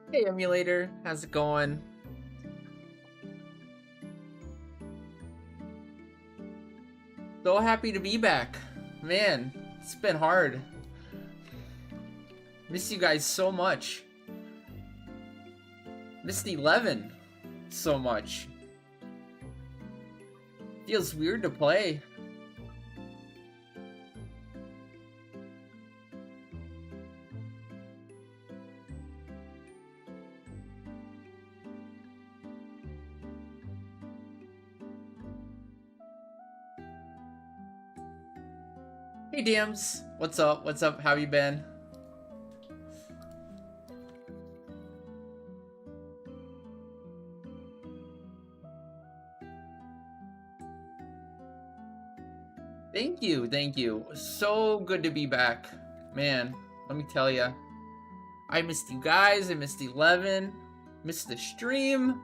Hey emulator, how's it going? So happy to be back. Man, it's been hard. Miss you guys so much. Missed 11 so much. Feels weird to play. Hey DMs, what's up? What's up? How you been? Thank you, thank you. So good to be back. Man, let me tell ya. I missed you guys, I missed 11, missed the stream.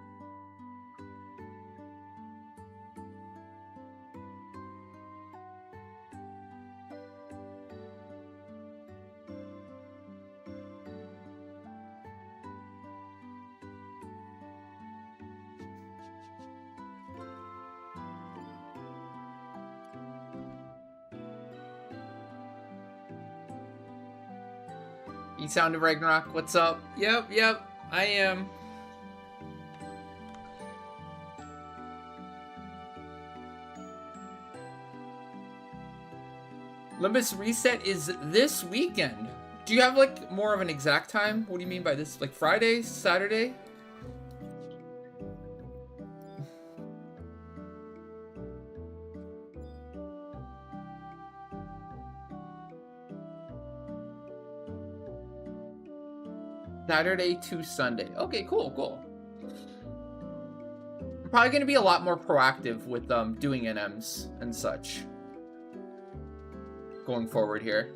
You sound of Ragnarok, what's up? Yep, I am. Limbus reset is this weekend. Do you have like more of an exact time? What do you mean by this? Like Friday, Saturday? Saturday to Sunday. Okay, cool. I'm probably going to be a lot more proactive with doing NMs and such going forward here.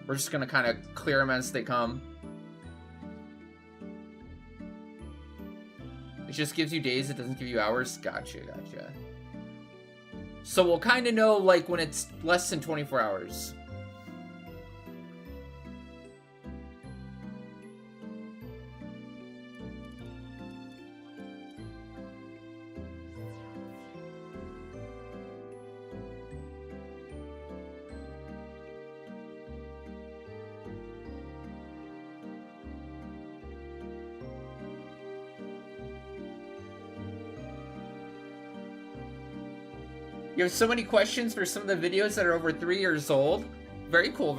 We're just going to kind of clear them as they come. It just gives you days, it doesn't give you hours. Gotcha. So we'll kind of know like when it's less than 24 hours. You have so many questions for some of the videos that are over 3 years old. Very cool.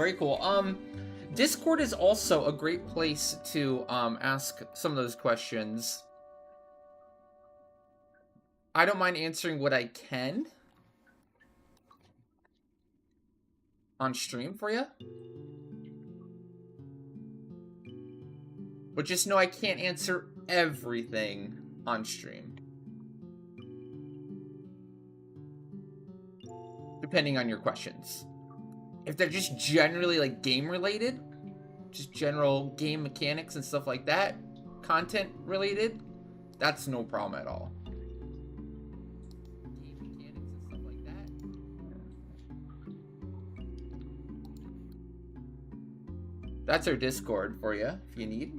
Discord is also a great place to ask some of those questions. I don't mind answering what I can on stream for you. But just know I can't answer everything on stream. Depending on your questions. If they're just generally like game related, just general game mechanics and stuff like that, content related, that's no problem at all. Game mechanics and stuff like that. That's our Discord for you if you need.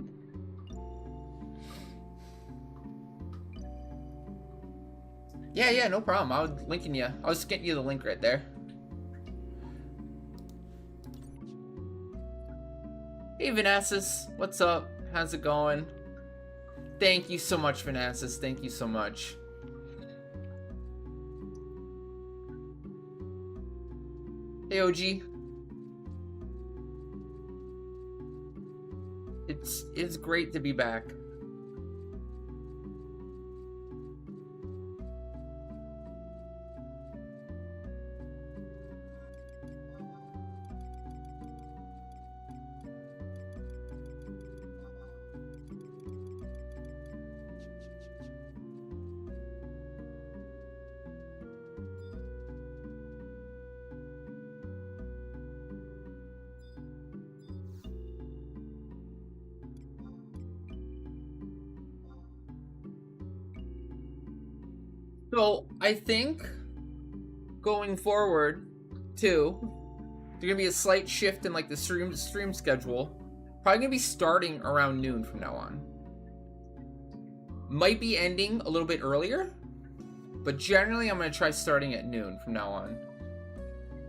Yeah, no problem. I was linking you. I was getting you the link right there. Hey, Vanassus. What's up? How's it going? Thank you so much, Vanassus. Thank you so much. Hey, OG. It's great to be back. So I think going forward, too, there's gonna be a slight shift in like the stream schedule. Probably gonna be starting around noon from now on. Might be ending a little bit earlier, but generally I'm gonna try starting at noon from now on.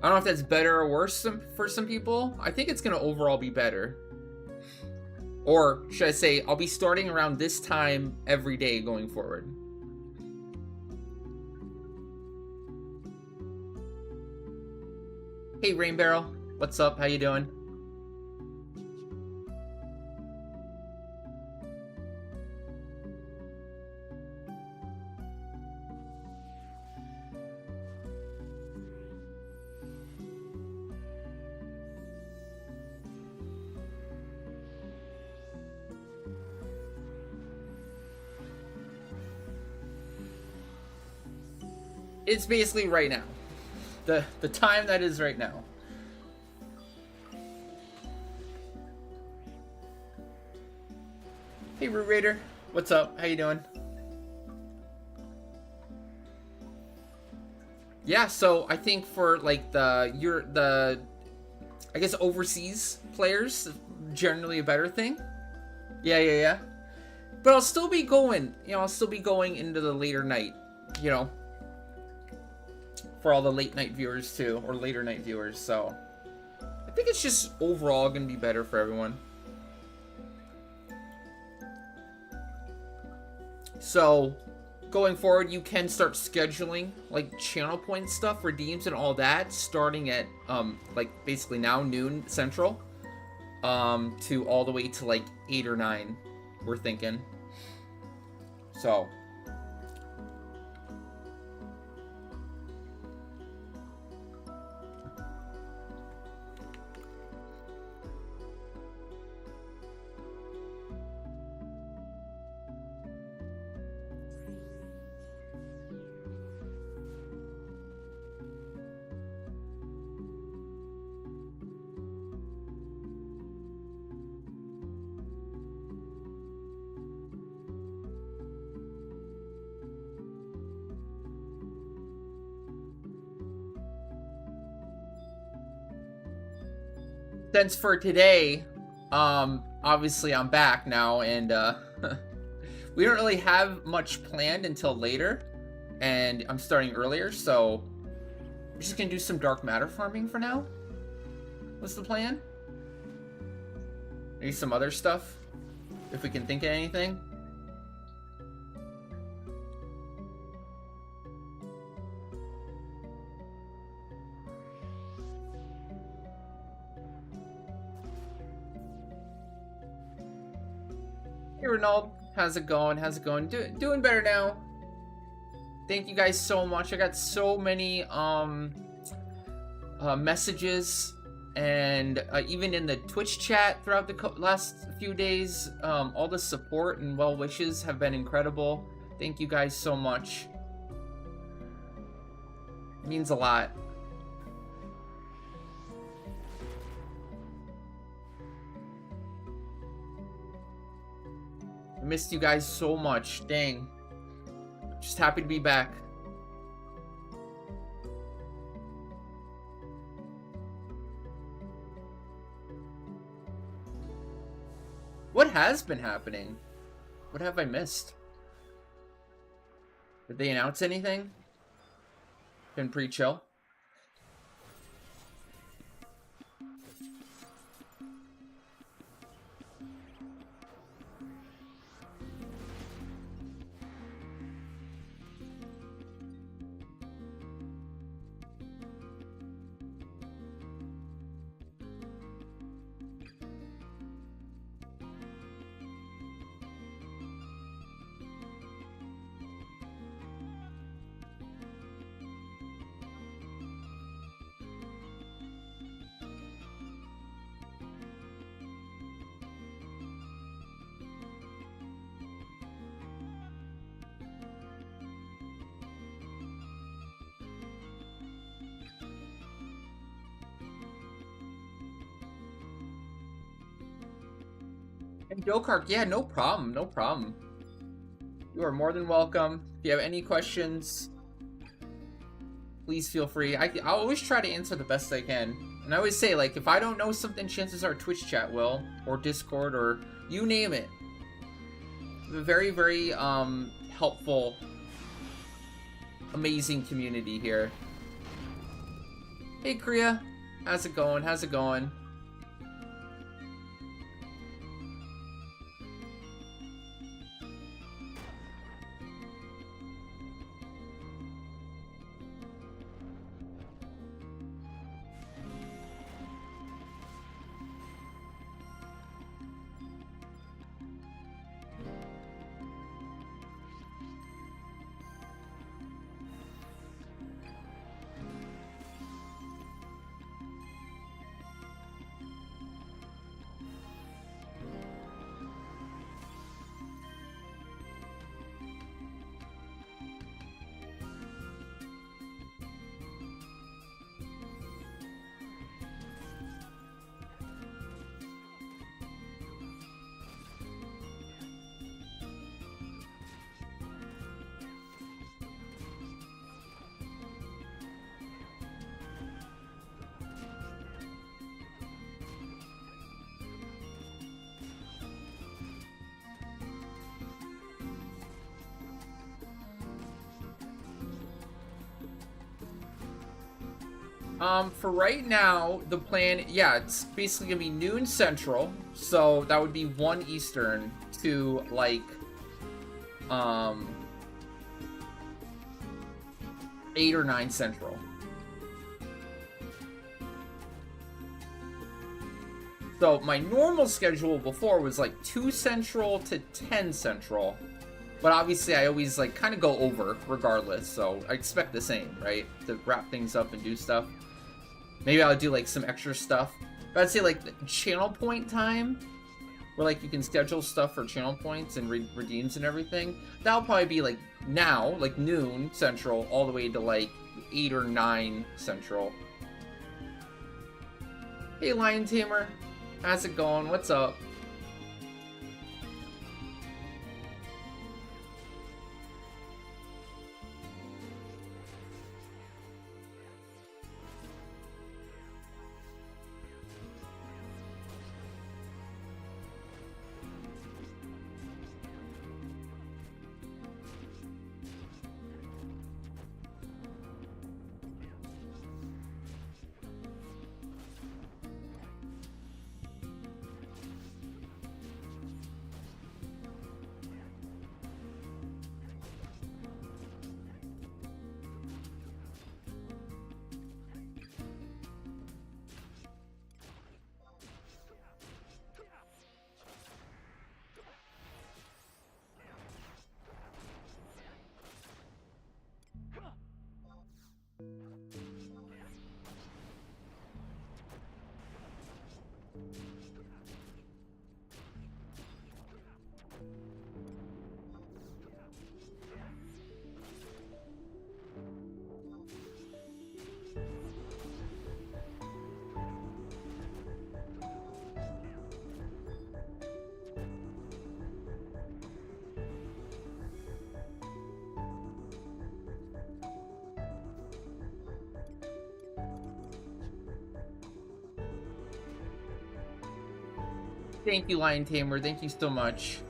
I don't know if that's better or worse for some people. I think it's gonna overall be better. Or should I say, I'll be starting around this time every day going forward. Hey Rain Barrel, what's up? How you doing? It's basically right now. The time that is right now. Hey Root Raider, what's up? How you doing? Yeah, so I think for like the I guess overseas players, generally a better thing. Yeah. But I'll still be going, I'll still be going into the later night, for all the late night viewers too, or later night viewers, so I think it's just overall gonna be better for everyone. So going forward, you can start scheduling like channel point stuff, redeems and all that, starting at like basically now noon central, to all the way to like 8 or 9, we're thinking. So since for today, obviously I'm back now, and we don't really have much planned until later, and I'm starting earlier, so we're just gonna do some dark matter farming for now. What's the plan? Maybe some other stuff, if we can think of anything. Hey Ronald, how's it going? How's it going? Doing better now. Thank you guys so much. I got so many messages, and even in the Twitch chat throughout the last few days, all the support and well wishes have been incredible. Thank you guys so much. It means a lot. I missed you guys so much. Dang. Just happy to be back. What has been happening? What have I missed? Did they announce anything? Been pretty chill. And Jokark, yeah, no problem, no problem. You are more than welcome. If you have any questions, please feel free. I'll always try to answer the best I can. And I always say, like, if I don't know something, chances are Twitch chat will, or Discord, or you name it. A very, very helpful, amazing community here. Hey, Kriya. How's it going? How's it going? For right now, the plan, yeah, it's basically gonna be noon Central, so that would be 1 Eastern to, like, 8 or 9 Central. So my normal schedule before was like 2 Central to 10 Central, but obviously I always, like, kind of go over regardless, so I expect the same, right? To wrap things up and do stuff. Maybe I'll do, like, some extra stuff. But I'd say, like, the channel point time, where, like, you can schedule stuff for channel points and redeems and everything. That'll probably be, like, now, like, noon Central, all the way to, like, 8 or 9 Central. Hey, Lion Tamer. How's it going? What's up? Thank you, Lion Tamer. Thank you so much.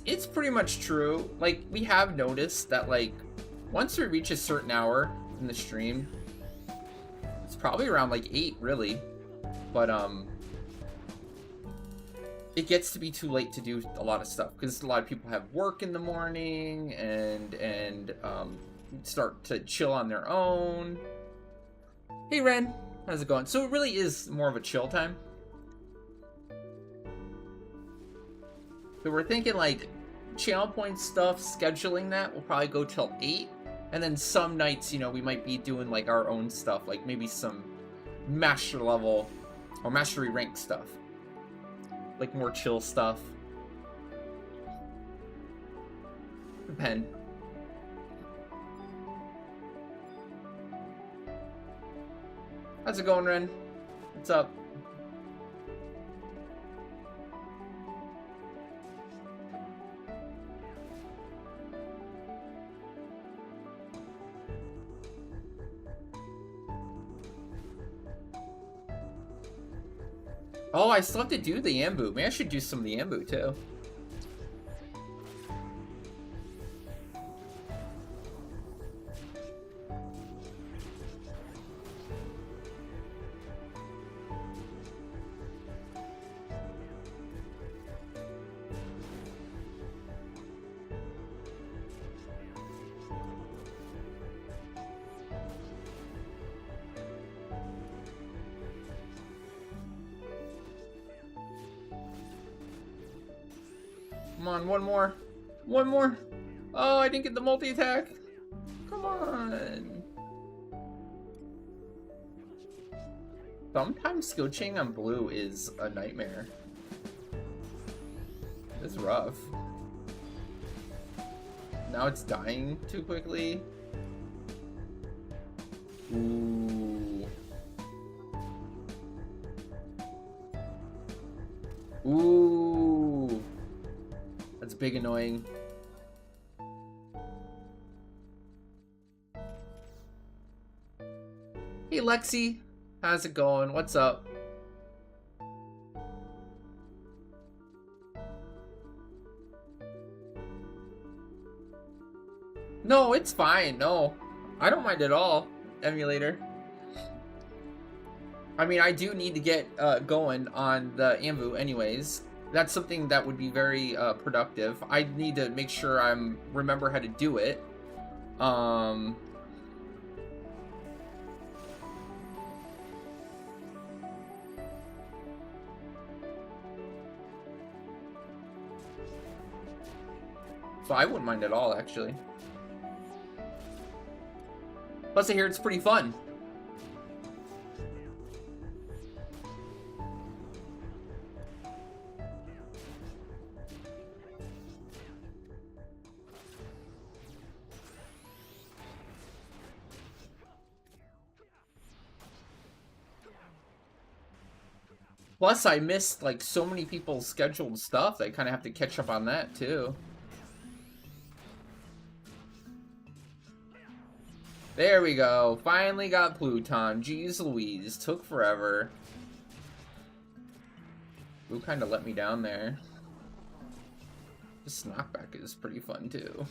It's pretty much true. Like, we have noticed that, like, once we reach a certain hour in the stream, it's probably around like 8, really. But it gets to be too late to do a lot of stuff because a lot of people have work in the morning and start to chill on their own. Hey, Ren. How's it going? So it really is more of a chill time. So we're thinking like channel point stuff, scheduling that will probably go till 8. And then some nights, you know, we might be doing like our own stuff, like maybe some master level or mastery rank stuff. Like more chill stuff. Depend. How's it going, Ren? What's up? Oh, I still have to do the Ambu. Maybe I should do some of the Ambu too. Come on, one more. One more. Oh, I didn't get the multi-attack. Come on. Sometimes skill chain on blue is a nightmare. It's rough. Now it's dying too quickly. Ooh. Ooh. That's big annoying. Hey Lexi, how's it going? What's up? No, it's fine. No, I don't mind at all. Emulator. I mean, I do need to get going on the Ambu anyways. That's something that would be very productive. I need to make sure I'm remember how to do it. So I wouldn't mind at all, actually. Plus I hear it's pretty fun. Plus, I missed, like, so many people's scheduled stuff. I kind of have to catch up on that, too. There we go. Finally got Pluton. Jeez Louise. Took forever. Who kind of let me down there. This knockback is pretty fun, too.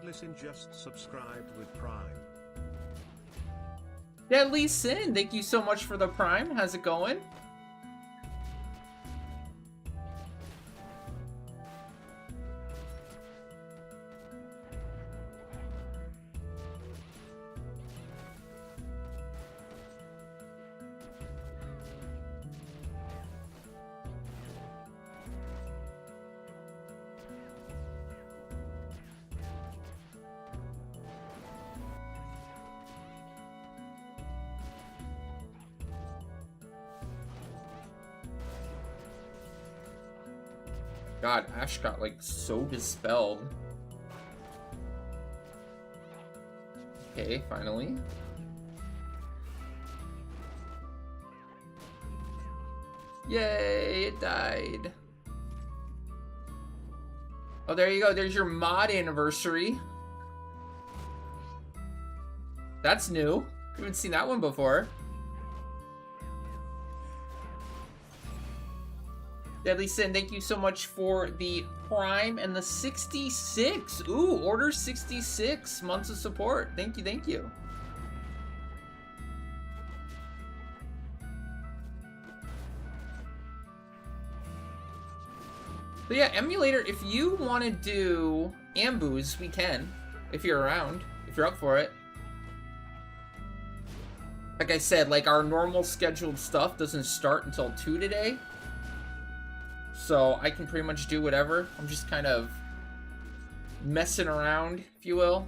Deadly Sin just subscribed with Prime. Deadly Sin, thank you so much for the Prime. How's it going? God, Ash got like so dispelled. Okay, finally. Yay, it died. Oh, there you go. There's your mod anniversary. That's new. Haven't seen that one before. Deadly Sin, thank you so much for the Prime and the 66. Ooh, order 66 months of support. Thank you, thank you. But yeah, Emulator, if you want to do Ambu's, we can. If you're around. If you're up for it. Like I said, like our normal scheduled stuff doesn't start until 2 today. So I can pretty much do whatever. I'm just kind of messing around, if you will.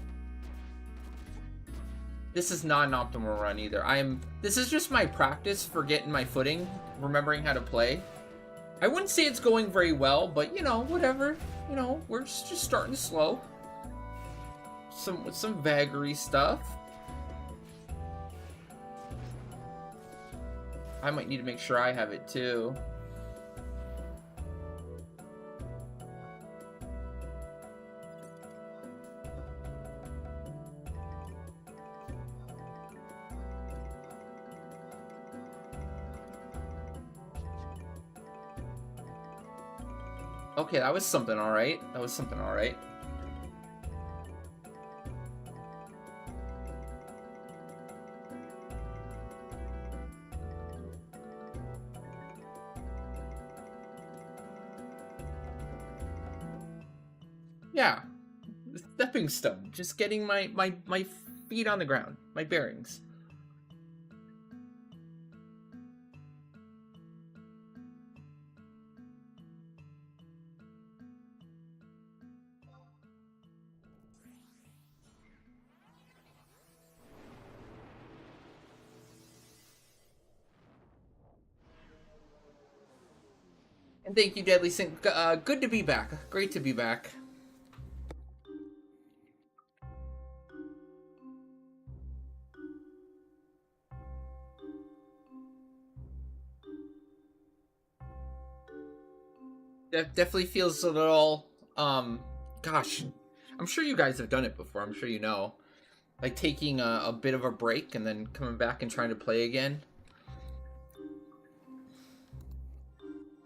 This is not an optimal run either. This is just my practice for getting my footing, remembering how to play. I wouldn't say it's going very well, but you know, whatever. You know, we're just starting slow. With some vagary stuff. I might need to make sure I have it too. Okay, that was something alright. That was something alright. Yeah. Stepping stone. Just getting my feet on the ground. My bearings. And thank you, Deadly Sin. Good to be back. Great to be back. Definitely feels a little, gosh, I'm sure you guys have done it before. I'm sure you know. Like taking a bit of a break and then coming back and trying to play again.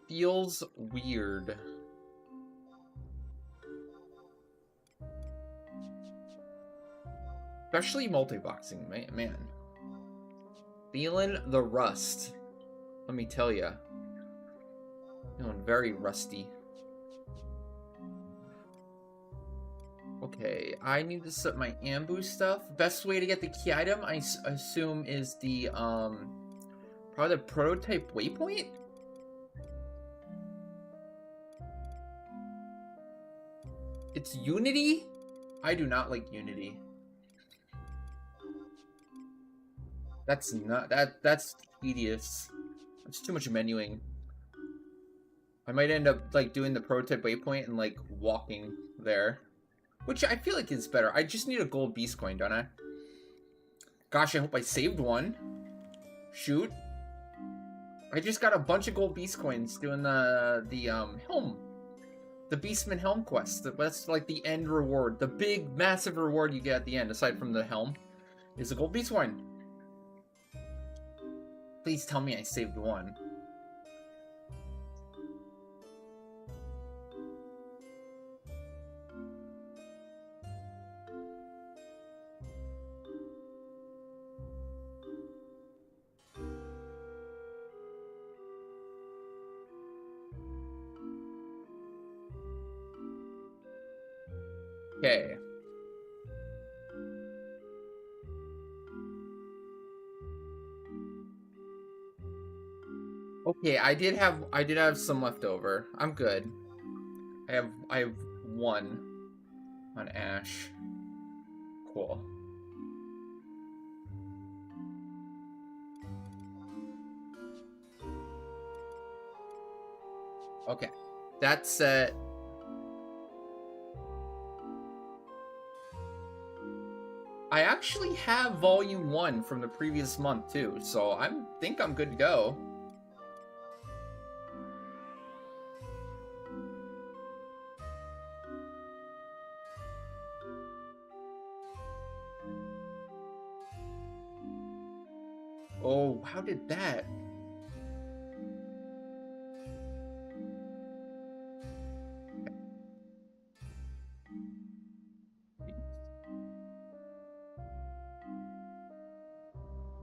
Feels weird. Especially multi-boxing, man. Feeling the rust. Let me tell ya. Feeling very rusty. Okay, I need to set my Ambu stuff. Best way to get the key item, I assume, is the, probably the prototype waypoint? It's Unity? I do not like Unity. That's not, that's tedious. That's too much menuing. I might end up, like, doing the prototype waypoint and, like, walking there. Which I feel like is better. I just need a gold beast coin, don't I? Gosh, I hope I saved one. Shoot. I just got a bunch of gold beast coins doing the helm. The Beastman helm quest. That's like the end reward. The big, massive reward you get at the end, aside from the helm, is a gold beast coin. Please tell me I saved one. Okay. Okay, I did have some left over. I'm good. I have one on Ash. Cool. Okay. That's set. I actually have volume 1 from the previous month too, so I think I'm good to go. Oh, how did that?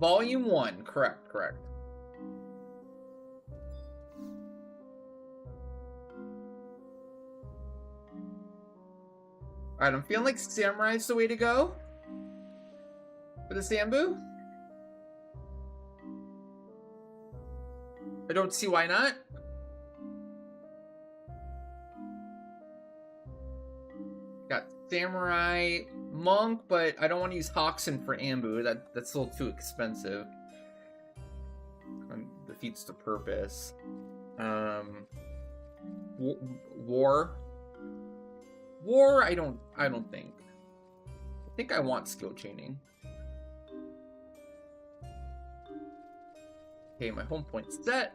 Volume 1, correct. Alright, I'm feeling like Samurai's the way to go for the Sambu. I don't see why not. Got Samurai, Monk, but I don't want to use Hoxen for Ambu. That's a little too expensive. Defeats the purpose. War. I don't think. I think I want skill chaining. Okay, my home point's set.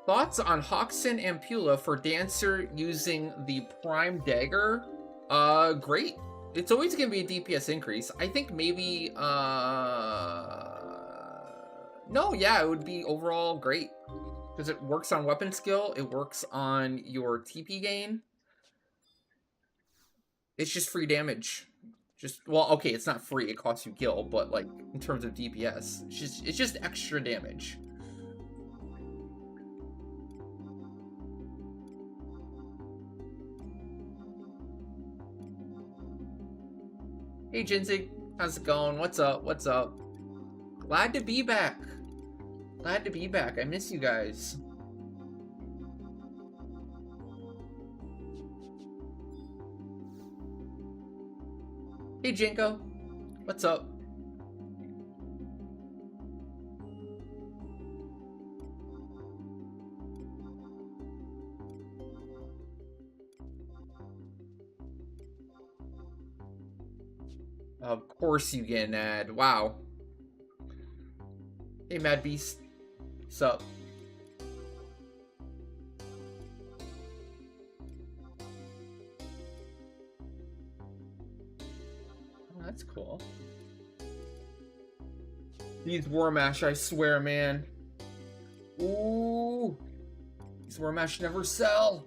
Thoughts on Hoxen and Pula for Dancer using the Prime Dagger? Great. It's always going to be a DPS increase. I think maybe, no, yeah, it would be overall great. Because it works on weapon skill, it works on your TP gain. It's just free damage. Well, okay, it's not free, it costs you gil, but like, in terms of DPS, it's just extra damage. Hey Jinzig, how's it going? What's up? Glad to be back. I miss you guys. Hey Jinko, what's up? Of course you get an ad. Wow. Hey Mad Beast. What's up? Oh, that's cool. These Warmash, I swear, man. Ooh. These Warmash never sell.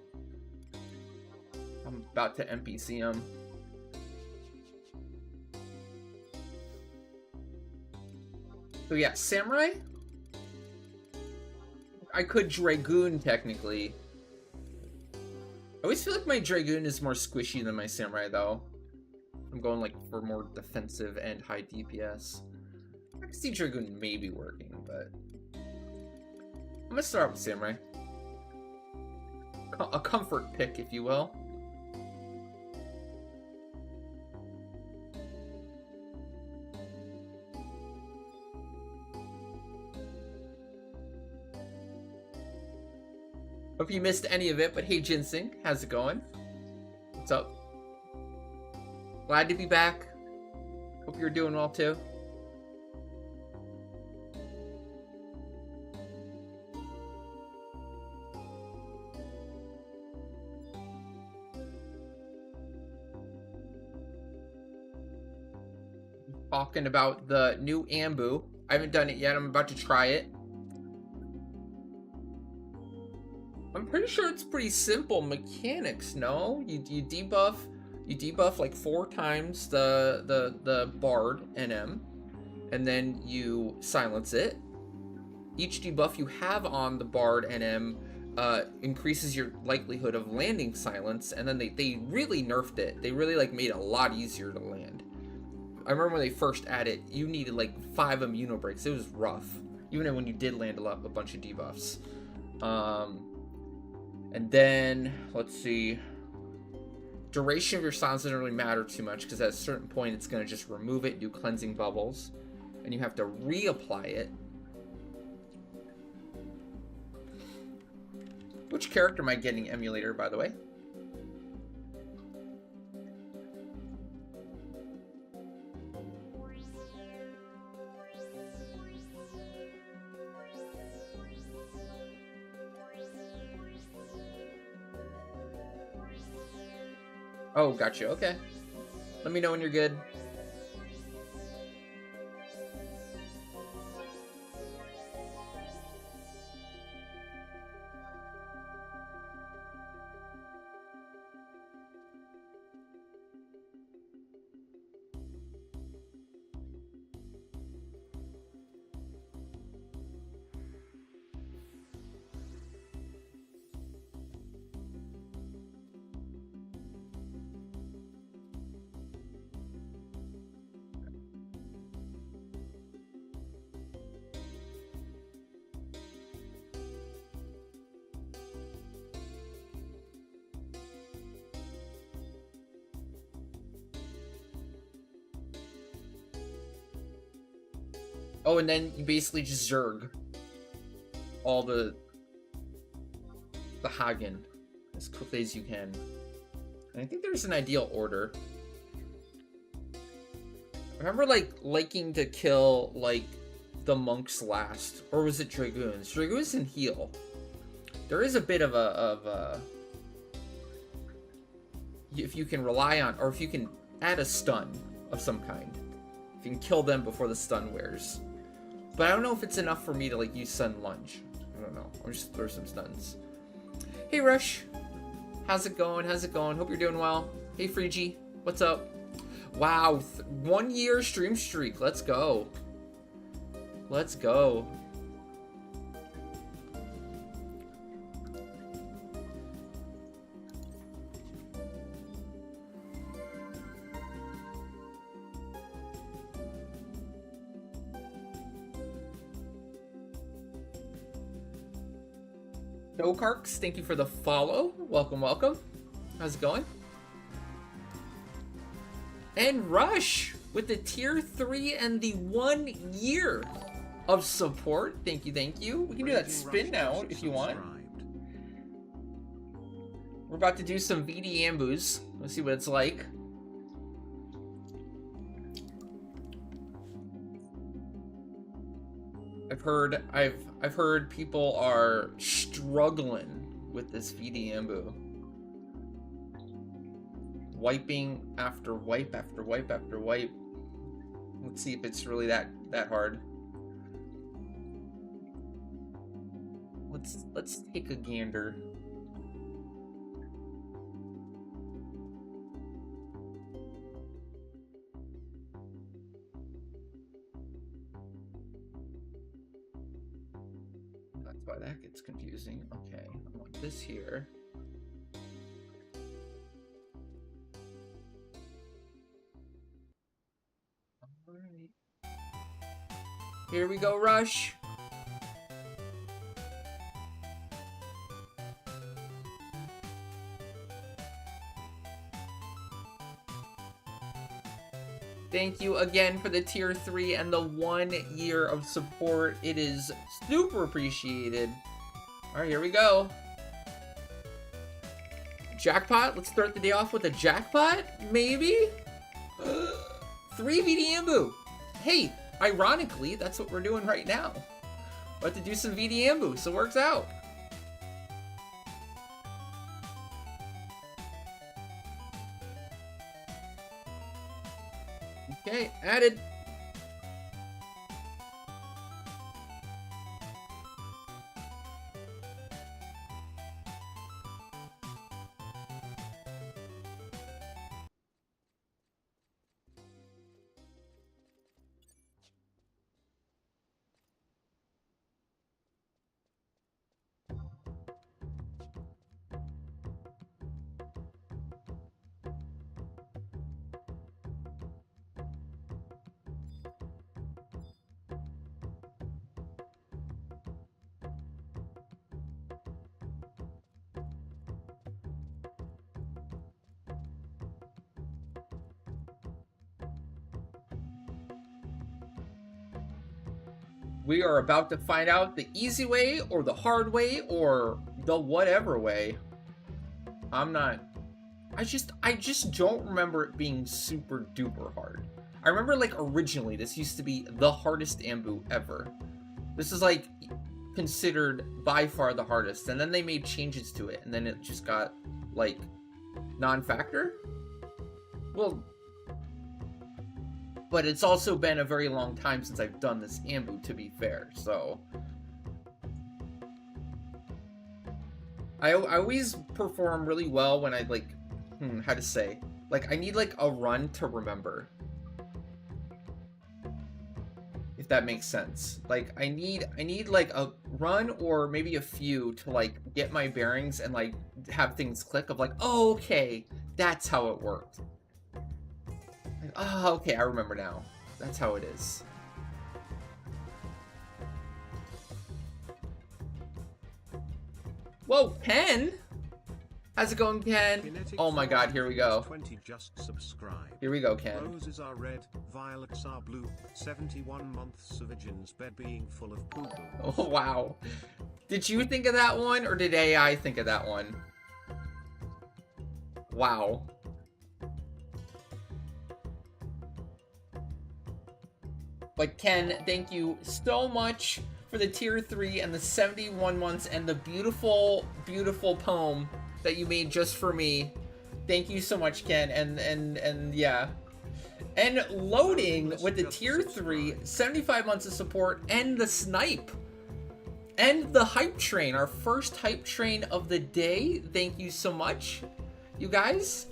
I'm about to NPC them. So yeah, Samurai? I could Dragoon, technically. I always feel like my Dragoon is more squishy than my Samurai, though. I'm going, like, for more defensive and high DPS. I can see Dragoon maybe working, but... I'm gonna start with Samurai. A comfort pick, if you will. Hope you missed any of it, but hey Ginseng, how's it going? What's up? Glad to be back. Hope you're doing well too. Talking about the new Ambu. I haven't done it yet, I'm about to try it. I'm pretty sure it's pretty simple mechanics, no? You debuff like 4 times the Bard NM, and then you silence it. Each debuff you have on the Bard NM increases your likelihood of landing silence, and then they really nerfed it. They really like made it a lot easier to land. I remember when they first added, you needed like 5 immuno breaks. It was rough, even when you did land a bunch of debuffs. And then let's see. Duration of your silence doesn't really matter too much because at a certain point it's going to just remove it, do cleansing bubbles, and you have to reapply it. Which character am I getting emulator, by the way? Oh, gotcha. Okay. Let me know when you're good. Oh, and then you basically just Zerg all the Hagen as quickly as you can. And I think there's an ideal order. I remember like liking to kill like the monks last, or was it dragoons? Dragoons can heal. There is a bit of a if you can rely on, or if you can add a stun of some kind, if you can kill them before the stun wears. But I don't know if it's enough for me to like use Sun Lunge. I don't know. I'll just throw some stuns. Hey Rush, how's it going? How's it going? Hope you're doing well. Hey Freegie, what's up? Wow, 1 year stream streak. Let's go. Let's go. No Karks, thank you for the follow. Welcome, welcome. How's it going? And Rush with the tier 3 and the 1 year of support. Thank you, thank you. We can do that spin now if you want. We're about to do some VD Ambus. Let's see what it's like. I've heard people are struggling with this VD Ambu. Wiping after wipe after wipe after wipe. Let's see if it's really that hard. Let's take a gander. That's why that gets confusing. Okay, I want this here. Alright. Here we go, Rush. Thank you again for the tier 3 and the 1 year of support. It is super appreciated. Alright, here we go. Jackpot? Let's start the day off with a jackpot? Maybe? 3 VD Ambu. Hey, ironically, that's what we're doing right now. About to do some VD Ambu, so it works out. Okay, added. We are about to find out the easy way or the hard way or the whatever way. I just don't remember it being super duper hard. I remember like originally this used to be the hardest Ambu ever. This is like considered by far the hardest, and then they made changes to it, and then it just got like non-factor. Well, but it's also been a very long time since I've done this Ambu, to be fair, so I always perform really well when I like how to say, like, I need like a run to remember, if that makes sense. Like I need like a run or maybe a few to like get my bearings and like have things click of like, oh, okay, that's how it worked. Like, oh, okay, I remember now. That's how it is. Whoa, Ken! How's it going, Ken? Kinetic Oh my god, here we go. 20 just subscribed. Here we go, Ken. Roses are red, violets are blue. 71 months of Virgin's bed being full of poo-poo. Oh, wow. Did you think of that one, or did AI think of that one? Wow. But Ken, thank you so much for the tier 3 and the 71 months and the beautiful, beautiful poem that you made just for me. Thank you so much, Ken. And yeah. And loading with the tier 3, 75 months of support, and the snipe. And the hype train, our first hype train of the day. Thank you so much, you guys.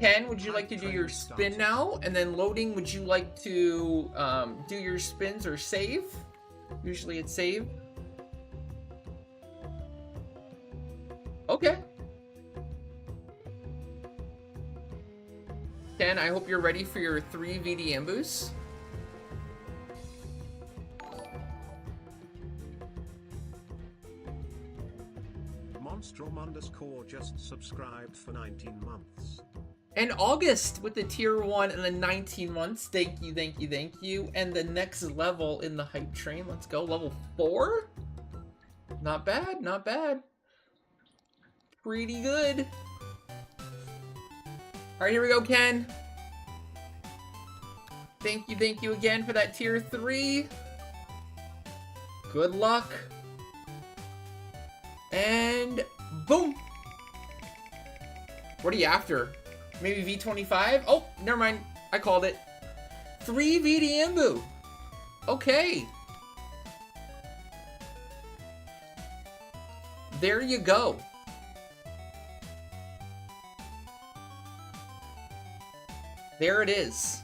Ken, would you like to do your spin now? And then loading, would you like to do your spins or save? Usually it's save. Okay. Ken, I hope you're ready for your 3 VD Ambus. Monstrom_ just subscribed for 19 months. And August with the tier 1 and the 19 months. Thank you, thank you, thank you. And the next level in the hype train. Let's go. Level 4? Not bad, not bad. Pretty good. Alright, here we go, Ken. Thank you again for that tier 3. Good luck. And boom. What are you after? Maybe V25? Oh, never mind. I called it. 3 VD Ambu. Okay. There you go. There it is.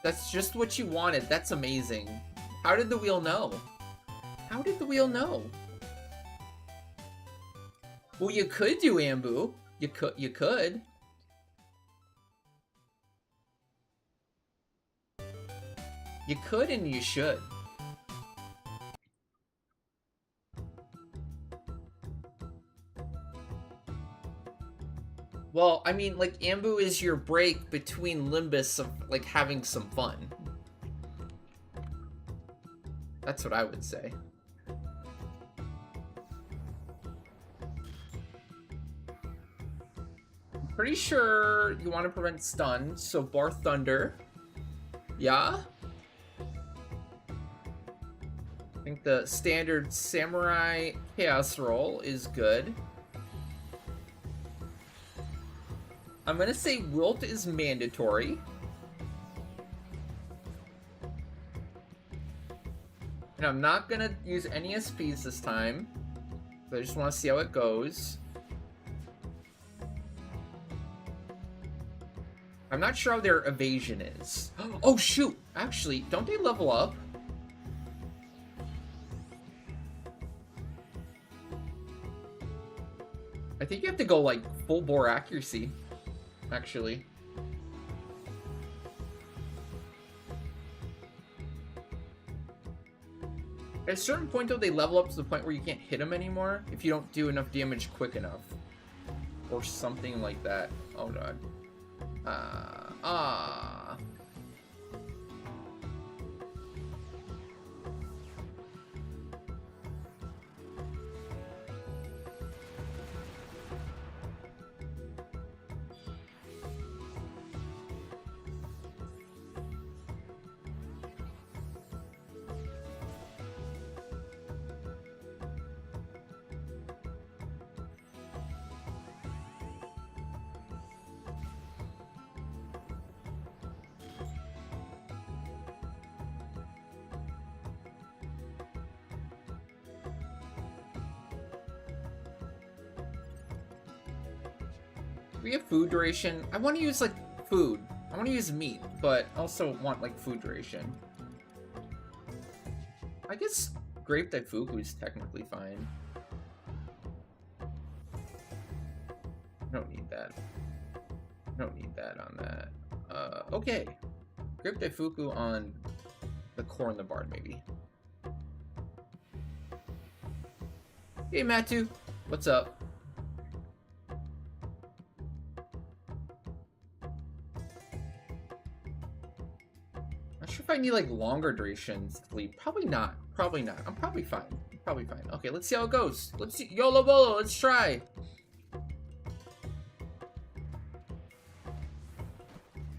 That's just what you wanted. That's amazing. How did the wheel know? How did the wheel know? Well, you could do Ambu. You could. You could and you should. Well, I mean, like, Ambu is your break between Limbus of, like, having some fun. That's what I would say. I'm pretty sure you want to prevent stun, so Bar Thunder. Yeah? I think the standard Samurai Chaos Roll is good. I'm gonna say Wilt is mandatory. And I'm not gonna use any SPs this time. But I just want to see how it goes. I'm not sure how their evasion is. Oh shoot! Actually, don't they level up? I think you have to go like full bore accuracy. Actually. At a certain point, though, they level up to the point where you can't hit them anymore if you don't do enough damage quick enough. Or something like that. Oh, God. We have food duration. I want to use, like, food. I want to use meat, but also want, like, food duration. I guess Grape Daifuku is technically fine. Don't need that. Don't need that on that. Okay. Grape Daifuku on the core and the bard, maybe. Hey, Matu. What's up? Not sure if I need, like, longer durations to sleep. Probably not. Probably not. I'm probably fine. I'm probably fine. Okay, let's see how it goes. Let's see. YOLO BOLO, let's try.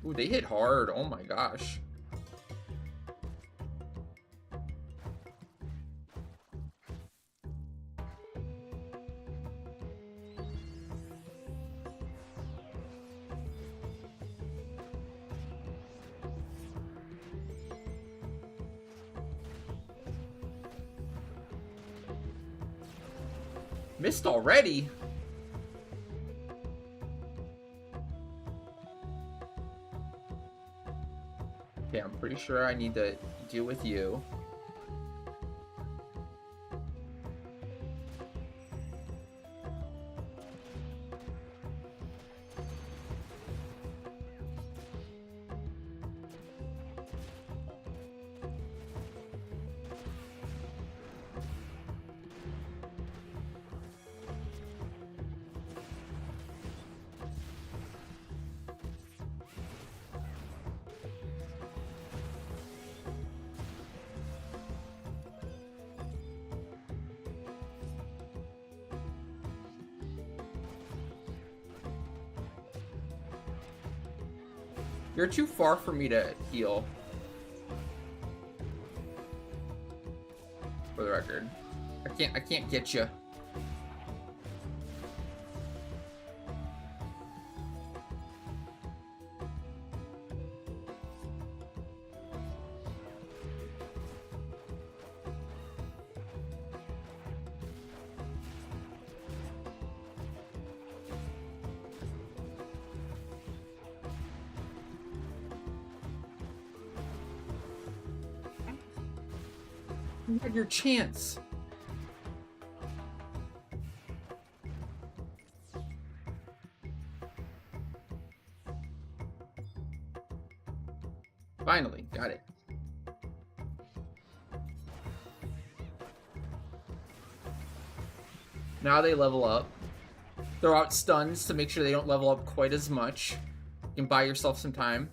Ooh, they hit hard. Oh my gosh. Missed already? Okay, I'm pretty sure I need to deal with you. You're too far for me to heal. For the record. I can't get you. You had your chance. Finally, got it. Now they level up. Throw out stuns to make sure they don't level up quite as much. You can buy yourself some time.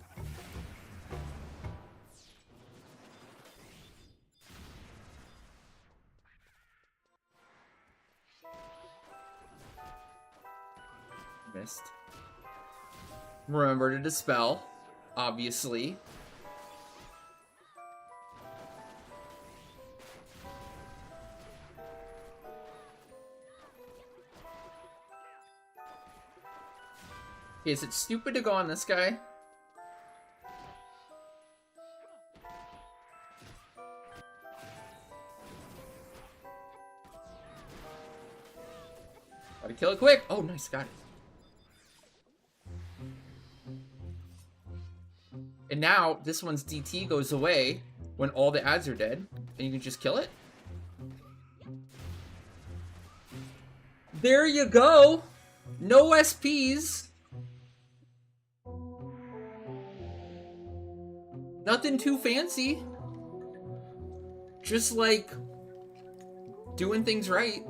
Missed. Remember to dispel, obviously. Is it stupid to go on this guy? Gotta kill it quick. Oh, nice, got it. And now, this one's DT goes away when all the ads are dead, and you can just kill it. There you go! No SPs! Nothing too fancy. Just like doing things right.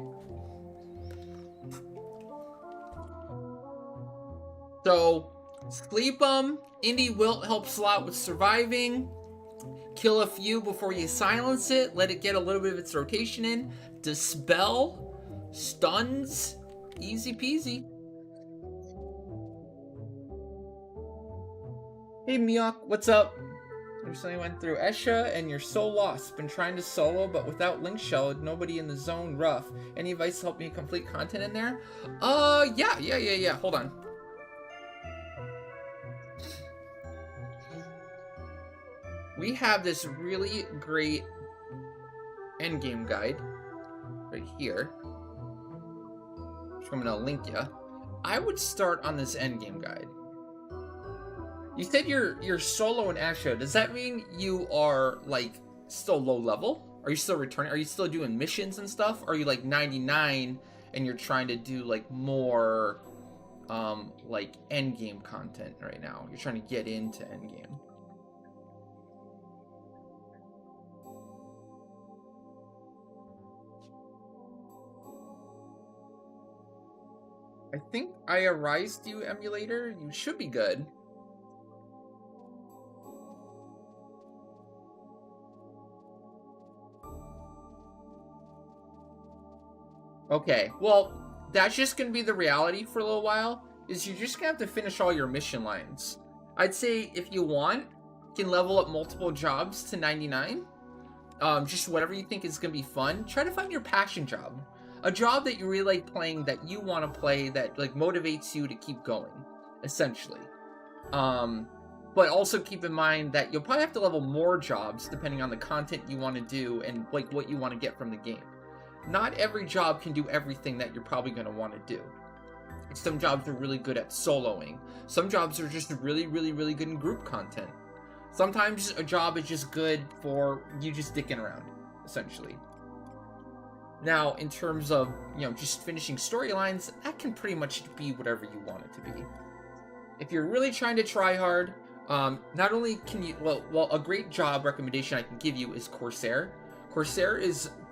So, sleep them. Indie Wilt helps a lot with surviving. Kill a few before you silence it. Let it get a little bit of its rotation in. Dispel. Stuns. Easy peasy. Hey Miok, what's up? Recently went through Esha and you're so lost. Been trying to solo, but without Link Shell, nobody in the zone, rough. Any advice to help me complete content in there? Yeah. Hold on. We have this really great endgame guide right here, which I'm gonna link you. I would start on this endgame guide. You said you're solo in Asha. Does that mean you are like still low level? Are you still returning? Are you still doing missions and stuff? Or are you like 99 and you're trying to do like more like endgame content right now? You're trying to get into endgame. I think I Arise you emulator. You should be good. Okay, well, that's just gonna be the reality for a little while, is you're just gonna have to finish all your mission lines. I'd say if you want, you can level up multiple jobs to 99. Just whatever you think is gonna be fun. Try to find your passion job. A job that you really like playing, that you want to play, that like motivates you to keep going, essentially. But also keep in mind that you'll probably have to level more jobs depending on the content you want to do and like what you want to get from the game. Not every job can do everything that you're probably going to want to do. Some jobs are really good at soloing. Some jobs are just really good in group content. Sometimes a job is just good for you just dicking around, essentially. Now, in terms of, you know, just finishing storylines, that can pretty much be whatever you want it to be. If you're really trying to try hard, not only can you, well, a great job recommendation I can give you is Corsair. Corsair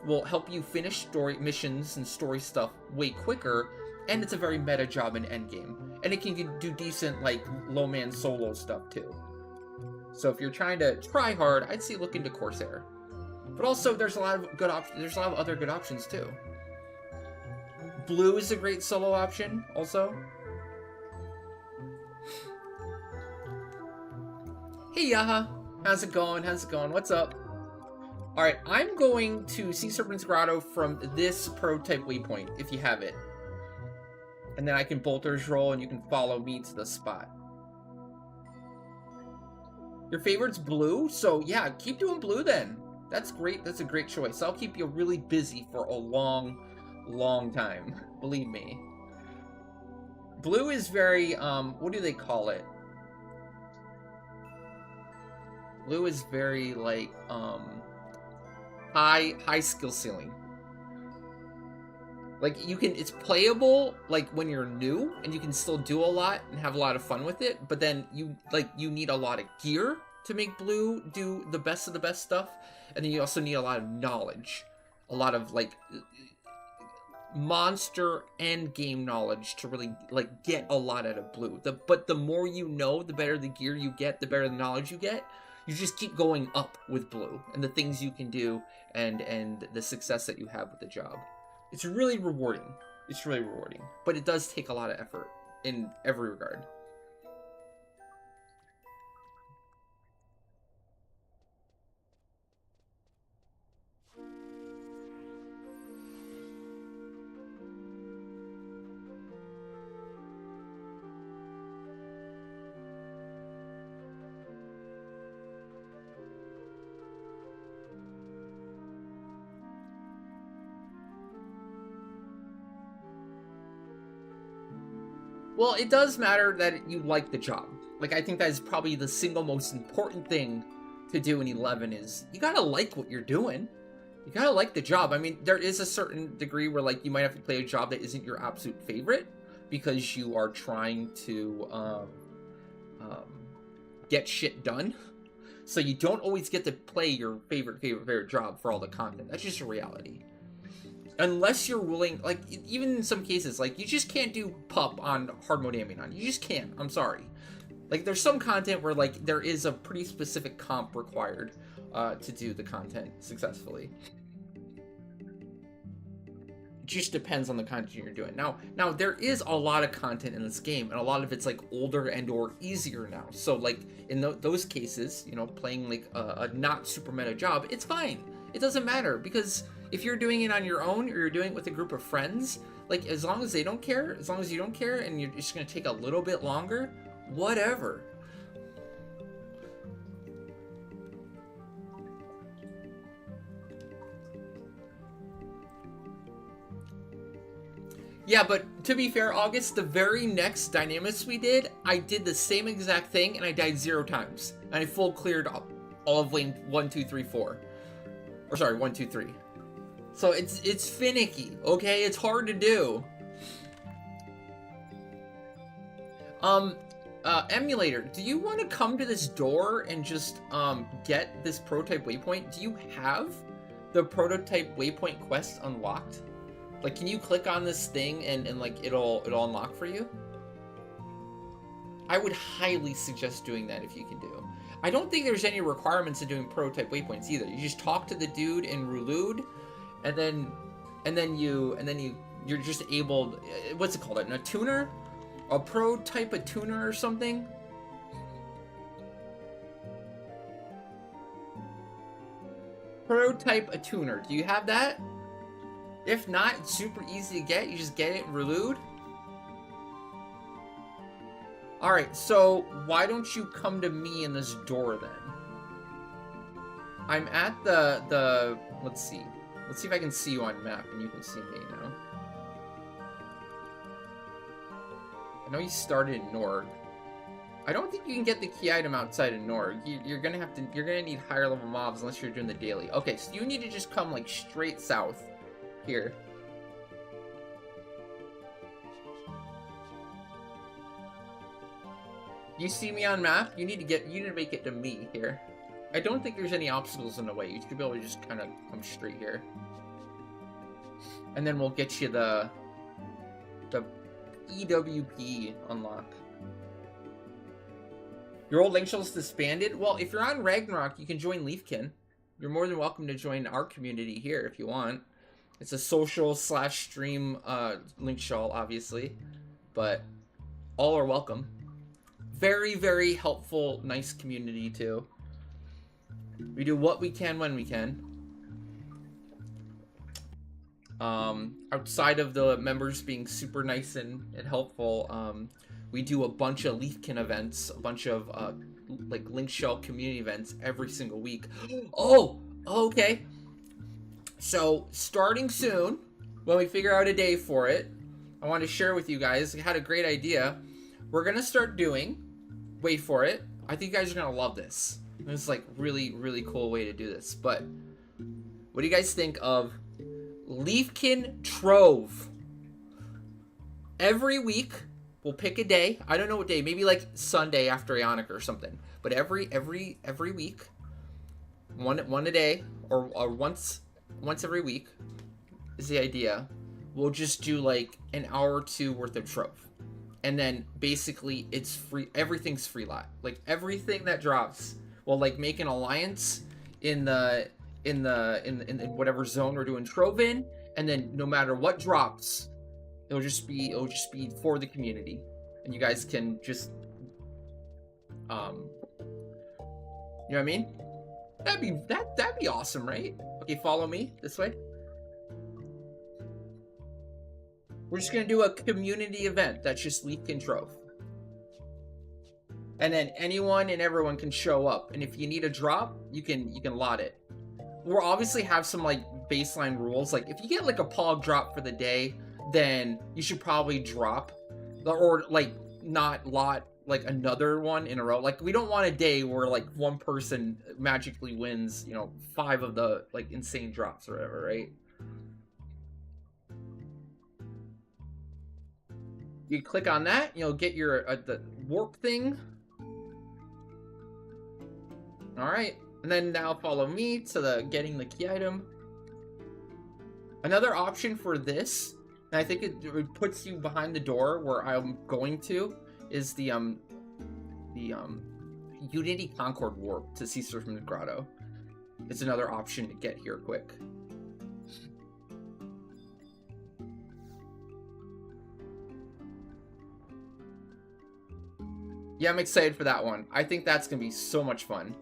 will help you finish story missions and story stuff way quicker, and it's a very meta job in endgame. And it can do decent, like, low-man solo stuff, too. So if you're trying to try hard, I'd say look into Corsair. But also, there's a lot of good options. There's a lot of other good options too. Blue is a great solo option, also. Hey Yaha, how's it going? How's it going? What's up? All right, I'm going to Sea Serpent's Grotto from this prototype waypoint, if you have it, and then I can Bolter's roll, and you can follow me to the spot. Your favorite's blue, so yeah, keep doing blue then. That's great. That's a great choice. I'll keep you really busy for a long time. Believe me. Blue is very, what do they call it? Blue is very, like, high skill ceiling. Like, it's playable, like, when you're new, and you can still do a lot and have a lot of fun with it, but then you need a lot of gear to make blue do the best of the best stuff. And then you also need a lot of knowledge, a lot of like monster and game knowledge to really like get a lot out of blue. But the more you know, the better the gear you get, the better the knowledge you get. You just keep going up with blue and the things you can do and the success that you have with the job. It's really rewarding. It's really rewarding, but it does take a lot of effort in every regard. Well, it does matter that you like the job. Like, I think that is probably the single most important thing to do in 11 is you gotta like what you're doing. You gotta like the job. I mean, there is a certain degree where, like, you might have to play a job that isn't your absolute favorite because you are trying to get shit done. So you don't always get to play your favorite job for all the content. That's just a reality. unless you're willing, like, even in some cases, like, you just can't do pup on hard mode Ambinon. You just can't. I'm sorry. Like, there's some content where, like, there is a pretty specific comp required to do the content successfully. It just depends on the content you're doing. Now there is a lot of content in this game, and a lot of it's, like, older and or easier now. So, like, in those cases, you know, playing, like, a not super meta job, it's fine. It doesn't matter, because if you're doing it on your own, or you're doing it with a group of friends, like, as long as they don't care, as long as you don't care, and you're just gonna take a little bit longer, whatever. Yeah, but to be fair, August, the very next Dynamis we did, I did the same exact thing, and I died 0 times. And I full cleared all of lane 1, 2, 3, 4. Or sorry, 1, 2, 3. So it's finicky, okay? It's hard to do. Emulator, do you want to come to this door and just get this prototype waypoint? Do you have the prototype waypoint quest unlocked? Like, can you click on this thing and like it'll unlock for you? I would highly suggest doing that if you can do. I don't think there's any requirements of doing prototype waypoints either. You just talk to the dude in Rulud, and then you're just able. What's it called? A tuner? A prototype a tuner or something? Prototype a tuner. Do you have that? If not, it's super easy to get. You just get it in Rulud. Alright, so why don't you come to me in this door then? I'm at the let's see. Let's see if I can see you on map and you can see me now. I know you started in Norg. I don't think you can get the key item outside of Norg. You're gonna need higher level mobs unless you're doing the daily. Okay, so you need to just come like straight south here. You see me on map? You need to make it to me here. I don't think there's any obstacles in the way. You should be able to just kind of come straight here. And then we'll get you the EWP unlock. Your old Link Shell's disbanded? Well, if you're on Ragnarok, you can join Leafkin. You're more than welcome to join our community here if you want. It's a social / stream Link Shell, obviously. But all are welcome. Very, very helpful, nice community, too. We do what we can when we can. Outside of the members being super nice and helpful, we do a bunch of Leafkin events, a bunch of like Link Shell community events every single week. Oh, okay. So starting soon, when we figure out a day for it, I want to share with you guys. I had a great idea. We're gonna start doing. Wait for it. I think you guys are gonna love this. It's like really, really cool way to do this. But what do you guys think of Leafkin Trove? Every week we'll pick a day. I don't know what day. Maybe like Sunday after Ionic or something. But every week, one a day or once every week is the idea. We'll just do like an hour or two worth of Trove. And then basically it's free. Everything's free lot. Like everything that drops, we'll like make an alliance in whatever zone we're doing Trove in, and then no matter what drops, it'll just be for the community, and you guys can just you know what I mean? That'd be awesome, right? Okay, follow me this way. We're just gonna do a community event that's just Leafkin Trove. And then anyone and everyone can show up. And if you need a drop, you can lot it. We'll obviously have some like baseline rules. Like if you get like a Pog drop for the day, then you should probably drop. Or like not lot like another one in a row. Like we don't want a day where like one person magically wins, you know, 5 of the like insane drops or whatever, right? You click on that, you'll get your the warp thing. All right, and then now follow me to the getting the key item. Another option for this, and I think it puts you behind the door where I'm going to, is the Unity Concord Warp to Sea Serpent Grotto. It's another option to get here quick. Yeah, I'm excited for that one. I think that's gonna be so much fun.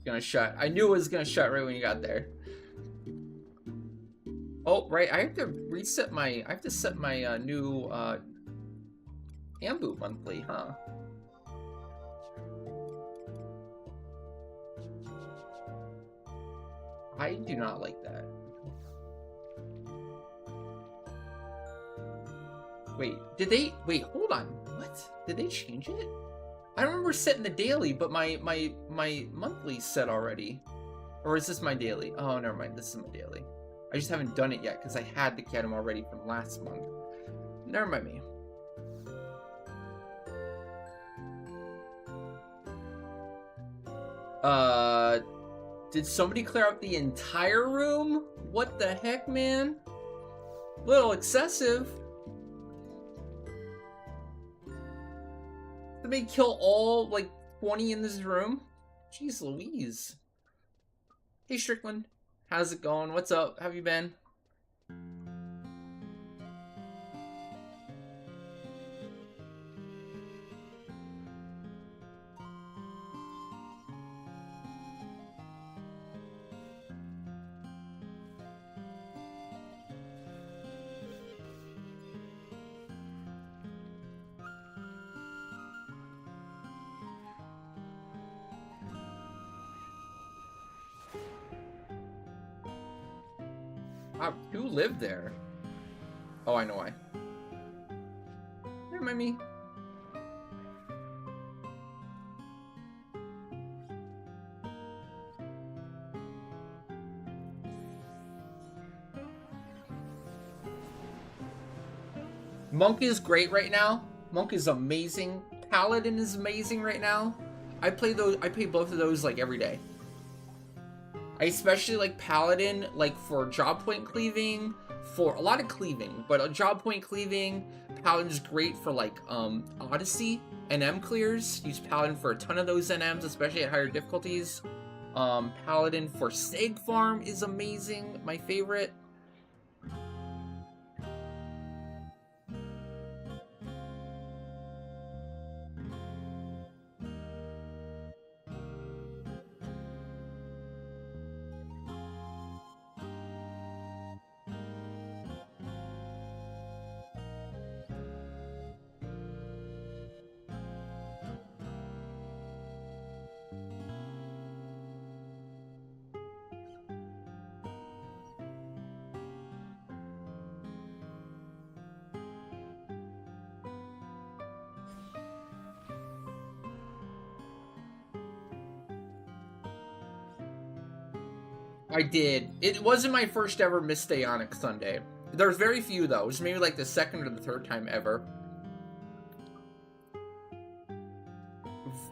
Gonna shut. I knew it was gonna shut right when you got there. Oh, right. I have to reset my. I have to set my new Ambu monthly, huh? I do not like that. Wait, did they? Wait, hold on. What? Did they change it? I remember setting the daily, but my monthly set already. Or is this my daily? Oh, never mind. This is my daily. I just haven't done it yet because I had to get them already from last month. Never mind me. Did somebody clear out the entire room? What the heck, man? A little excessive. Did they kill all, like, 20 in this room? Jeez Louise. Hey, Strickland. How's it going? What's up? How have you been? Who lived there? Oh, I know why. Never mind me. Monk is great right now. Monk is amazing. Paladin is amazing right now. I play both of those like every day. I especially like Paladin, like for job point cleaving, for a lot of cleaving, but a job point cleaving, Paladin's great for like Odyssey NM clears. Use Paladin for a ton of those NMs, especially at higher difficulties. Paladin for Seg Farm is amazing, my favorite. I did. It wasn't my first ever missed Daonic Sunday. There's very few though. It was maybe like the second or the third time ever.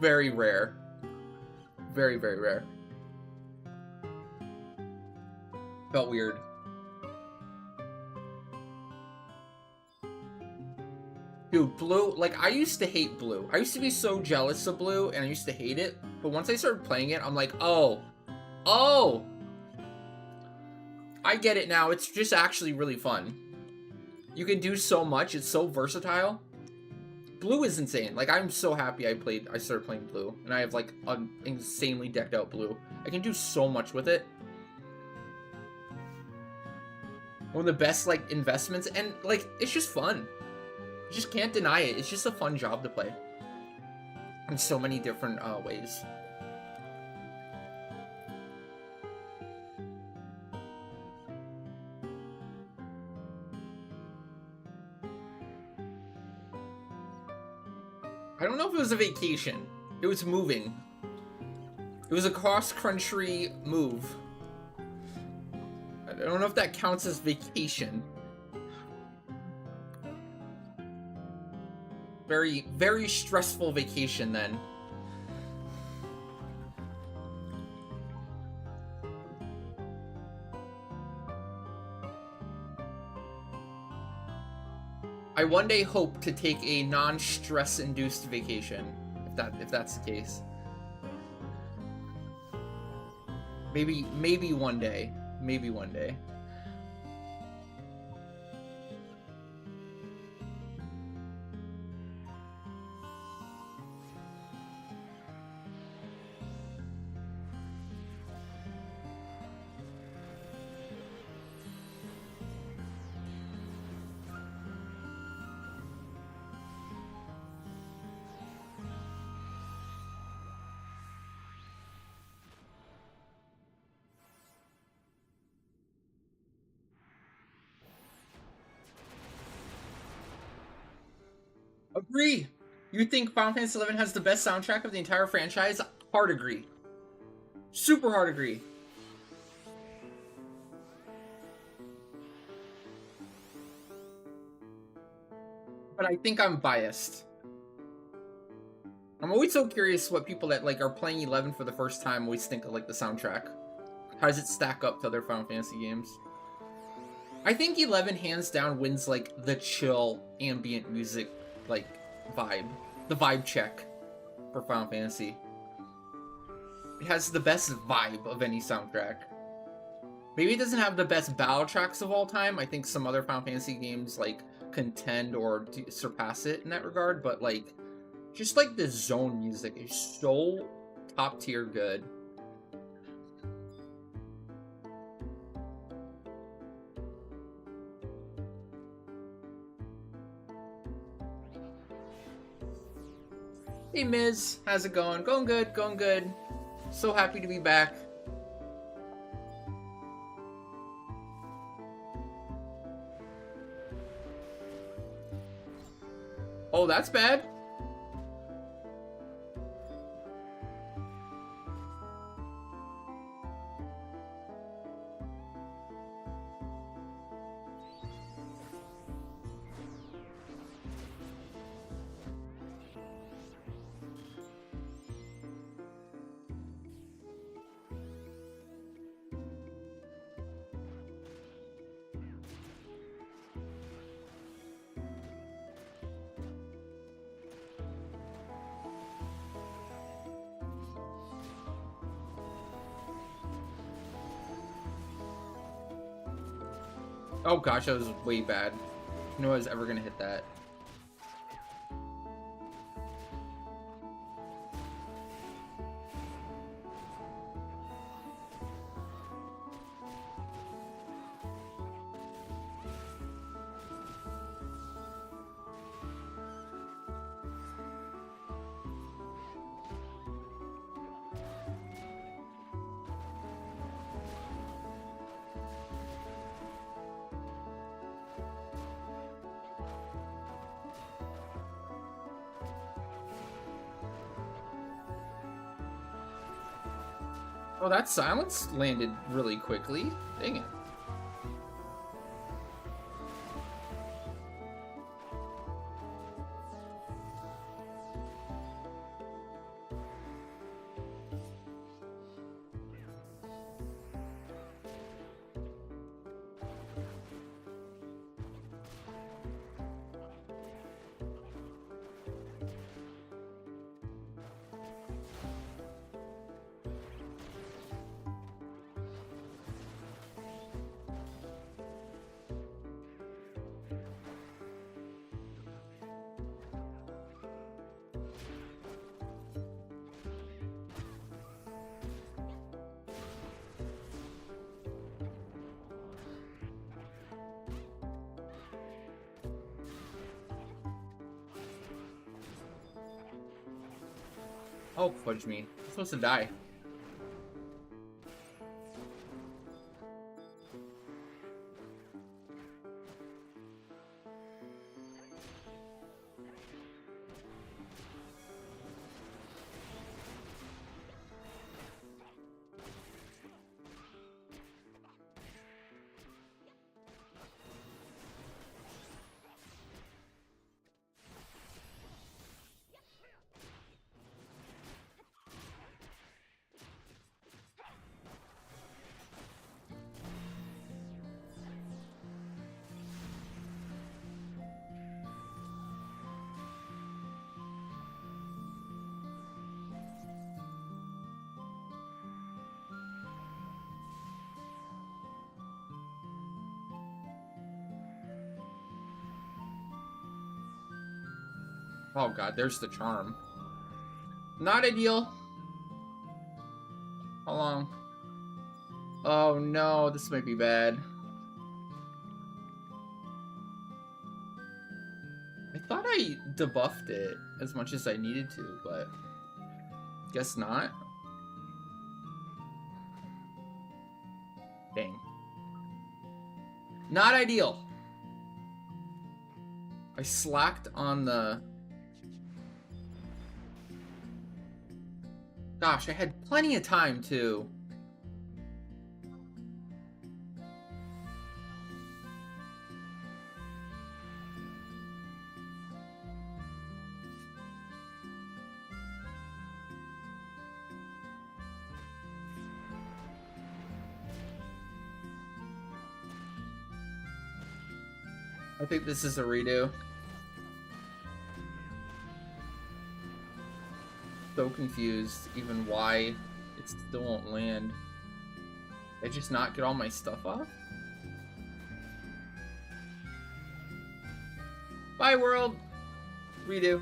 Very rare. Very, very rare. Felt weird. Dude, Blue, like, I used to hate Blue. I used to be so jealous of Blue, and I used to hate it. But once I started playing it, I'm like, oh. Oh! I get it now. It's just actually really fun. You can do so much. It's so versatile. Blue is insane. Like, I'm so happy I started playing Blue. And I have, like, an insanely decked out Blue. I can do so much with it. One of the best, like, investments. And, like, it's just fun. You just can't deny it. It's just a fun job to play. In so many different ways. it was a vacation. It was moving. It was a cross-country move. I don't know if that counts as vacation. Very, very stressful vacation then. I one day hope to take a non-stress induced vacation, if that's the case. Maybe one day. Maybe one day. Agree. You think Final Fantasy XI has the best soundtrack of the entire franchise? Hard agree. Super hard agree. But I think I'm biased. I'm always so curious what people that like are playing 11 for the first time always think of like the soundtrack. How does it stack up to other Final Fantasy games? I think 11 hands down wins like the chill ambient music like vibe. The vibe check for Final Fantasy. It has the best vibe of any soundtrack. Maybe it doesn't have the best battle tracks of all time. I think some other Final Fantasy games like contend or surpass it in that regard, but like just like the zone music is so top tier good. Hey Miz, how's it going? Going good, going good. So happy to be back. Oh, that's bad. Oh gosh, that was way bad. No one was ever gonna hit that. Oh, that silence landed really quickly. Dang it. Oh, fudge me. I'm supposed to die. Oh god, there's the charm. Not ideal. How long? Oh no, this might be bad. I thought I debuffed it as much as I needed to, but guess not. Dang. Not ideal. I slacked on the... Gosh, I had plenty of time too. I think this is a redo. So confused even why it still won't land. Did I just not get all my stuff off? Bye world! Redo.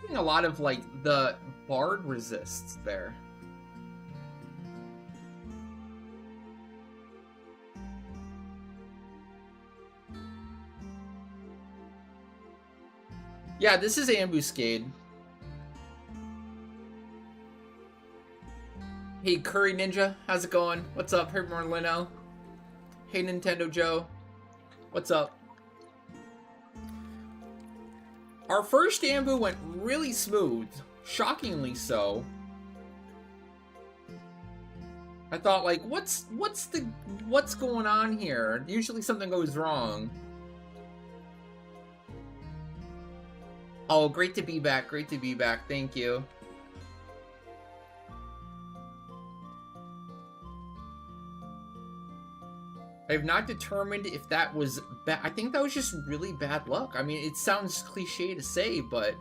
Getting a lot of like the bard resists there. Yeah, this is Ambuscade. Hey, Curry Ninja, how's it going? What's up, Herb Merlino? Hey, Nintendo Joe. What's up? Our first Ambu went really smooth. Shockingly so. I thought, like, what's going on here? Usually something goes wrong. Oh, great to be back. Great to be back. Thank you. I have not determined if that was bad. I think that was just really bad luck. I mean, it sounds cliche to say, but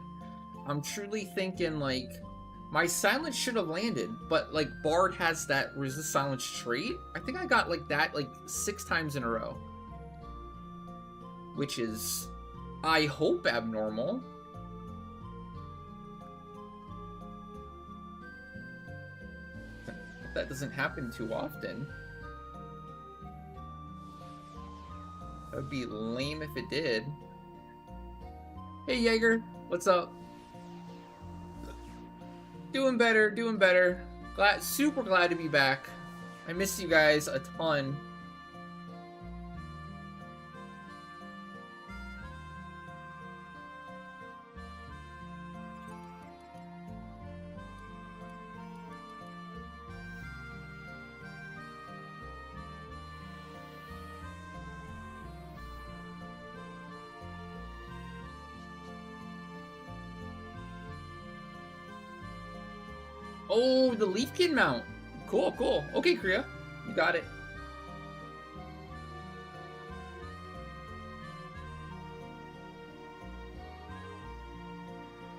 I'm truly thinking, like, my silence should have landed, but, like, Bard has that resist silence trait. I think I got, like, that, like, 6 times in a row. Which is, I hope, abnormal. That doesn't happen too often. That would be lame if it did. Hey Jaeger, what's up? Doing better, doing better. Super glad to be back. I miss you guys a ton. Oh, the Leafkin mount. Cool, cool. Okay, Kriya. You got it.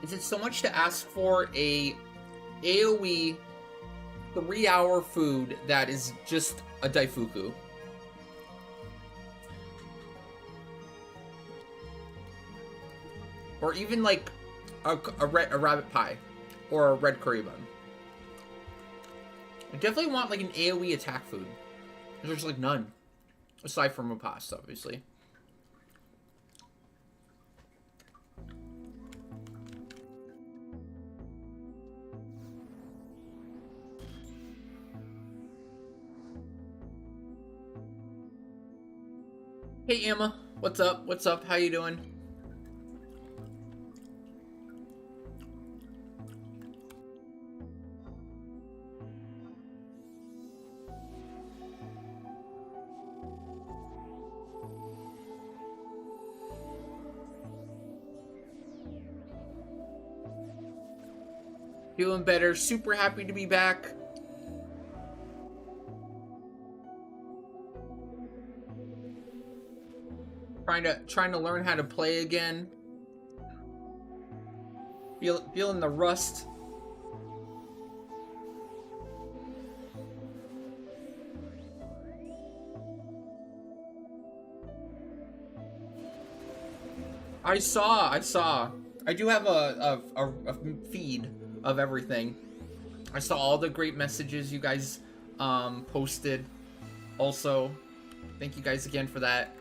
Is it so much to ask for a AoE 3-hour food that is just a Daifuku? Or even like a rabbit pie or a red curry bun. I definitely want like an AoE attack food. There's like none. Aside from Rapaz, obviously. Hey Emma, what's up? What's up? How you doing? Doing better. Super happy to be back. Trying to learn how to play again. Feeling the rust. I saw. I do have a feed of everything. I saw all the great messages you guys posted. Also, thank you guys again for that.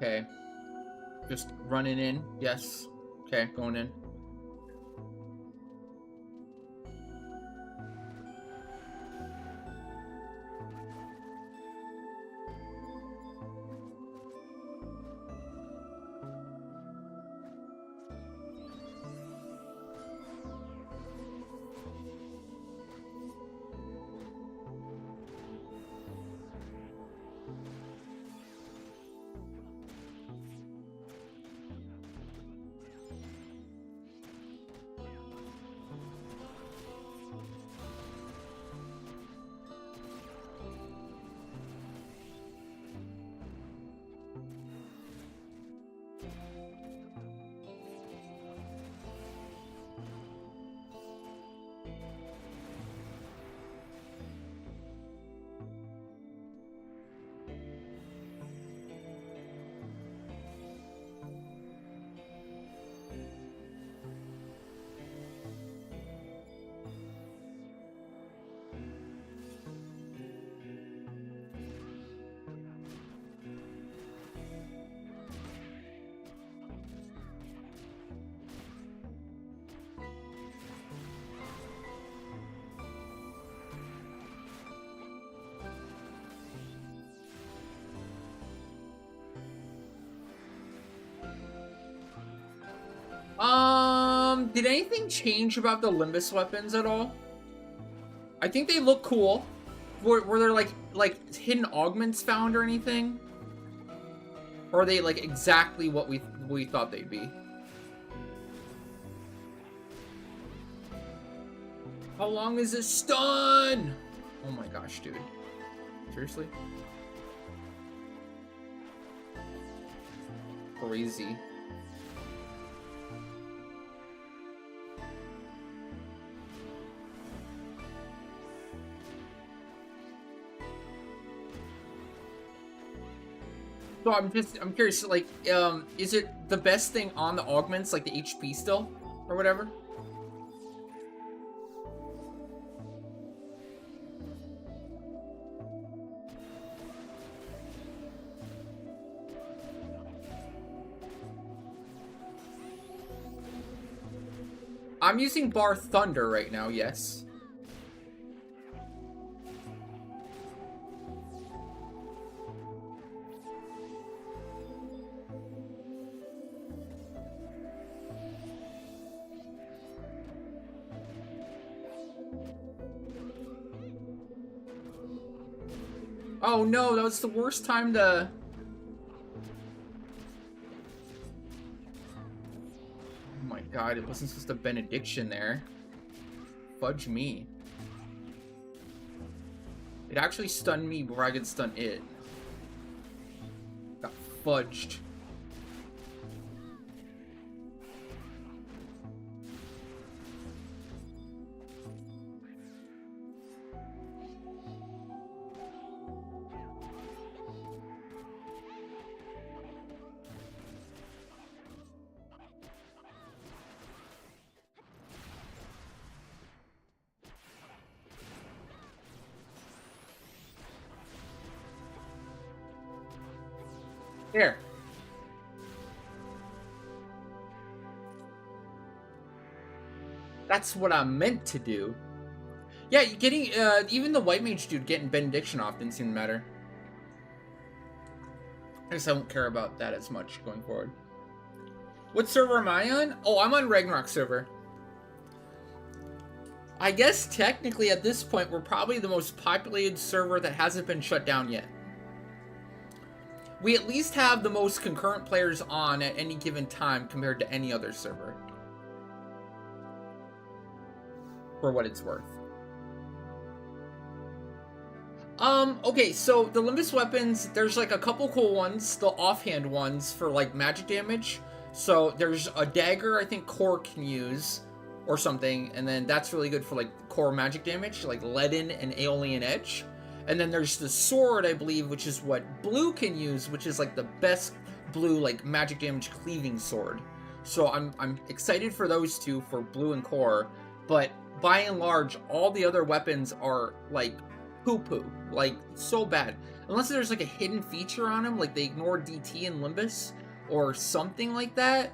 Okay. Just running in. Yes. Okay, going in. Did anything change about the Limbus weapons at all? I think they look cool. Were there like hidden augments found or anything? Or are they like exactly what we thought they'd be? How long is this stun? Oh my gosh, dude. Seriously? Crazy. So I'm curious, like, is it the best thing on the augments, like the HP still, or whatever? I'm using Bar Thunder right now, yes. Oh no, that was the worst time to... Oh my god, it wasn't supposed to benediction there. Fudge me. It actually stunned me before I could stun it. Got fudged. Here. That's what I meant to do. Yeah, getting, even the white mage dude getting benediction off didn't seem to matter. I guess I won't care about that as much going forward. What server am I on? Oh, I'm on Ragnarok server. I guess technically at this point, we're probably the most populated server that hasn't been shut down yet. we at least have the most concurrent players on at any given time compared to any other server. For what it's worth. Okay, so the Limbus weapons, there's like a couple cool ones, the offhand ones for like magic damage. So there's a dagger I think Core can use or something, and then that's really good for like core magic damage, like Leaden and Aeolian Edge. And then there's the sword, I believe, which is what Blue can use, which is like the best blue like magic damage cleaving sword. So I'm excited for those two for Blue and Core, but by and large, all the other weapons are like poo-poo, like so bad. Unless there's like a hidden feature on them, like they ignore DT and Limbus or something like that.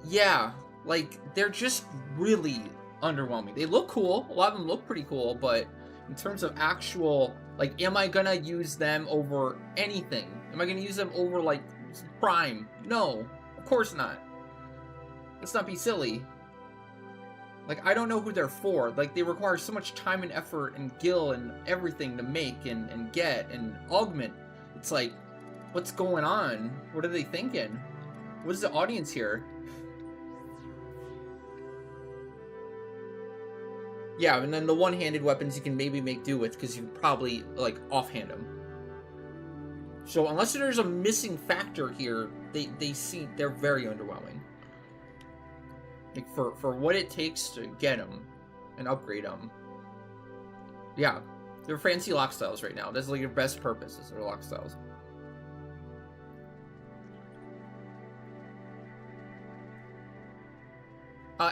Yeah, like they're just really underwhelming. They look cool. A lot of them look pretty cool, but in terms of actual, like, am I gonna use them over anything? Am I gonna use them over like Prime? No, of course not. Let's not be silly. Like, I don't know who they're for. Like, they require so much time and effort and gil and everything to make and get and augment. It's like, what's going on? What are they thinking? What is the audience here? Yeah, and then the one-handed weapons you can maybe make do with because you can probably, like, offhand them. So unless there's a missing factor here, they're very underwhelming. Like, for what it takes to get them and upgrade them. Yeah, they're fancy lock styles right now. That's like your best purpose is their lock styles.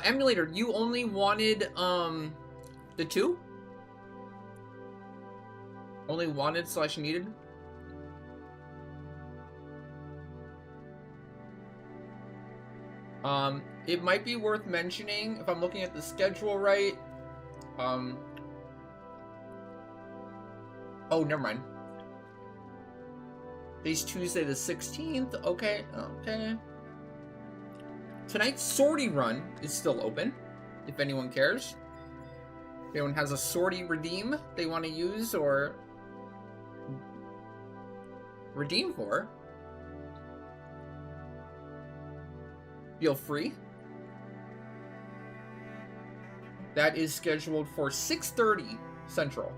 Emulator, you only wanted the two? Only wanted / needed? It might be worth mentioning, if I'm looking at the schedule right, oh, never mind. Today's Tuesday the 16th, okay. Tonight's sortie run is still open, if anyone cares. If anyone has a sortie redeem they want to use or redeem for, feel free. That is scheduled for 6:30 Central.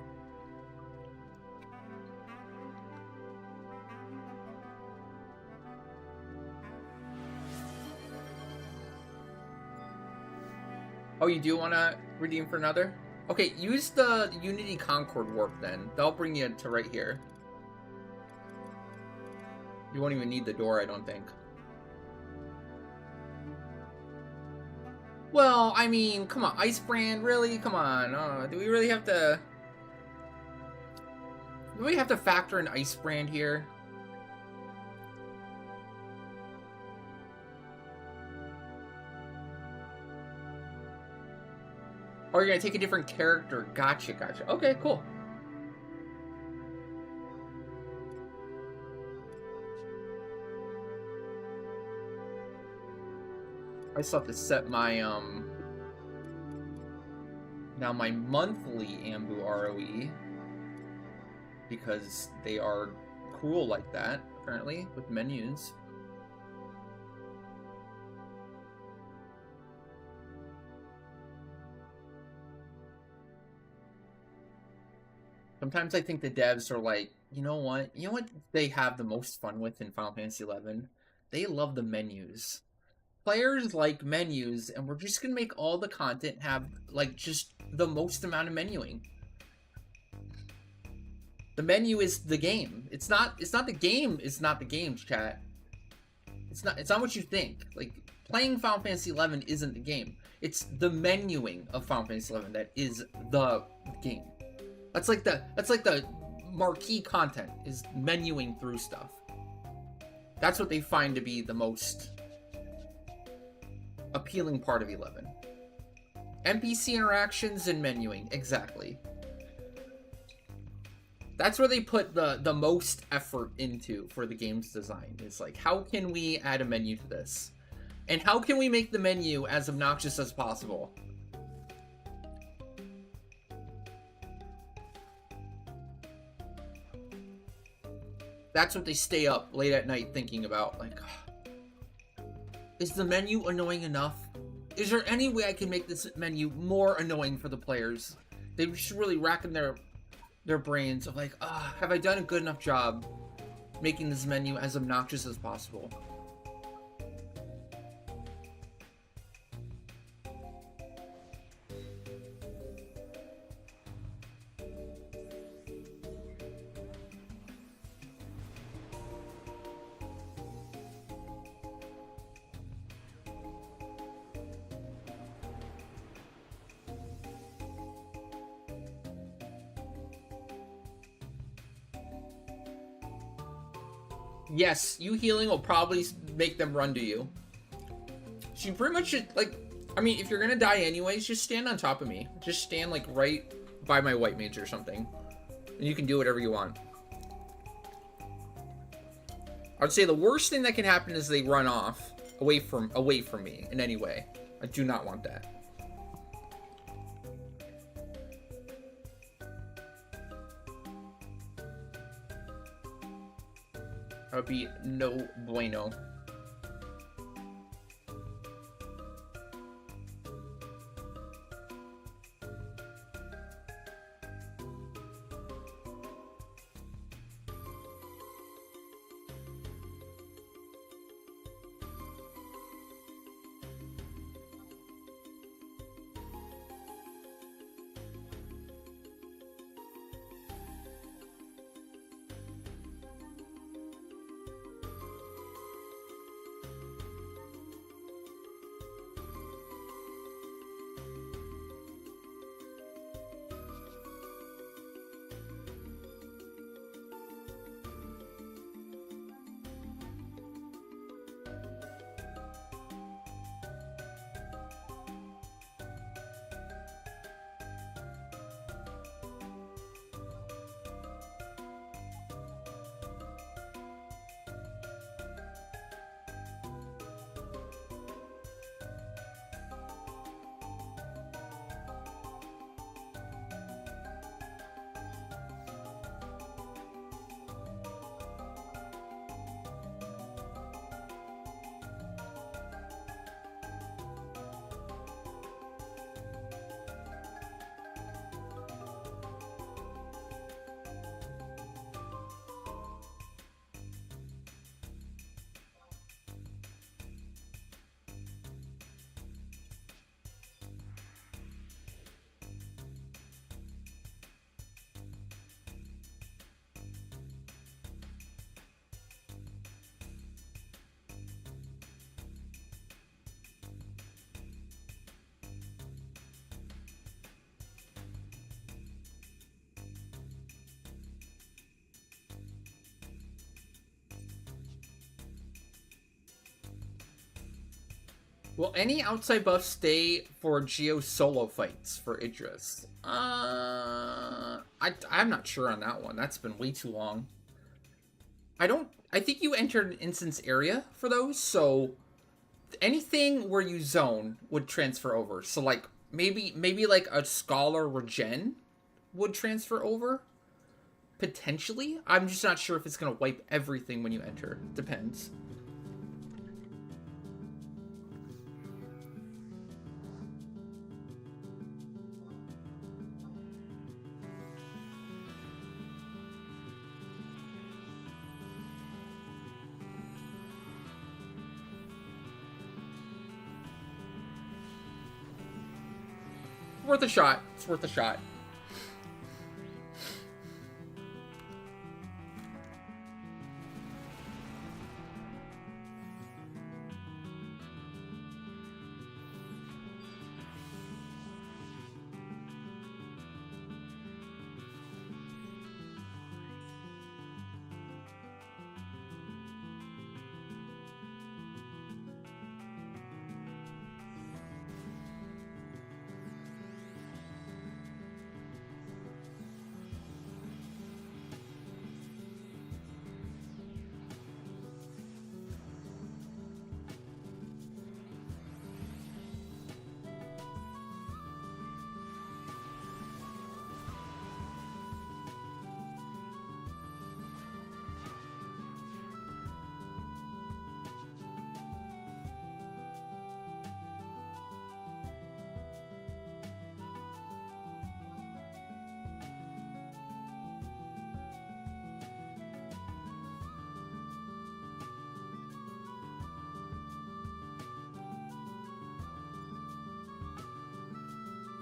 Oh, you do want to redeem for another? Okay, use the Unity Concord warp then. That'll bring you to right here. You won't even need the door, I don't think. Well, I mean, come on, Icebrand, really? Come on, do we really have to... Do we have to factor in Icebrand here? Or you're gonna take a different character. Gotcha. Okay, cool. I still have to set my, now my monthly Ambu ROE, because they are cruel like that, apparently, with menus. Sometimes I think the devs are like, you know what they have the most fun with in Final Fantasy XI? They love the menus. Players like menus, and we're just gonna make all the content have, like, just the most amount of menuing. The menu is the game. It's not the game, it's not the game, chat. It's not what you think. Like, playing Final Fantasy XI isn't the game. It's the menuing of Final Fantasy XI that is the game. That's like the marquee content, is menuing through stuff. That's what they find to be the most appealing part of 11. NPC interactions and menuing, exactly. That's where they put the most effort into for the game's design. It's like, how can we add a menu to this? And how can we make the menu as obnoxious as possible? That's what they stay up late at night thinking about. Like, is the menu annoying enough? Is there any way I can make this menu more annoying for the players? They just really racking their brains of like, have I done a good enough job making this menu as obnoxious as possible? Yes, you healing will probably make them run to you. So you pretty much should, like, I mean, if you're gonna die anyways, just stand on top of me. Just stand, like, right by my white mage or something. And you can do whatever you want. I would say the worst thing that can happen is they run off away from me in any way. I do not want that. That would be no bueno. Will any outside buffs stay for Geo solo fights for Idris? I'm not sure on that one. That's been way too long. I think you entered an instance area for those, so anything where you zone would transfer over. So like maybe like a scholar regen would transfer over. Potentially. I'm just not sure if it's gonna wipe everything when you enter. Depends. Worth a shot. It's worth a shot.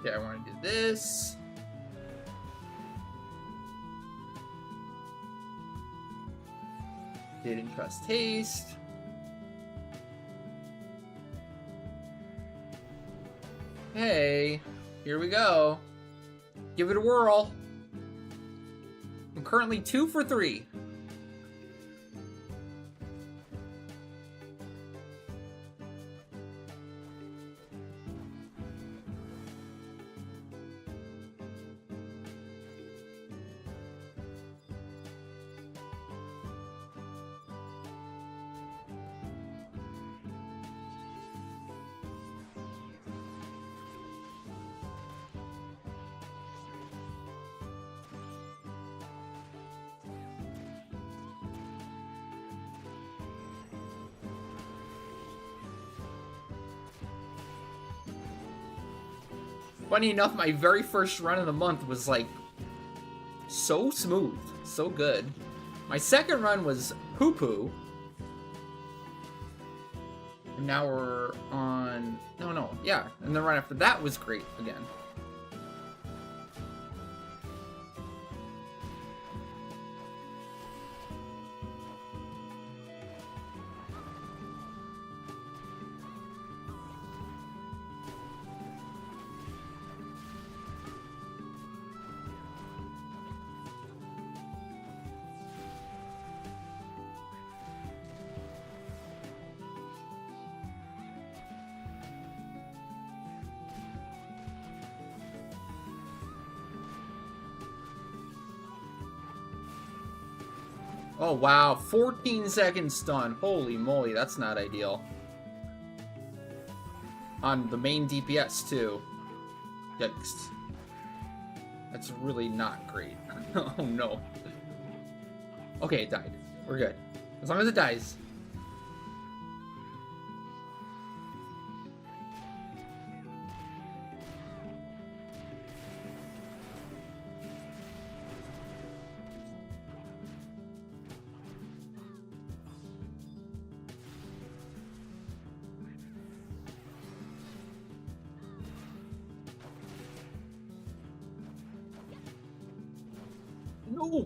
Okay, I want to do this. Didn't trust taste. Hey, here we go. Give it a whirl. I'm currently 2 for 3. Funny enough, my very first run of the month was like so smooth, so good. My second run was Poo Poo. And now we're on... No, yeah. And the run after that was great again. Oh, wow. 14 seconds stun. Holy moly, that's not ideal. On the main DPS, too. Yikes. That's really not great. Oh, no. Okay, it died. We're good. As long as it dies. No!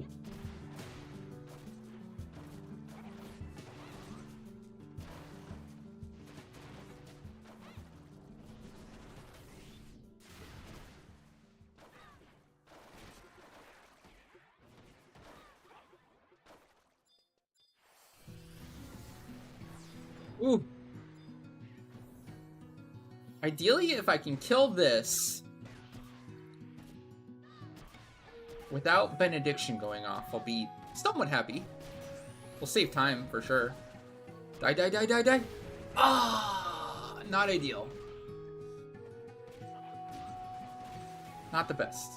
Ooh. Ideally, if I can kill this without Benediction going off, I'll be somewhat happy. We'll save time, for sure. Die, die, die, die, die! Ah, not ideal. Not the best.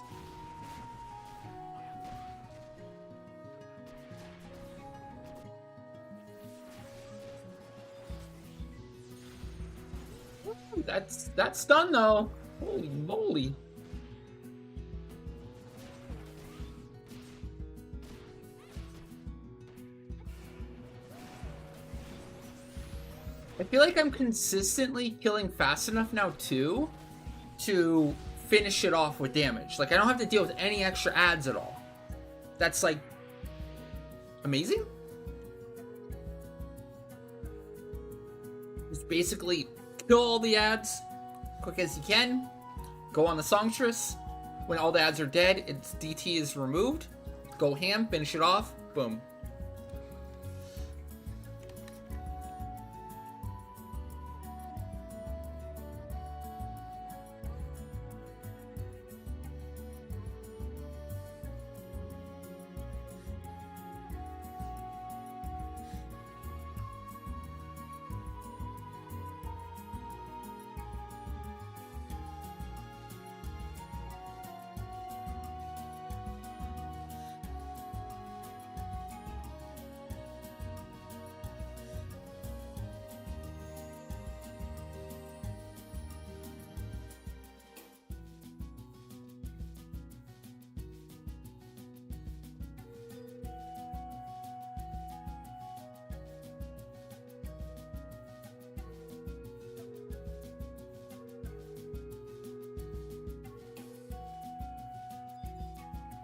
Ooh, that's done, though. Holy moly. I feel like I'm consistently killing fast enough now, too, to finish it off with damage. Like, I don't have to deal with any extra adds at all. That's, like, amazing. Just basically kill all the adds quick as you can. Go on the Songstress. When all the adds are dead, its DT is removed. Go ham, finish it off. Boom.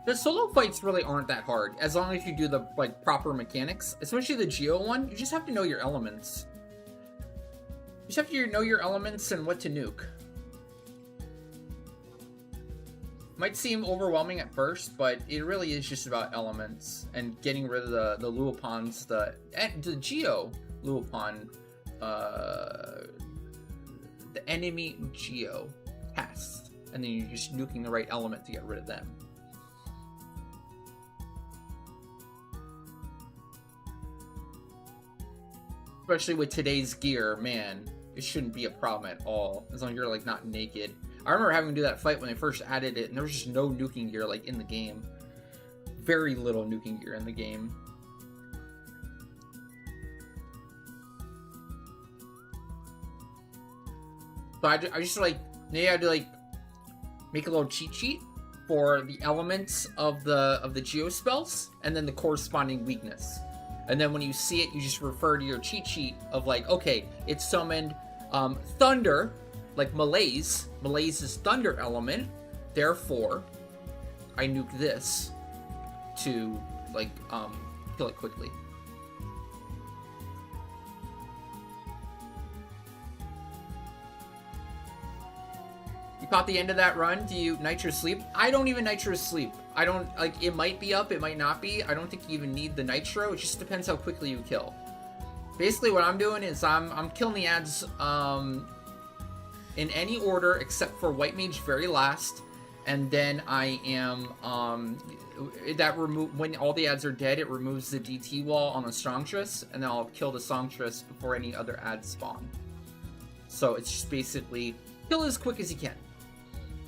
The solo fights really aren't that hard, as long as you do the like proper mechanics. Especially the Geo one, you just have to know your elements. You just have to know your elements and what to nuke. Might seem overwhelming at first, but it really is just about elements and getting rid of the Luopons, the Geo Luopon, the enemy Geo pests, and then you're just nuking the right element to get rid of them. Especially with today's gear, man, it shouldn't be a problem at all, as long as you're like not naked. I remember having to do that fight when they first added it, and there was just no nuking gear like in the game. Very little nuking gear in the game. So I just like, maybe I had to like make a little cheat sheet for the elements of the Geo spells, and then the corresponding weakness. And then when you see it, you just refer to your cheat sheet of like, okay, it summoned Thunder, like Malaise. Malaise is Thunder element. Therefore, I nuke this to like kill it quickly. You caught the end of that run? Do you Nitro Sleep? I don't even Nitro Sleep. I don't, like, it might be up, it might not be. I don't think you even need the Nitro. It just depends how quickly you kill. Basically, what I'm doing is I'm killing the ads in any order except for White Mage very last. And then I am, when all the ads are dead, it removes the DT wall on the Songstress, and then I'll kill the Songstress before any other ads spawn. So it's just basically kill as quick as you can.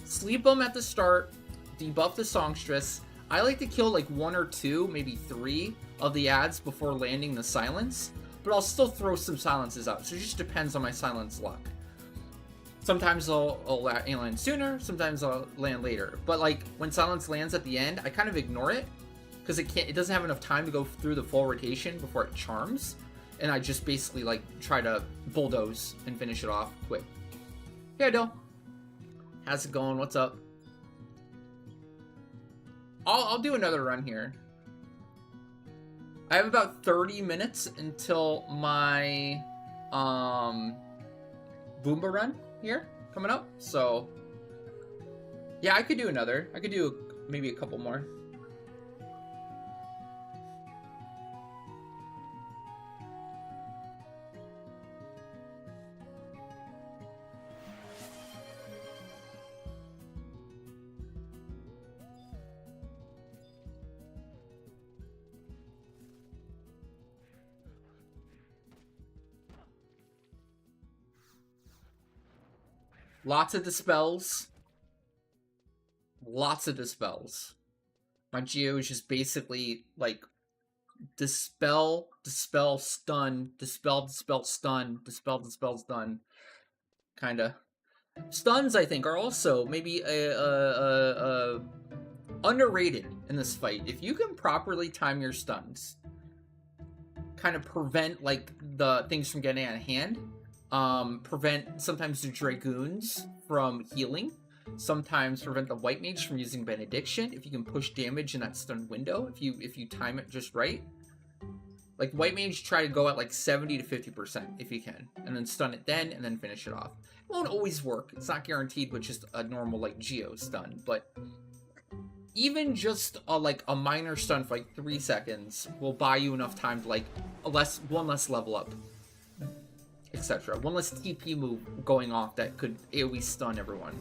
Sleep them at the start, debuff the Songstress. I like to kill like 1 or 2, maybe 3 of the ads before landing the silence, but I'll still throw some silences out, so it just depends on my silence luck. Sometimes I'll land sooner, sometimes I'll land later. But like when silence lands at the end, I kind of ignore it because it doesn't have enough time to go through the full rotation before it charms, and I just basically like try to bulldoze and finish it off quick. Yeah, Dill. How's it going? What's up? I'll do another run here. I have about 30 minutes until my Boomba run here coming up. So yeah, I could do another. I could do maybe a couple more. Lots of dispels. Lots of dispels. My Geo is just basically like dispel, dispel, stun, dispel, dispel, stun, dispel, dispel, stun. Kinda. Stuns, I think, are also maybe underrated in this fight. If you can properly time your stuns, kind of prevent like the things from getting out of hand. Prevent sometimes the Dragoons from healing, sometimes prevent the White Mage from using Benediction if you can push damage in that stun window, if you time it just right. Like White Mage, try to go at like 70 to 50% if you can, and then stun it then, and then finish it off. It won't always work, it's not guaranteed with just a normal like Geo stun, but even just like a minor stun for like 3 seconds will buy you enough time to like one less level up, etc. One less TP move going off that could AoE stun everyone.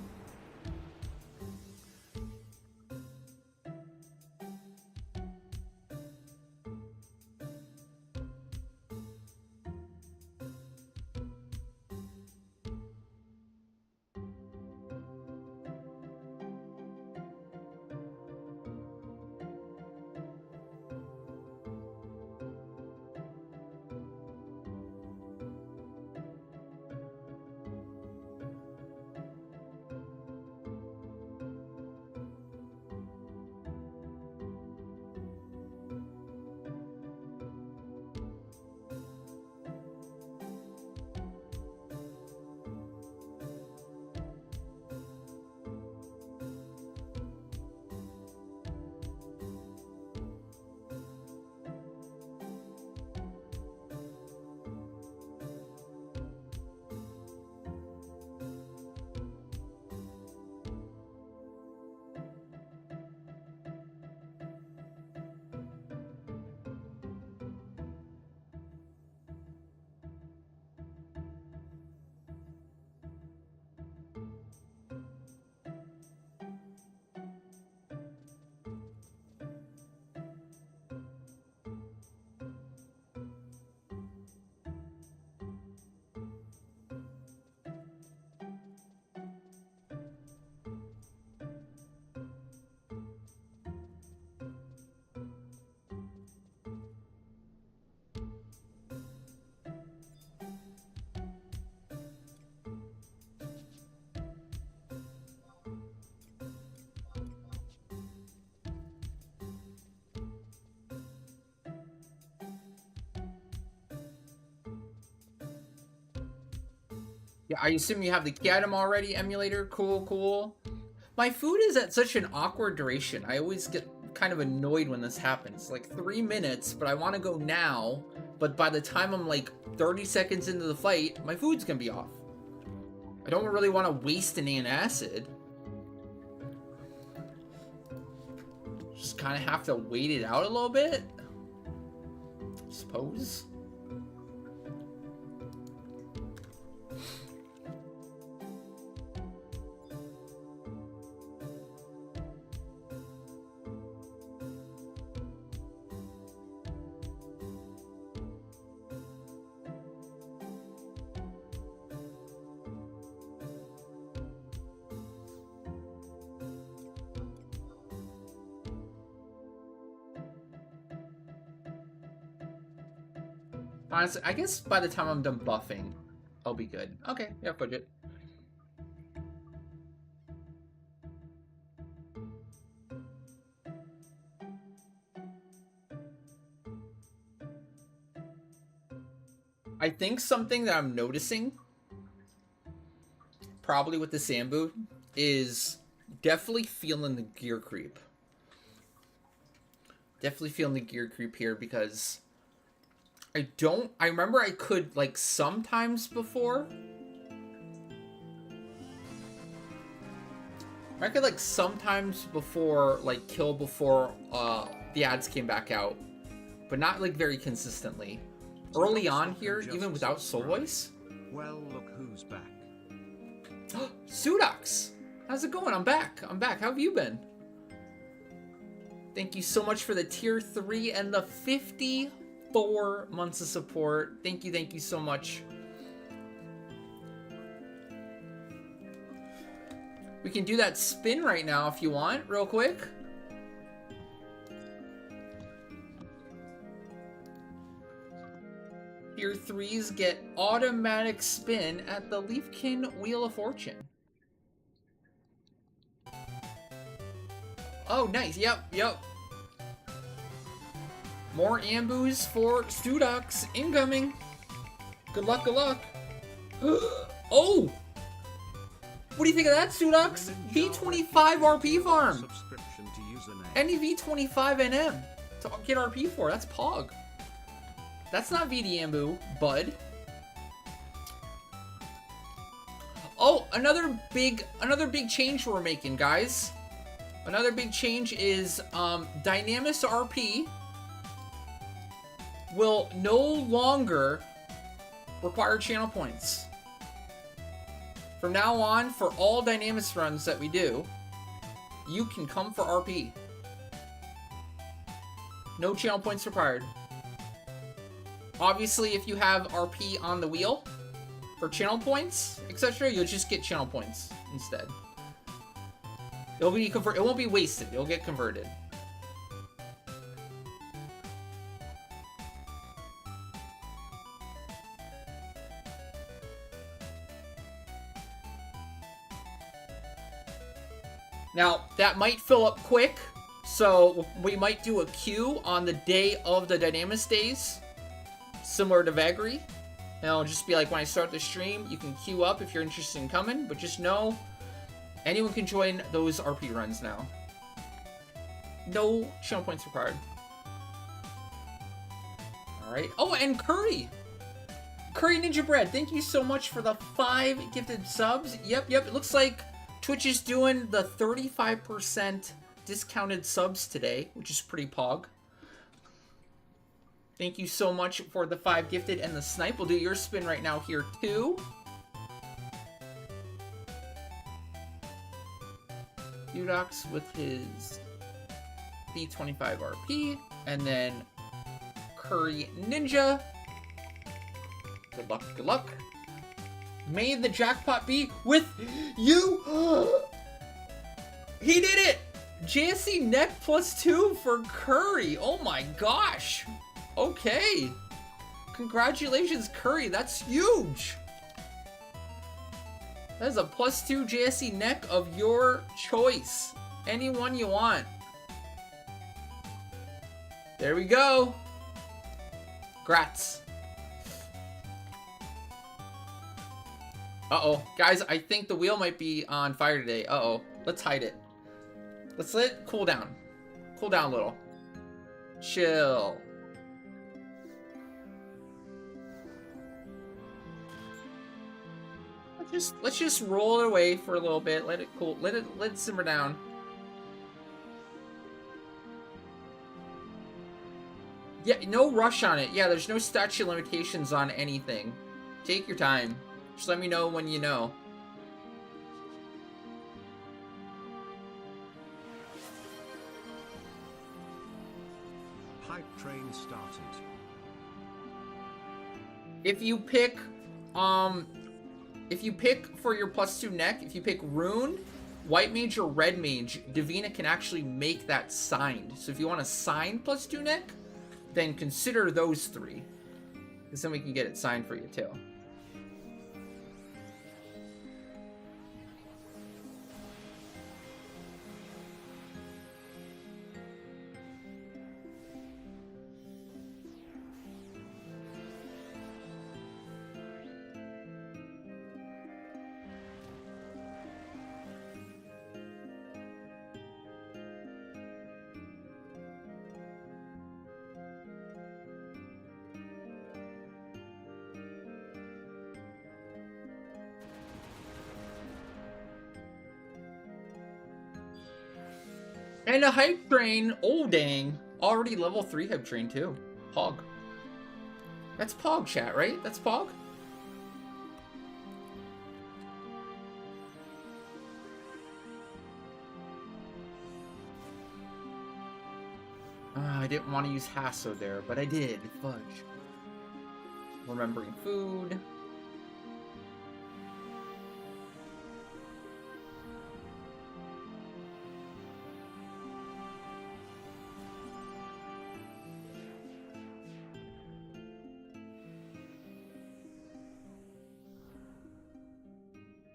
Yeah, I assume you have the key item already, emulator. Cool, cool. My food is at such an awkward duration. I always get kind of annoyed when this happens. Like 3 minutes, but I want to go now. But by the time I'm like 30 seconds into the fight, my food's gonna be off. I don't really want to waste an antacid. Just kind of have to wait it out a little bit, I suppose. Honestly, I guess by the time I'm done buffing, I'll be good. Okay, yeah, budget. I think something that I'm noticing, probably with the Sambu, is definitely feeling the gear creep. Definitely feeling the gear creep here because I remember I could, like, sometimes before. I could, like, sometimes before, like, kill before the ads came back out. But not, like, very consistently. Early on here, even without Soul Voice. Well, look who's back. Sudax! How's it going? I'm back. I'm back. How have you been? Thank you so much for the tier 3 and the 54 months of support. Thank you so much. We can do that spin right now if you want, real quick. Tier 3s get automatic spin at the Leafkin Wheel of Fortune. Oh, nice. Yep. More Ambus for Studox incoming. Good luck. Oh! What do you think of that, Studox? V25 RP farm. Any V25 NM to get RP for. That's Pog. That's not VD Ambu, bud. Oh, another big change we're making, guys. Another big change is Dynamis RP will no longer require channel points. From now on, for all Dynamis runs that we do, you can come for RP. No channel points required. Obviously, if you have RP on the wheel for channel points, etc., you'll just get channel points instead. It won't be wasted. It'll get converted. Now, that might fill up quick, so we might do a queue on the day of the Dynamis days, similar to Vagri. And it'll just be like when I start the stream, you can queue up if you're interested in coming, but just know anyone can join those RP runs now. No channel points required. Alright. Oh, and Curry! Curry Ninja Bread, thank you so much for the 5 gifted subs. Yep. It looks like Twitch is doing the 35% discounted subs today, which is pretty pog. Thank you so much for the 5 gifted and the snipe. We'll do your spin right now here, too. Udox with his B25 RP, and then Curry Ninja. Good luck. May the jackpot be with you. He did it! JSC neck +2 for Curry. Oh my gosh. Okay. Congratulations, Curry. That's huge. That is a +2 JSC neck of your choice. Anyone you want. There we go. Grats. Uh-oh. Guys, I think the wheel might be on fire today. Uh-oh. Let's hide it. Let's let it cool down. Cool down a little. Chill. Let's just roll it away for a little bit. Let it cool. Let it simmer down. Yeah, no rush on it. Yeah, there's no statute of limitations on anything. Take your time. Just let me know when you know. Hype train started. If you pick for your +2 neck, if you pick Rune, White Mage, or Red Mage, Divina can actually make that signed. So if you want a signed +2 neck, then consider those 3. Because then we can get it signed for you too. And a hype train, oh dang, already level 3 hype train too. Pog. That's Pog, chat, right? That's Pog? I didn't want to use Hasso there, but I did. Fudge. Remembering food.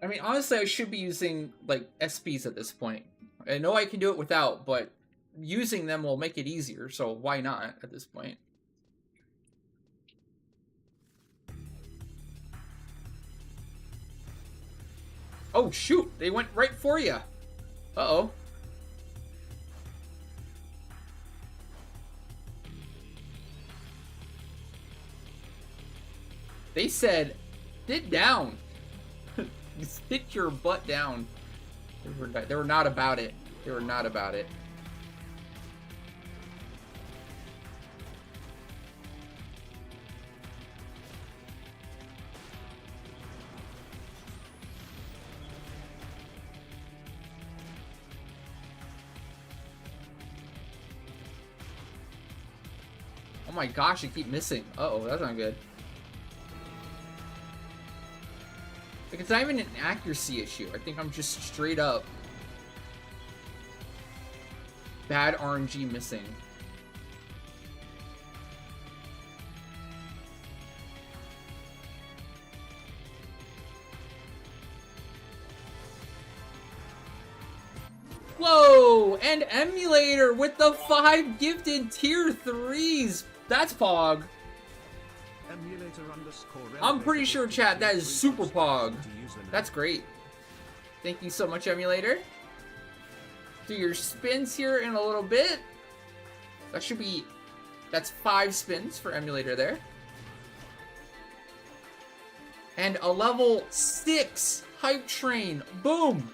I mean, honestly, I should be using, like, SPs at this point. I know I can do it without, but using them will make it easier, so why not at this point? Oh, shoot! They went right for you! Uh-oh. They said, sit down. Sit your butt down. They were not about it. They were not about it. Oh my gosh, I keep missing. Uh-oh, that's not good. Like, it's not even an accuracy issue. I think I'm just straight up bad RNG missing. Whoa! And Emulator with the 5 gifted tier 3s. That's Pog. I'm pretty sure, chat, that is super Pog. That's great. Thank you so much, Emulator. Do your spins here in a little bit. That should be... That's 5 spins for Emulator there. And a level 6 hype train. Boom!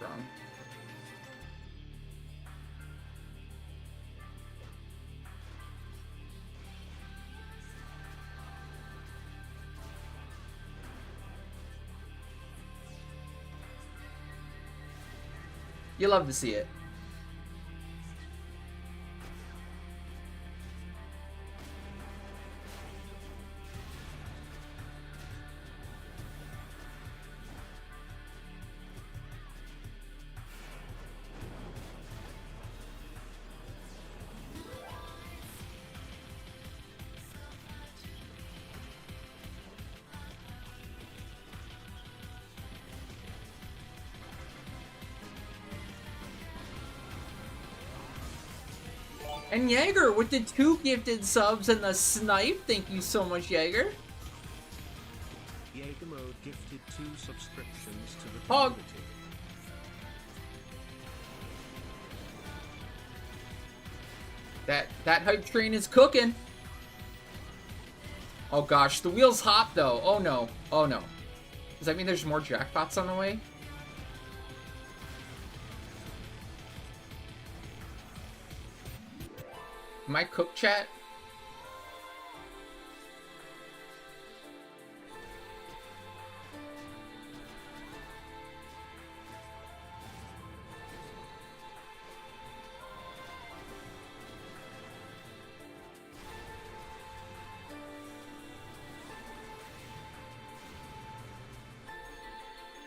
Wrong. You love to see it. And Jaeger with the 2 gifted subs and the snipe. Thank you so much, Jaeger. Jaeger Mode gifted 2 subscriptions to the Hog. community. That hype train is cooking. Oh gosh, the wheels hop though. Oh no. Oh no. Does that mean there's more jackpots on the way? Am I cook chat?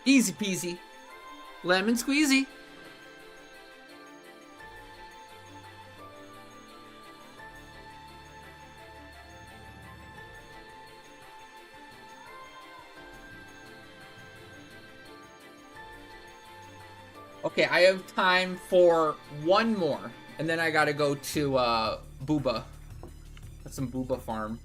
Easy peasy. Lemon squeezy. Okay, I have time for one more. And then I gotta go to Booba. That's some Booba farm.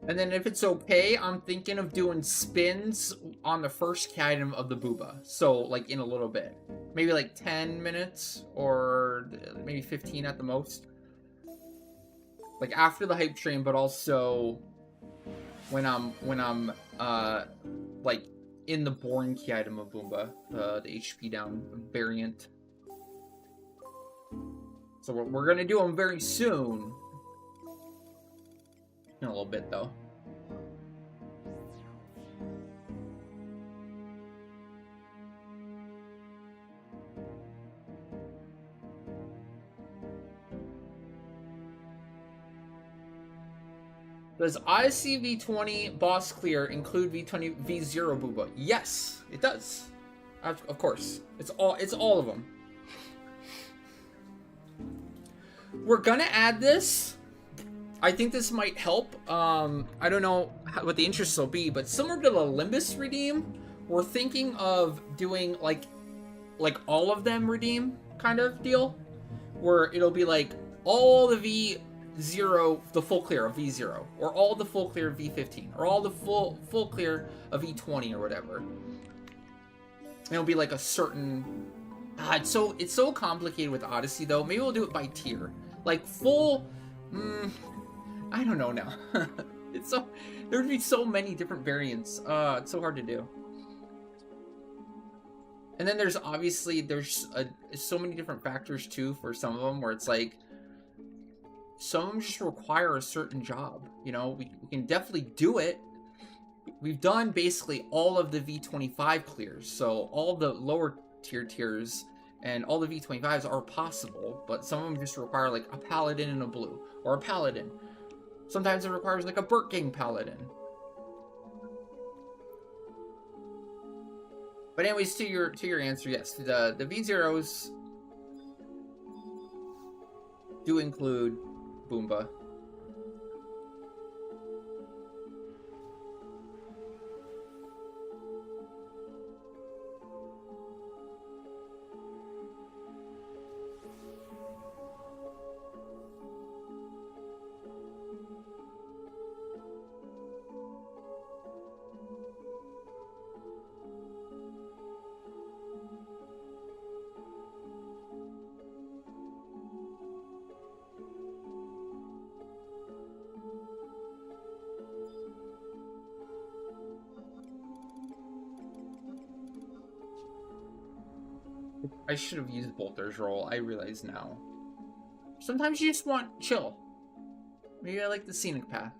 And then if it's okay, I'm thinking of doing spins on the first key item of the Booba. So, like, in a little bit. Maybe like 10 minutes or maybe 15 at the most. Like, after the hype train, but also when I'm like, in the boring key item of Boomba. The HP down variant. So we're gonna do them very soon. In a little bit, though. Does Odyssey V20 boss clear include V20 V0 Booba? Yes, it does. Of course, it's all of them. We're gonna add this. I think this might help. I don't know what the interests will be, but similar to the Limbus redeem, we're thinking of doing like all of them redeem kind of deal, where it'll be like all the V0, the full clear of V0, or all the full clear of V15, or all the full clear of V20 or whatever. And it'll be like a certain. It's so complicated with Odyssey though. Maybe we'll do it by tier, like full. I don't know now. It's so there'd be so many different variants. It's so hard to do. And then there's obviously so many different factors too for some of them, where it's like some of them just require a certain job. You know, we can definitely do it. We've done basically all of the V25 clears, so all the lower tiers and all the V25s are possible, but some of them just require like a paladin and a blue, or a paladin. Sometimes it requires like a Burt Gang paladin. But anyways, to your answer, yes, the V0s do include Boomba. I should have used Bolter's roll. I realize now. Sometimes you just want chill. Maybe I like the scenic path.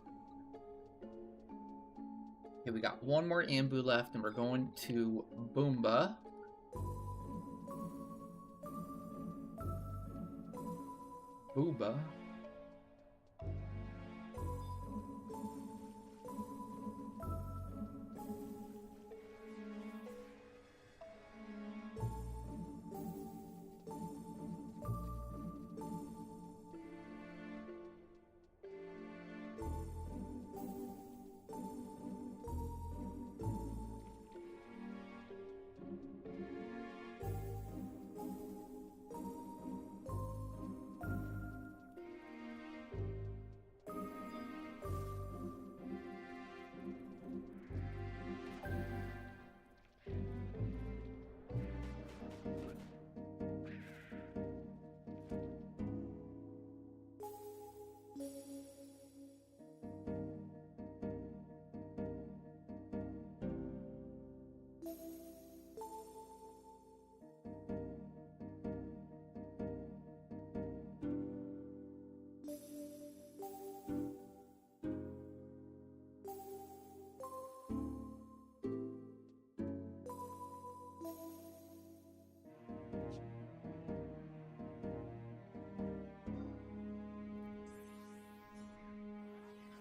Okay, we got one more Ambu left, and we're going to Boomba. Booba.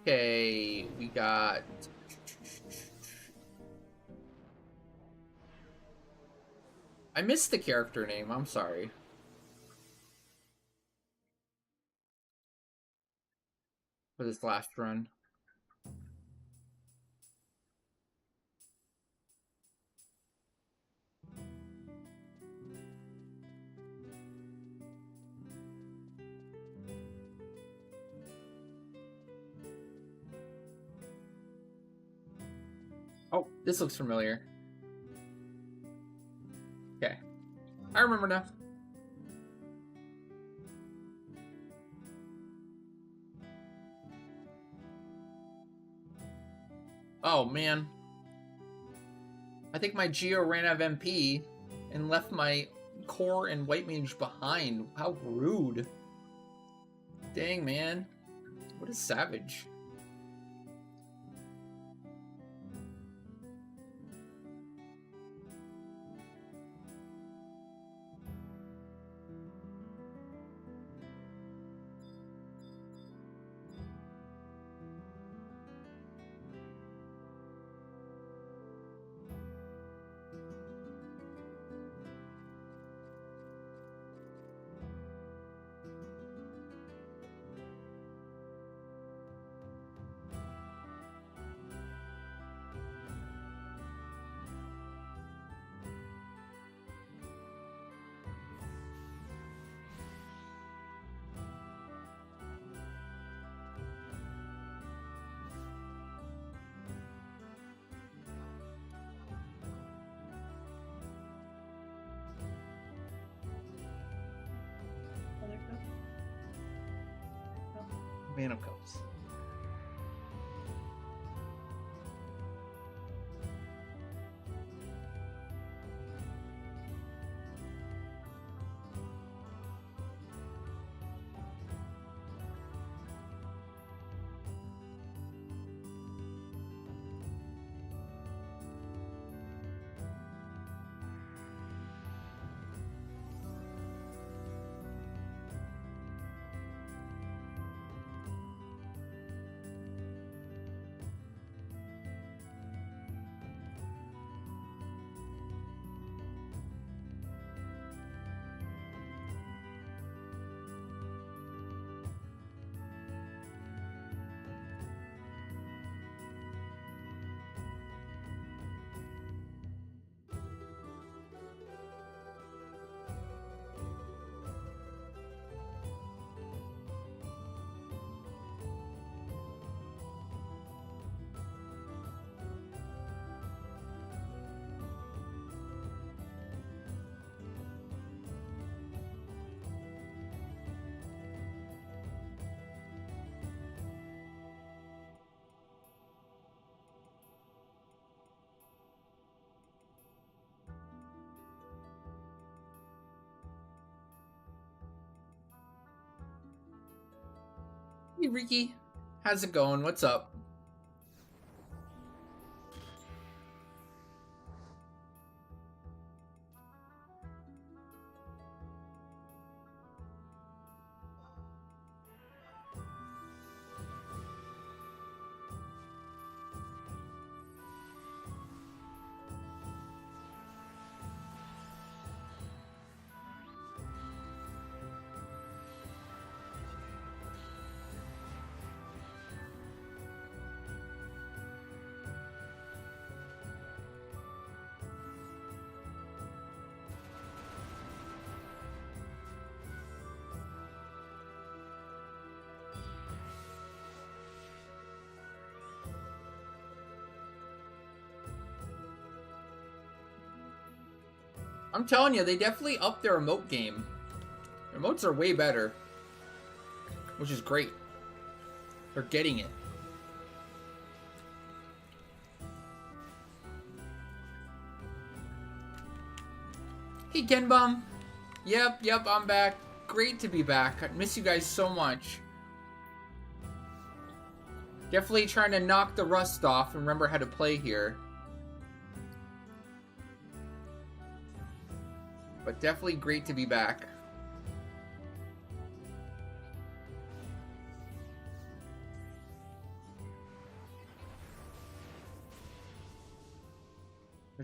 Okay, we got... I missed the character name, I'm sorry. For this last run. Oh, this looks familiar. Okay. I remember now. Oh, man. I think my Geo ran out of MP and left my core and white mage behind. How rude. Dang, man. What a savage. Man of Coast. Hey, Ricky. How's it going? What's up? I'm telling you, they definitely upped their emote game. Emotes are way better. Which is great. They're getting it. Hey, Genbum. Yep, I'm back. Great to be back. I miss you guys so much. Definitely trying to knock the rust off and remember how to play here. But definitely great to be back.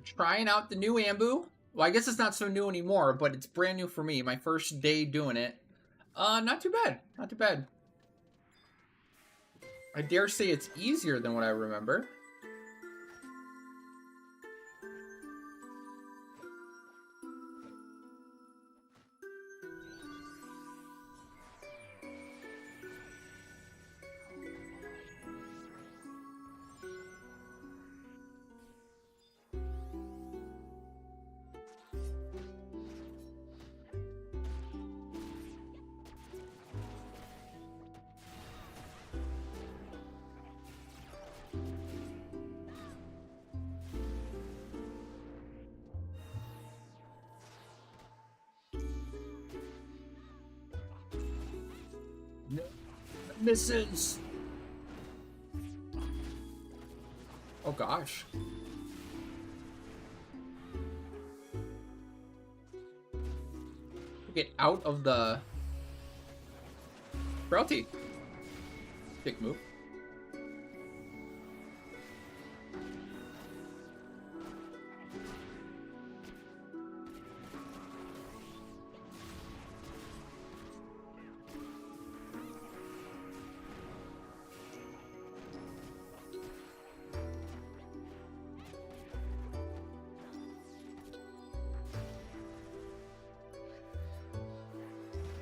trying out the new Ambu. Well, I guess it's not so new anymore, but it's brand new for me. My first day doing it. Not too bad. Not too bad. I dare say it's easier than what I remember. No. Misses. Oh gosh. Get out of the frailty. Big move.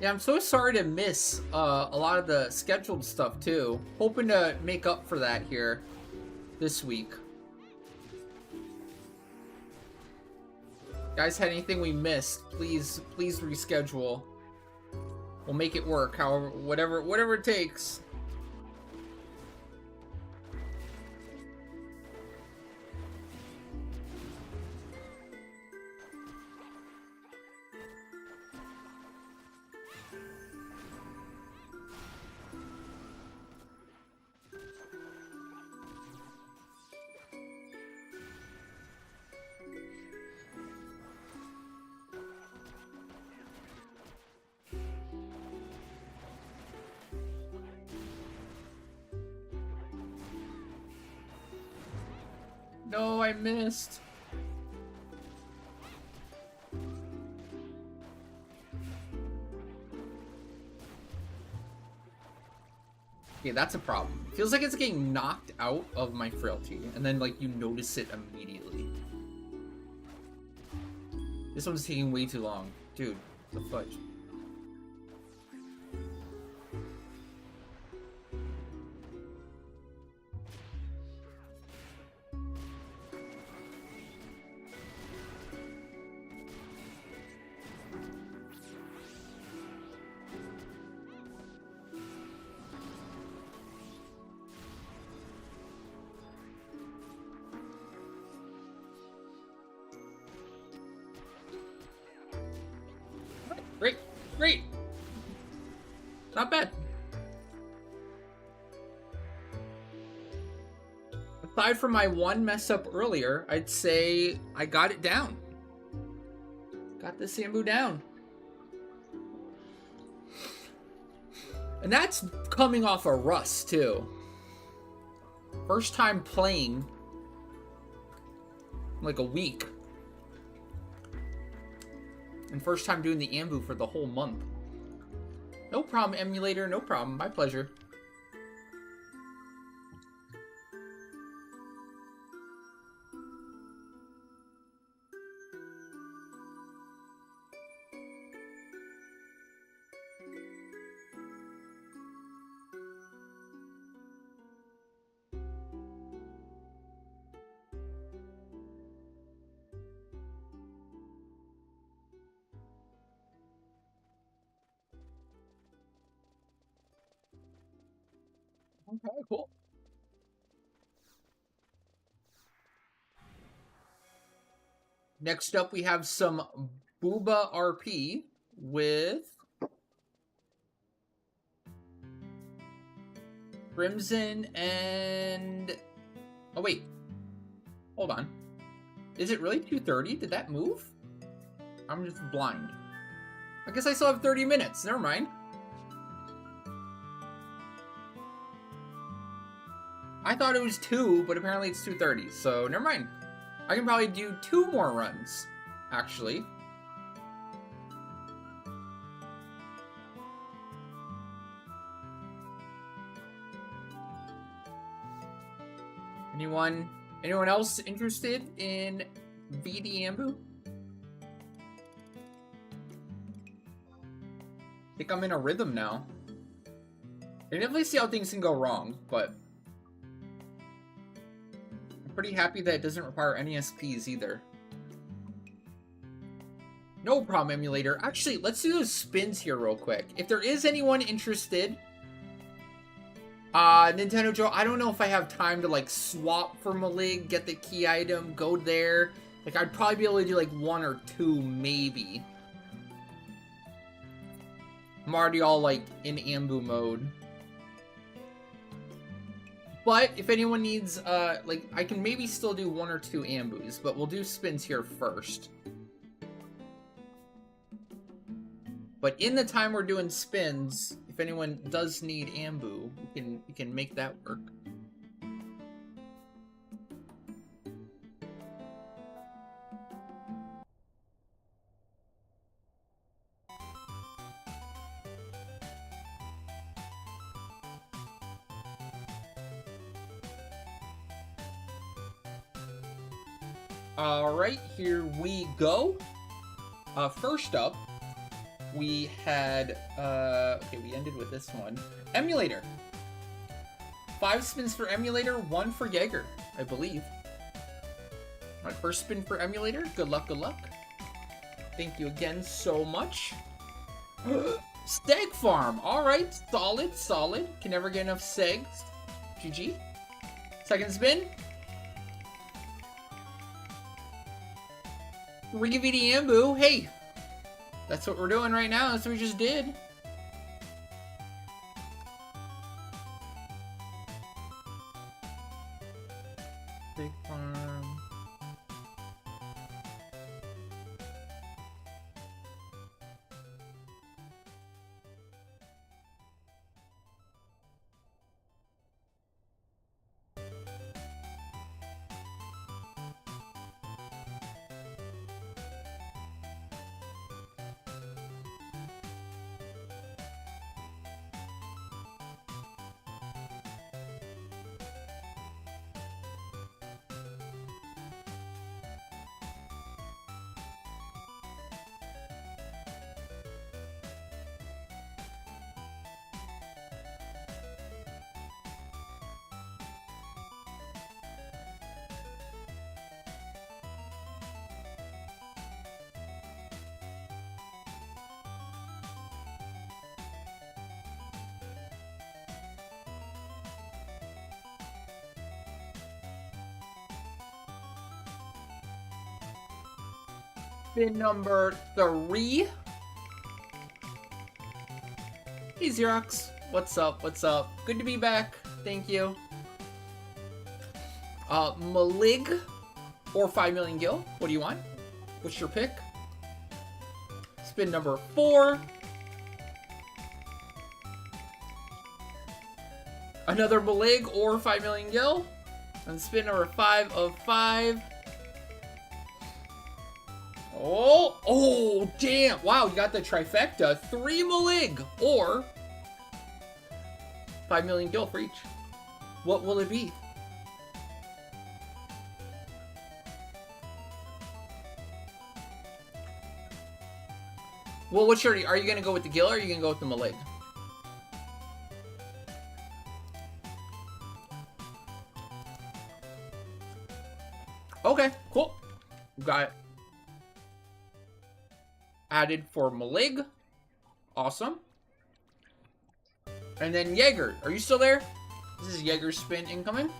Yeah, I'm so sorry to miss a lot of the scheduled stuff too. Hoping to make up for that here this week. Guys, had anything we missed, please reschedule. We'll make it work, however, whatever it takes. No, I missed. Okay, that's a problem. Feels like it's getting knocked out of my frailty, and then like you notice it immediately. This one's taking way too long. Dude, the fudge. Great, great. Not bad. Aside from my one mess up earlier, I'd say I got it down. Got the Sambu down. And that's coming off a Rust, too. First time playing like a week. And first time doing the Ambu for the whole month. No problem, emulator, no problem. My pleasure. Okay, cool. Next up, we have some Booba RP with Crimson and... Oh, wait. Hold on. Is it really 2:30? Did that move? I'm just blind. I guess I still have 30 minutes. Never mind. I thought it was 2, but apparently it's 2:30, so never mind. I can probably do 2 more runs, actually. Anyone else interested in VD Ambu? I think I'm in a rhythm now. I can definitely see how things can go wrong, but I'm pretty happy that it doesn't require any SPs either. No problem, emulator. Actually, let's do those spins here real quick. If there is anyone interested, Nintendo Joe, I don't know if I have time to like swap for Malig, get the key item, go there. Like, I'd probably be able to do like 1 or 2, maybe. I'm already all like in Ambu mode. But if anyone needs, like, I can maybe still do 1 or 2 Ambus, but we'll do spins here first. But in the time we're doing spins, if anyone does need Ambu, we can make that work. Alright, here we go. First up, we had, okay, we ended with this one. Emulator. 5 spins for Emulator, 1 for Jaeger, I believe. Alright, first spin for Emulator. Good luck, good luck. Thank you again so much. Steg Farm. Alright, solid, solid. Can never get enough Segs. GG. Second spin. Rigaviti Ambu. Hey, that's what we're doing right now. That's what we just did. Big Farm. Spin number 3. Hey Xerox, what's up? What's up? Good to be back. Thank you. Malig or 5 million gil. What do you want? What's your pick? Spin number 4. Another Malig or 5 million gil. And spin number 5 of 5. Oh, damn. Wow, you got the trifecta. 3 Malig or 5 million gil for each. What will it be? Well, what's your... Are you going to go with the gil or are you going to go with the Malig? Okay, cool. Got it. Added for Malig. Awesome. And then Jaeger. Are you still there? This is Jaeger's spin incoming.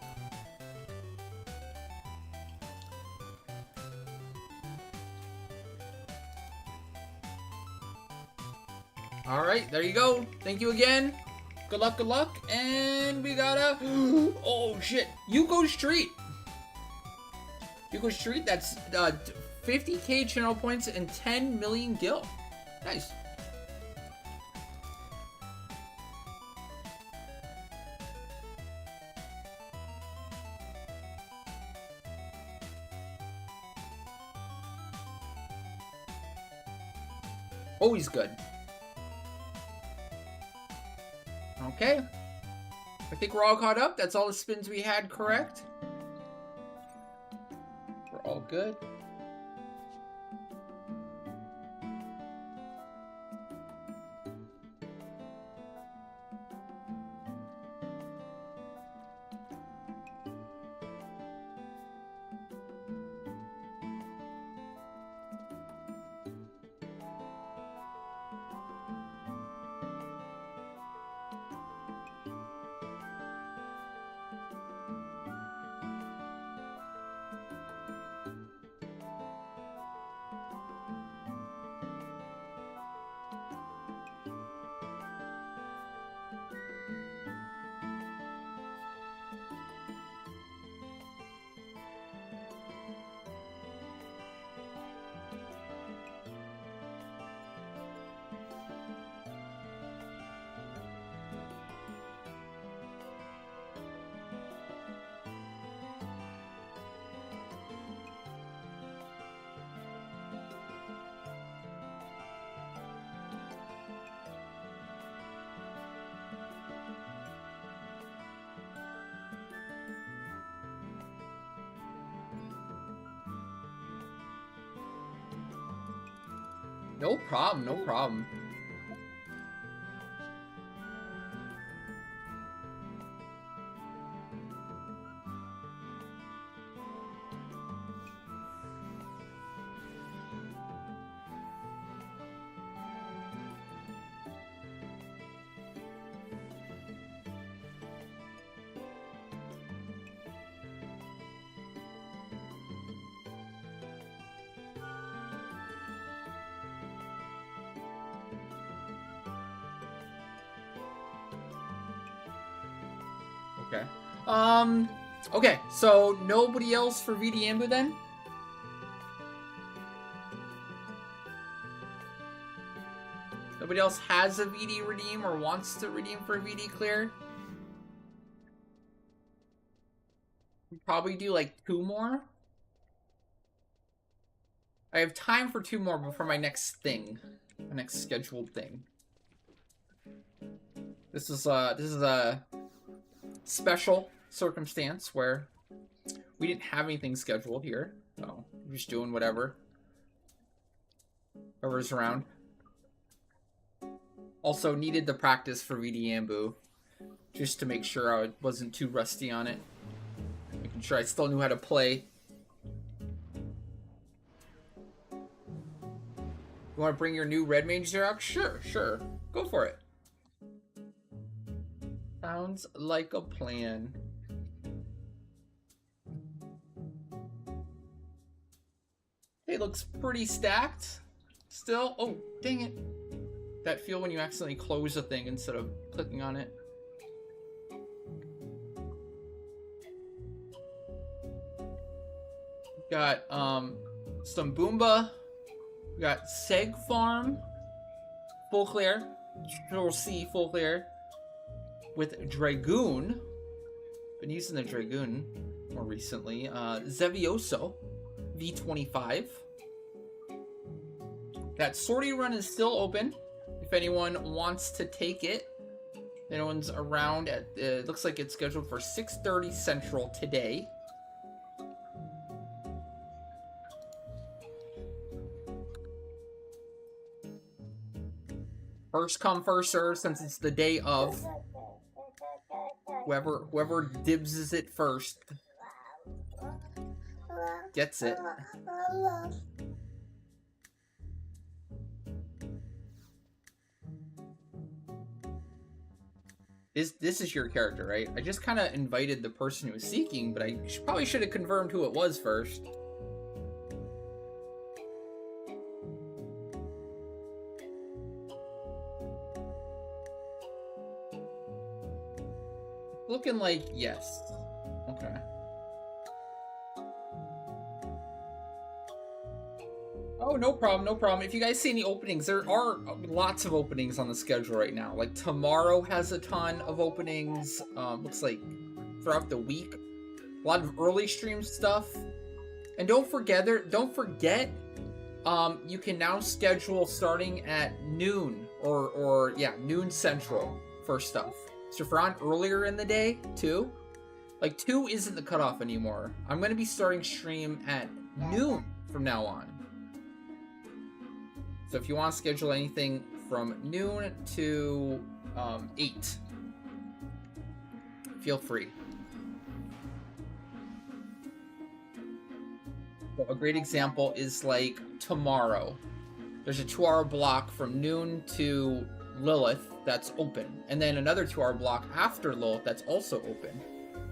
Alright, there you go. Thank you again. Good luck, good luck. And we got a... Oh, shit. Yuko Street. Yuko Street, that's 50k channel points and 10 million gil. Nice. Always good. Okay. I think we're all caught up. That's all the spins we had, correct? We're all good. No problem, no problem. Okay. Okay, so nobody else for VD Ambu then? Nobody else has a VD redeem or wants to redeem for a VD clear? We probably do like 2 more. I have time for 2 more before my next thing. My next scheduled thing. This is a special circumstance where we didn't have anything scheduled here, so we're just doing whatever's around. Also needed the practice for VD Ambu, just to make sure I wasn't too rusty on it, making sure I still knew how to play. You want to bring your new Red Mage Xerox? Sure, go for it. Sounds like a plan. It looks pretty stacked. Still, oh, dang it. That feel when you accidentally close a thing instead of clicking on it. We got some Boomba. We got Seg Farm. Full clear. Control C, full clear. With Dragoon. Been using the Dragoon more recently. Zevioso. V25. That sortie run is still open. If anyone wants to take it. Anyone's around at, it looks like it's scheduled for 6:30 Central today. First come, first serve, since it's the day of. Whoever dibses it first gets it. This is your character, right? I just kind of invited the person who was seeking, but I probably should have confirmed who it was first. Looking like yes. Okay. Oh, no problem, no problem. If you guys see any openings, there are lots of openings on the schedule right now. Like tomorrow has a ton of openings. Looks like throughout the week, a lot of early stream stuff. And don't forget You can now schedule starting at noon or yeah, noon central for stuff. So if you're on earlier in the day, 2, like 2 isn't the cutoff anymore. I'm going to be starting stream at noon from now on. So if you want to schedule anything from noon to 8, feel free. So a great example is like tomorrow. There's a 2-hour block from noon to Lilith that's open. And then another 2-hour block after Lilith that's also open.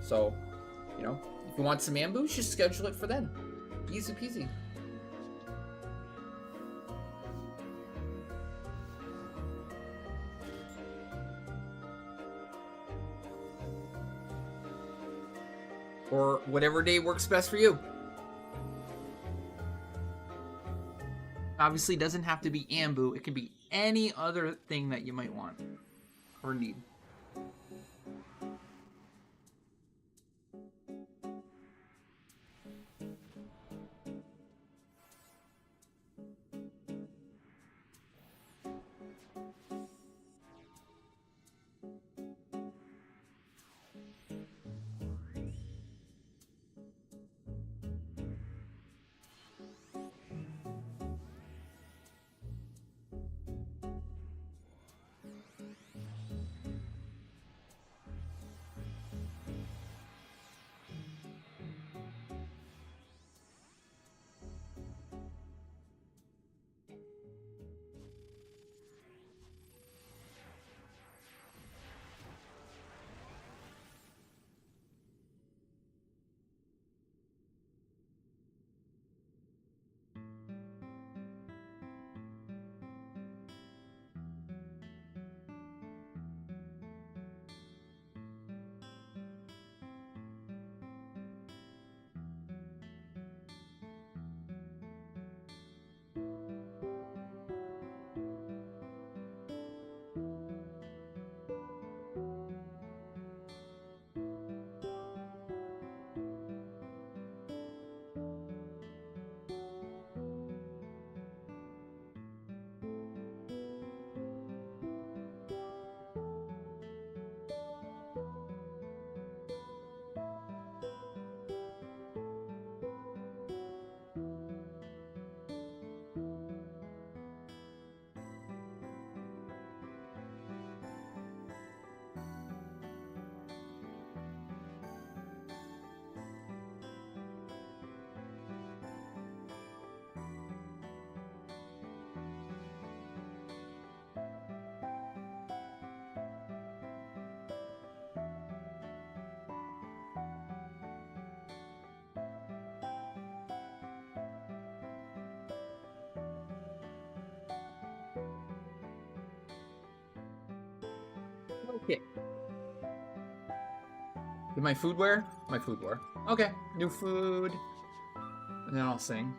So, you know, if you want some ambush, just schedule it for then. Easy peasy. Or whatever day works best for you. Obviously, doesn't have to be Ambu. It can be any other thing that you might want or need. Okay. Did my food wear? My food wear. Okay. New food. And then I'll sing.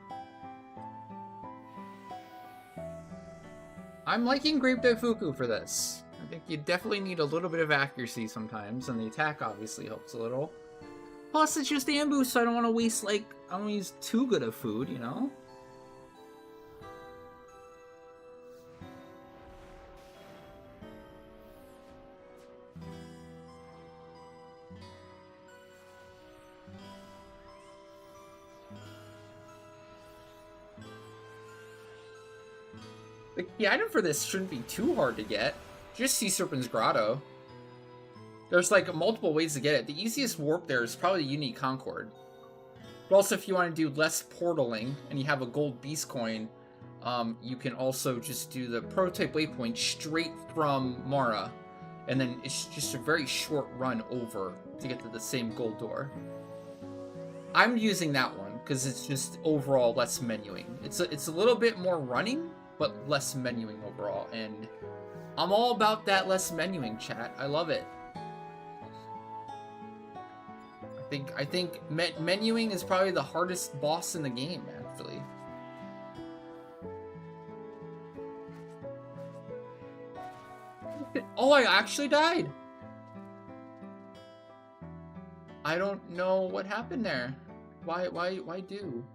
I'm liking Grape Daifuku for this. I think you definitely need a little bit of accuracy sometimes, and the attack obviously helps a little. Plus, it's just ambush, so I don't want to waste, like, I don't want to use too good of food, you know? The item for this shouldn't be too hard to get. Just Sea Serpent's Grotto. There's like multiple ways to get it. The easiest warp there is probably Unique Concord. But also if you want to do less portaling and you have a gold beast coin, you can also just do the prototype waypoint straight from Mara. And then it's just a very short run over to get to the same gold door. I'm using that one because it's just overall less menuing. It's a little bit more running, but less menuing overall, and I'm all about that less menuing, chat. I love it. I think menuing is probably the hardest boss in the game, actually. Oh, I actually died. I don't know what happened there. Why do?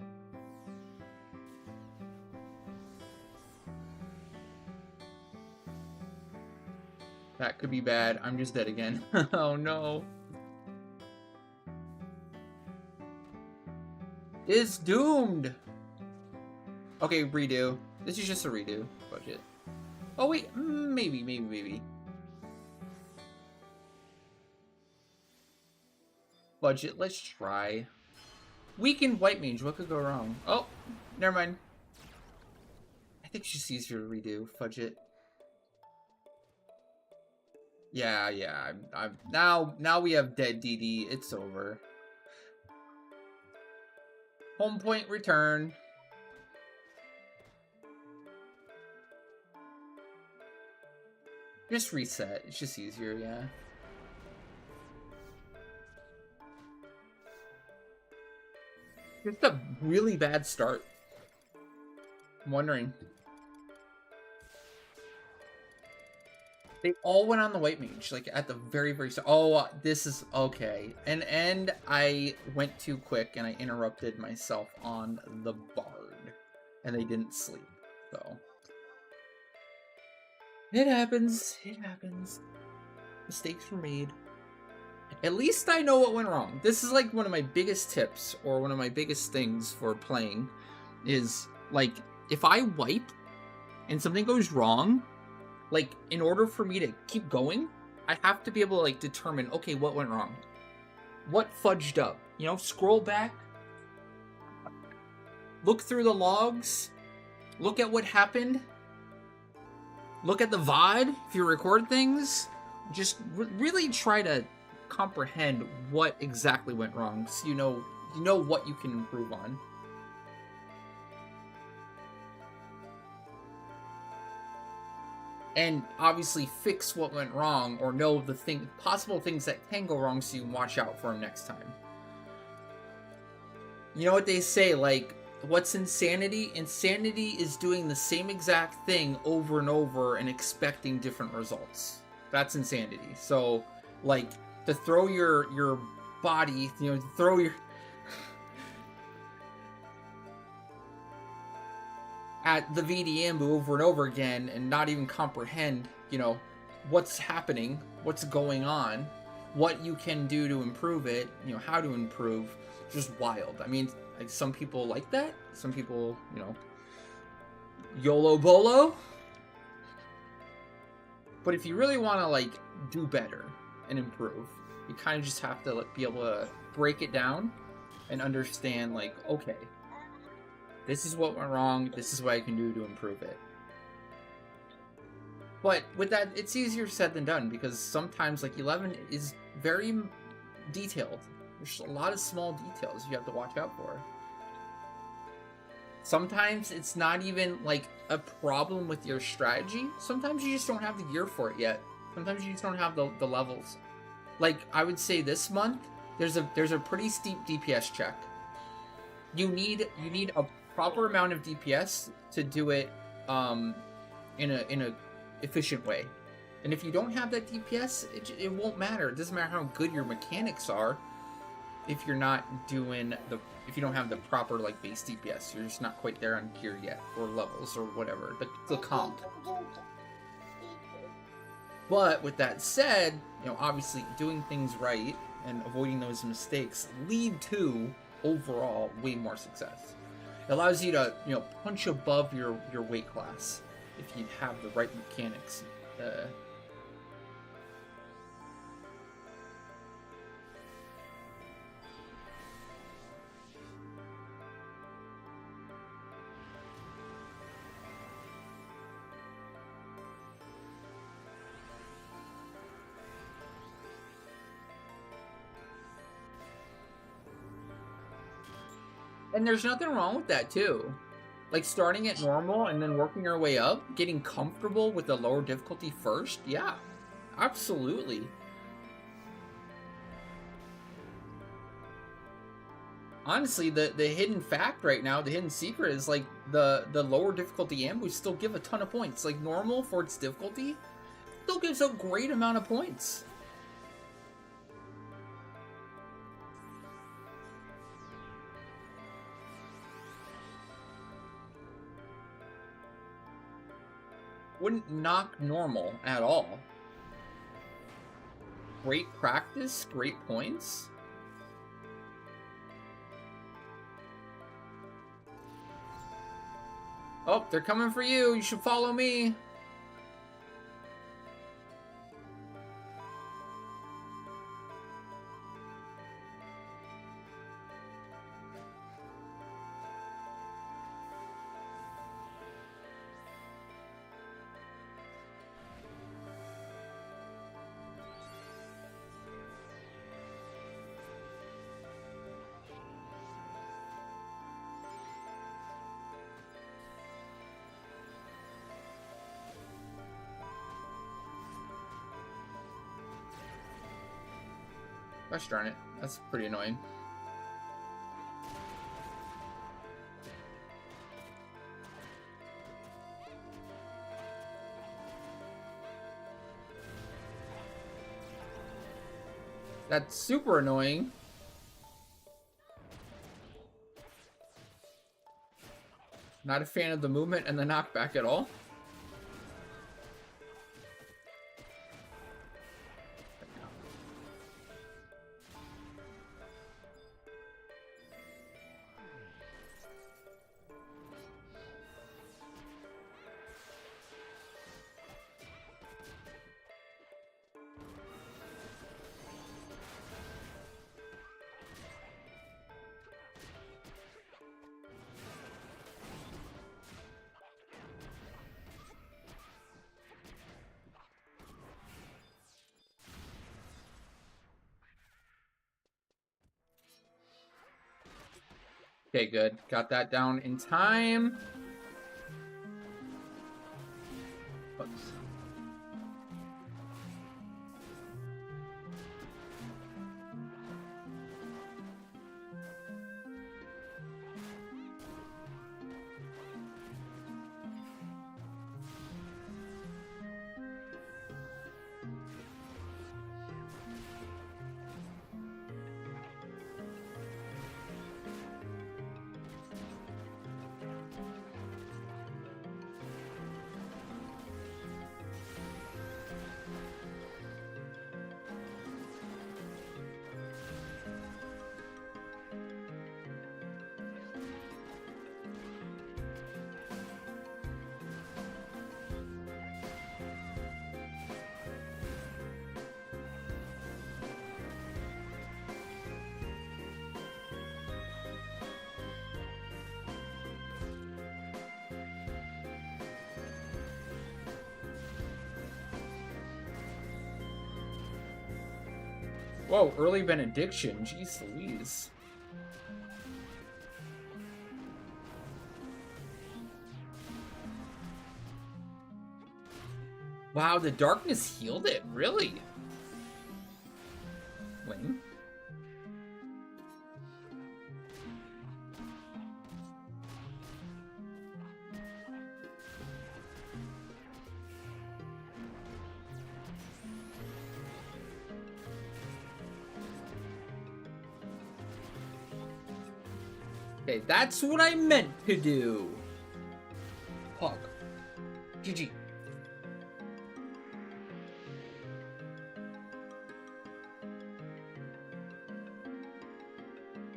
That could be bad. I'm just dead again. Oh no. It's doomed. Okay, redo. This is just a redo. Budget. Oh wait, maybe. Budget, let's try. Weakened White Mage, what could go wrong? Oh, never mind. I think it's just easier to redo. Fudge it. Yeah. Now we have dead DD. It's over. Home point return. Just reset. It's just easier, yeah. Just a really bad start. I'm wondering. They all went on the White Mage, like at the very start. Oh, this is okay. And I went too quick and I interrupted myself on the Bard. And they didn't sleep, so. It happens. It happens. Mistakes were made. At least I know what went wrong. This is like one of my biggest tips, or one of my biggest things for playing, is like, if I wipe and something goes wrong, like, in order for me to keep going, I have to be able to, like, determine, okay, what went wrong? What fudged up? You know, scroll back, look through the logs, look at what happened, look at the VOD if you record things. Just really try to comprehend what exactly went wrong, so you know what you can improve on. And obviously fix what went wrong, or know the possible things that can go wrong, so you can watch out for them next time. You know what they say, like, what's insanity? Insanity is doing the same exact thing over and over and expecting different results. That's insanity. So, like, to throw your body, you know, throw your at the VD over and over again and not even comprehend, you know, what's happening, what's going on, what you can do to improve it, you know, how to improve. Just wild. I mean, like, some people like that. Some people, you know, YOLO BOLO. But if you really want to, like, do better and improve, you kind of just have to, like, be able to break it down and understand, like, okay, this is what went wrong, this is what I can do to improve it. But with that, it's easier said than done, because sometimes, like, 11 is very detailed. There's a lot of small details you have to watch out for. Sometimes it's not even, like, a problem with your strategy. Sometimes you just don't have the gear for it yet. Sometimes you just don't have the levels. Like, I would say this month, there's a pretty steep DPS check. You need a proper amount of DPS to do it in a efficient way. And if you don't have that DPS, it won't matter. It doesn't matter how good your mechanics are if you're not doing if you don't have the proper, like, base DPS. You're just not quite there on gear yet, or levels, or whatever, the comp. But with that said, you know, obviously doing things right and avoiding those mistakes lead to overall way more success. It allows you to, you know, punch above your weight class if you have the right mechanics. And there's nothing wrong with that, too. Like, starting at normal and then working your way up, getting comfortable with the lower difficulty first, yeah, absolutely. Honestly, the hidden fact right now, the hidden secret is, like, the lower difficulty ambush still give a ton of points. Like, normal for its difficulty still gives a great amount of points. Wouldn't knock normal at all. Great practice, great points. Oh, they're coming for you. You should follow me. Gosh darn it. That's pretty annoying. That's super annoying. Not a fan of the movement and the knockback at all. Okay, good. Got that down in time. Oops. Whoa, early benediction. Jeez Louise. Wow, the darkness healed it? Really? Lame. Okay, that's what I meant to do. Hog. GG.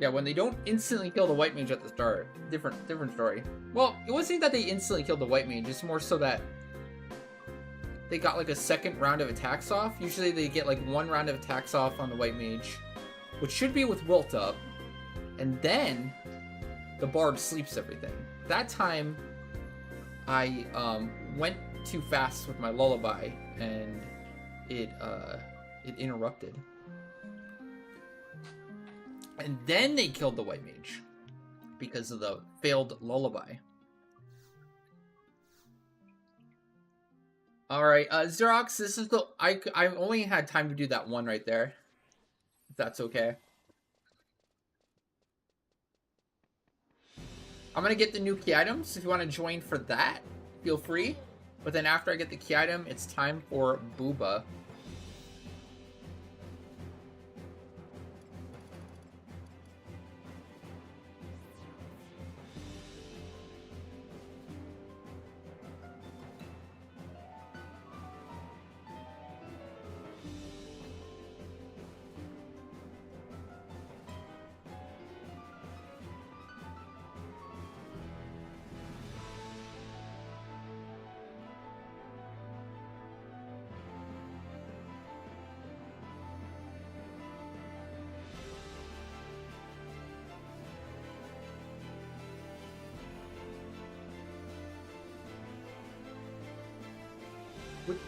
Yeah, when they don't instantly kill the white mage at the start, different story. Well, it wasn't that they instantly killed the white mage, it's more so that they got like a second round of attacks off. Usually they get like one round of attacks off on the white mage, which should be with Wilt up, and then the bard sleeps everything. That time, I went too fast with my lullaby, and it interrupted. And then they killed the white mage because of the failed lullaby. All right, Xerox, this is the I only had time to do that one right there. If that's okay. I'm gonna get the new key items. If you want to join for that, feel free. But then after I get the key item, it's time for Booba.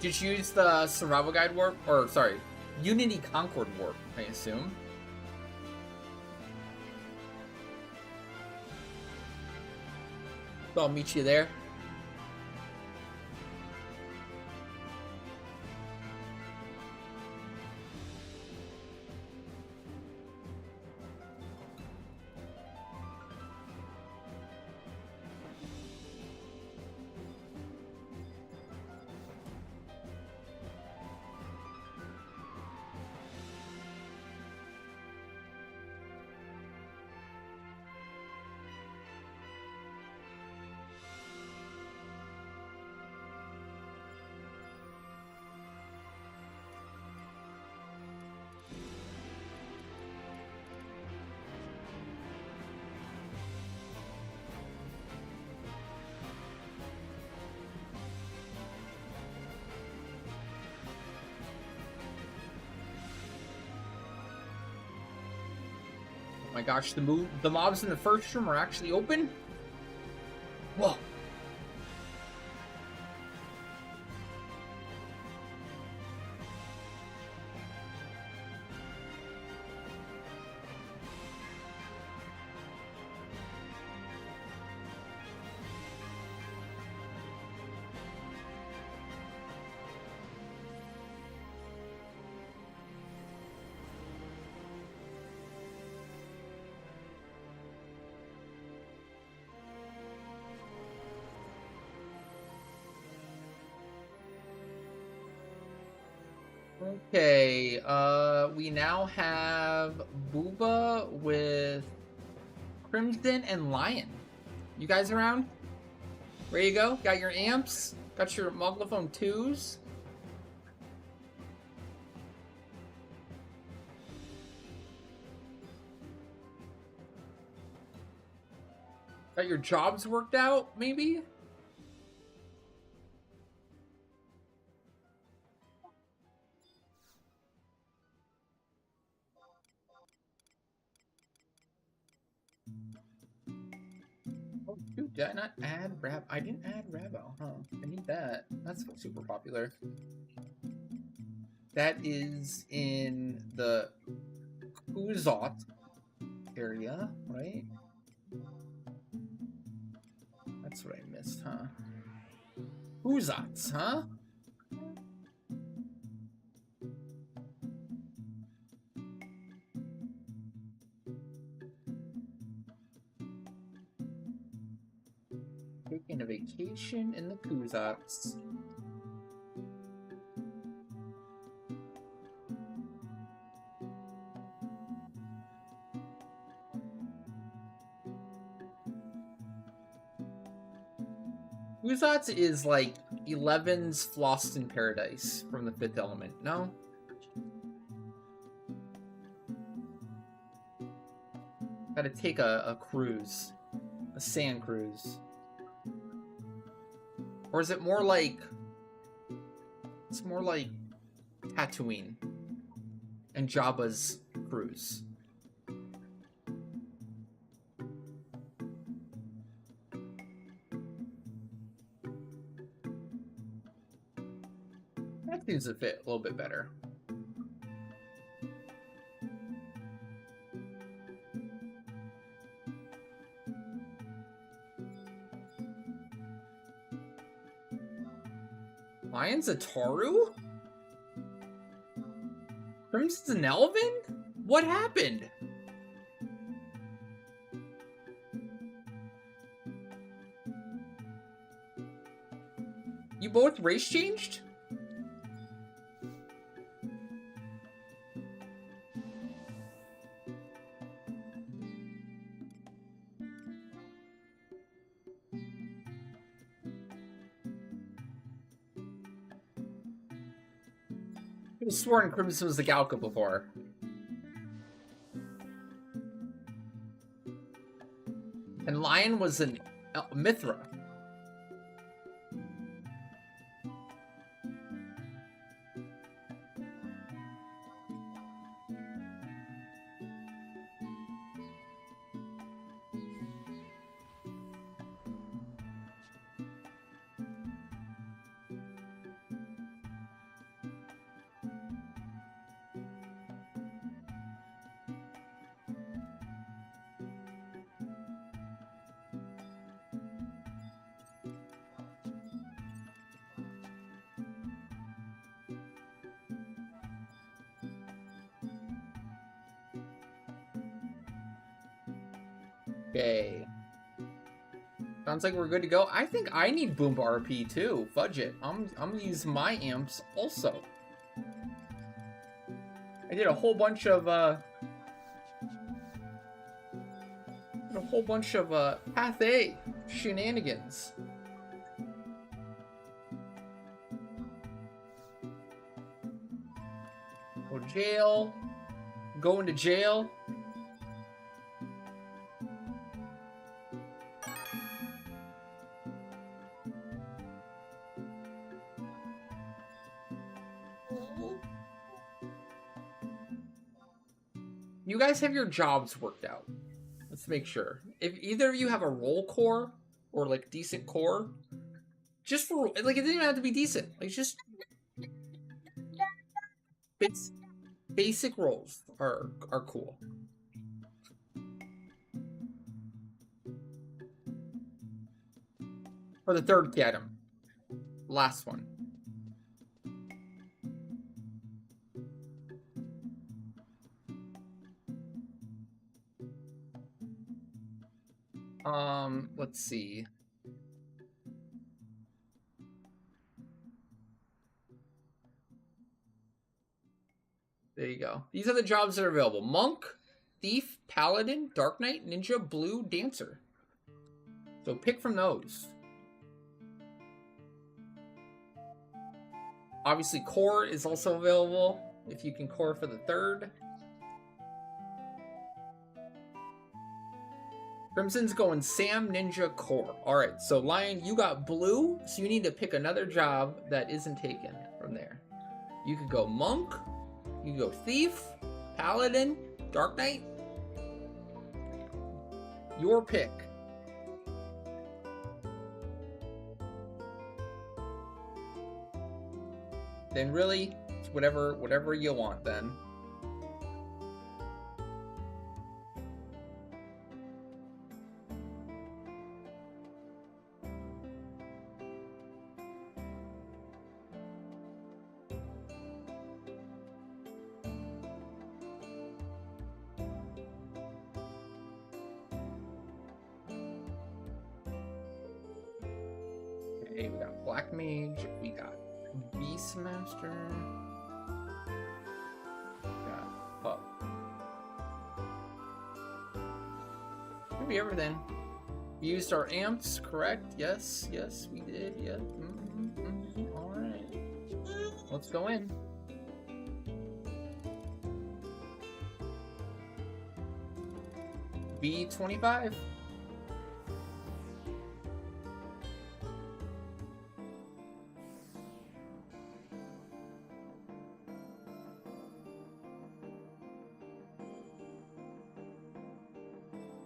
Did you use the Survival Guide warp? Or, sorry, Unity Concord warp, I assume. So I'll meet you there. Oh my gosh, the mobs in the first room are actually open? Whoa. Okay, we now have Booba with Crimson and Lion. You guys around? Ready to go? Got your amps? Got your Moglophone 2s? Got your jobs worked out, maybe? Oh, dude, did I not add Rab? I didn't add Rabo, huh? I need that. That's super popular. That is in the Kuzot area, right? That's what I missed, huh? Kuzots, huh? Taking a vacation in the Kuzots. Kuzots is like 11's Flosston Paradise from the Fifth Element, no? Gotta take a cruise. A sand cruise. Or is it more like... It's more like Tatooine and Jabba's cruise. That seems to fit a little bit better. Lion's a Taru? Crimson's an Elven? What happened? You both race changed? I could have sworn Crimson was the Galka before. And Lion was an Mithra. Okay. Sounds like we're good to go. I think I need Boom RP too. Fudge it. I'm gonna use my amps also. I did a whole bunch of Path A shenanigans. Go to jail. Go into jail. You guys have your jobs worked out. Let's make sure. If either of you have a roll core or like decent core, just for like it doesn't even have to be decent. Like just basic rolls are cool. For the third item, last one. Let's see. There you go. These are the jobs that are available. Monk, Thief, Paladin, Dark Knight, Ninja, Blue, Dancer. So pick from those. Obviously, Core is also available if you can Core for the third. Crimson's going Sam, Ninja, Core. Alright, so Lion, you got Blue, so you need to pick another job that isn't taken from there. You could go Monk, you could go Thief, Paladin, Dark Knight. Your pick. Then really, it's whatever you want then. Okay, we got Black Mage, we got Beastmaster, we got Pup. Could be everything. We used our amps, correct? Yes, we did. Yeah. All right. Let's go in. B25.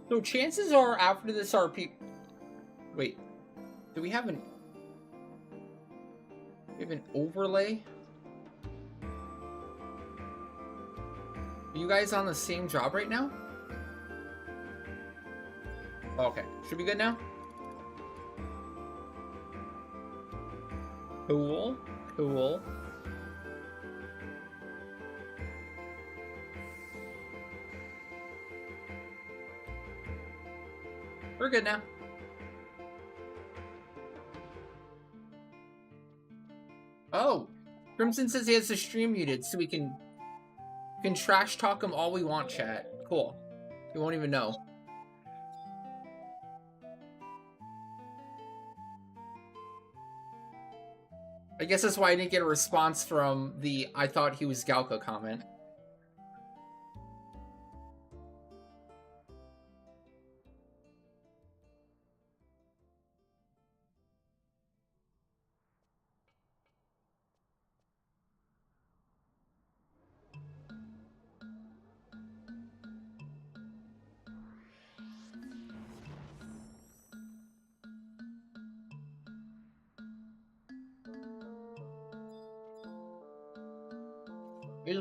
So chances are after this RP... Wait. Do we have an... We have an overlay? Are you guys on the same job right now? Okay. Should be good now? Cool. Cool. We're good now. Oh, Crimson says he has the stream muted, so we can trash talk him all we want, chat. Cool. He won't even know. I guess that's why I didn't get a response from the "I thought he was Galka" comment.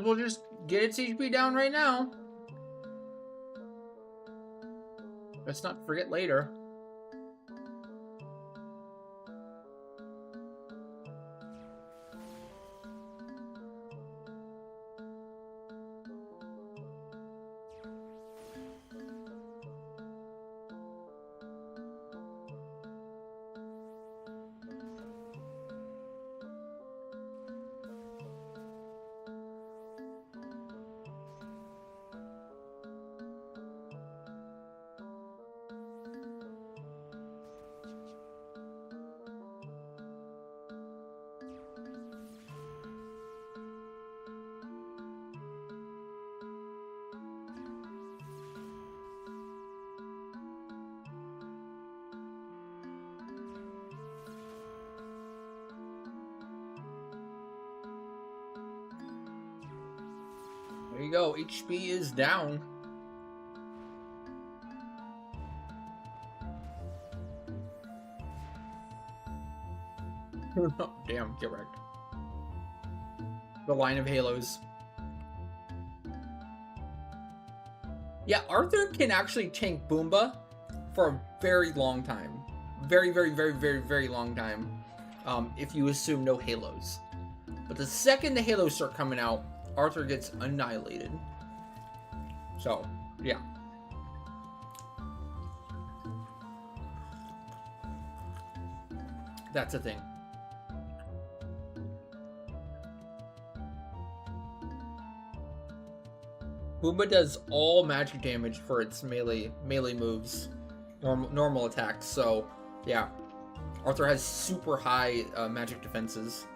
We'll just get its HP down right now. Let's not forget later. There you go. HP is down. Damn, get wrecked. The line of halos. Yeah, Arthur can actually tank Boomba for a very long time. Very, very, very, very, very long time. If you assume no halos. But the second the halos start coming out, Arthur gets annihilated. So, yeah. That's a thing. Boomba does all magic damage for its melee moves, normal attacks. So, yeah, Arthur has super high magic defenses.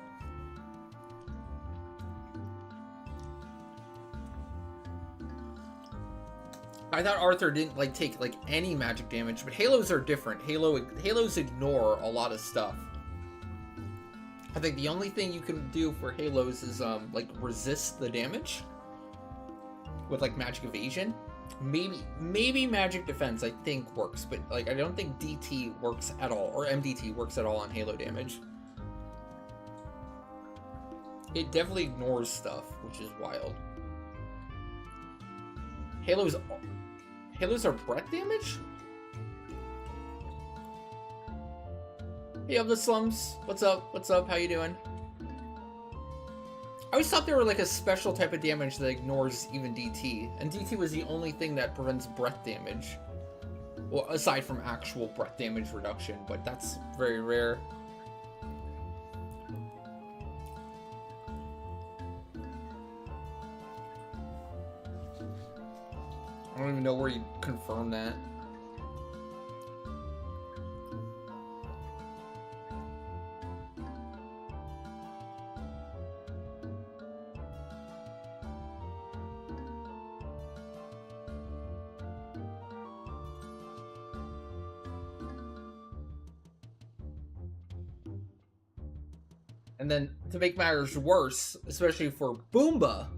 I thought Arthur didn't take any magic damage, but halos are different. Halos ignore a lot of stuff. I think the only thing you can do for halos is resist the damage with magic evasion. Maybe magic defense I think works, but I don't think DT works at all, or MDT works at all on halo damage. It definitely ignores stuff, which is wild. Halos are breath damage? Hey, up the slums. What's up? What's up? How you doing? I always thought they were a special type of damage that ignores even DT, and DT was the only thing that prevents breath damage. Well, aside from actual breath damage reduction, but that's very rare. I don't even know where you confirm that. And then, to make matters worse, especially for Boomba,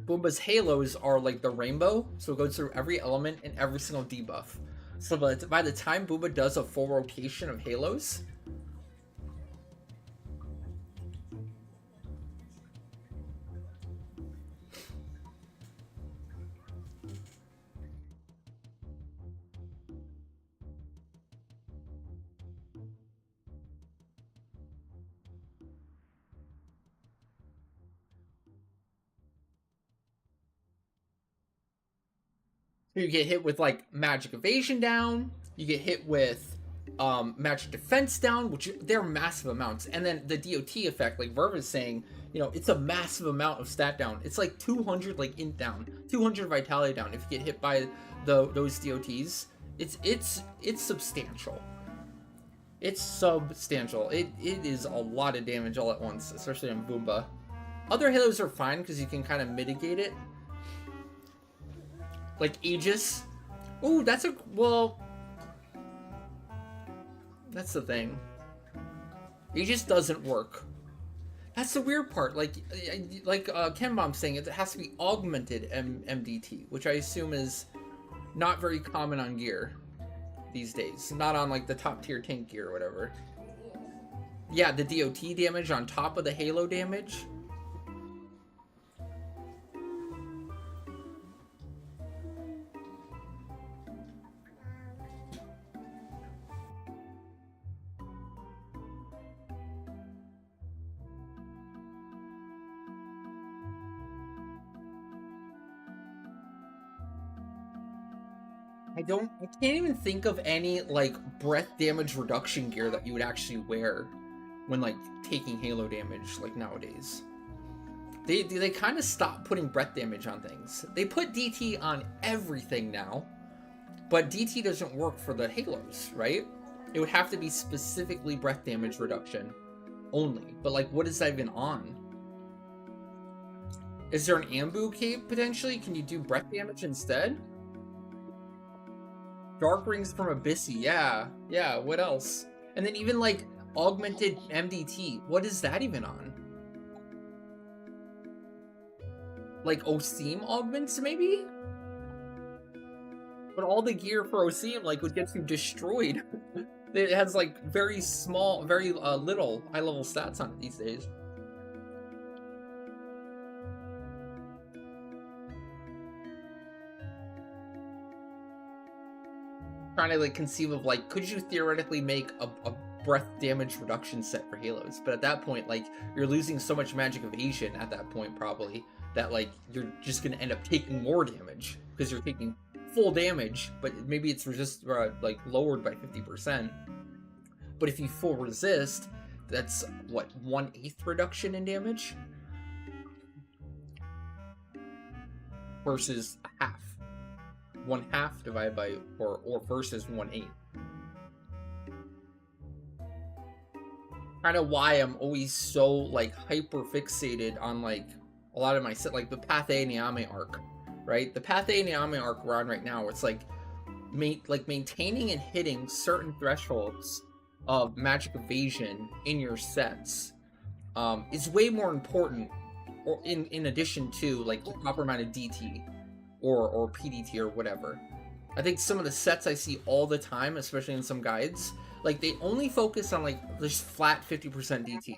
Boomba's halos are like the rainbow, so it goes through every element and every single debuff. So by the time Boomba does a full rotation of halos, you get hit with magic evasion down, you get hit with magic defense down, which they're massive amounts, and then the DOT effect, like Verve is saying, it's a massive amount of stat down. It's 200 int down, 200 vitality down. If you get hit by those DOTs, it's substantial. It's substantial. It is a lot of damage all at once, especially on Boomba. Other halos are fine because you can kind of mitigate it. Like Aegis. Ooh, that's the thing. Aegis doesn't work. That's the weird part. Kenbom's saying, it has to be augmented MDT, which I assume is not very common on gear these days. Not on the top tier tank gear or whatever. Yeah, the DOT damage on top of the halo damage. I can't even think of any breath damage reduction gear that you would actually wear when taking halo damage nowadays. They kind of stopped putting breath damage on things. They put DT on everything now, but DT doesn't work for the halos, right? It would have to be specifically breath damage reduction only. But what is that even on? Is there an Ambu cape potentially? Can you do breath damage instead? Dark Rings from Abyssi, yeah, what else? And then even augmented MDT, what is that even on? like Oseam augments maybe? But all the gear for Oseam like would get you destroyed. It has like very small, very little high level stats on it these days. Trying to like conceive of like, could you theoretically make a breath damage reduction set for Halos? But at that point, like, you're losing so much magic evasion at that point probably that like you're just gonna end up taking more damage because you're taking full damage, but maybe it's like lowered by 50%. But if you full resist, that's what, 1/8 reduction in damage versus a half. 1/2 divided by or versus 1/8. Kind of why I'm always so like hyper fixated on like a lot of my set, like the Pathé Niame arc, right? The Pathé Niame arc we're on right now, where it's like maintaining and hitting certain thresholds of magic evasion in your sets is way more important, or in addition to like the proper amount of DT or PDT or whatever. I think some of the sets I see all the time, especially in some guides, like they only focus on like this flat 50% DT,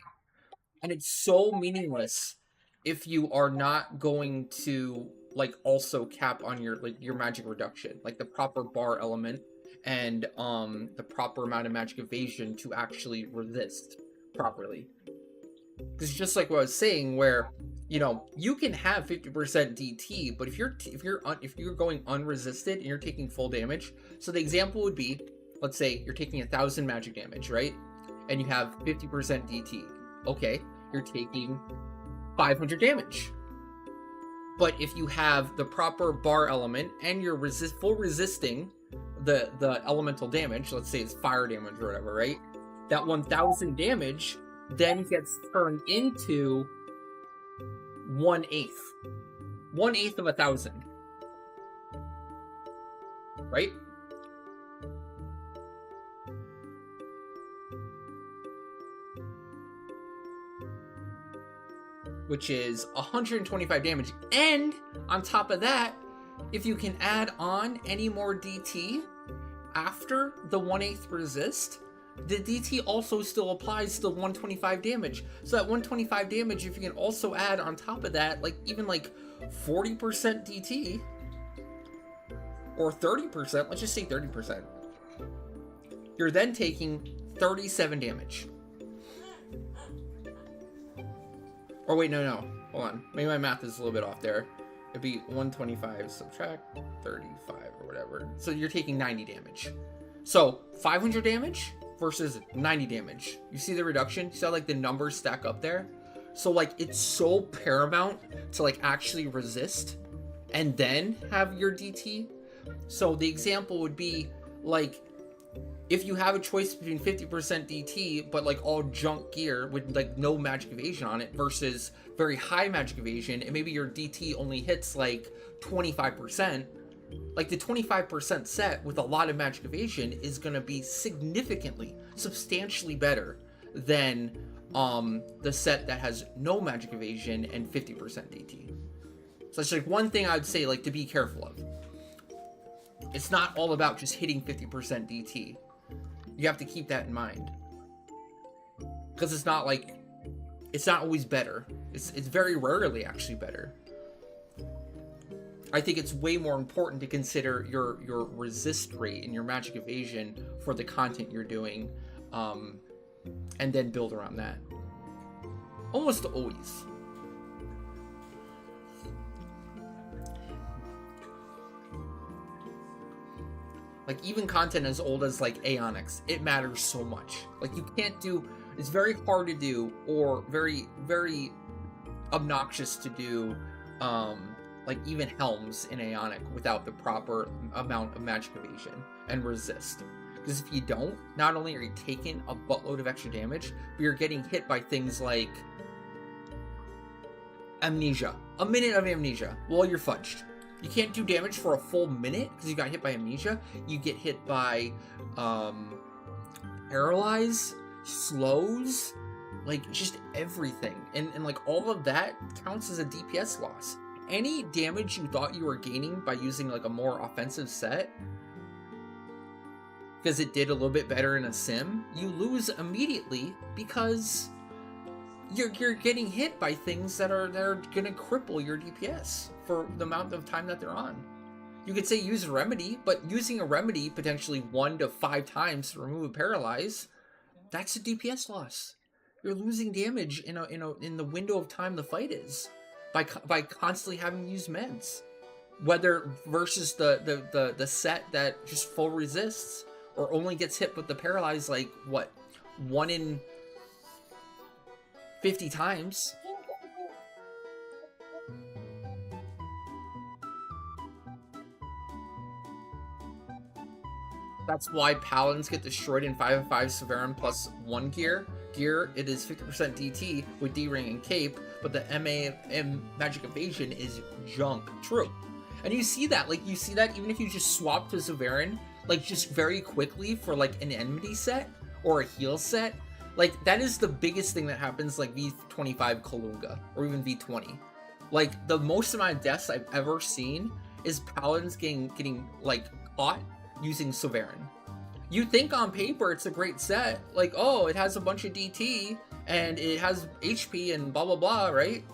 and it's so meaningless if you are not going to like also cap on your like your magic reduction, like the proper bar element and the proper amount of magic evasion to actually resist properly. Because just like what I was saying, where you know you can have 50% DT, but if you're going unresisted and you're taking full damage, so the example would be, let's say you're taking 1,000 magic damage, right? And you have 50% DT. Okay, you're taking 500 damage. But if you have the proper bar element and you're full resisting the elemental damage, let's say it's fire damage or whatever, right? That 1,000 damage then gets turned into 1/8. 1/8 of 1,000. Right? Which is 125 damage. And on top of that, if you can add on any more DT after the 1/8 resist, the DT also still applies to 125 damage. So that 125 damage, if you can also add on top of that, like even like 40% DT or 30%, let's just say 30%, you're then taking 37 damage. Or wait, no, hold on. Maybe my math is a little bit off there. It'd be 125 subtract 35 or whatever. So you're taking 90 damage. So 500 damage versus 90 damage. You see the reduction? You see how like the numbers stack up there? So like it's so paramount to like actually resist and then have your DT. So the example would be like, if you have a choice between 50% DT but like all junk gear with like no magic evasion on it versus very high magic evasion, and maybe your DT only hits like 25%, like the 25% set with a lot of magic evasion is going to be significantly, substantially better than the set that has no magic evasion and 50% DT. So that's like one thing I would say like to be careful of. It's not all about just hitting 50% DT. You have to keep that in mind. Because it's not like, it's not always better. It's very rarely actually better. I think it's way more important to consider your resist rate and your magic evasion for the content you're doing, and then build around that. Almost always. Like even content as old as like Aeonics, it matters so much. Like you can't do, it's very hard to do or very, very obnoxious to do like even Helms in Aeonic without the proper amount of magic evasion and resist. Because if you don't, not only are you taking a buttload of extra damage, but you're getting hit by things like amnesia. A minute of amnesia. Well, you're fudged. You can't do damage for a full minute because you got hit by amnesia. You get hit by paralyze, slows, like just everything. And like all of that counts as a DPS loss. any damage you thought you were gaining by using like a more offensive set, because it did a little bit better in a sim, you lose immediately because you're getting hit by things that are gonna cripple your DPS for the amount of time that they're on. You could say use a remedy, but using a remedy potentially 1 to 5 times to remove a paralyze, that's a DPS loss. You're losing damage in the window of time the fight is by constantly having to use meds. Whether versus the set that just full resists or only gets hit with the paralyze like what, 1 in 50 times. That's why Paladins get destroyed in 5/5 Severin plus 1 gear. It is 50% DT with D-Ring and Cape, but the MA Magic Evasion is junk. True. And you see that, even if you just swap to Severin, like, just very quickly for, like, an enmity set or a heal set. Like, that is the biggest thing that happens, like, V25 Kalunga, or even V20. Like, the most amount of deaths I've ever seen is Paladins getting like, caught using Severin. You think on paper it's a great set, like, oh, it has a bunch of DT, and it has HP and blah blah blah, right?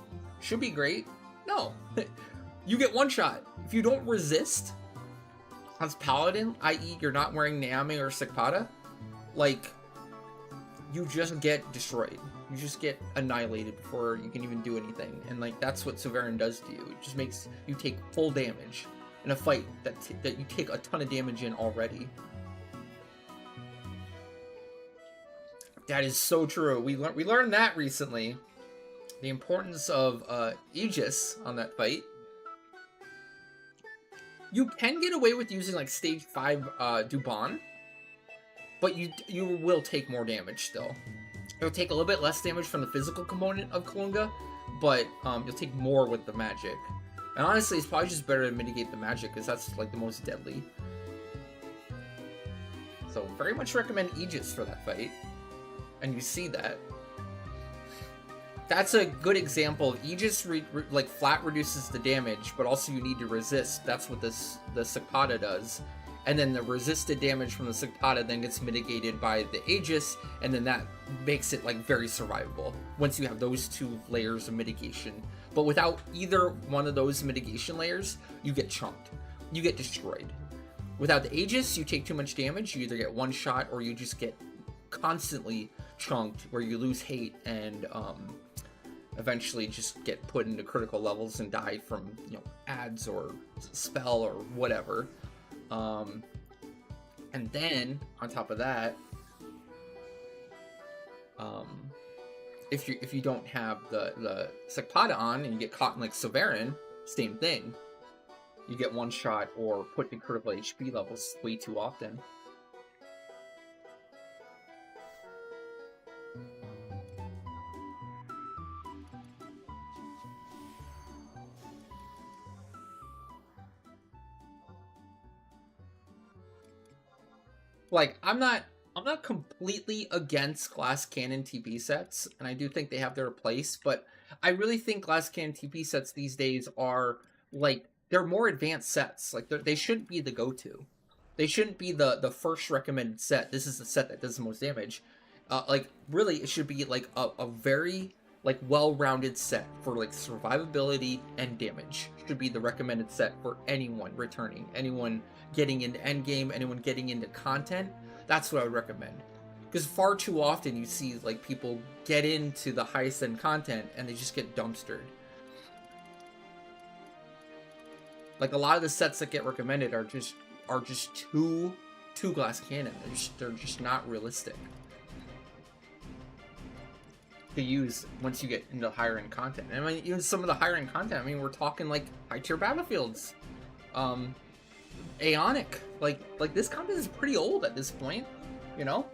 Should be great. No. You get one shot. If you don't resist as Paladin, i.e. you're not wearing Naomi or Sakata, like, you just get destroyed. You just get annihilated before you can even do anything. And, like, that's what Severin does to you. It just makes you take full damage in a fight that you take a ton of damage in already. That is so true. We learned that recently. The importance of Aegis on that fight. You can get away with using, like, stage 5 Dubon, but you will take more damage still. It'll take a little bit less damage from the physical component of Kalunga, but you'll take more with the magic. And honestly, it's probably just better to mitigate the magic, because that's, like, the most deadly. So, very much recommend Aegis for that fight. And you see that. That's a good example of Aegis, like, flat reduces the damage, but also you need to resist. That's what the Sakata does. And then the resisted damage from the Sakata then gets mitigated by the Aegis, and then that makes it, like, very survivable once you have those 2 layers of mitigation. But without either one of those mitigation layers, you get chunked. You get destroyed. Without the Aegis, you take too much damage. You either get one shot or you just get constantly chunked, where you lose hate and eventually just get put into critical levels and die from, you know, ads or spell or whatever. And then on top of that, if you don't have the Sakata on and you get caught in, like, Severin, same thing. You get one shot or put in critical HP levels way too often. Like, I'm not completely against Glass Cannon TP sets, and I do think they have their place, but I really think Glass Cannon TP sets these days are, like, they're more advanced sets. Like, they shouldn't be the go-to. They shouldn't be the first recommended set. This is the set that does the most damage. Like, really, it should be, like, a very, like, well-rounded set for, like, survivability and damage. Should be the recommended set for anyone returning, anyone getting into endgame, anyone getting into content. That's what I would recommend. Because far too often you see, like, people get into the highest end content and they just get dumpstered. Like, a lot of the sets that get recommended are just too Glass Cannon. They're just not realistic to use once you get into higher end content. And I mean, even some of the higher end content, I mean, we're talking, like, high tier battlefields, Aeonic, like this content is pretty old at this point, you know.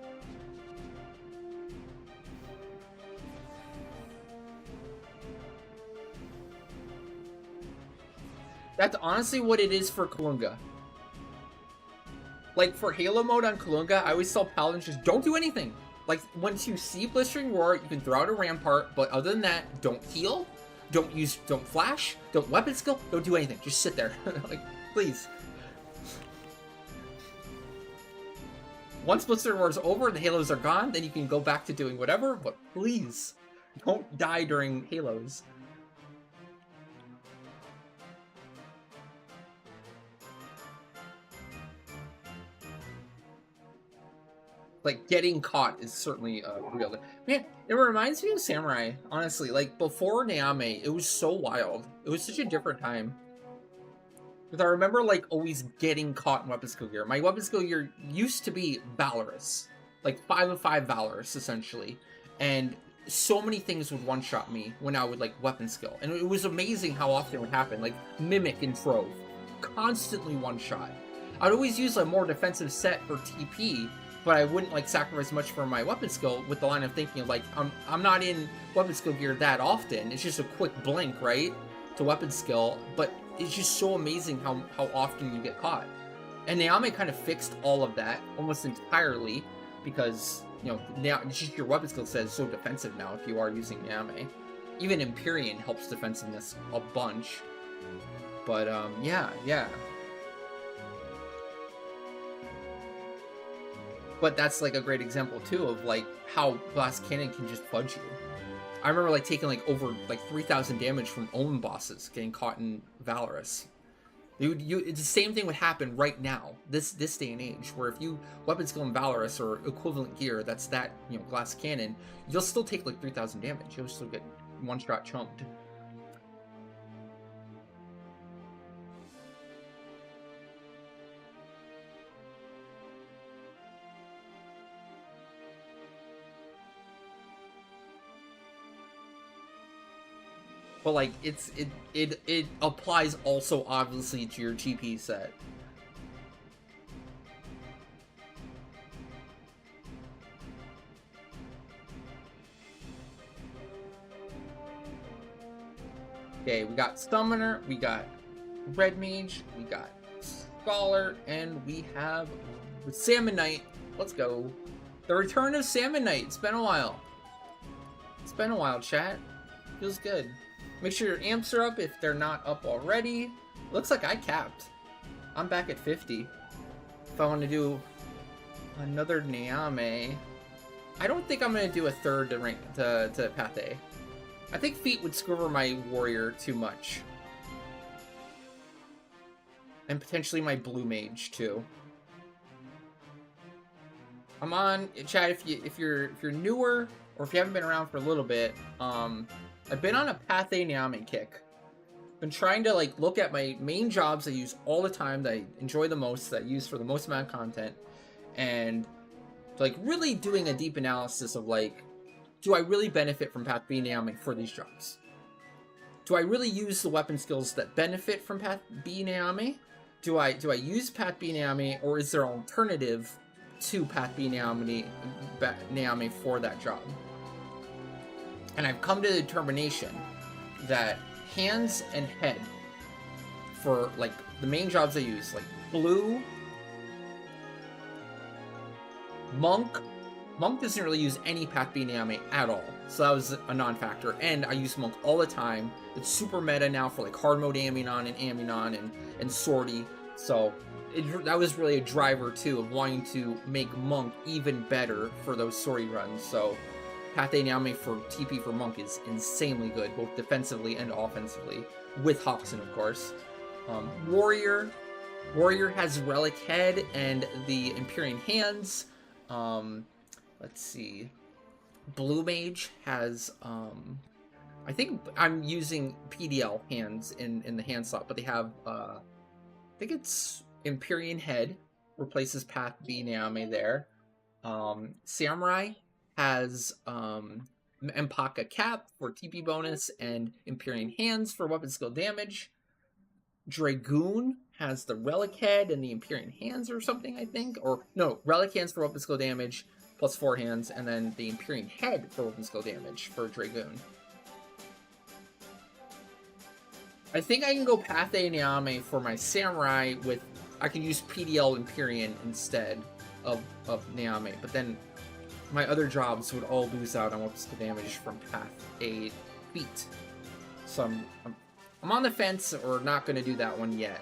That's honestly what it is for Kalunga. Like, for Halo mode on Kalunga, I always tell Paladins, just don't do anything. Like, once you see Blistering Roar, you can throw out a Rampart, but other than that, don't heal, Don't flash, don't weapon skill, don't do anything. Just sit there. Like, please. Once Blizzard War is over and the Halos are gone, then you can go back to doing whatever, but please, don't die during Halos. Like, getting caught is certainly real. Man, it reminds me of Samurai, honestly. Like, before Neame, it was so wild. It was such a different time. Because I remember, like, always getting caught in weapon skill gear. My weapon skill gear used to be Valorous. Like, 5 of 5 Valorous, essentially. And so many things would one-shot me when I would, like, weapon skill. And it was amazing how often it would happen. Like, Mimic and Trove. Constantly one-shot. I'd always use a more defensive set for TP, but I wouldn't, like, sacrifice much for my weapon skill with the line of thinking of, like, I'm not in weapon skill gear that often. It's just a quick blink, right, to weapon skill, but it's just so amazing how often you get caught. And Neame kind of fixed all of that almost entirely because, you know, now it's just your weapon skill set is so defensive now if you are using Neame. Even Empyrean helps defensiveness a bunch. But, yeah. But that's, like, a great example, too, of, like, how Glass Cannon can just fudge you. I remember, like, taking, like, over, like, 3,000 damage from Omen bosses getting caught in Valorous. It's the same thing would happen right now, this day and age, where if you weapon skill in Valorous or equivalent gear that's that, you know, Glass Cannon, you'll still take, like, 3,000 damage. You'll still get one-shot chunked. But, like, it applies also obviously to your TP set. Okay, we got Summoner, we got Red Mage, we got Scholar, and we have Salmon Knight. Let's go. The return of Salmon Knight. It's been a while. It's been a while, chat. Feels good. Make sure your amps are up if they're not up already. Looks like I capped. I'm back at 50. If I want to do another Neame, I don't think I'm going to do a third to rank to Path A. I think Feet would screw over my Warrior too much. And potentially my Blue Mage too. I'm on chat if you're newer or if you haven't been around for a little bit. I've been on a Path A Neame kick. Been trying to, like, look at my main jobs I use all the time, that I enjoy the most, that I use for the most amount of content, and, like, really doing a deep analysis of, like, do I really benefit from Path B Neame for these jobs? Do I really use the weapon skills that benefit from Path B Neame? Do I use Path B Neame, or is there an alternative to Path B Neame for that job? And I've come to the determination that hands and head for, like, the main jobs I use, like Blue, Monk doesn't really use any Path B Neame at all, so that was a non-factor. And I use Monk all the time. It's super meta now for, like, hard mode Ammunon and Sortie, so that was really a driver too of wanting to make Monk even better for those Sortie runs. So Path A Neame for TP for Monk is insanely good, both defensively and offensively, with Hoxton, of course. Warrior has Relic Head and the Empyrean Hands. Let's see. Blue Mage has, I think I'm using PDL hands in the hand slot, but they have, I think it's Empyrean Head, replaces Path B Neame there. Samurai has Empaka Cap for TP bonus and Empyrean Hands for weapon skill damage. Dragoon has the Relic Head and the Empyrean Hands or something, I think. Or, no, Relic Hands for weapon skill damage, plus 4 hands, and then the Empyrean Head for weapon skill damage for Dragoon. I think I can go Path A Neame for my Samurai with... I can use PDL Empyrean instead of Neame, but then my other jobs would all lose out on weapon skill damage from Path A Feet. So I'm on the fence, or not going to do that one yet.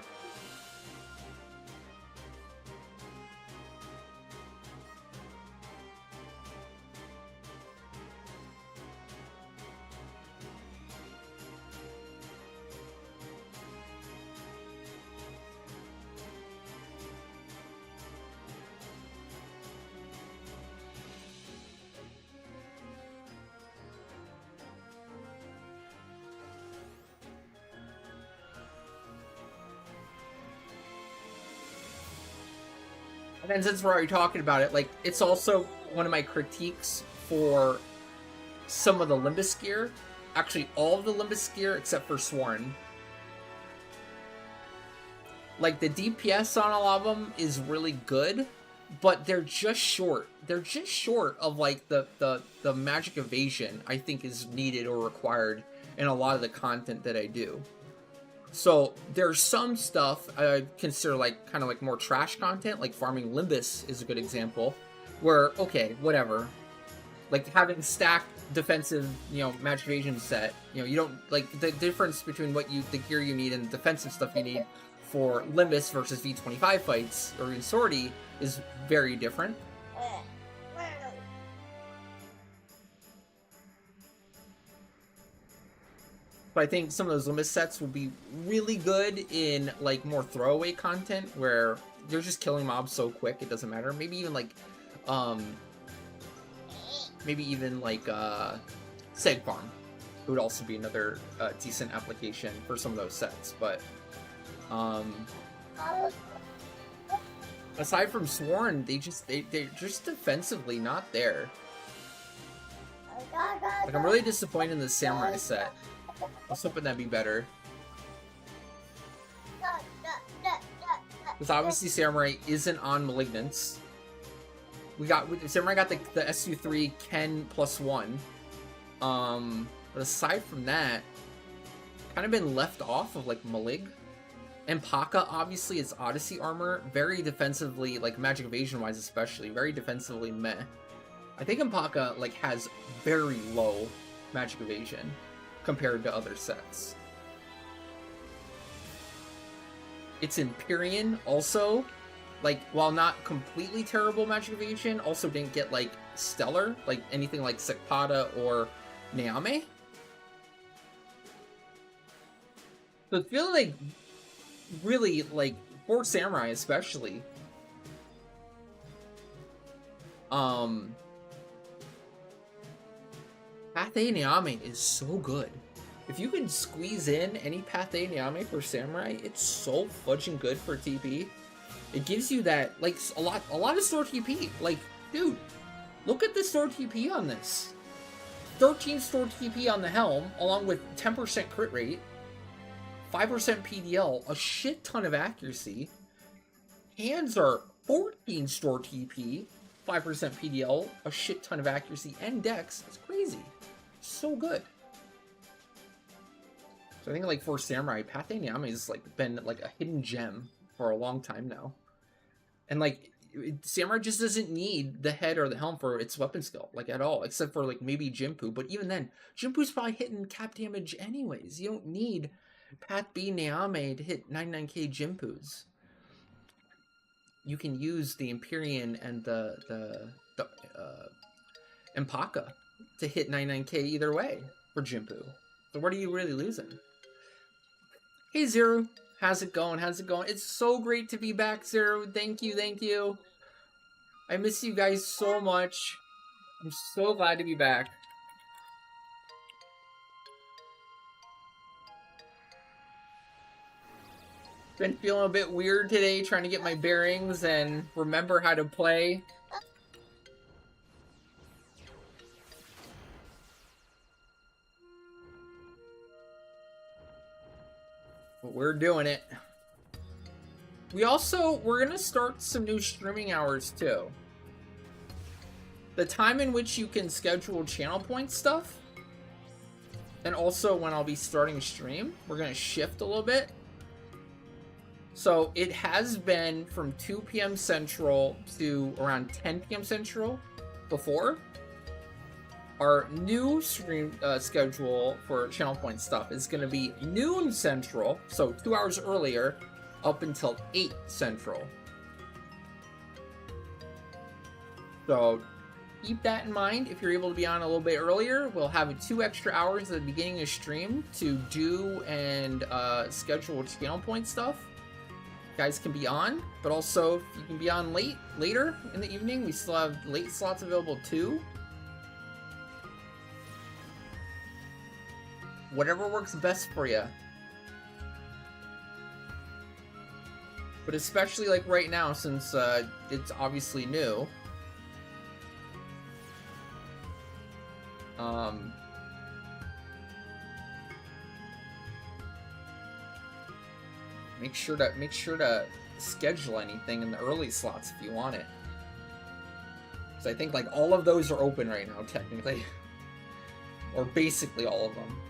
And then since we're already talking about it, like, it's also one of my critiques for some of the Limbus gear. Actually, all of the Limbus gear except for Sworn. Like, the DPS on a lot of them is really good, but they're just short. They're just short of, like, the magic evasion I think is needed or required in a lot of the content that I do. So there's some stuff I consider like kind of like more trash content, like farming Limbus is a good example, where, okay, whatever, like having stacked defensive, you know, magic evasion set, you know, you don't, like, the difference between what you, the gear you need and the defensive stuff you need for Limbus versus V25 fights or in Sortie is very different. But I think some of those Limbus sets will be really good in, like, more throwaway content where you're just killing mobs so quick it doesn't matter. Maybe even like Seg Farm would also be another decent application for some of those sets. But aside from Sworn, they're just defensively not there. Like, I'm really disappointed in the Samurai set. I was hoping that'd be better. Because obviously Samurai isn't on Malignance. Samurai got the SU3 Ken +1. But aside from that, kind of been left off of like Malig. And Paka obviously is Odyssey armor, very defensively, like magic evasion wise especially, very defensively meh. I think Empaka like has very low magic evasion compared to other sets. Its Empyrean also, like, while not completely terrible magic evasion, also didn't get like stellar, like anything like Sekpada or Neame. So it's feeling like really, like, for Samurai especially, Pathé Neame is so good. If you can squeeze in any Pathé Neame for Samurai, it's so fudging good for TP. It gives you that, like, a lot of store TP. Like, dude, look at the store TP on this. 13 store TP on the Helm, along with 10% crit rate, 5% PDL, a shit ton of accuracy. Hands are 14 store TP, 5% PDL, a shit ton of accuracy, and Dex. It's crazy. So good. So I think, like, for Samurai, Pathé Neame has like been like a hidden gem for a long time now. And like, Samurai just doesn't need the head or the helm for its weapon skill, like, at all, except for like maybe Jinpu. But even then, Jinpu's probably hitting cap damage anyways. You don't need Path B Neame to hit 99k Jinpus. You can use the Empyrean and the Empaka to hit 99k either way for Jinpu. So what are you really losing? Hey Zero, how's it going? How's it going? It's so great to be back, Zero. Thank you, thank you. I miss you guys so much. I'm so glad to be back. Been feeling a bit weird today, trying to get my bearings and remember how to play. But we're doing it. We're gonna start some new streaming hours too. The time in which you can schedule channel point stuff, and also when I'll be starting stream, we're gonna shift a little bit. So it has been from 2 p.m. Central to around 10 p.m. Central before. our new stream schedule for Channel Point stuff is going to be noon Central, so 2 hours earlier, up until 8 Central. So keep that in mind. If you're able to be on a little bit earlier, we'll have 2 extra hours at the beginning of stream to do and schedule Channel Point stuff. You guys can be on, but also if you can be on later in the evening, we still have late slots available too. Whatever works best for you. But especially like right now, since it's obviously new. Make sure to schedule anything in the early slots if you want it. Because I think like all of those are open right now, technically. Or basically all of them.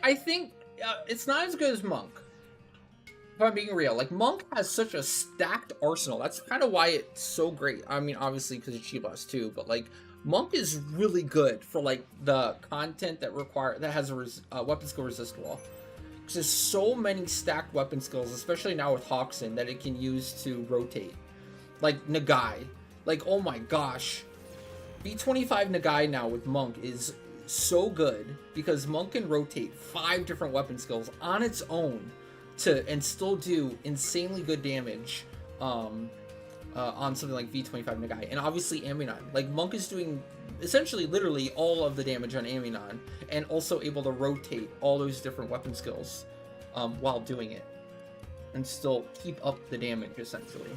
I think it's not as good as Monk. If I'm being real, like Monk has such a stacked arsenal. That's kind of why it's so great. I mean, obviously because of Chibas too, but like Monk is really good for like the content that has a weapon skill resist wall. Because there's so many stacked weapon skills, especially now with Hoxton, that it can use to rotate. Like Nagai, like oh my gosh, V25 Nagai now with Monk is so good because Monk can rotate 5 different weapon skills on its own and still do insanely good damage on something like V25 Nagai. And obviously Aminon. Like Monk is doing essentially literally all of the damage on Aminon and also able to rotate all those different weapon skills while doing it and still keep up the damage essentially.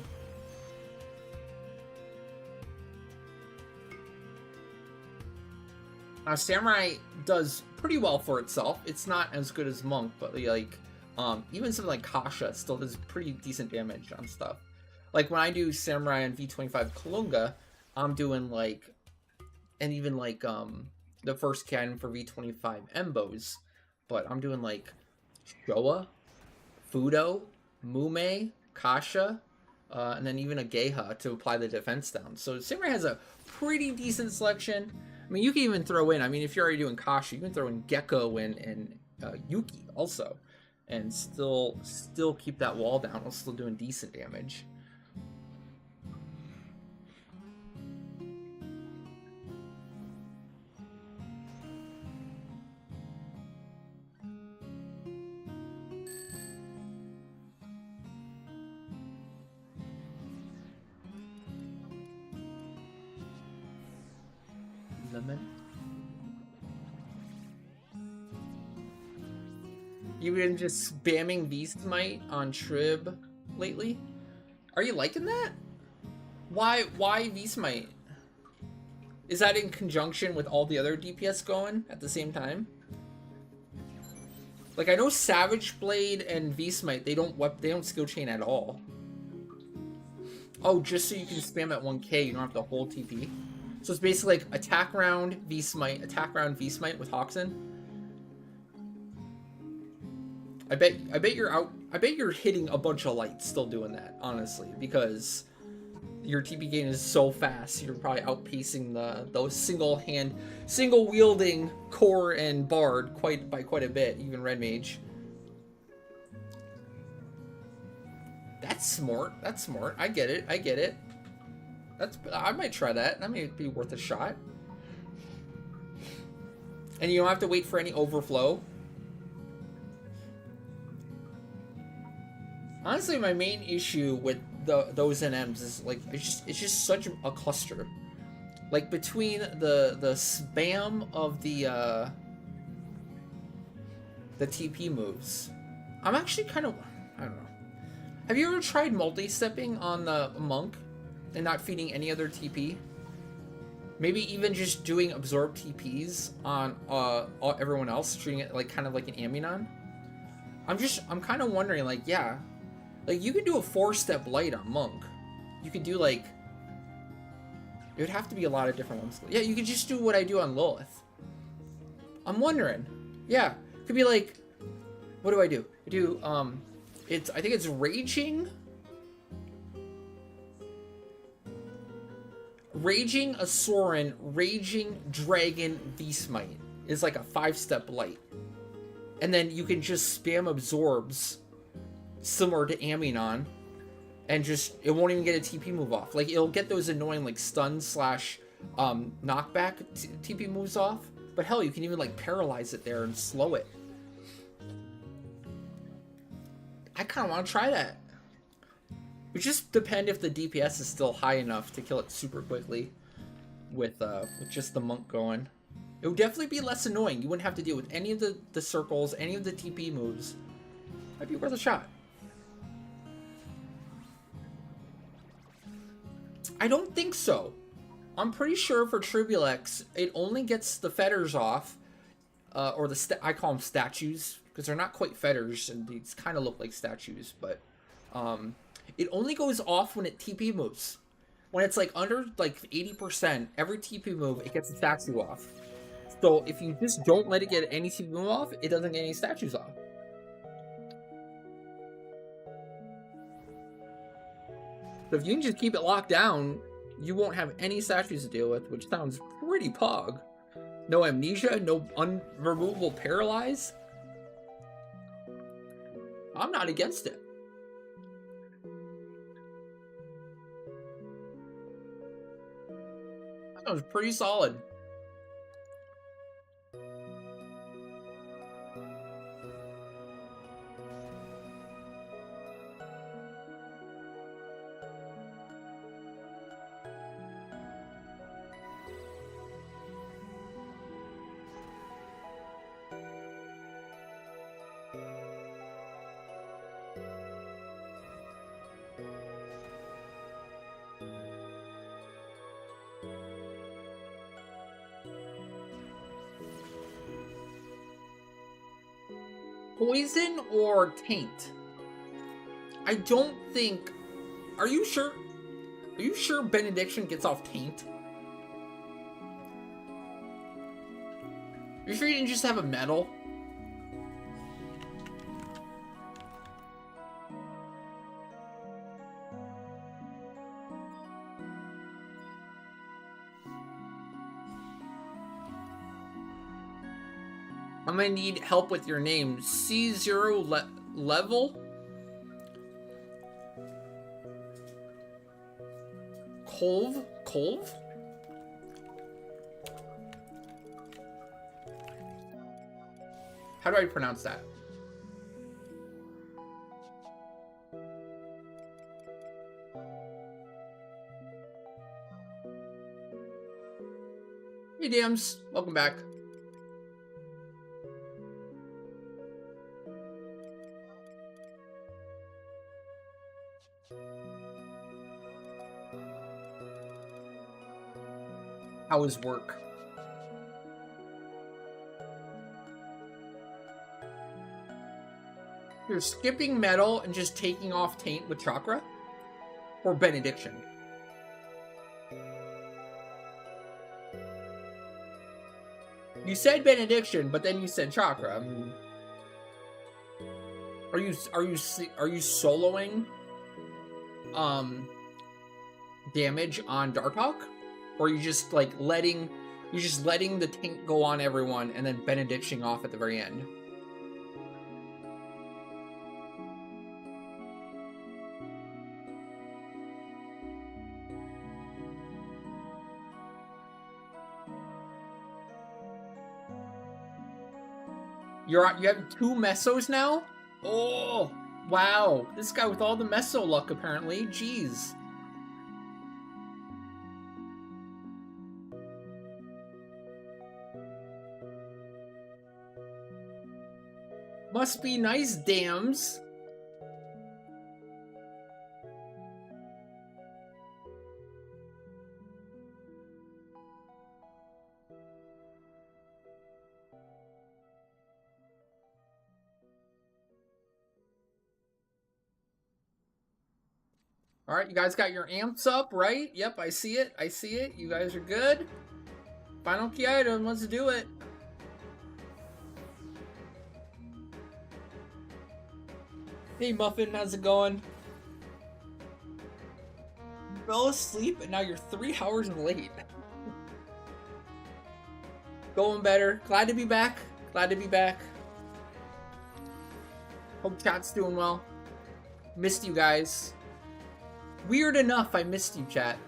Samurai does pretty well for itself. It's not as good as Monk, but like even something like Kasha still does pretty decent damage on stuff. Like when I do Samurai and V25 Kalunga, I'm doing like, and even like the first cannon for V25 Embos, but I'm doing like Showa, Fudo, Mume, Kasha, and then even a Geha to apply the defense down. So Samurai has a pretty decent selection. I mean, you can even throw in, I mean, if you're already doing Kasha, you can throw in Gecko and Yuki also, and still keep that wall down while still doing decent damage. You've been just spamming V-Smite on Trib lately? Are you liking that? Why V-Smite? Is that in conjunction with all the other DPS going at the same time? Like I know Savage Blade and V-Smite, they don't skill chain at all. Oh, just so you can spam at 1k, you don't have to hold TP. So it's basically like attack round V-Smite with Hoxton. I bet you're hitting a bunch of lights still doing that, honestly, because your TP gain is so fast. You're probably outpacing those single wielding core and bard by quite a bit, even red mage. That's smart. I get it. I might try that. That may be worth a shot. And you don't have to wait for any overflow. Honestly, my main issue with those NMs is like it's just such a cluster. Like between the spam of the TP moves, I'm actually kind of, I don't Have you ever tried multi-stepping on the monk and not feeding any other TP? Maybe even just doing absorb TPs on everyone else, treating it like kind of like an Ammunon. I'm kind of wondering, like, yeah, like you can do a 4-step light on monk. You could do like, it would have to be a lot of different ones. Yeah, you could just do what I do on Lilith. I'm wondering, yeah, could be like, what do I do? I do I think it's Raging Asoran, Raging Dragon V-Smite is like a 5-step light. And then you can just spam absorbs similar to Ammunon and just, it won't even get a TP move off. Like, it'll get those annoying like stun slash knockback TP moves off. But hell, you can even like paralyze it there and slow it. I kind of want to try that. It just depend if the DPS is still high enough to kill it super quickly with just the monk going. It would definitely be less annoying. You wouldn't have to deal with any of the circles, any of the TP moves. Might be worth a shot. I don't think so. I'm pretty sure for Tribulex, it only gets the fetters off, or I call them statues, because they're not quite fetters, and these kind of look like statues, but it only goes off when it TP moves. When it's like under like 80%, every TP move, it gets a statue off. So if you just don't let it get any TP move off, it doesn't get any statues off. So if you can just keep it locked down, you won't have any statues to deal with, which sounds pretty pog. No amnesia, no unremovable paralyze. I'm not against it. That sounds pretty solid. Poison or taint? I don't think... Are you sure? Are you sure Benediction gets off taint? You sure you didn't just have a medal? I'm gonna need help with your name. C0 level? Colv? Colv? How do I pronounce that? Hey, Dams. Welcome back. How is work? You're skipping metal and just taking off taint with chakra? Or benediction? You said benediction, but then you said chakra. I mean, are you soloing damage on Darkhawk? Or are you just like letting the taint go on everyone and then benediction off at the very end? You have 2 mesos now? Oh, wow. This guy with all the meso luck, apparently. Jeez. Must be nice, Dams. All right, you guys got your amps up, right? Yep, I see it. I see it. You guys are good. Final key item. Let's do it. Hey, Muffin. How's it going? You fell asleep, and now you're 3 hours late. Going better. Glad to be back. Glad to be back. Hope chat's doing well. Missed you guys. Weird enough, I missed you, chat.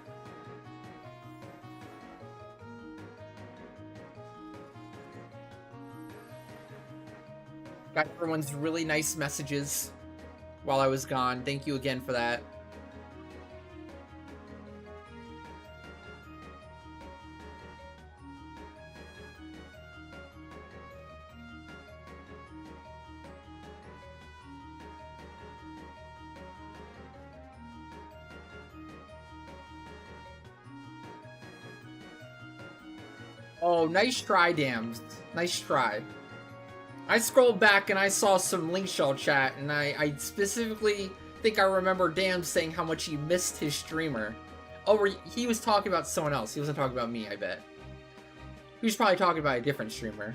Got everyone's really nice messages while I was gone. Thank you again for that. Oh, nice try, Dams. Nice try. I scrolled back and I saw some Linkshell chat, and I specifically think I remember Dams saying how much he missed his streamer. Oh, he was talking about someone else. He wasn't talking about me, I bet. He was probably talking about a different streamer.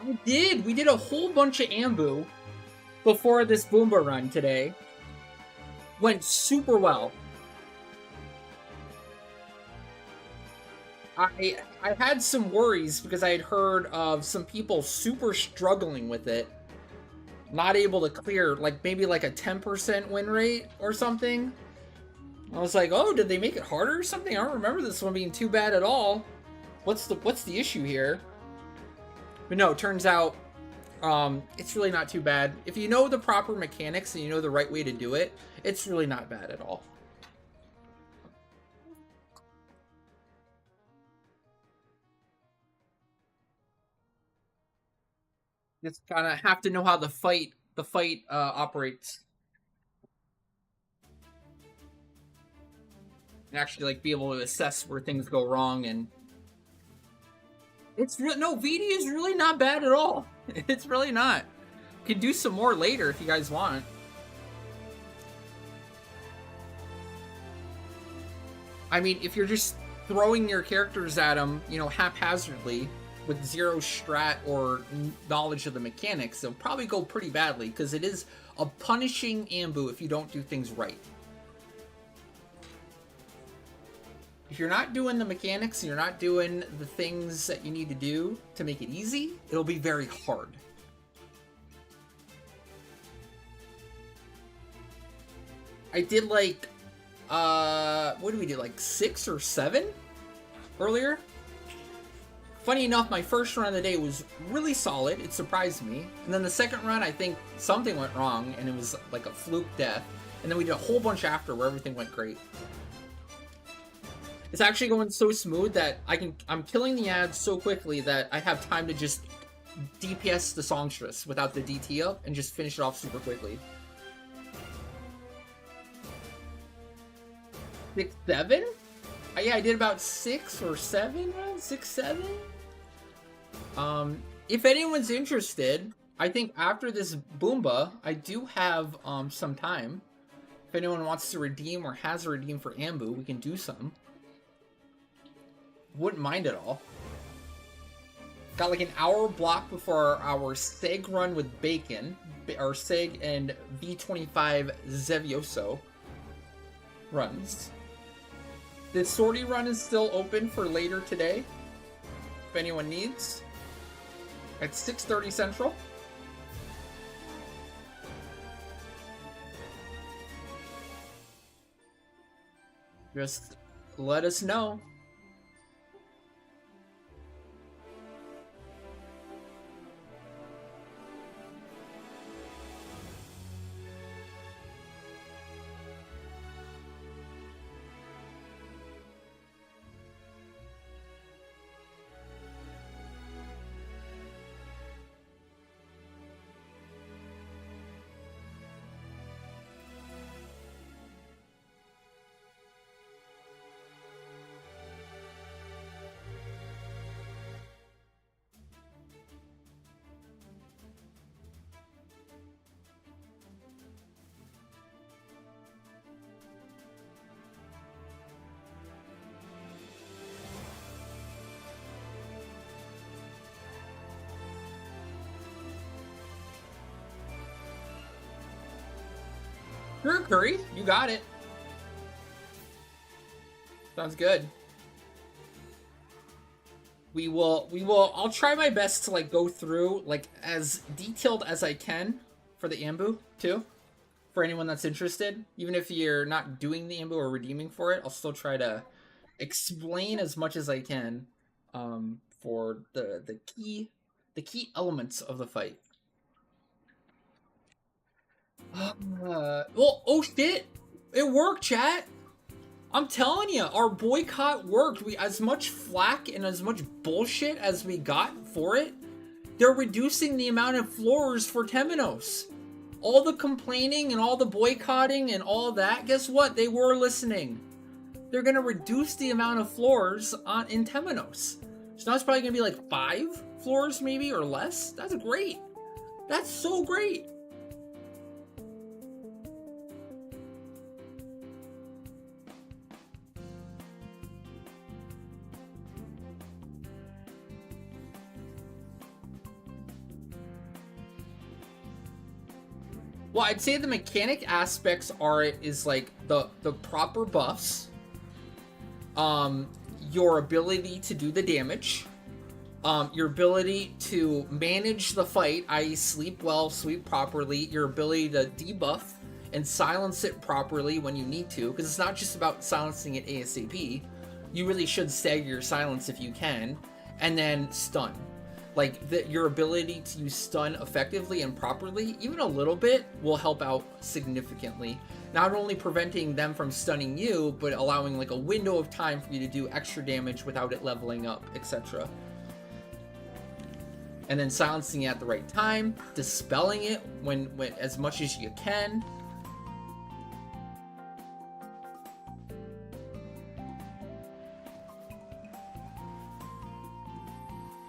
I did! We did a whole bunch of Ambu before this Boomba run today. Went super well. I had some worries because I had heard of some people super struggling with it. Not able to clear, like, maybe like a 10% win rate or something. I was like, oh, did they make it harder or something? I don't remember this one being too bad at all. What's the issue here? But no, it turns out it's really not too bad. If you know the proper mechanics and you know the right way to do it, it's really not bad at all. Just kind of have to know how the fight operates. And actually, like, be able to assess where things go wrong. And it's no, VD is really not bad at all. It's really not. Could do some more later if you guys want. I mean, if you're just throwing your characters at them, you know, haphazardly with zero strat or knowledge of the mechanics, it'll probably go pretty badly because it is a punishing Ambu if you don't do things right. If you're not doing the mechanics and you're not doing the things that you need to do to make it easy, it'll be very hard. I did like, what did we do, like 6 or 7 earlier? Funny enough, my first run of the day was really solid. It surprised me. And then the second run, I think something went wrong and it was like a fluke death. And then we did a whole bunch after where everything went great. It's actually going so smooth that I'm killing the ads so quickly that I have time to just DPS the Songstress without the DT up and just finish it off super quickly. 6, 7? Yeah, I did about 6 or 7 runs? 6, 7? if anyone's interested, I think after this Boomba, I do have some time. If anyone wants to redeem or has a redeem for Ambu, we can do some. Wouldn't mind at all. Got like an hour block before our Seg run with Bacon, our Seg and V25 Zevioso runs. The sortie run is still open for later today, if anyone needs. At 6:30 Central. Just let us know. Sure, Curry, you got it. Sounds good. I'll try my best to like go through like as detailed as I can for the Ambu too. For anyone that's interested, even if you're not doing the Ambu or redeeming for it, I'll still try to explain as much as I can for the key elements of the fight. Well, oh shit! It worked, chat! I'm telling you, our boycott worked. As much flack and as much bullshit as we got for it, they're reducing the amount of floors for Temenos. All the complaining and all the boycotting and all that, guess what? They were listening. They're gonna reduce the amount of floors in Temenos. So now it's probably gonna be like 5 floors maybe or less. That's great. That's so great. Well, I'd say the mechanic aspects is like the proper buffs, your ability to do the damage, your ability to manage the fight, i.e. sleep well, sleep properly, your ability to debuff and silence it properly when you need to, because it's not just about silencing it ASAP. You really should stagger your silence if you can, and then stun. Like, your ability to use stun effectively and properly, even a little bit, will help out significantly. Not only preventing them from stunning you, but allowing like a window of time for you to do extra damage without it leveling up, etc. And then silencing it at the right time, dispelling it when as much as you can.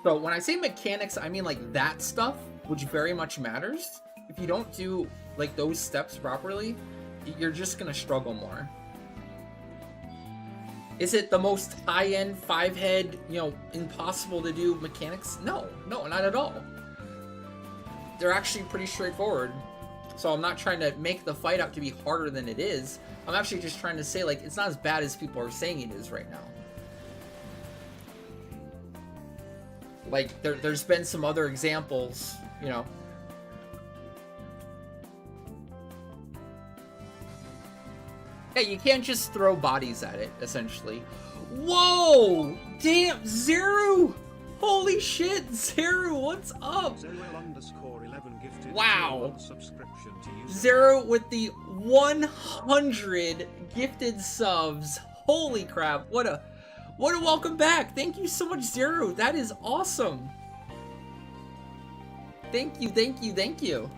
So when I say mechanics, I mean like that stuff, which very much matters. If you don't do like those steps properly, you're just gonna struggle more. Is it the most high-end 5-head, impossible to do mechanics? No, not at all. They're actually pretty straightforward. So I'm not trying to make the fight out to be harder than it is. I'm actually just trying to say like it's not as bad as people are saying it is right now. Like, there's been some other examples, Yeah, you can't just throw bodies at it, essentially. Whoa! Damn, Zero! Holy shit, Zero, what's up? Wow. Zero with the 100 gifted subs. Holy crap, what a welcome back. Thank you so much, Zero. That is awesome. Thank you.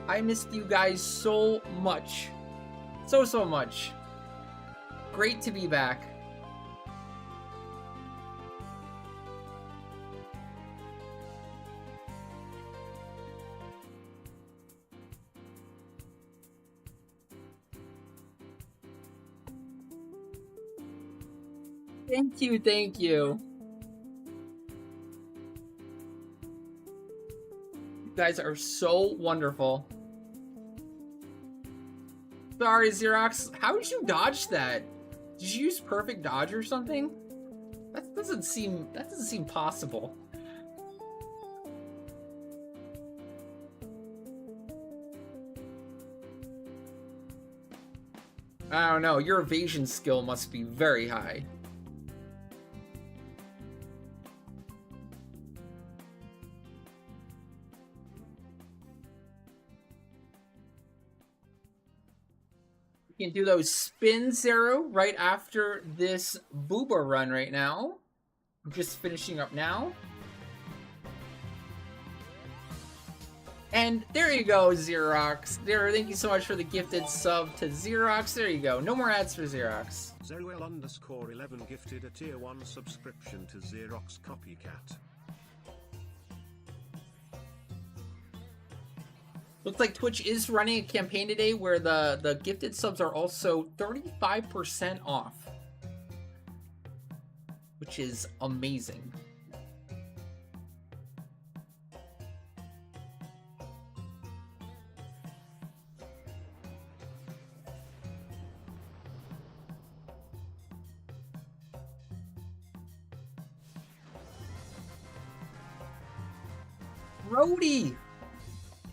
I missed you guys so much. So much. Great to be back. Thank you, thank you. You guys are so wonderful. Sorry, Xerox. How did you dodge that? Did you use perfect dodge or something? That doesn't seem possible. I don't know. Your evasion skill must be very high. You can do those spin Zero right after this Booba run right now. I'm just finishing up now. And there you go, Xerox. There, thank you so much for the gifted sub to Xerox. There you go. No more ads for Xerox. Zoel_11 gifted a tier 1 subscription to Xerox Copycat. Looks like Twitch is running a campaign today where the gifted subs are also 35% off, which is amazing.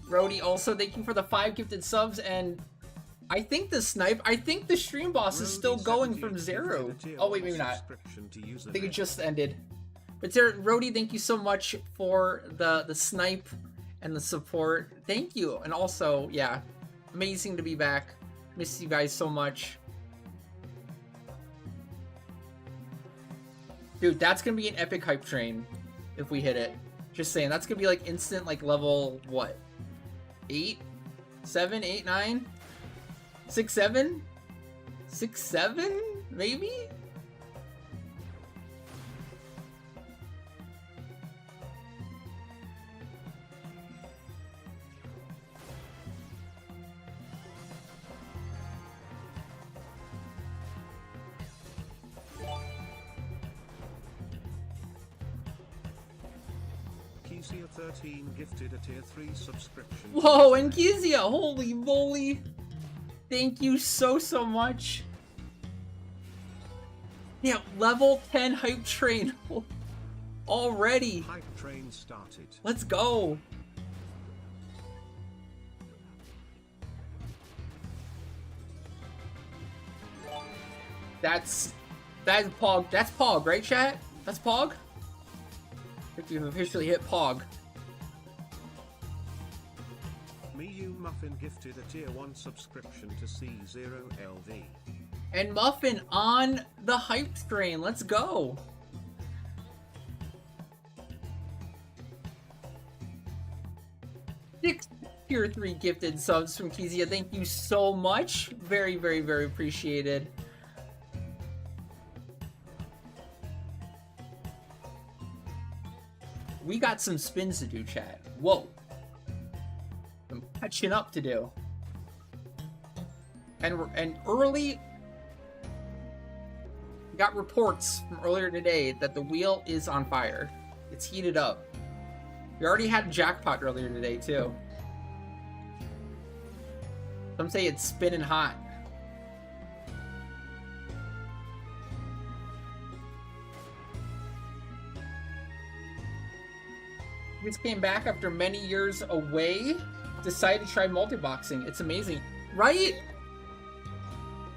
Rody also, thank you for the 5 gifted subs, and I think the stream boss is still going from 0. Oh wait, maybe not. I think it just ended. But Rody, thank you so much for the snipe and the support. Thank you. And also, yeah, amazing to be back. Miss you guys so much. Dude, that's gonna be an epic hype train if we hit it. Just saying, that's gonna be like instant, like level what? 8, 7, 8, 9, 6, 7, 6, 7, maybe? Kezia13 gifted a tier 3 subscription. Whoa, and Kezia, holy moly! Thank you so much. Yeah, level 10 hype train already. Hype train started. Let's go. That's Pog. That's Pog, right, chat? That's Pog? I think we've officially hit Pog. Miyu Muffin gifted a tier 1 subscription to C0LV. And Muffin on the hype train. Let's go. Six tier 3 gifted subs from Kezia. Thank you so much. Very appreciated. We got some spins to do, chat. Whoa. Some catching up to do. And early... We got reports from earlier today that the wheel is on fire. It's heated up. We already had a jackpot earlier today, too. Some say it's spinning hot. Just came back after many years away. Decided to try multi-boxing. It's amazing. Right?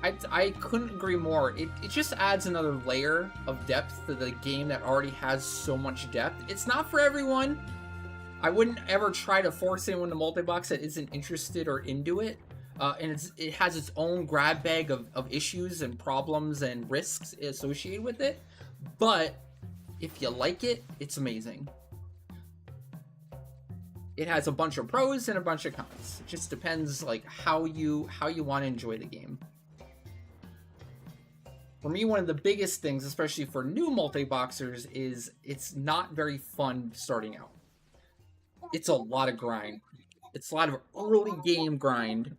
I couldn't agree more. It just adds another layer of depth to the game that already has so much depth. It's not for everyone. I wouldn't ever try to force anyone to multi-box that isn't interested or into it. And it has its own grab bag of issues and problems and risks associated with it. But if you like it, it's amazing. It has a bunch of pros and a bunch of cons. It just depends like how you want to enjoy the game. For me, one of the biggest things, especially for new multi-boxers, is it's not very fun starting out. It's a lot of grind. It's a lot of early game grind.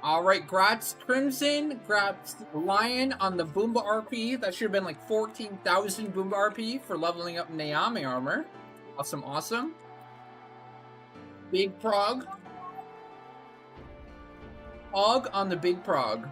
Alright, Grats Crimson, Grats Lion on the Boomba RP. That should have been like 14,000 Boomba RP for leveling up Naomi armor. Awesome, awesome. Big Prog. Og on the Big Prog.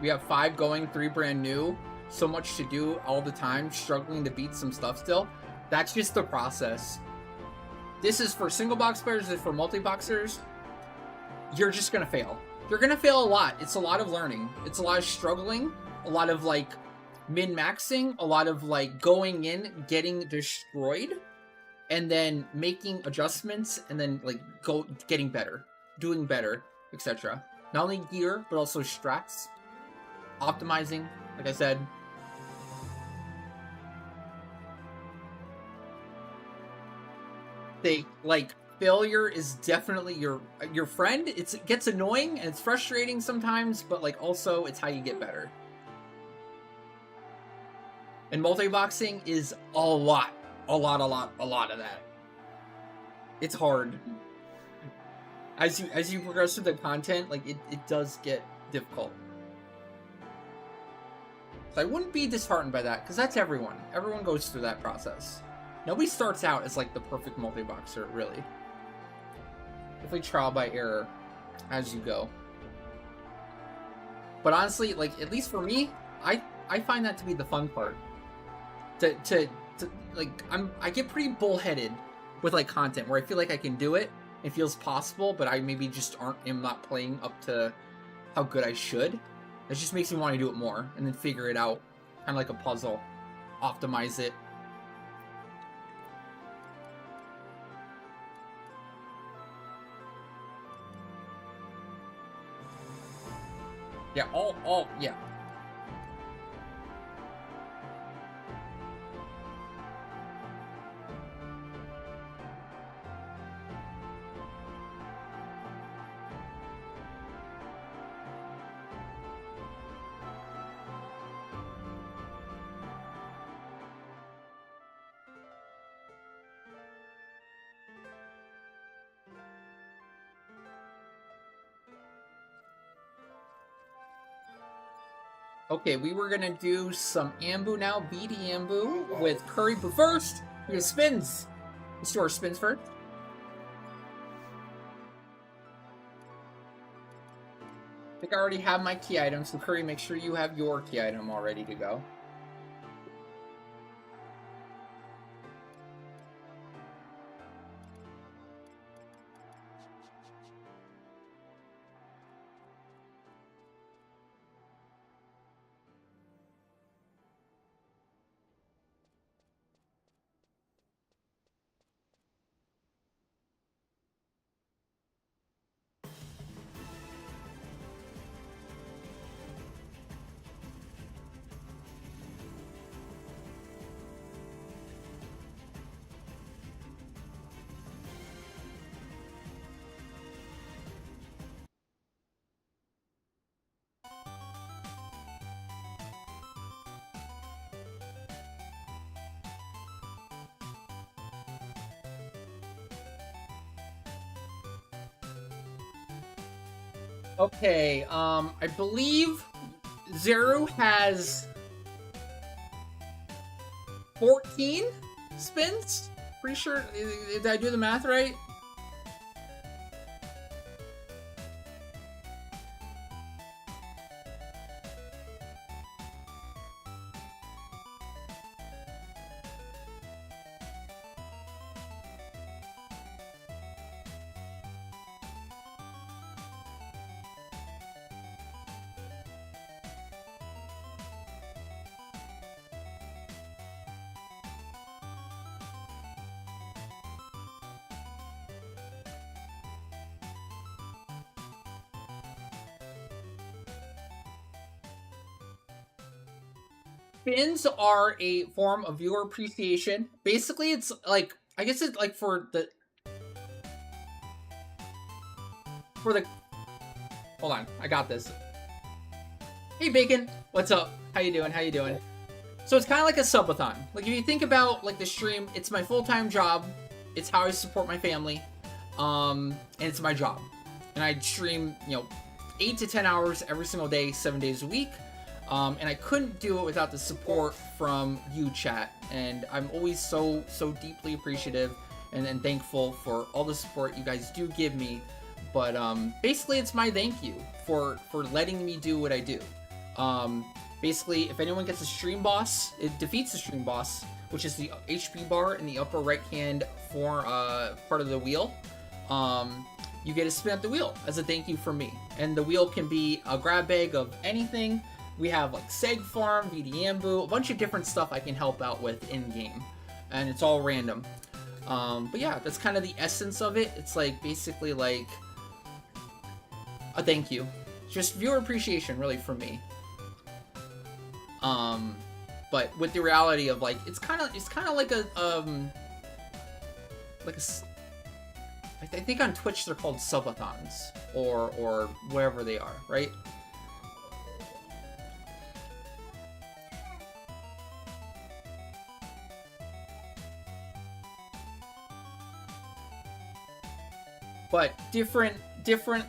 We have 5 going, 3 brand new. So much to do all the time, struggling to beat some stuff still. That's just the process. This is for single box players, this is for multi-boxers. You're just gonna fail. You're gonna fail a lot. It's a lot of learning. It's a lot of struggling, a lot of like min-maxing, a lot of like going in, getting destroyed, and then making adjustments, and then like getting better, doing better, etc. Not only gear, but also strats. Optimizing, like I said. Failure is definitely your friend. It gets annoying and it's frustrating sometimes, but like also it's how you get better. And multi-boxing is a lot of that. It's hard. As you progress through the content, like it does get difficult. So I wouldn't be disheartened by that, because that's everyone. Everyone goes through that process. Nobody starts out as like the perfect multi-boxer, really. Definitely trial by error as you go. But honestly, like, at least for me, I find that to be the fun part. I get pretty bullheaded with like content where I feel like I can do it. It feels possible, but I maybe just am not playing up to how good I should. It just makes me want to do it more and then figure it out, kind of like a puzzle, optimize it. Yeah, yeah. Okay, we were gonna do some Ambu now, BD Ambu with Curry, but first, we have spins. Let's do our spins first. I think I already have my key item, so Curry, make sure you have your key item all ready to go. Okay, I believe Zero has 14 spins? Pretty sure, did I do the math right? spins are a form of viewer appreciation. Basically, it's like, I guess it's like for the hold on, I got this. Hey Bacon, what's up? How you doing? How you doing? So it's kind of like a subathon. Like if you think about like the stream, it's my full-time job. It's how I support my family. And it's my job. And I stream, you know, 8 to 10 hours every single day, 7 days a week. And I couldn't do it without the support from you, chat. And I'm always so deeply appreciative and thankful for all the support you guys do give me. But basically, it's my thank you for letting me do what I do. Basically, if anyone gets a stream boss, it defeats the stream boss, which is the HP bar in the upper right-hand part of the wheel. You get to spin up the wheel as a thank you from me. And the wheel can be a grab bag of anything. We have like Seg Farm, VDambu, a bunch of different stuff I can help out with in-game. And it's all random. But yeah, that's kind of the essence of it. It's like basically like a thank you. Just viewer appreciation really from me. But with the reality of like, it's kind of like I think on Twitch they're called subathons or wherever they are, right? But different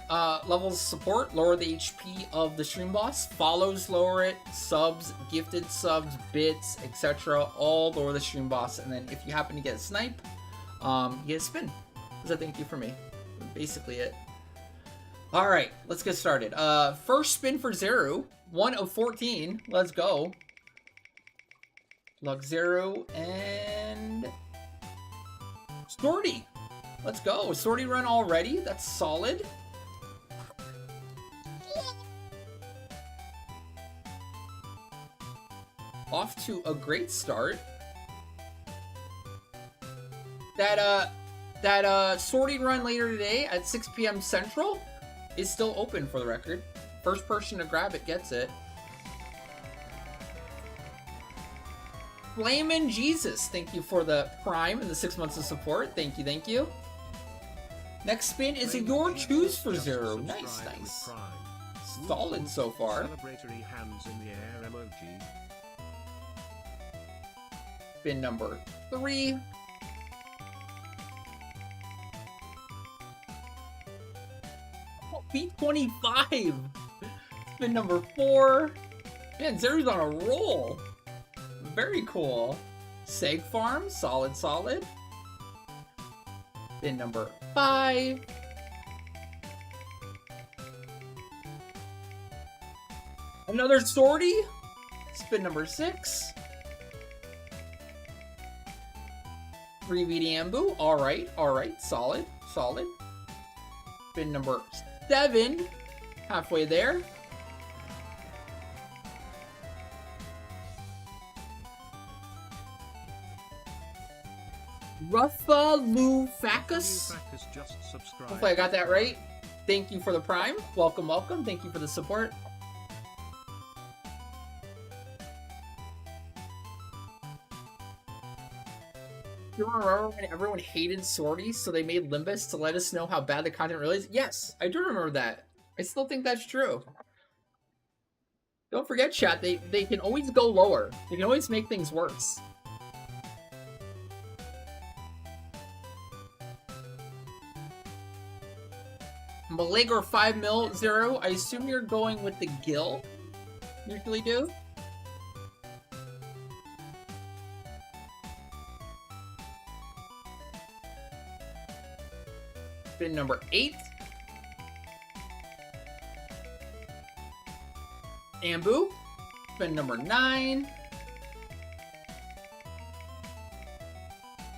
levels of support lower the HP of the stream boss. Follows lower it. Subs, gifted subs, bits, etc. all lower the stream boss. And then if you happen to get a snipe, you get a spin. That's a thank you for me. Basically it. All right, let's get started. First spin for Zeru. 1 of 14. Let's go. Luxero and Sortie. Let's go. Sortie run already. That's solid. Off to a great start. That Sortie run later today at 6 p.m. Central is still open for the record. First person to grab it gets it. Flamin' Jesus, thank you for the Prime and the 6 months of support. Thank you, thank you. Next spin is a your choose for Zero. Nice, nice. Solid so far. Celebratory hands in the air emoji. Spin number 3. Oh, P25. Spin number 4. Man, Zero's on a roll. Very cool. Seg Farm, solid, solid. Spin number 5. Another Sortie. Spin number 6. 3 VDambu. Alright. Solid, solid. Spin number 7. Halfway there. Ruffalufacus. Hopefully I got that right. Thank you for the Prime. Welcome, welcome. Thank you for the support. You remember when everyone hated Sorties, so they made Limbus to let us know how bad the content really is? Yes, I do remember that. I still think that's true. Don't forget, chat, they can always go lower. They can always make things worse. Maligor 5 mil 0. I assume you're going with the Gil. Usually do. Spin number 8. Ambu. Spin number 9.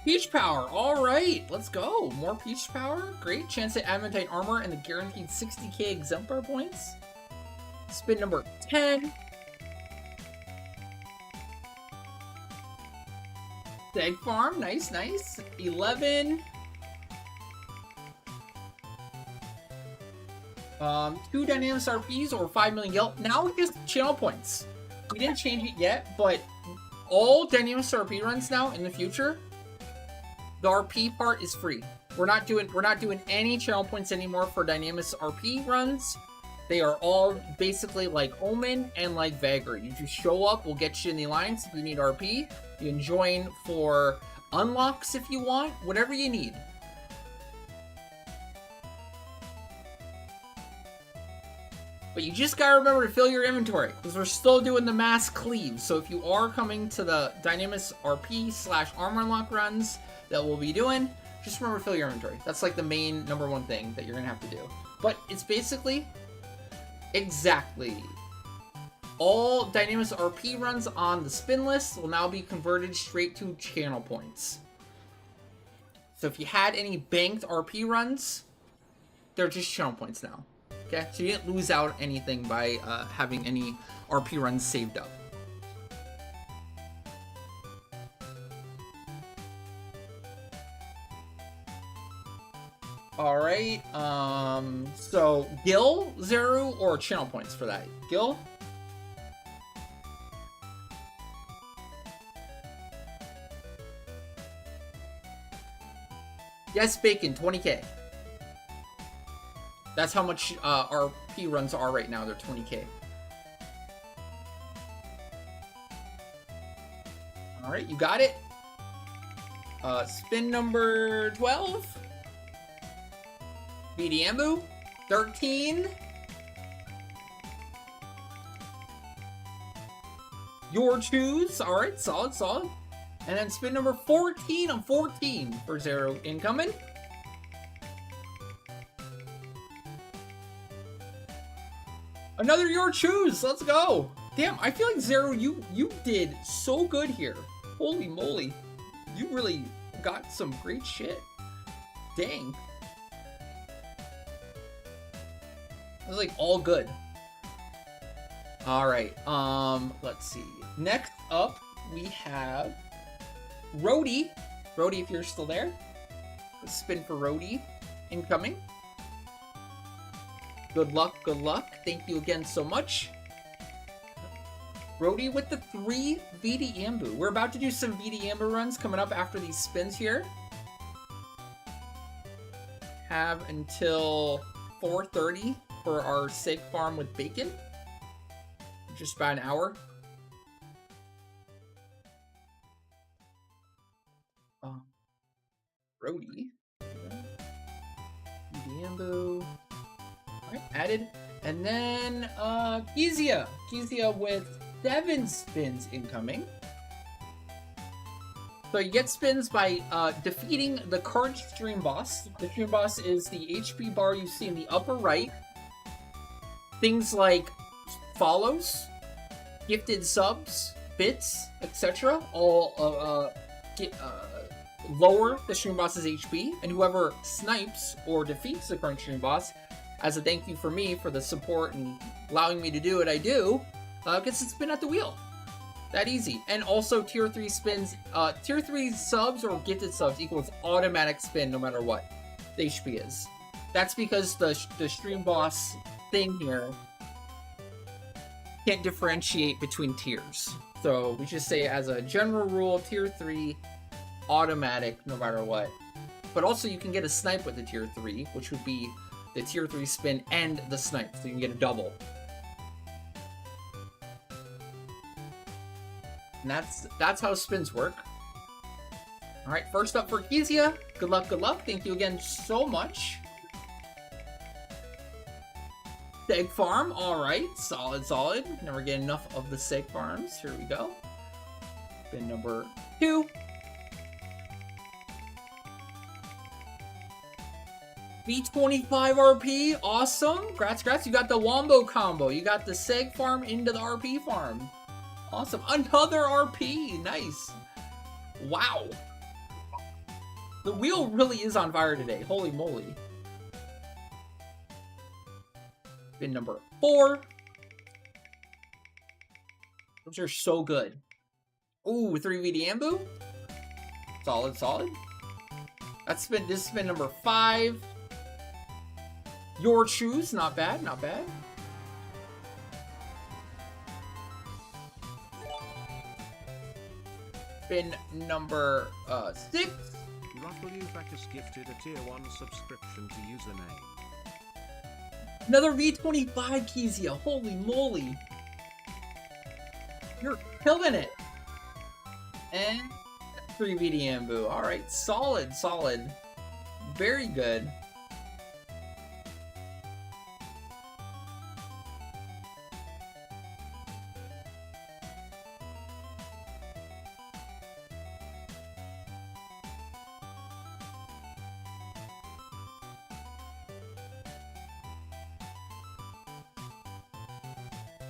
Peach Power, alright, let's go. More Peach Power, great. Chance at Adamantite Armor and the guaranteed 60k exemplar points. Spin number 10. Seg Farm, nice, nice. 11. 2 Dynamics RPs or 5 million Yelp. Now just channel points. we didn't change it yet, but all Dynamis RP runs now in the future, the RP part is free. We're not doing any channel points anymore for Dynamis RP runs. They are all basically like Omen and like Vagary. You just show up, we'll get you in the alliance if you need RP. You can join for unlocks if you want, whatever you need. But you just gotta remember to fill your inventory, because we're still doing the mass cleave. So if you are coming to the Dynamis RP / armor unlock runs that we'll be doing, just remember to fill your inventory. That's like the main #1 thing that you're gonna have to do. But it's basically exactly all Dynamis RP runs on the spin list will now be converted straight to channel points. So if you had any banked RP runs, they're just channel points now. Okay, so you didn't lose out anything by having any RP runs saved up. All right, so Gil, Zeru, or channel points for that? Gil? Yes, Bacon, 20K. That's how much RP runs are right now. They're 20K. All right, you got it. Spin number 12. BDMBoo. 13. Your choose. All right, solid, solid. And then spin number 14 on 14 for Zero incoming. Another your choose. Let's go. Damn, I feel like Zero, you did so good here. Holy moly. You really got some great shit. Dang. It was like all good. All right. Let's see. Next up, we have Rody. Rody, if you're still there. Let's spin for Rody incoming. Good luck, good luck. Thank you again so much. Rody with the 3 BDMBoo. We're about to do some BDMBoo runs coming up after these spins here. Have until 4:30 for our Seg Farm with Bacon. Just about an hour. Rody. BDMBoo. Alright, added. And then Kezia. Kezia with 7 spins incoming. So you get spins by defeating the current stream boss. The stream boss is the HP bar you see in the upper right. Things like follows, gifted subs, bits, etc. all lower the stream boss's HP, and whoever snipes or defeats the current stream boss, as a thank you for me for the support and allowing me to do what I do, gets to spin at the wheel. That easy. And also tier 3 spins, tier 3 subs or gifted subs equals automatic spin no matter what the HP is. That's because the stream boss thing here can't differentiate between tiers. So we just say as a general rule, tier 3 automatic no matter what. But also you can get a snipe with the tier 3, which would be the tier 3 spin and the snipe, so you can get a double. And that's how spins work. Alright, first up for Kezia. Good luck, good luck. Thank you again so much. Seg Farm, alright. Solid, solid. Never get enough of the Seg Farms. Here we go. Spin number 2. V25 RP, awesome. Grats. You got the Wombo combo. You got the Seg Farm into the RP farm. Awesome. Another RP. Nice. Wow. The wheel really is on fire today. Holy moly. Spin number 4. Those are so good. Ooh, 3 BDMBoo. Solid, solid. This is spin number 5. Your choose, not bad, not bad. spin number 6. Ruffleuvac has gifted a tier 1 subscription to username. Another V25, Kezia. Holy moly. You're killing it. And 3 VDMBoo. Alright, solid, solid. Very good.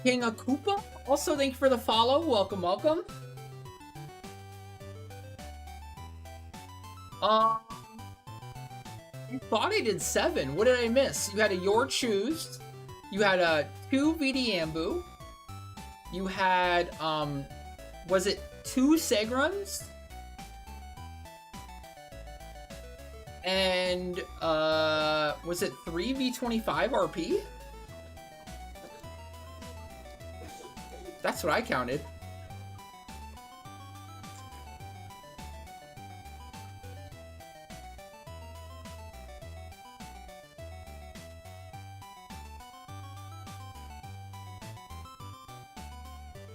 King Akupa, also thank you for the follow. Welcome, welcome. I thought I did 7. What did I miss? You had a Your Choose. You had a 2 VDMBoo. You had, was it 2 Segruns? And, was it 3 V25 RP? That's what I counted.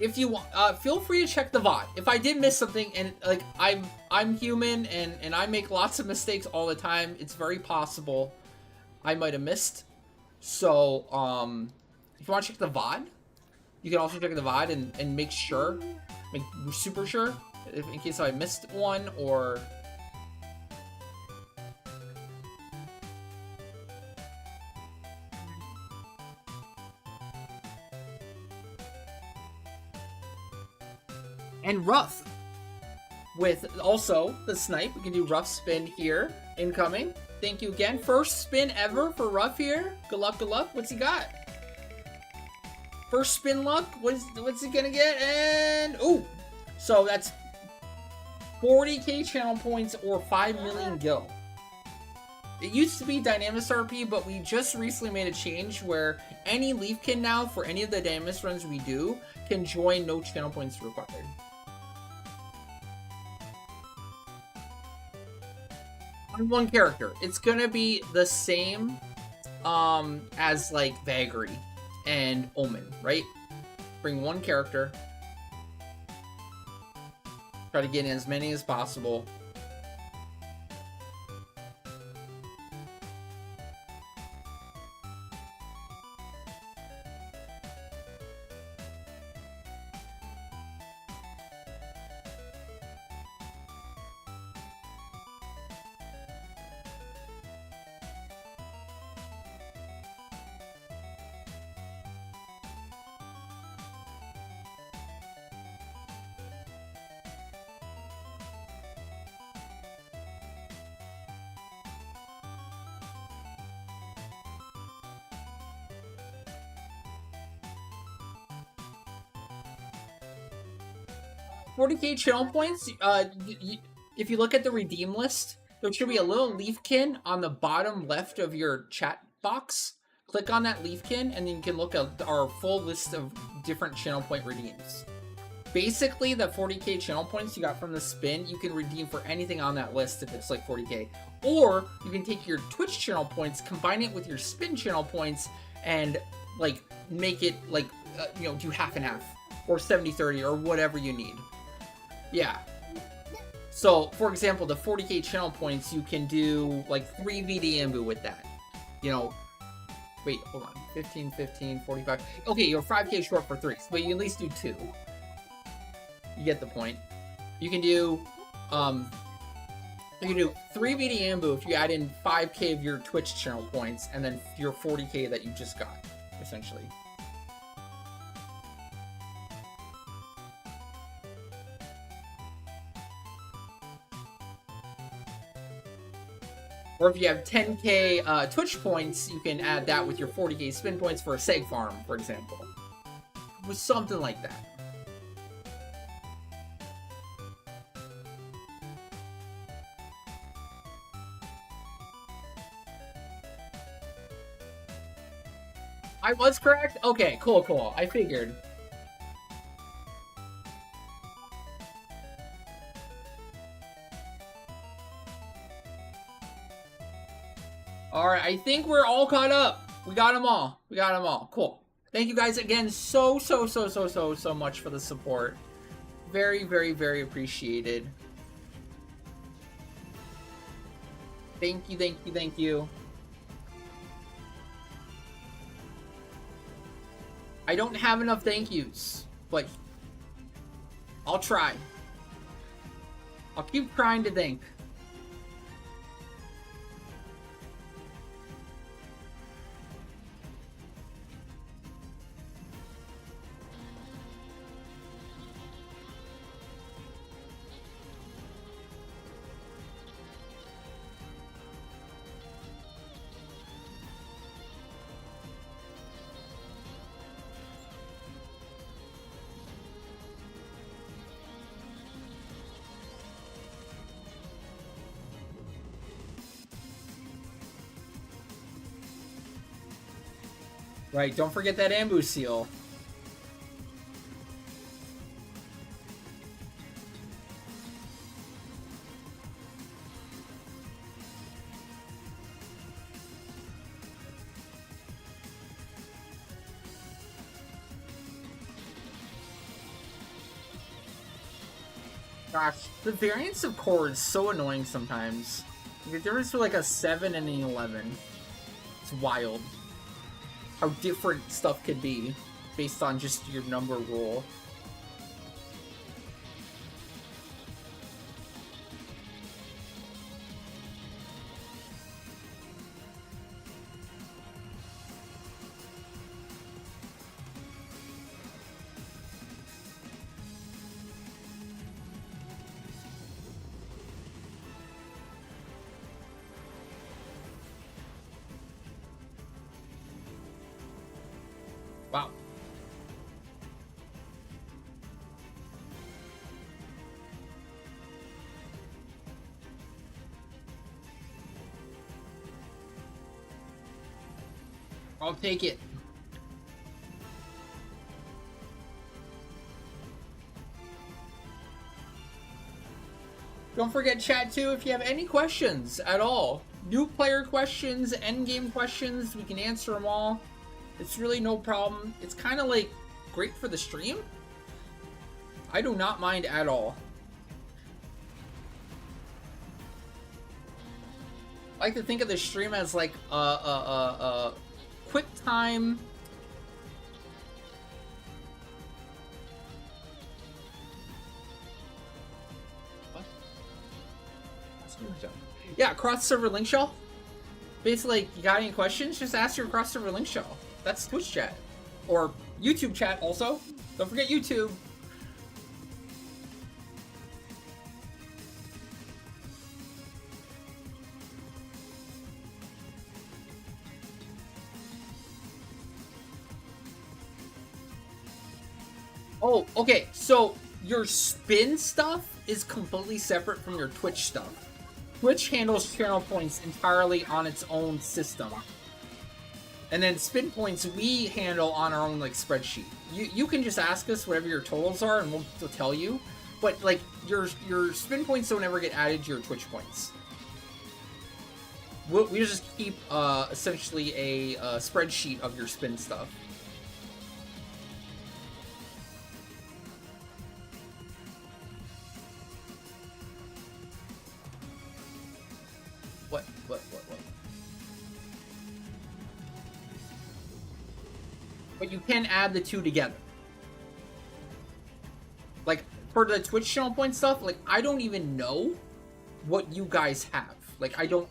If you want, feel free to check the VOD. If I did miss something, and like I'm human and I make lots of mistakes all the time, it's very possible I might have missed. So if you want to check the VOD, you can also check the VOD and make sure, make super sure, if, in case I missed one or. And Rough. With also the snipe, we can do Rough spin here, incoming. Thank you again. First spin ever for Rough here. Good luck, good luck. What's he got? First spin luck. What's he gonna get? And ooh, so that's 40k channel points or 5 million gil. It used to be Dynamis RP, but we just recently made a change where any Leafkin now for any of the Dynamis runs we do can join, no channel points required. On one character, it's gonna be the same as like Vagary and Omen, right? Bring one character, try to get in as many as possible. $40k channel points, if you look at the redeem list, there should be a little Leafkin on the bottom left of your chat box. Click on that Leafkin, and then you can look at our full list of different channel point redeems. Basically, the 40k channel points you got from the spin, you can redeem for anything on that list if it's like 40k. Or you can take your Twitch channel points, combine it with your spin channel points, and like make it like, you know, do half and half, or 70-30, or whatever you need. Yeah. So, for example, the 40k channel points, you can do like 3 VDMBoo with that. You know, wait, hold on. 15, 15, 45. Okay, you're 5k short for 3, but you can at least do 2. You get the point. You can do 3 VDMBoo if you add in 5k of your Twitch channel points, and then your 40k that you just got, essentially. Or if you have 10k Twitch points, you can add that with your 40k spin points for a Seg farm, for example. With something like that. I was correct? Okay, cool, cool. I figured. All right, I think we're all caught up. We got them all. We got them all. Cool. Thank you guys again so much for the support. Very, very, very appreciated. Thank you, thank you, thank you. I don't have enough thank yous, but I'll try. I'll keep trying to thank. Right, don't forget that ambush seal. Gosh, the variance of core is so annoying sometimes. The difference between like a 7 and an 11. It's wild. How different stuff could be based on just your number rule. Wow. I'll take it. Don't forget chat too if you have any questions at all. New player questions, endgame questions, we can answer them all. It's really no problem. It's kind of like great for the stream. I do not mind at all. I like to think of the stream as like a quick time. What? Yeah, cross server link shell. Basically, like, you got any questions? Just ask your cross server link shell. That's Twitch chat. Or YouTube chat also. Don't forget YouTube. Oh, okay. So your spin stuff is completely separate from your Twitch stuff. Twitch handles channel points entirely on its own system. And then spin points we handle on our own like spreadsheet. You can just ask us whatever your totals are and we'll tell you. But like your spin points don't ever get added to your Twitch points. We just keep essentially a spreadsheet of your spin stuff. What? But you can add the two together. Like, for the Twitch channel point stuff, like, I don't even know what you guys have. Like, I don't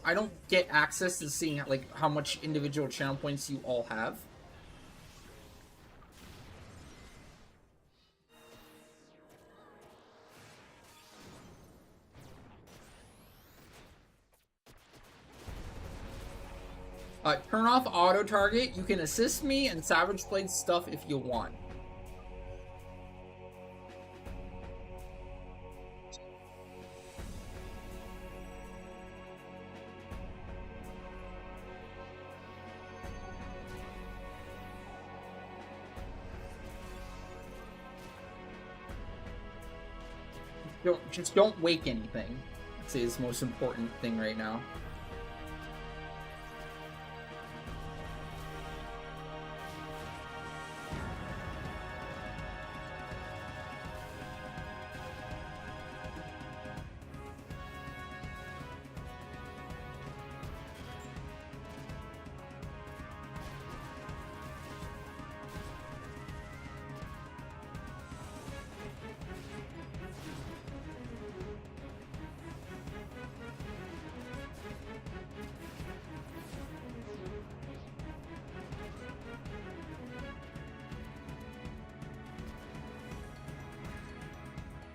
get access to seeing, like, how much individual channel points you all have. Turn off auto target. You can assist me and Savage Blade stuff if you want. Just don't wake anything. I'd say is the most important thing right now.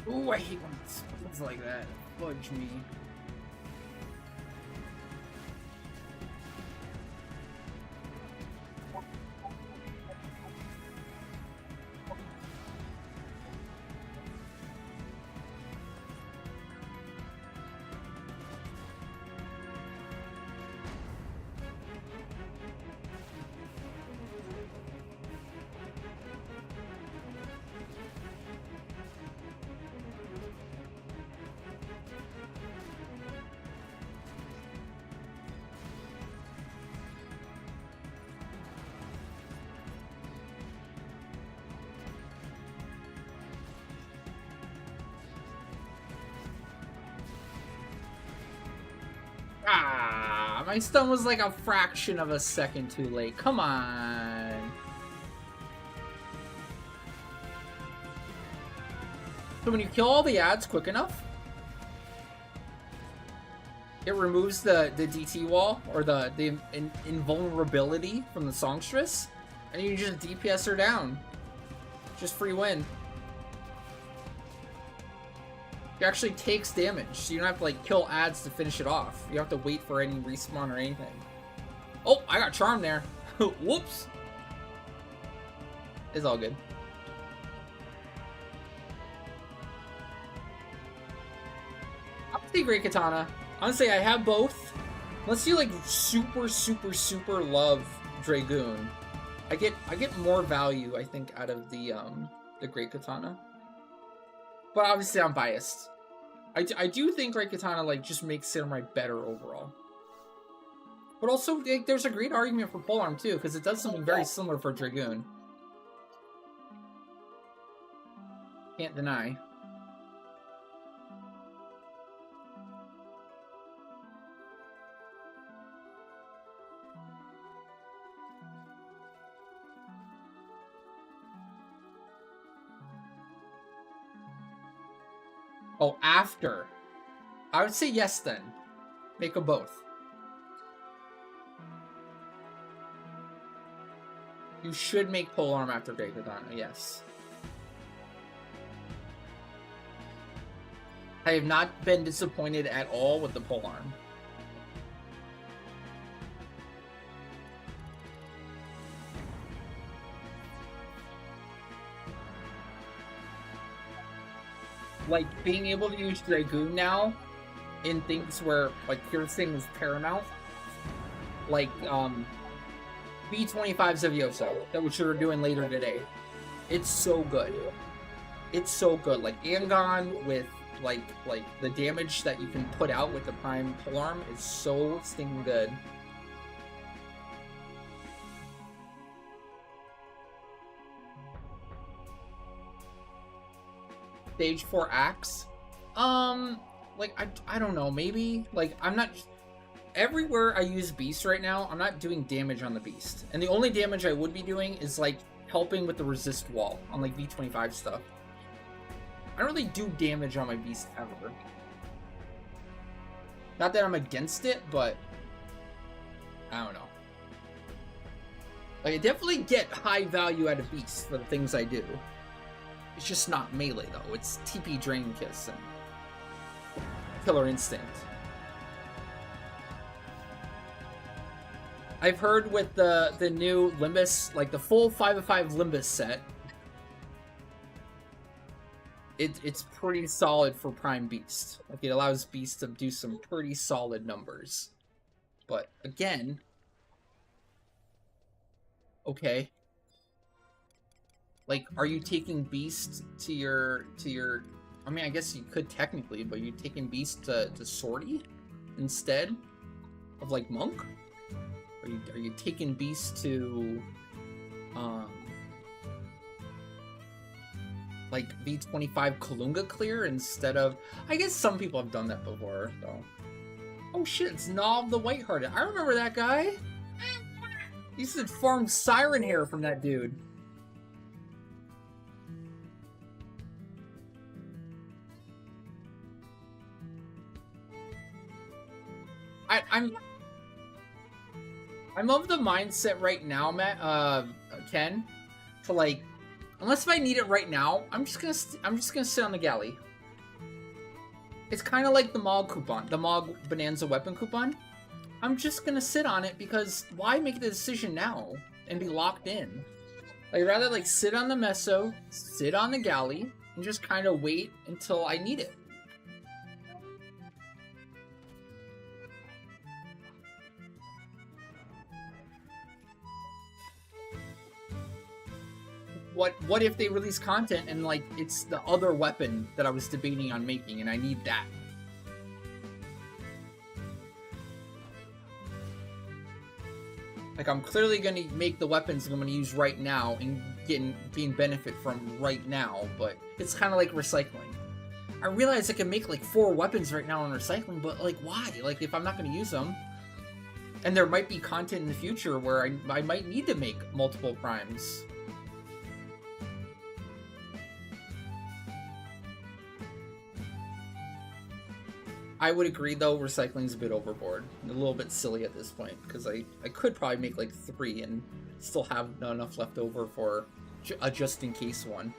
Ooh, I hate when it's like that. Fudge me. Ah, my stun was like a fraction of a second too late. Come on. So when you kill all the ads quick enough, it removes the DT wall or the invulnerability from the songstress, and you just DPS her down. Just free win. It actually takes damage, so you don't have to like kill ads to finish it off. You don't have to wait for any respawn or anything. Oh, I got charmed there. Whoops. It's all good. I'll say Great Katana. Honestly, I have both. Unless you like super love Dragoon, I get more value, I think, out of the Great Katana. But obviously I'm biased. I do think Great Katana like just makes Samurai better overall. But also like, there's a great argument for Polearm too, because it does something very similar for Dragoon. Can't deny. Oh, after. I would say yes then. Make them both. You should make Polearm after Great Katana, yes. I have not been disappointed at all with the Polearm. Like, being able to use Dragoon now in things where, like, piercing was paramount. Like, B25 Zavioso, which we're doing later today. It's so good. It's so good. Like, Angon with, like the damage that you can put out with the Prime Polearm is so stinking good. Stage 4 Axe? Like, I don't know, maybe? Like, I'm not... Everywhere I use Beast right now, I'm not doing damage on the Beast. And the only damage I would be doing is, like, helping with the resist wall on, like, V25 stuff. I don't really do damage on my Beast ever. Not that I'm against it, but... I don't know. Like, I definitely get high value out of Beast for the things I do. It's just not melee, though. It's TP Drain Kiss and Killer Instinct. I've heard with the new Limbus, like the full 5/5 Limbus set, it's pretty solid for Prime Beast. Like, it allows Beast to do some pretty solid numbers. But, again... Okay. Like, are you taking Beast to your... I mean, I guess you could technically, but you're taking Beast to Swordy instead of, like, Monk? Are you taking Beast to, like, V25 Kalunga Clear instead of... I guess some people have done that before, though. Oh shit, it's Nob the Whitehearted. I remember that guy! He used to farm Siren Hair from that dude. I'm of the mindset right now, Matt, Ken, to like, unless if I need it right now, I'm just gonna sit on the galley. It's kind of like the Mog coupon, the Mog Bonanza weapon coupon. I'm just gonna sit on it because why make the decision now and be locked in? I'd rather like sit on the Meso, sit on the Galley, and just kind of wait until I need it. What if they release content and like it's the other weapon that I was debating on making and I need that? Like I'm clearly gonna make the weapons that I'm gonna use right now and gain benefit from right now, but it's kind of like recycling. I realize I can make like 4 weapons right now on recycling, but like why? Like if I'm not gonna use them, and there might be content in the future where I might need to make multiple primes. I would agree, though, recycling's a bit overboard. A little bit silly at this point, because I could probably make, like, 3 and still have enough left over for a just-in-case one.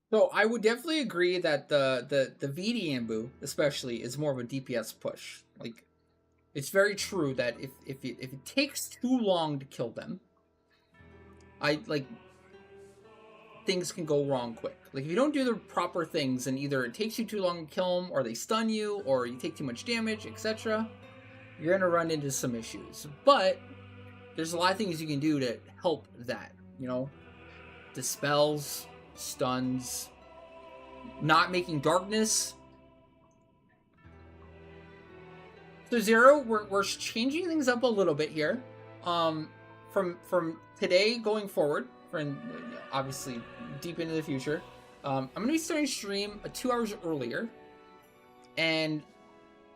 So I would definitely agree that the VD Ambu especially is more of a DPS push. Like, it's very true that if it takes too long to kill them, things can go wrong quick. Like if you don't do the proper things, and either it takes you too long to kill them, or they stun you, or you take too much damage, etc., you're gonna run into some issues. But there's a lot of things you can do to help that. You know, dispels, stuns, not making darkness. So Zero, we're changing things up a little bit here. From today going forward, from obviously deep into the future, I'm gonna be starting stream 2 hours earlier and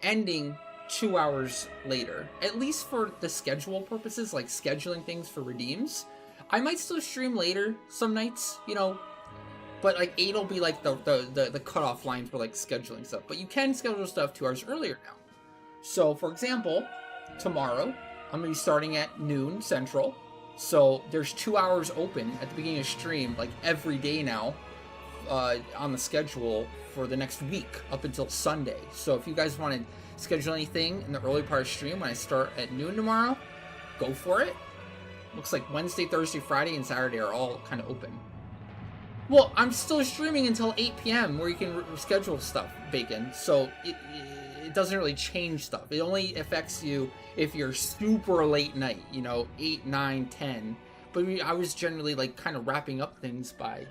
ending 2 hours later, at least for the schedule purposes, like scheduling things for redeems. I might still stream later some nights, you know, but like 8 will be like the cutoff line for like scheduling stuff. But you can schedule stuff 2 hours earlier now. So for example, tomorrow I'm gonna be starting at noon Central. So there's 2 hours open at the beginning of stream, like every day now, on the schedule for the next week up until Sunday. So if you guys want to schedule anything in the early part of stream when I start at noon tomorrow, go for it. Looks like Wednesday, Thursday, Friday, and Saturday are all kind of open. Well, I'm still streaming until 8 p.m. where you can schedule stuff, Bacon. So it doesn't really change stuff. It only affects you if you're super late night, you know, 8, 9, 10. But I was generally like kind of wrapping up things by,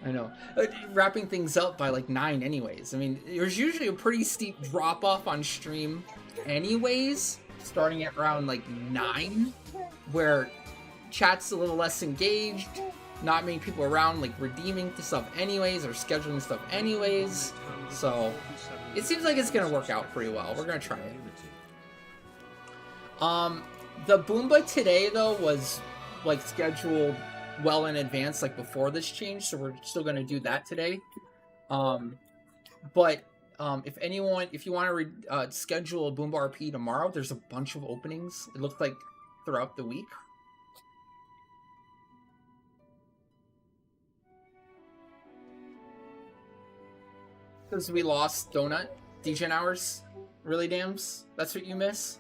I know, wrapping things up by like 9 anyways. I mean, there's usually a pretty steep drop off on stream anyways, starting at around like 9, where chat's a little less engaged, not many people around, like, redeeming stuff anyways, or scheduling stuff anyways. So, it seems like it's gonna work out pretty well. We're gonna try it. The Boomba today, though, was, like, scheduled well in advance, like, before this change, so we're still gonna do that today. But if you want to schedule a Boomba RP tomorrow, there's a bunch of openings. It looks like throughout the week. Because we lost Donut, Degen hours, really dams. That's what you miss.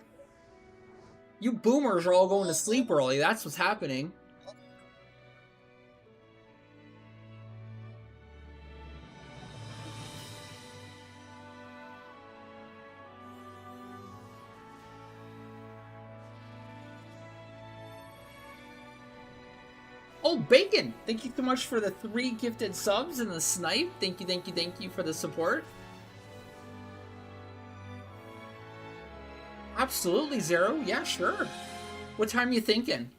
You boomers are all going to sleep early. That's what's happening. Oh, Bacon! Thank you so much for the 3 gifted subs and the snipe. Thank you, thank you, thank you for the support. Absolutely, Zero. Yeah, sure. What time are you thinking?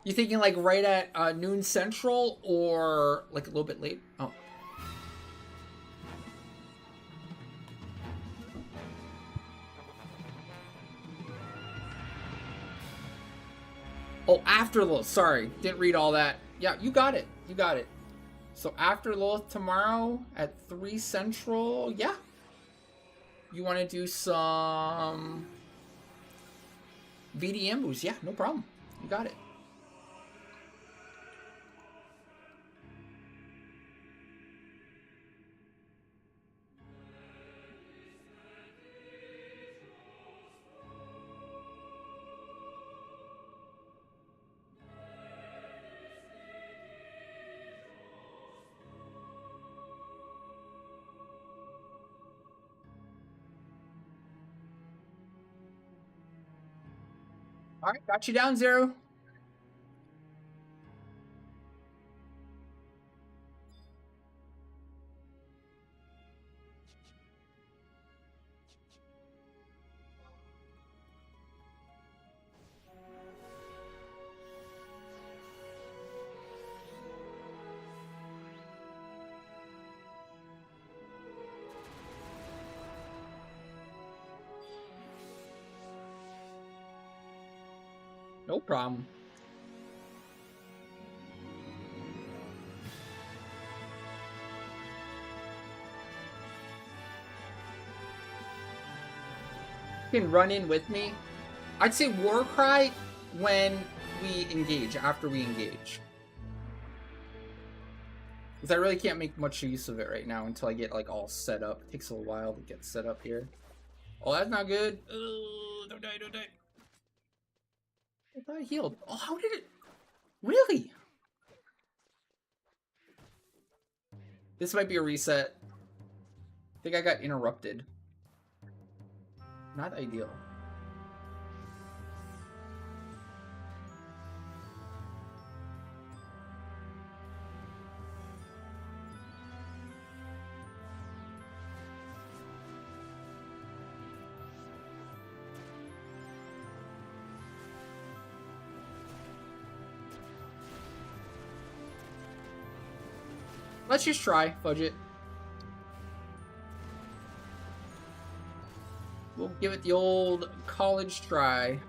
You thinking like right at noon central or like a little bit late? Oh. Oh, after Lilith. Sorry, didn't read all that. Yeah, you got it. You got it. So after Lilith tomorrow at 3 Central, yeah. You want to do some VD Ambush? Yeah, no problem. You got it. All right, got you down, Zero. No problem. You can run in with me. I'd say Warcry when we engage, after we engage. Because I really can't make much use of it right now until I get like all set up. It takes a little while to get set up here. Oh, that's not good. Don't die, don't die. I thought I healed. Oh, how did it? Really? This might be a reset. I think I got interrupted. Not ideal. Let's just try, fudge it. We'll give it the old college try.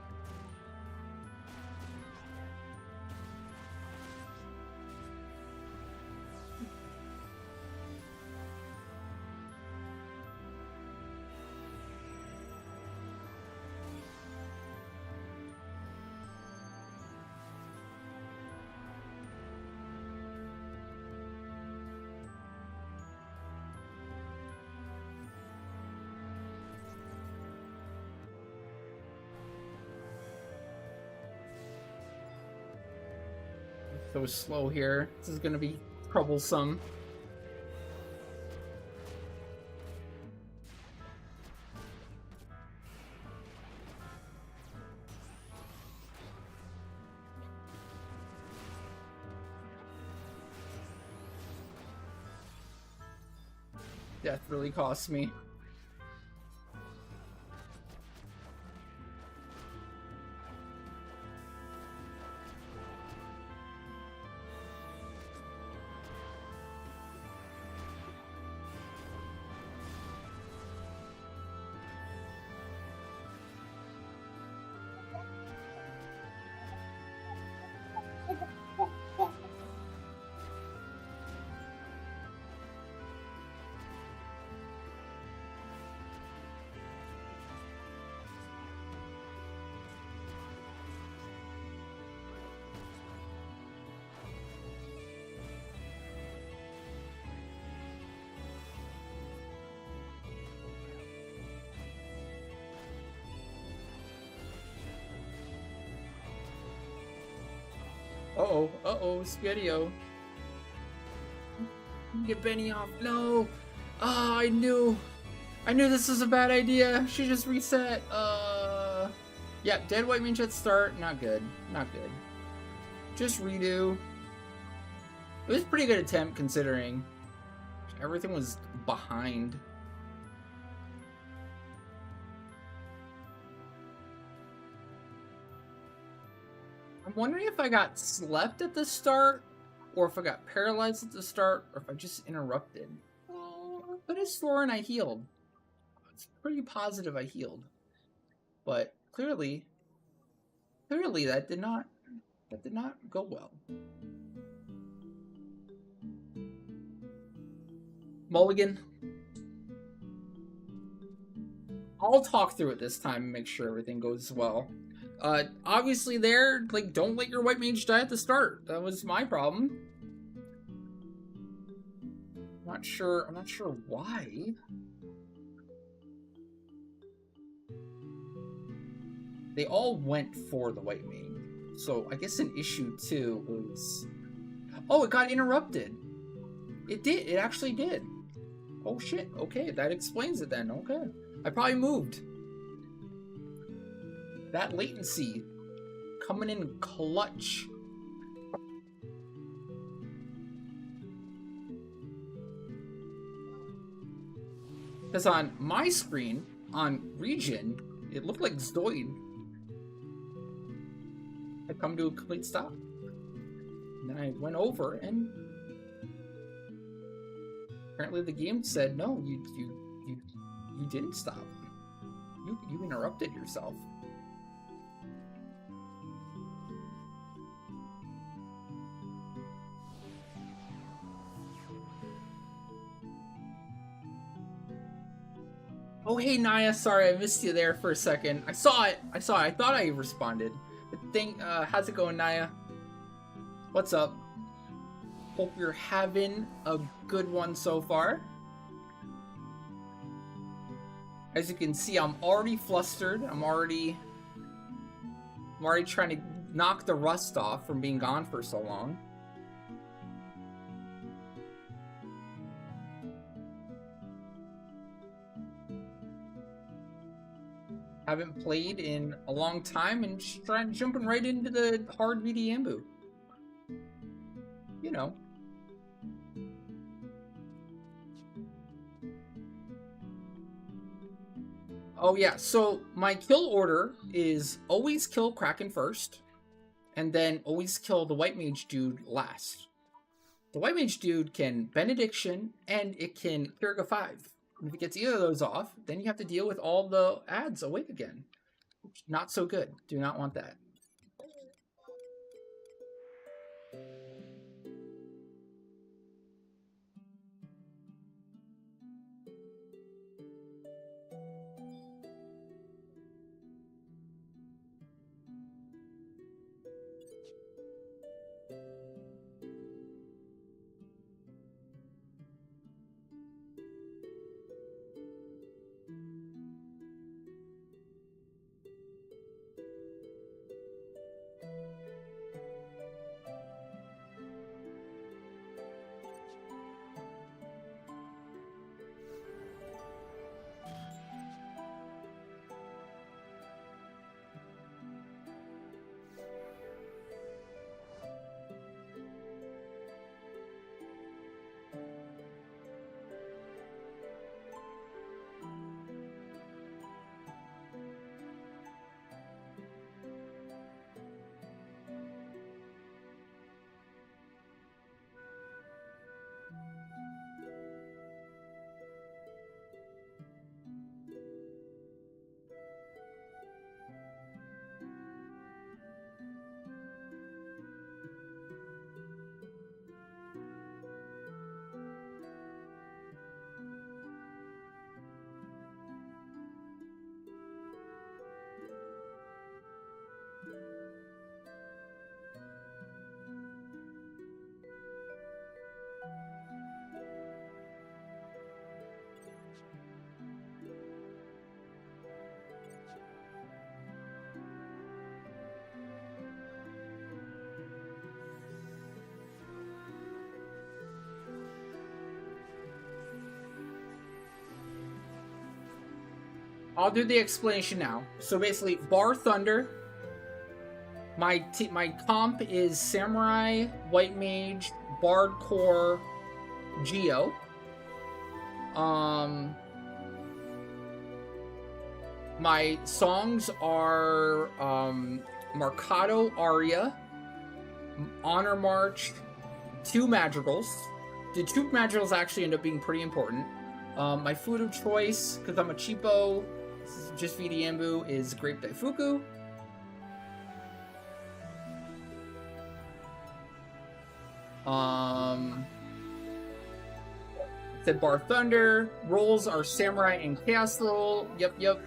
Go slow here. This is gonna be troublesome. Death really costs me. Uh-oh. Uh-oh. Spaghetti-O. Get Benny off. No. Ah, I knew this was a bad idea. She just reset. Yeah, dead white mage at start. Not good. Not good. Just redo. It was a pretty good attempt considering everything was behind. I'm wondering if I got slept at the start, or if I got paralyzed at the start, or if I just interrupted. But it's Thorin, I healed. It's pretty positive I healed. But clearly that did not go well. Mulligan. I'll talk through it this time and make sure everything goes well. Obviously there, like, don't let your white mage die at the start. That was my problem. I'm not sure why. They all went for the white mage. So I guess an issue too was... Oh, it got interrupted. It did. It actually did. Oh shit. Okay, that explains it then. Okay. I probably moved. That latency coming in clutch. Because on my screen, on Region, it looked like Zoid had come to a complete stop. And then I went over and apparently the game said, no, you didn't stop. You interrupted yourself. Oh, hey, Naya. Sorry, I missed you there for a second. I saw it. I thought I responded. But how's it going, Naya? What's up? Hope you're having a good one so far. As you can see, I'm already flustered. I'm already trying to knock the rust off from being gone for so long. Haven't played in a long time and just jumping right into the hard VD Ambu. You know. Oh yeah, so my kill order is always kill Kraken first, and then always kill the White Mage dude last. The White Mage dude can Benediction, and it can Kirga 5. And if it gets either of those off, then you have to deal with all the ads awake again. Not so good. Do not want that. I'll do the explanation now. So basically, Bar Thunder. My comp is Samurai, White Mage, Bard Core, Geo. My songs are Mercado Aria, Honor March, 2 Madrigals. The 2 Madrigals actually end up being pretty important. My food of choice, because I'm a cheapo, just VDMbu, is Grape Daifuku. Said Bar Thunder. Rolls are Samurai and Chaos Roll. Yep.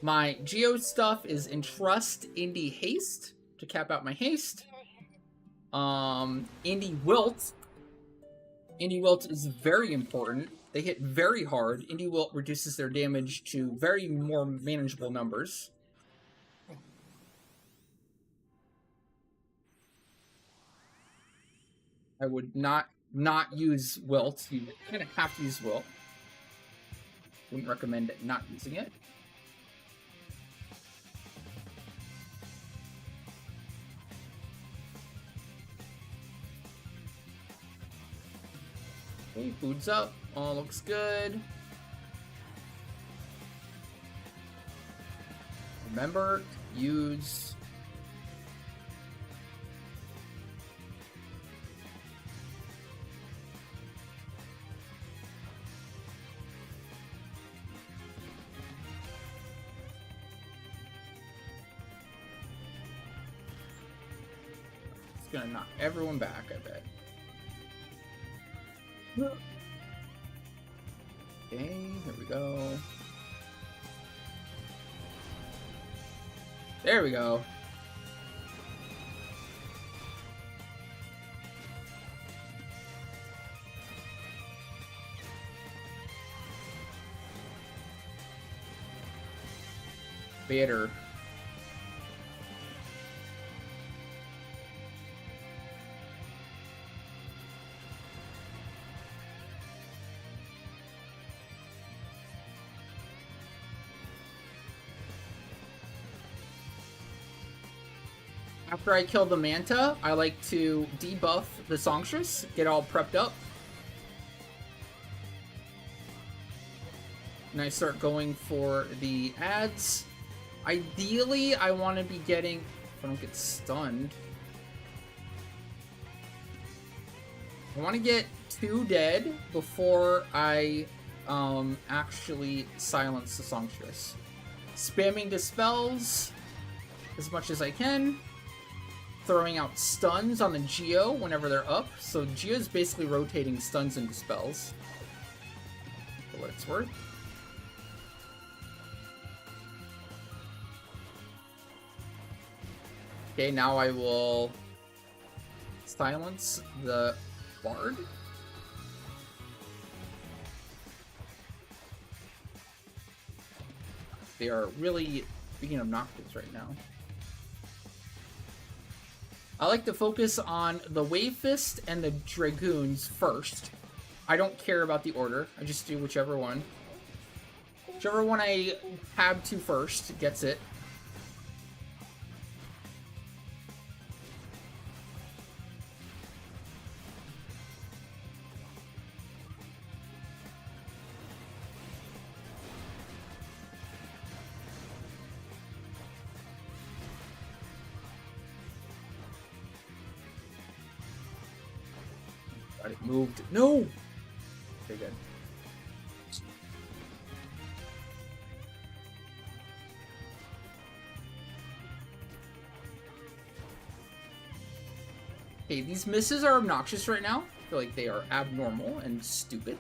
My Geo stuff is Entrust, Indie Haste, to cap out my haste. Indie Wilt. Indie Wilt is very important. They hit very hard. Indie Wilt reduces their damage to very more manageable numbers. I would not use Wilt. You kind of have to use Wilt. Wouldn't recommend not using it. Okay, food's up. All looks good. Remember, use... It's gonna knock everyone back, I bet. Okay, here we go. There we go. Better. After I kill the Manta, I like to debuff the Songstress, get all prepped up. And I start going for the ads. Ideally, I want to be getting... If I don't get stunned... I want to get 2 dead before I actually silence the Songstress. Spamming Dispels as much as I can. Throwing out stuns on the Geo whenever they're up. So Geo's basically rotating stuns and dispels. For what it's worth. Okay, now I will silence the Bard. They are really being obnoxious right now. I like to focus on the Wave Fist and the Dragoons first. I don't care about the order. I just do whichever one. Whichever one I tab to first gets it. Got it moved. No! Okay, good. Okay, these misses are obnoxious right now. I feel like they are abnormal and stupid.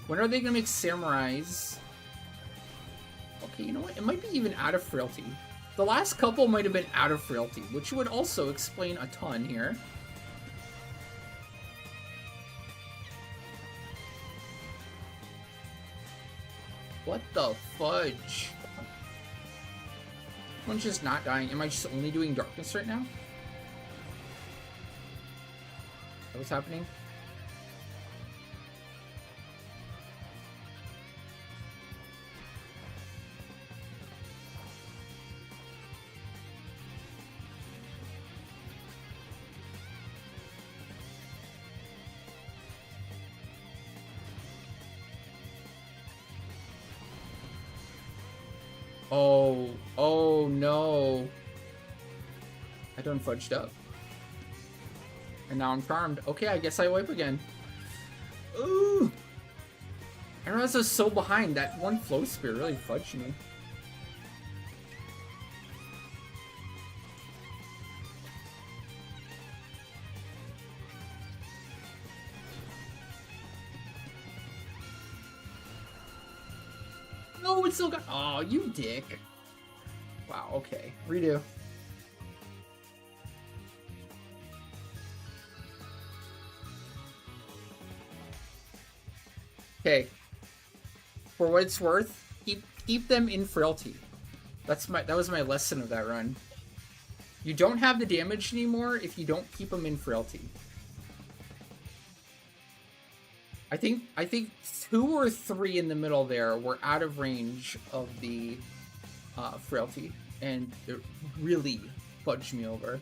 When are they gonna make samurais? Okay, you know what? It might be even out of frailty. The last couple might have been out of frailty, which would also explain a ton here. What the fudge? One's just not dying. Am I just only doing darkness right now? Is that what's happening? Oh, oh no. I done fudged up. And now I'm charmed. Okay, I guess I wipe again. Ooh! I realized I was so behind. That one flow spear really fudged me. No, it's still got. Oh, you dick. Wow, okay. Redo. Okay. For what it's worth, keep them in frailty. That was my lesson of that run. You don't have the damage anymore if you don't keep them in frailty. I think 2 or 3 in the middle there were out of range of the frailty, and it really fudged me over.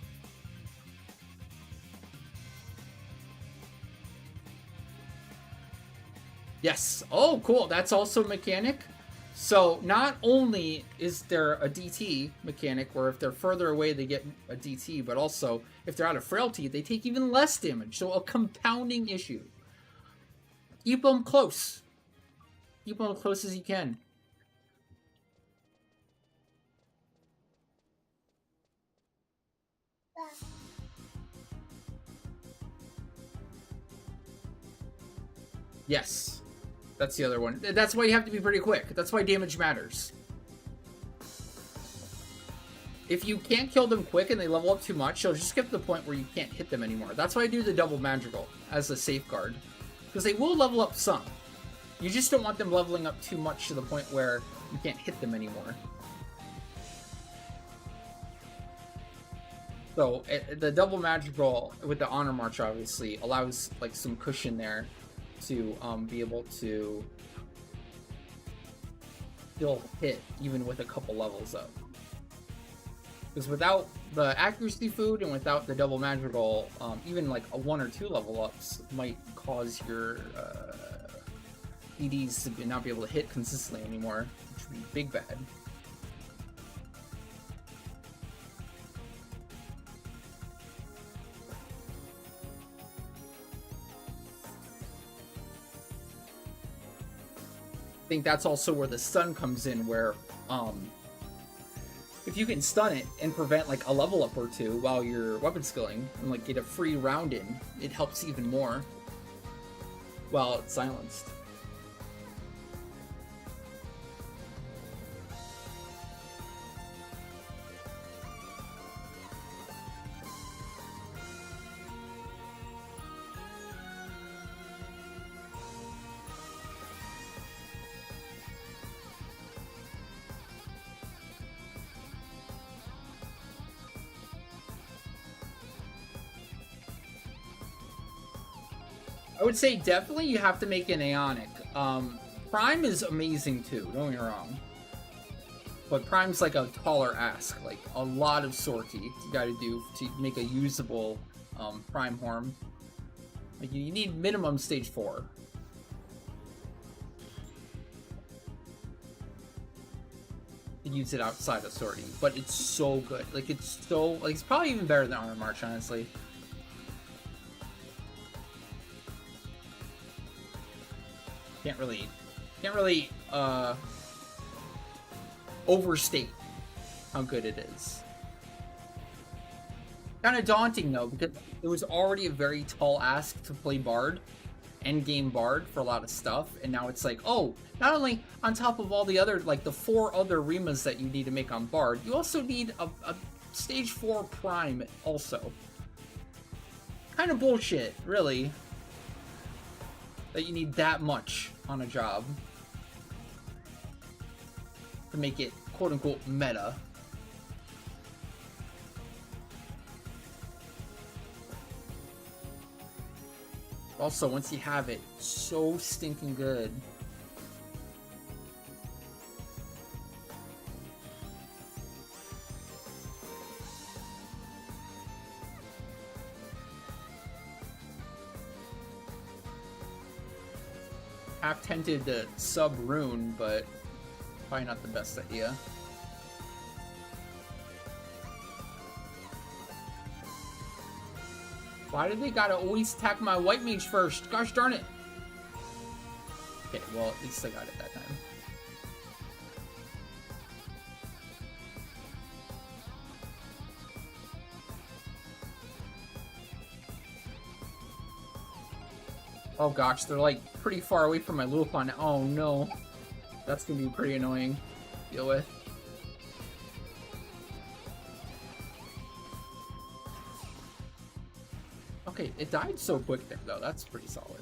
Yes. Oh, cool. That's also a mechanic. So not only is there a DT mechanic where if they're further away they get a DT, but also if they're out of frailty they take even less damage. So a compounding issue. Keep them close. Keep them as close as you can. Yes. That's the other one. That's why you have to be pretty quick. That's why damage matters. If you can't kill them quick and they level up too much, you'll just get to the point where you can't hit them anymore. That's why I do the double madrigal as a safeguard. Because they will level up some. You just don't want them leveling up too much to the point where you can't hit them anymore. So the double madrigal with the honor march obviously allows like some cushion there to be able to still hit even with a couple levels up. Because without the accuracy food and without the double madrigal, even like a 1 or 2 level ups might cause your EDs to not be able to hit consistently anymore, which would be big bad. I think that's also where the stun comes in, where if you can stun it and prevent like a level up or 2 while you're weapon skilling and like get a free round in, it helps even more while it's silenced. I would say definitely you have to make an Aeonic. Prime is amazing too, don't get me wrong. But Prime's like a taller ask, like a lot of sortie you gotta do to make a usable Prime Horn. Like you need minimum stage 4. To use it outside of sortie, but it's so good. Like it's probably even better than Honor March, honestly. Can't really overstate how good it is. Kind of daunting though, because it was already a very tall ask to play Bard, endgame Bard for a lot of stuff, and now it's like, oh, not only on top of all the other, like the 4 other Rimas that you need to make on Bard, you also need a stage 4 Prime also. Kind of bullshit, really, that you need that much on a job to make it quote-unquote meta. Also, once you have it, so stinking good. Half tempted to sub rune, but probably not the best idea. Why do they gotta always attack my white mage first? Gosh darn it. Okay, well, at least I got it that time. Oh gosh, they're like pretty far away from my Luopon now. Oh no. That's gonna be pretty annoying to deal with. Okay, it died so quick there though. That's pretty solid.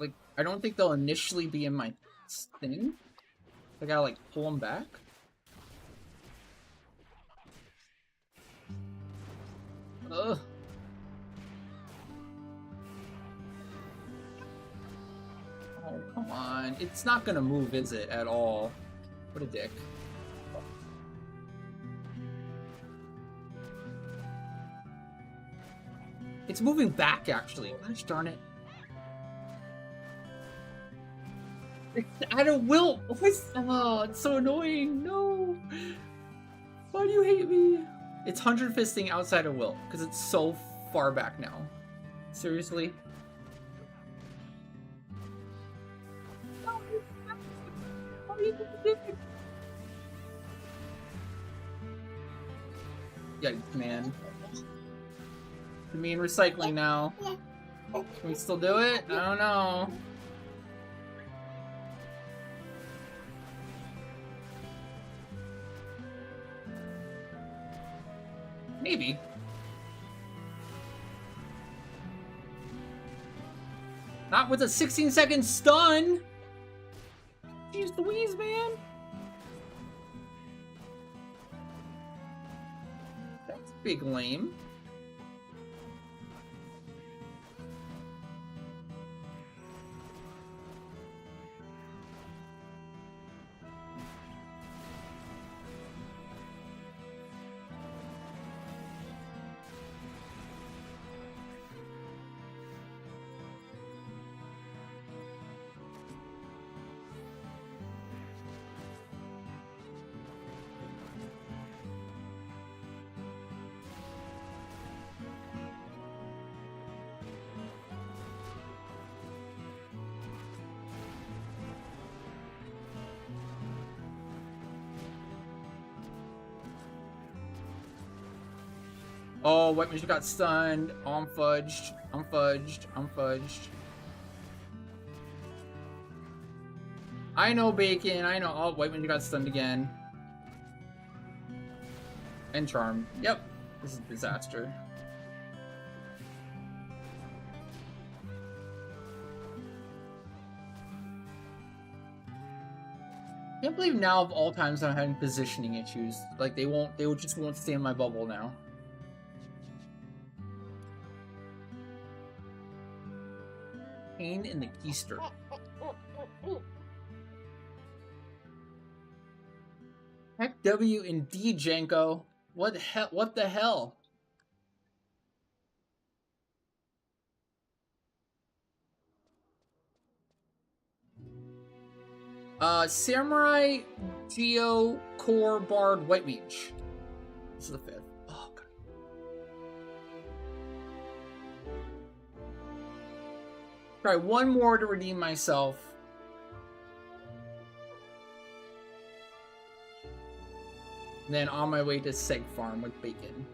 Like, I don't think they'll initially be in my thing. I gotta, like, pull them back. Ugh. Oh, come on. It's not gonna move, is it, at all? What a dick. It's moving back, actually. Gosh darn it. It's out of will. Oh, it's so annoying. No. Why do you hate me? It's 100 fisting outside of will because it's so far back now. Seriously? Yikes, man. You mean recycling now? Can we still do it? I don't know. Maybe. Not with a 16-second stun! Jeez Louise, man! That's big lame. Oh, white mage got stunned. Oh, I'm fudged. I'm fudged. I'm fudged. I know, Bacon. I know. Oh, white mage got stunned again. And charmed. Yep. This is a disaster. I can't believe now of all times I'm having positioning issues. Like they just won't stay in my bubble now. Pain in the keister. Heck W indeed, Janko. What the hell? What the hell? Samurai, Geo, Core, Bard, White Mage. This is the 5th. Oh, God. Try one more to redeem myself. And then on my way to Seg Farm with Bacon.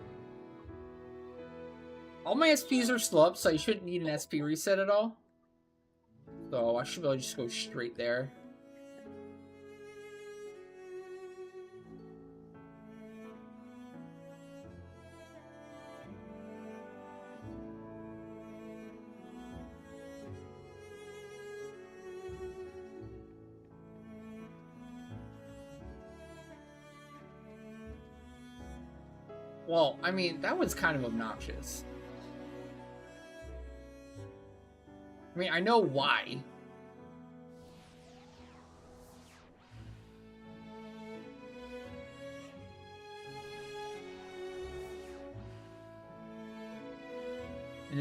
All my SPs are still up, so I shouldn't need an SP reset at all. So I should be able to just go straight there. Well, I mean, that was kind of obnoxious. I mean, I know why.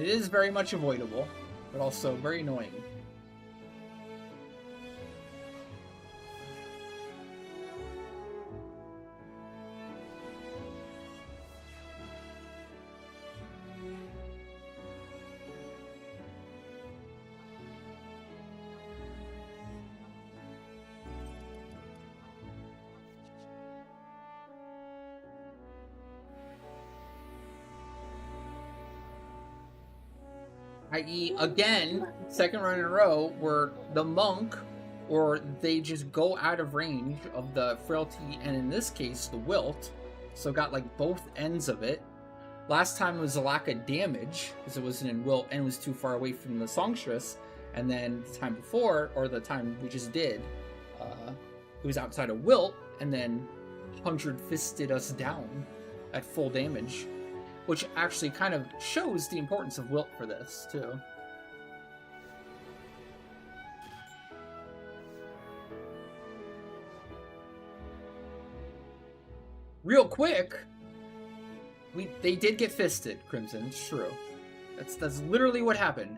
It is very much avoidable, but also very annoying. I.e., again, second run in a row where the monk, or they just go out of range of the frailty, and in this case, the wilt. So got like both ends of it. Last time it was a lack of damage, because it wasn't in wilt and it was too far away from the songstress. And then the time before, or the time we just did, it was outside of wilt, and then 100 fisted us down at full damage. Which actually kind of shows the importance of wilt for this, too. Real quick, they did get fisted, Crimson, it's true. That's literally what happened.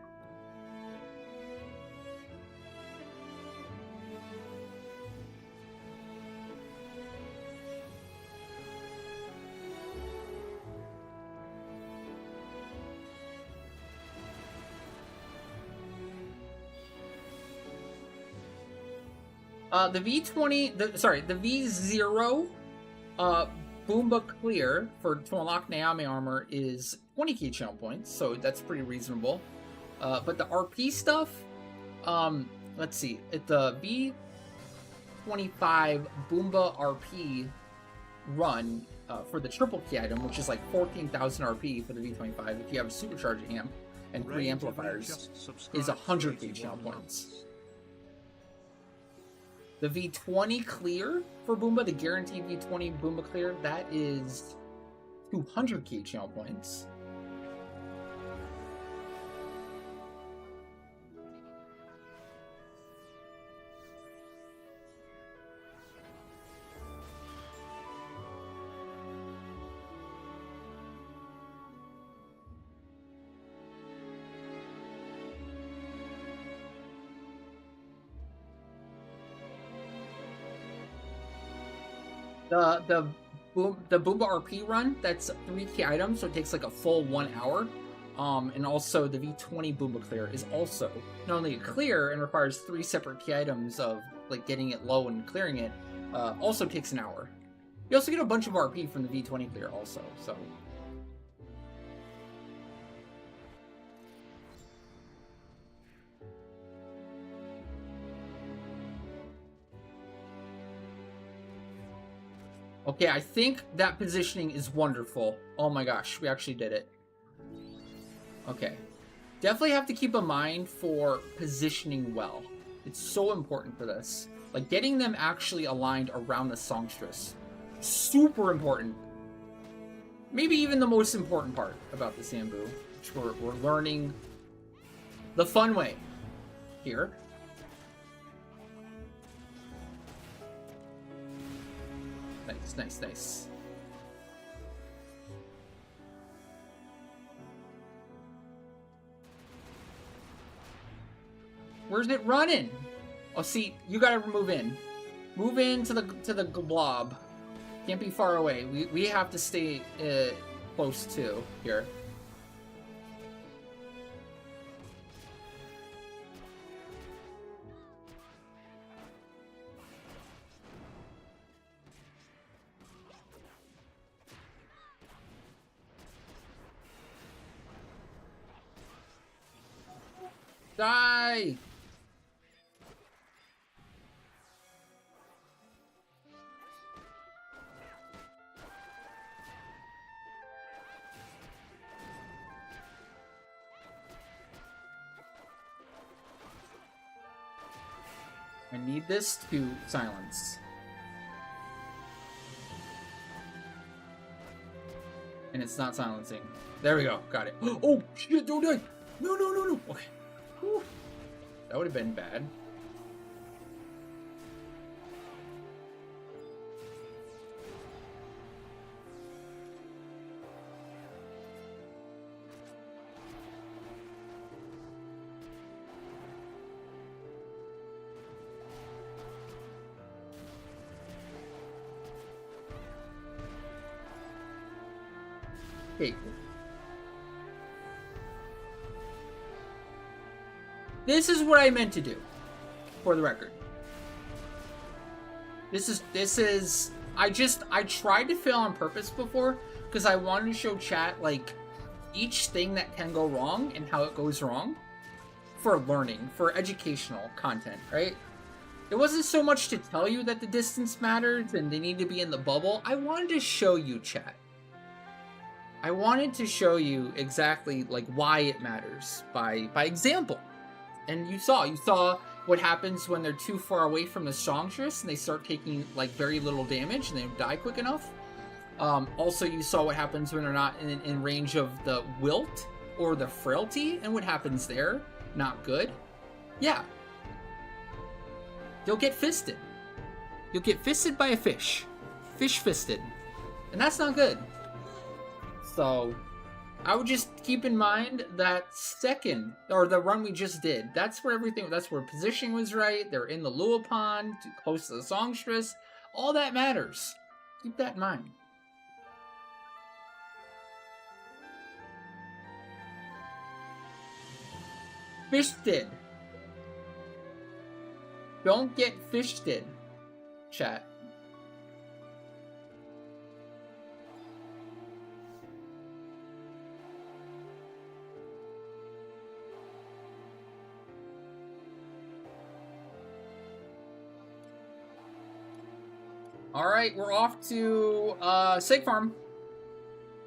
The V20, the V0, Boomba Clear for to unlock Naomi armor is 20 key channel points, so that's pretty reasonable. But the RP stuff, let's see, at the V25 Boomba RP run for the triple key item, which is like 14,000 RP for the V25, if you have a supercharged amp and 3 amplifiers, is 100 key channel points. The V20 clear for Boomba, the guaranteed V20 Boomba clear, that is 200 key channel points. The Boomba RP run, that's 3 key items, so it takes like a full 1 hour. And also the V20 Boomba clear is also not only a clear and requires 3 separate key items of like getting it low and clearing it, also takes an hour. You also get a bunch of RP from the V20 clear also, so. Okay, I think that positioning is wonderful. Oh my gosh, we actually did it. Okay. Definitely have to keep in mind for positioning well. It's so important for this. Like, getting them actually aligned around the songstress. Super important. Maybe even the most important part about the Sambu, which we're learning the fun way here. Nice, nice, nice. Where's it running? Oh, see, you gotta move in. Move in to the blob. Can't be far away. We have to stay close to here. Die! I need this to silence. And it's not silencing. There we go. Got it. Oh, shit, don't die! No, no, no, no! Okay. Whew. That would have been bad. Okay. This is what I meant to do, for the record. This is, I tried to fail on purpose before, because I wanted to show chat, like, each thing that can go wrong and how it goes wrong for learning, for educational content, right? It wasn't so much to tell you that the distance matters and they need to be in the bubble. I wanted to show you, chat. I wanted to show you exactly, like, why it matters by example. And you saw what happens when they're too far away from the songstress and they start taking, like, very little damage and they die quick enough. Also, you saw what happens when they're not in range of the wilt or the frailty, and what happens there. Not good. Yeah. You'll get fisted. You'll get fisted by a fish. Fish fisted. And that's not good. So, I would just keep in mind that second, or the run we just did, that's where positioning was right, they're in the Lua Pond, too close to the songstress, all that matters. Keep that in mind. Fisted. Don't get fisted, chat. Alright, we're off to Seg Farm.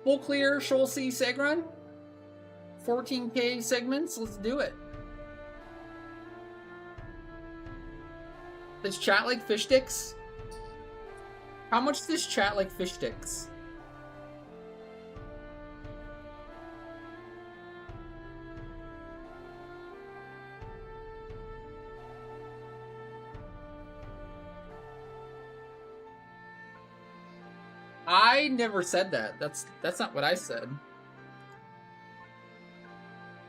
Full clear, Shoal Sea Seg Run. 14k segments, let's do it. Does chat like fish sticks? How much does chat like fish sticks? I never said that. That's not what I said.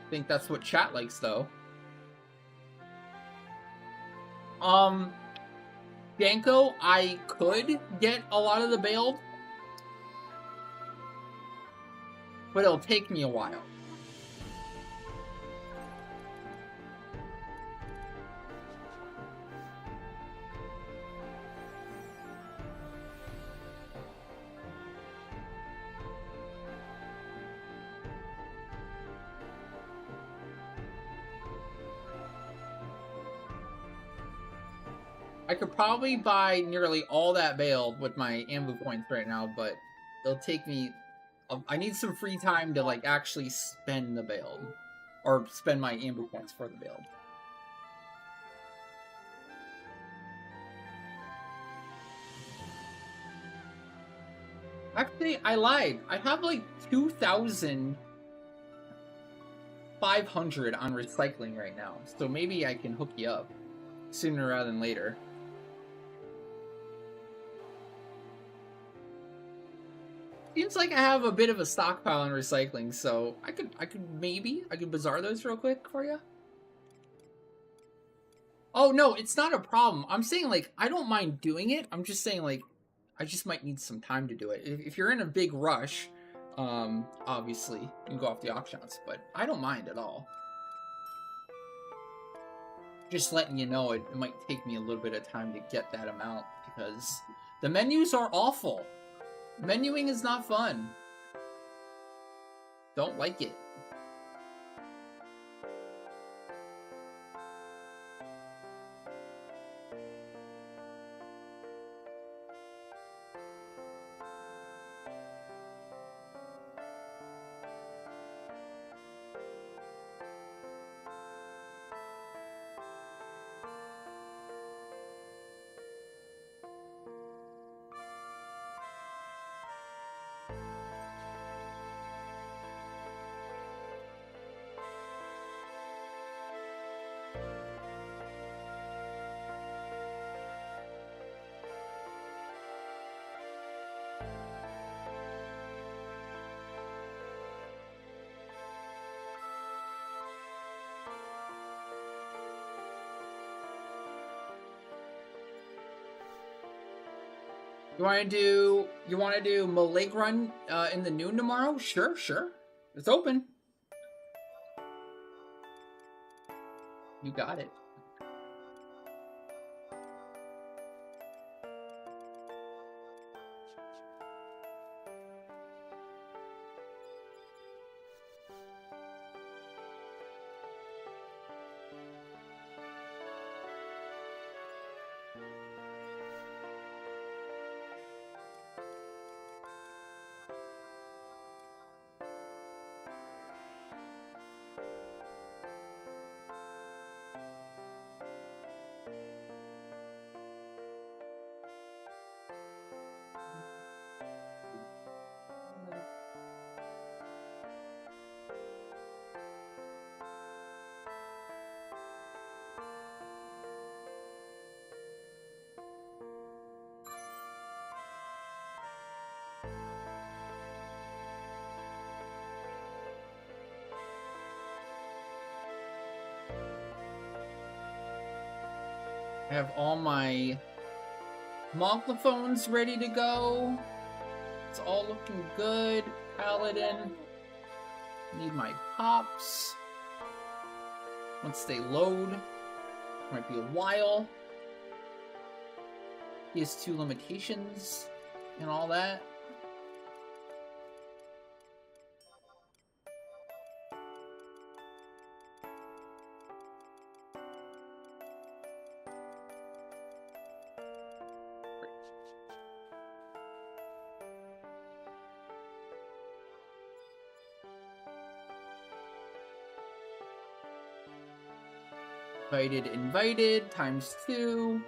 I think that's what chat likes, though. Danko, I could get a lot of the bailed, but it'll take me a while. I could probably buy nearly all that bailed with my Ambu points right now, but it'll take me... I need some free time to, like, actually spend the bailed. Or spend my Ambu points for the bailed. Actually, I lied. I have, like, 2,500 on recycling right now. So maybe I can hook you up sooner rather than later. Seems like I have a bit of a stockpile in recycling, so I could bazaar those real quick for you. Oh no, it's not a problem. I'm saying, like, I don't mind doing it. I'm just saying, like, I just might need some time to do it. If you're in a big rush, obviously you can go off the auction house, but I don't mind at all. Just letting you know, it might take me a little bit of time to get that amount because the menus are awful. Menuing is not fun. Don't like it. You want to do Lake Run in the noon tomorrow? Sure, sure. It's open. You got it. I have all my Monkophones ready to go. It's all looking good. Paladin. Need my pops. Once they load, might be a while. He has 2 limitations and all that. Invited, times 2.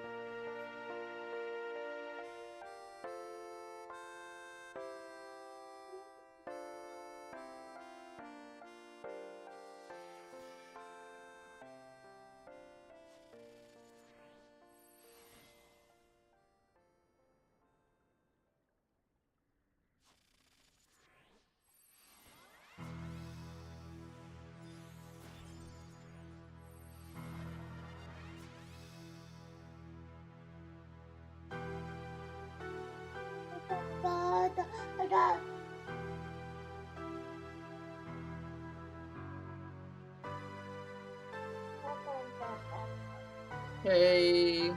Okay.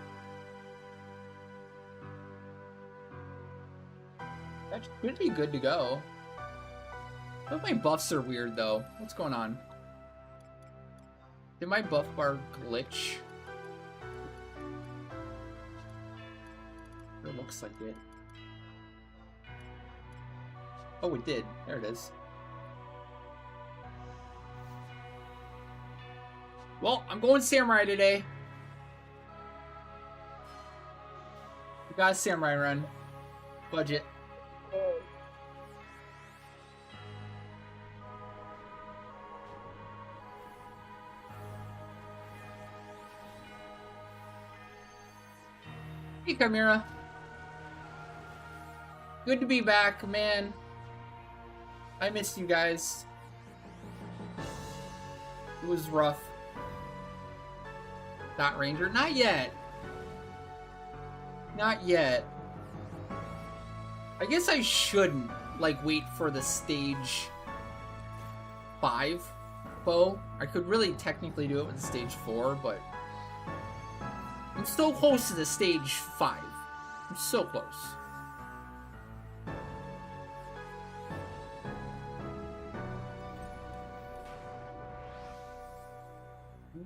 That should be good to go. But my buffs are weird though. What's going on? Did my buff bar glitch? It looks like it. Oh, it did. There it is. Well, I'm going Samurai today. We got a Samurai run. Budget. Hey, Chimera. Good to be back, man. I missed you guys. It was rough. Not Ranger? Not yet. Not yet. I guess I shouldn't, like, wait for the stage 5 bow. I could really technically do it with stage 4, but I'm so close to the stage 5. I'm so close.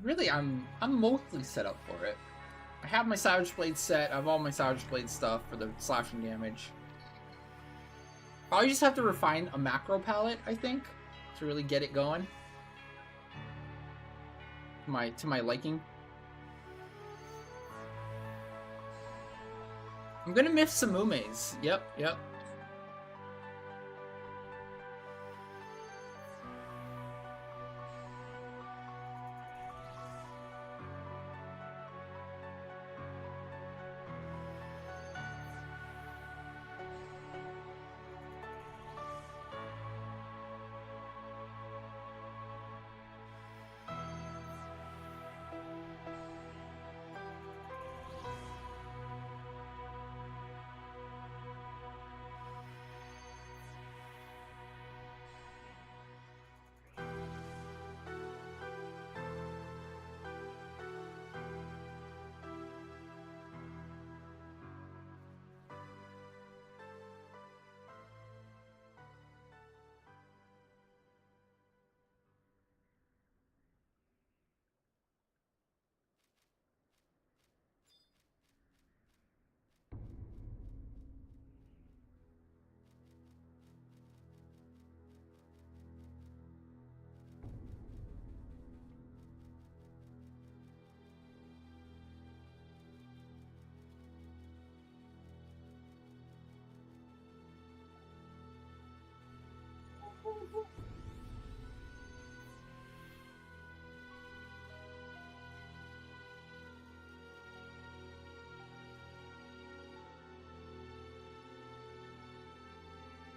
Really, I'm mostly set up for it. I have my Savage Blade set. I have all my Savage Blade stuff for the slashing damage. Probably just have to refine a macro palette, I think, to really get it going. To my liking. I'm gonna miss some Mumes. Yep.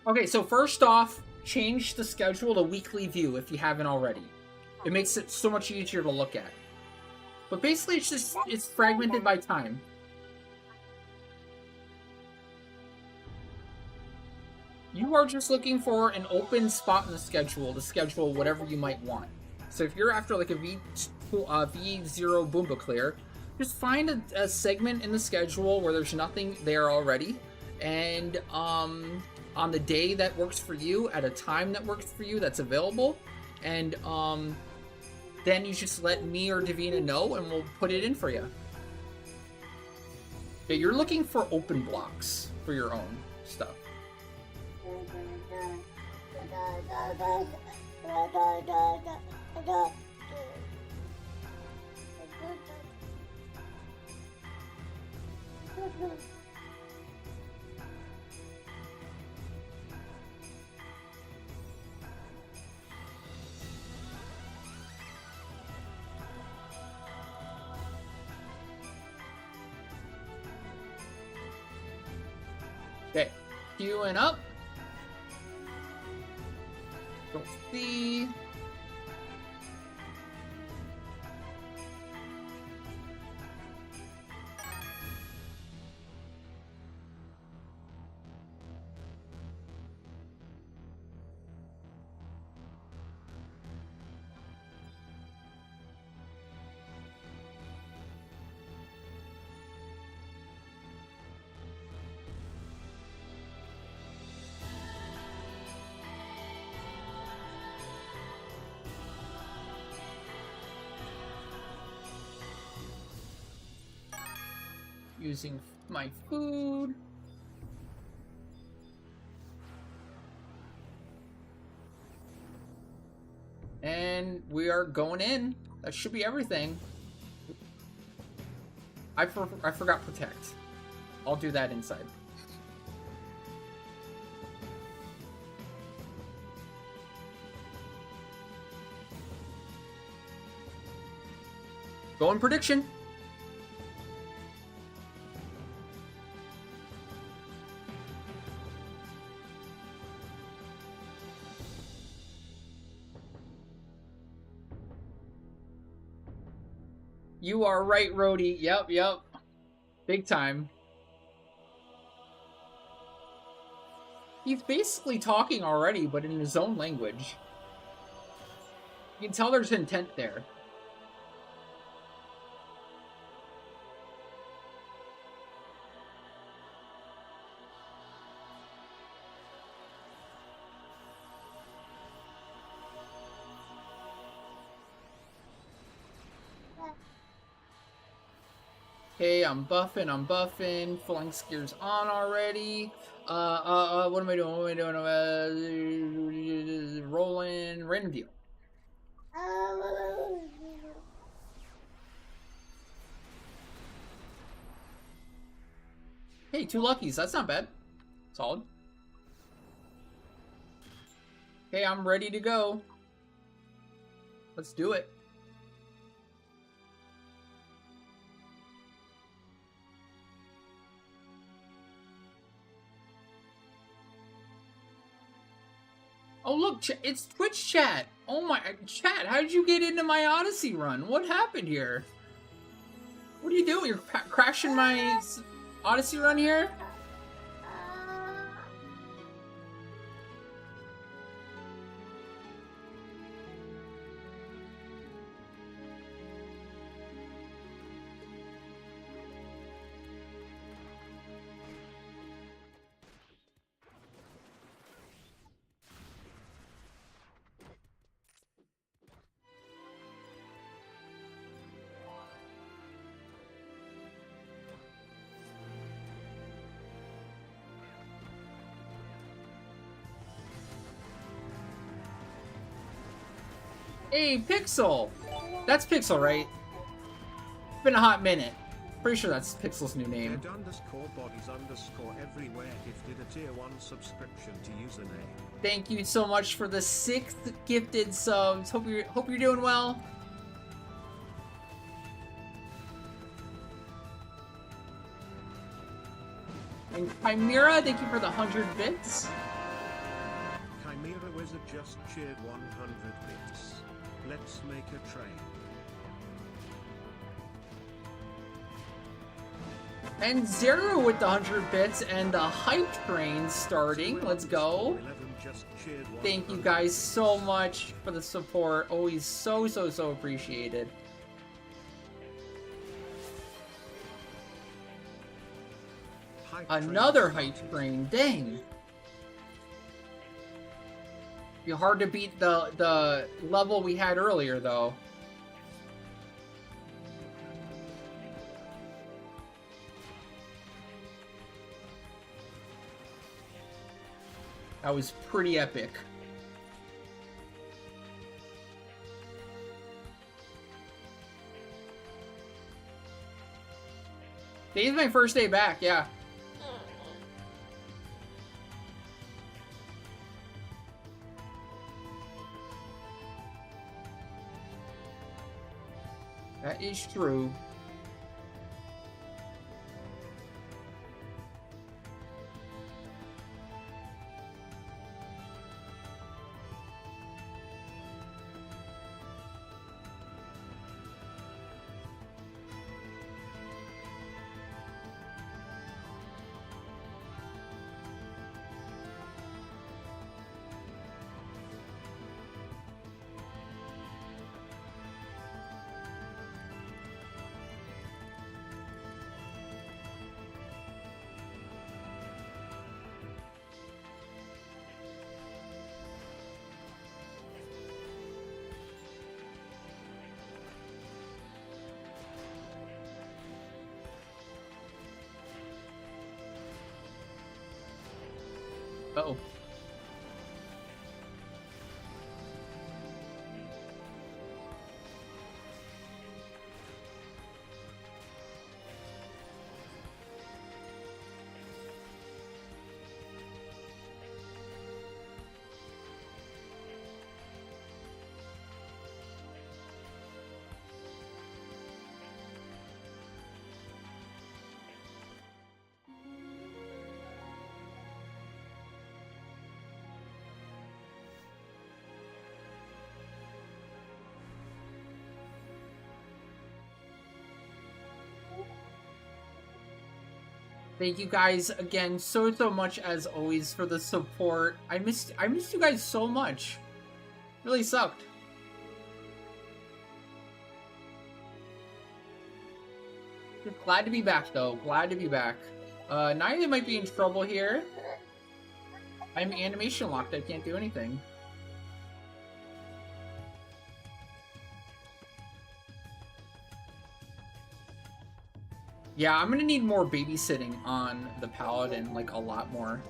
Okay, so first off, change the schedule to weekly view if you haven't already. It makes it so much easier to look at. But basically, it's fragmented by time. You are just looking for an open spot in the schedule to schedule whatever you might want. So if you're after like a V0 Boomba clear, just find a segment in the schedule where there's nothing there already, and on the day that works for you, at a time that works for you that's available, and then you just let me or Davina know and we'll put it in for you. Yeah, you're looking for open blocks for your own stuff. Okay, queuing up. Don't see. Using my food. And we are going in. That should be everything. I forgot protect. I'll do that inside. Going prediction. You are right, Rhodey. Yep. Big time. He's basically talking already, but in his own language. You can tell there's intent there. Okay, I'm buffing. Flank gear's on already. What am I doing? Rolling. Random deal. Hey, 2 luckies. That's not bad. Solid. Okay, I'm ready to go. Let's do it. Oh, look, it's Twitch chat. Oh my, chat, how did you get into my Odyssey run? What happened here? What are you doing? You're crashing my Odyssey run here? Hey, Pixel! That's Pixel, right? It's been a hot minute. Pretty sure that's Pixel's new name. _bodies_everywhere gifted a tier 1 subscription to username. Thank you so much for the 6th gifted subs. Hope you're doing well. And Chimera, thank you for the 100 bits. just cheered 100 bits. Let's make a train. And Zero with the 100 bits and the hype train starting. Let's go. 11 just cheered Thank you 100 guys so much for the support. Always so appreciated. Hype train Another started. hype train. Dang. Be hard to beat the level we had earlier though. That was pretty epic. Today's my first day back, yeah. That is true. Uh-oh. Thank you guys again so much as always for the support. I missed you guys so much. Really sucked. Glad to be back though. Glad to be back. Naya might be in trouble here. I'm animation locked. I can't do anything. Yeah, I'm gonna need more babysitting on the Paladin, like a lot more.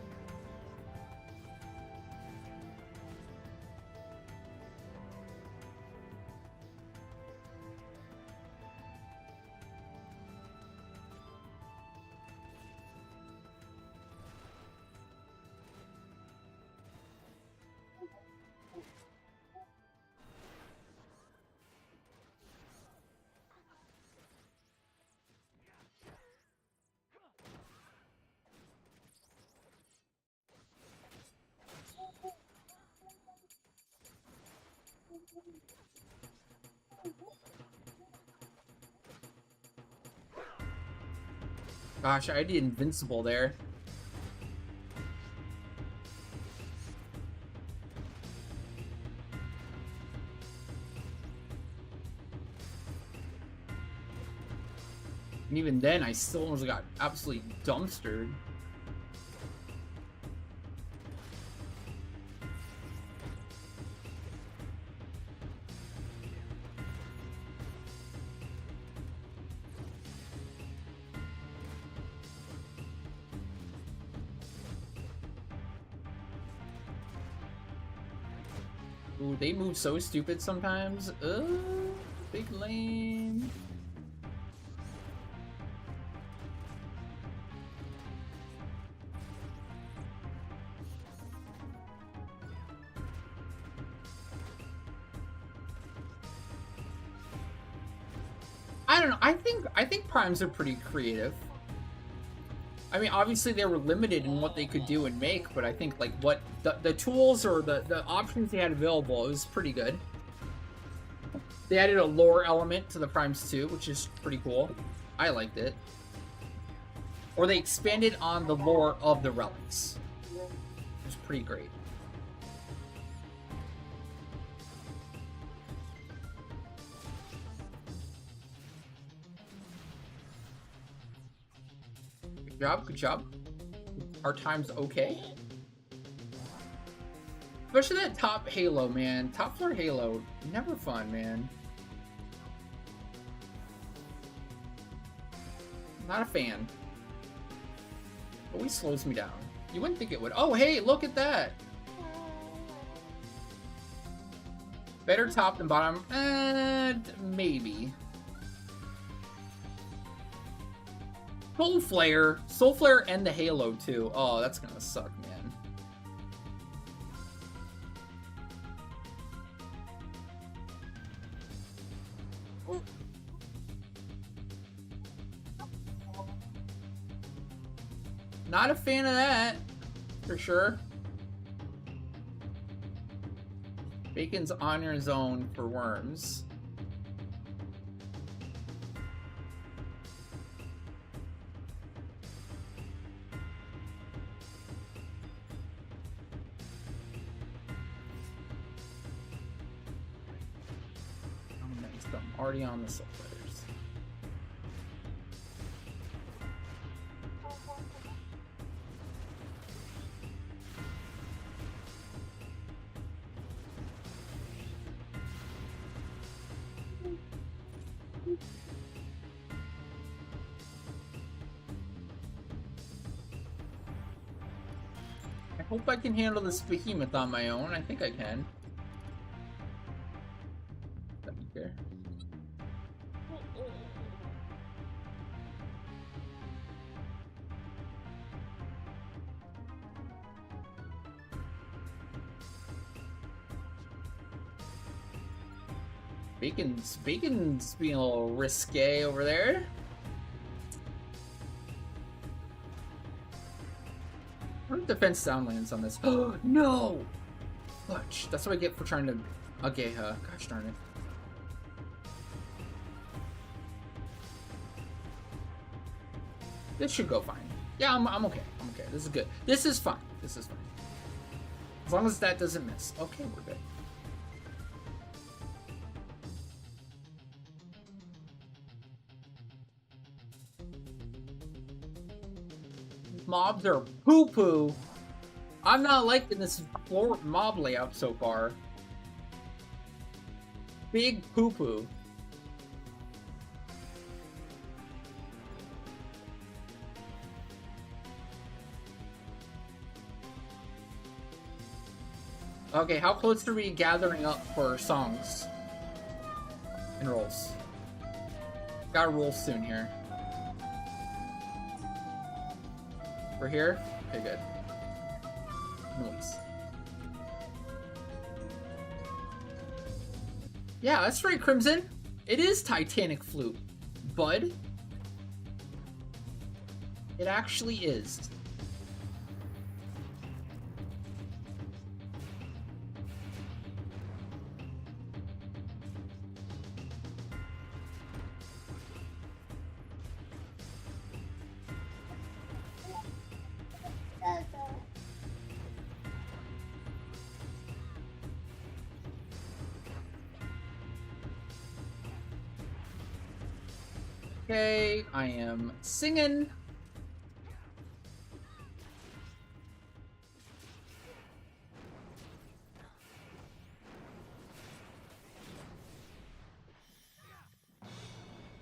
Gosh, I did invincible there. And even then, I still almost got absolutely dumpstered. Ooh, they move so stupid sometimes. Big lane. I don't know. I think primes are pretty creative. I mean, obviously they were limited in what they could do and make, but I think like what the tools or the options they had available, it was pretty good. They added a lore element to the Primes too, which is pretty cool. I liked it. Or they expanded on the lore of the relics. It was pretty great. Good job, good job. Our time's okay. Especially that top Halo, man. Top floor Halo, never fun, man. Not a fan. Always slows me down. You wouldn't think it would. Oh, hey, look at that. Better top than bottom? Maybe. Soul Flare and the Halo too. Oh, that's gonna suck, man. Not a fan of that, for sure. Bacon's on your zone for worms. Oh, nice. I'm already on the soul letters. I hope I can handle this behemoth on my own. I think I can. Doesn't care. Bacon's being a little risque over there. What if defense downlands on this? Oh no! Fudge. That's what I get for trying to Ageha. Gosh darn it. This should go fine. Yeah, I'm okay. I'm okay. This is good. This is fine. This is fine. As long as that doesn't miss. Okay, we're good. Mobs are poo-poo. I'm not liking this floor mob layout so far. Big poo-poo. Okay, how close are we gathering up for songs and rolls? Gotta roll soon here. We're here? Okay, good. Noise. Yeah, that's right, Crimson. It is Titanic Flute, bud. It actually is. Okay, I am singing.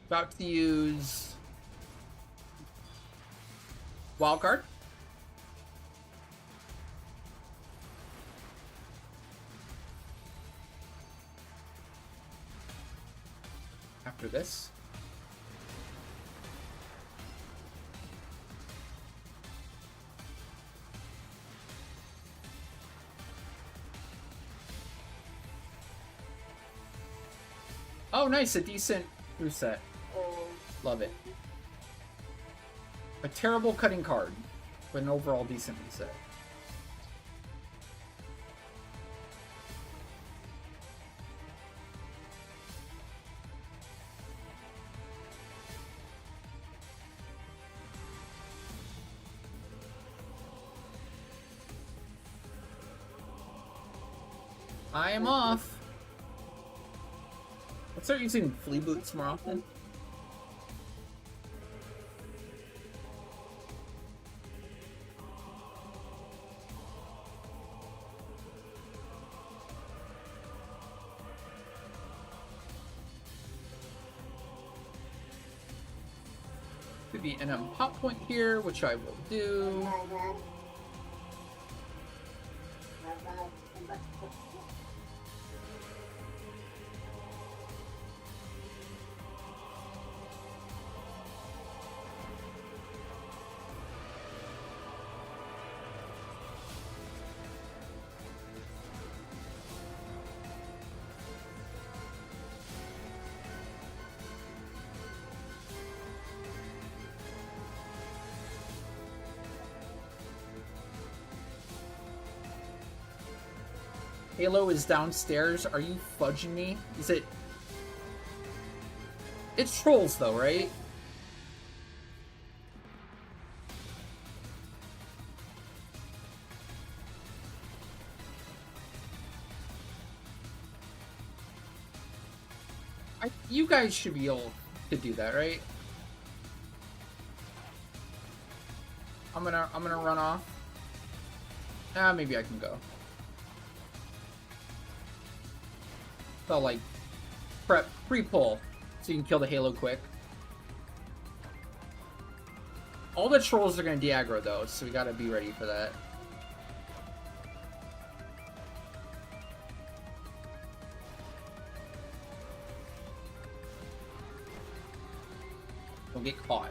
About to use wildcard. After this. Oh, nice, a decent crew set. Love it. A terrible cutting card, but an overall decent reset. I am off. Let's start using flea boots more often. Could be NM pop point here, which I will do. Halo is downstairs. Are you fudging me? Is it... It's trolls though, right? You guys should be able to do that, right? I'm gonna run off. Maybe I can go. So like prep pre-pull so you can kill the Halo quick. All the trolls are gonna de-aggro though, so we gotta be ready for that. Don't get caught.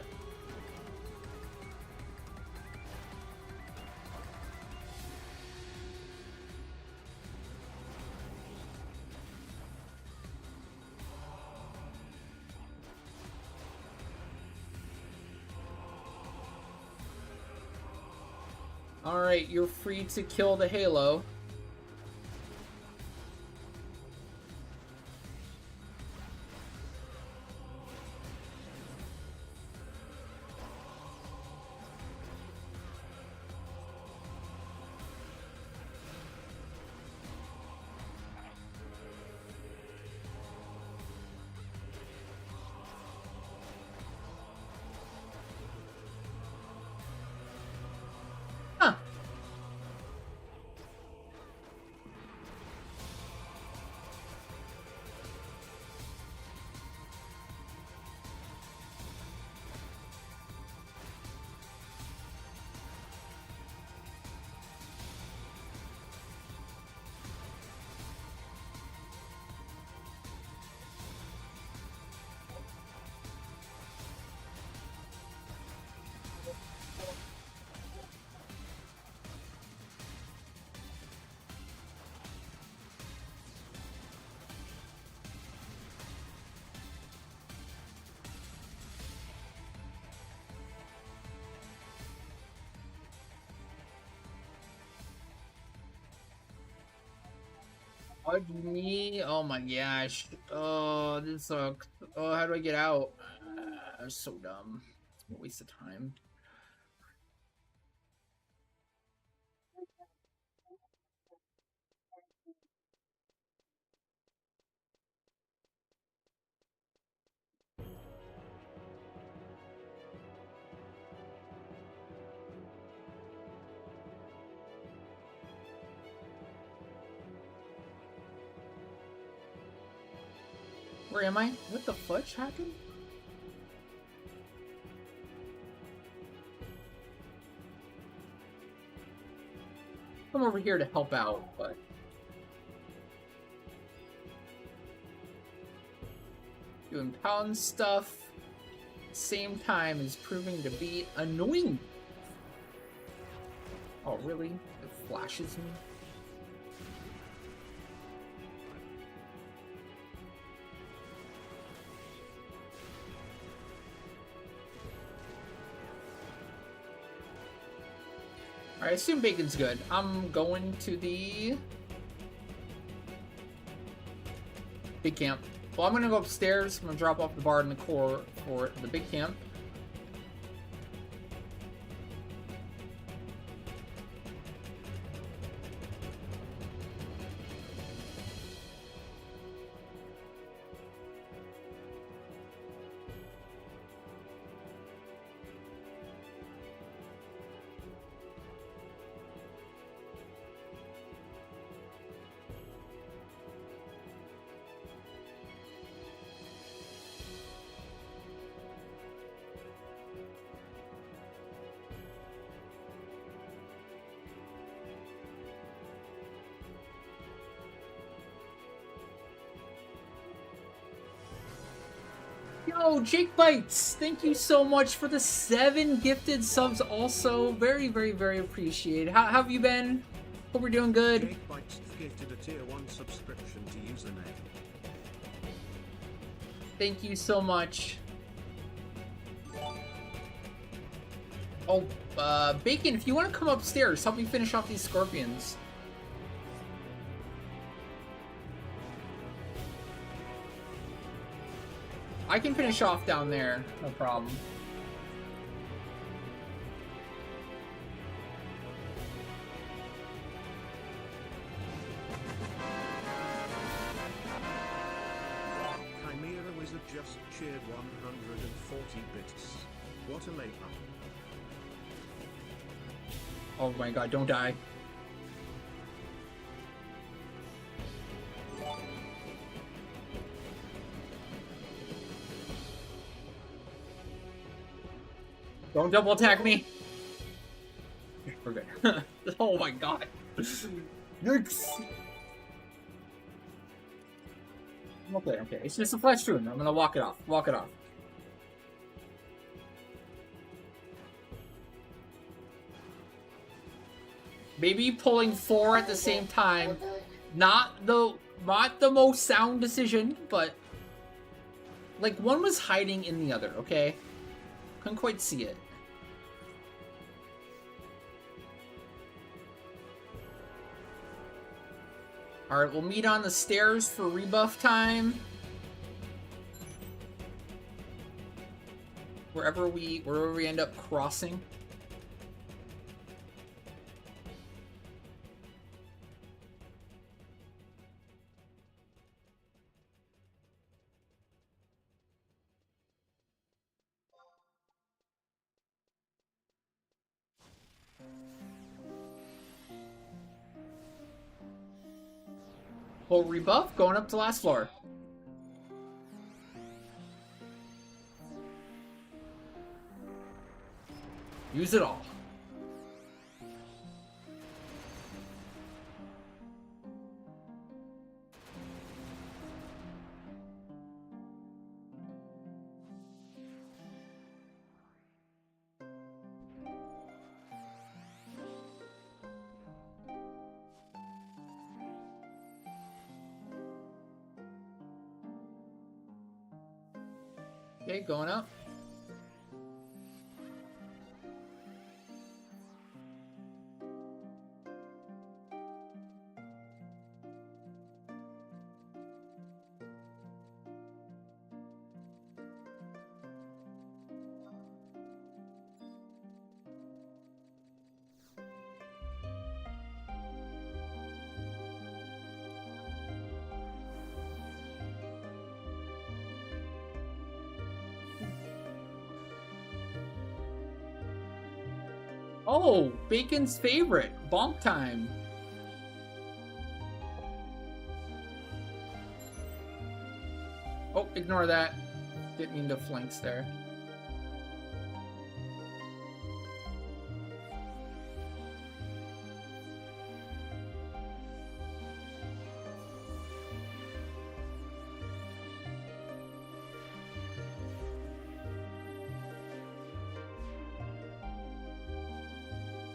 Alright, you're free to kill the Halo. Huh. Fudge me? Oh my gosh. Oh, this sucks. Oh, how do I get out? That's so dumb. It's a waste of time. Where am I? What the fudge happened? I'm over here to help out, but... Doing pound stuff. Same time is proving to be annoying. Oh, really? It flashes me? I assume bacon's good. I'm going to the big camp. Well, I'm gonna go upstairs. I'm gonna drop off the bar in the core for the big camp. Yo, Jake Bites, thank you so much for the 7 gifted subs also. Very, very, very appreciated. How have you been? Hope we're doing good. Jake Bites gifted a tier 1 subscription to username. Thank you so much. Oh, Bacon, if you want to come upstairs, help me finish off these scorpions. I can finish off down there, no problem. Chimera Wizard just cheered 140 bits. What a layup. Oh my god, don't die. Don't double attack me. We're good. Oh my god. Yikes. Okay, okay. It's just a flesh wound. I'm gonna walk it off. Walk it off. Maybe pulling 4 at the same time. Not the most sound decision, but like one was hiding in the other, okay? Couldn't quite see it. Alright, we'll meet on the stairs for rebuff time. Wherever we end up crossing. Full rebuff, going up to last floor. Use it all. Okay, going up. Oh, Bacon's favorite, bonk time. Oh, ignore that. Didn't mean to flanks there.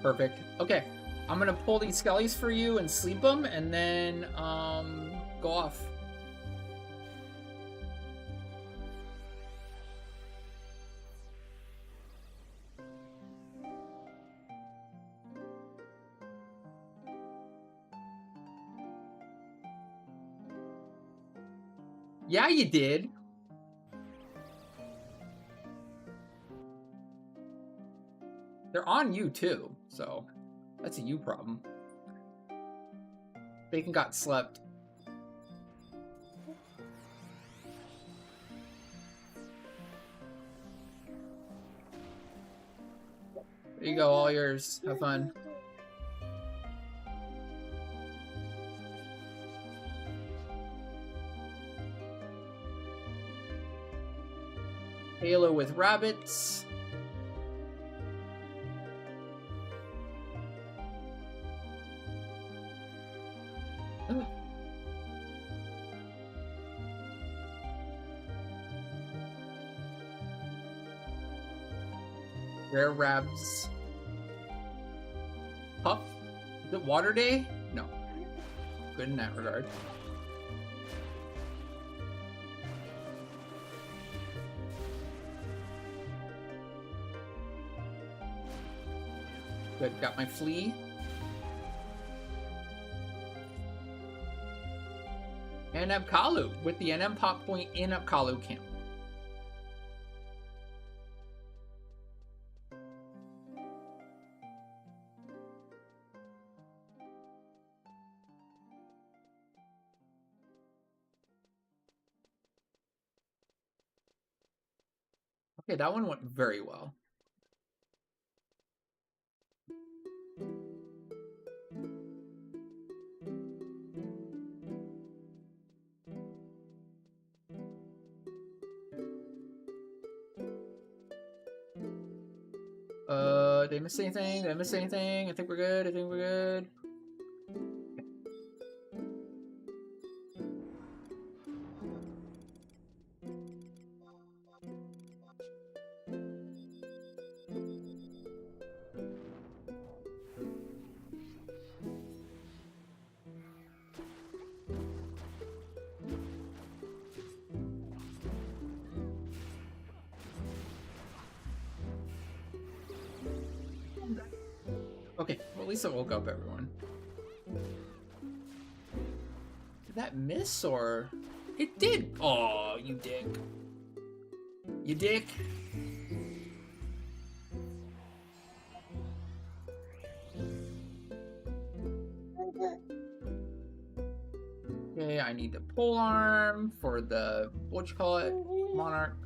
Perfect. Okay, I'm gonna pull these skellies for you and sleep them, and then go off. Yeah, you did. They're on you too, so that's a you problem. Bacon got slept. There you go, all yours. Have fun. Halo with rabbits. Ugh. Rare Rabs. Puff? Is it Water Day? No. Good in that regard. Good, got my flea. And Apkalu with the NM pop point in Apkalu camp. Okay, that one went very well. Did I miss anything? Did I miss anything? I think we're good. I think we're good. Okay, well, at least I woke up everyone. Did that miss or? It did! Oh, you dick. You dick. Okay, I need the pole arm for the, what you call it? Monarch.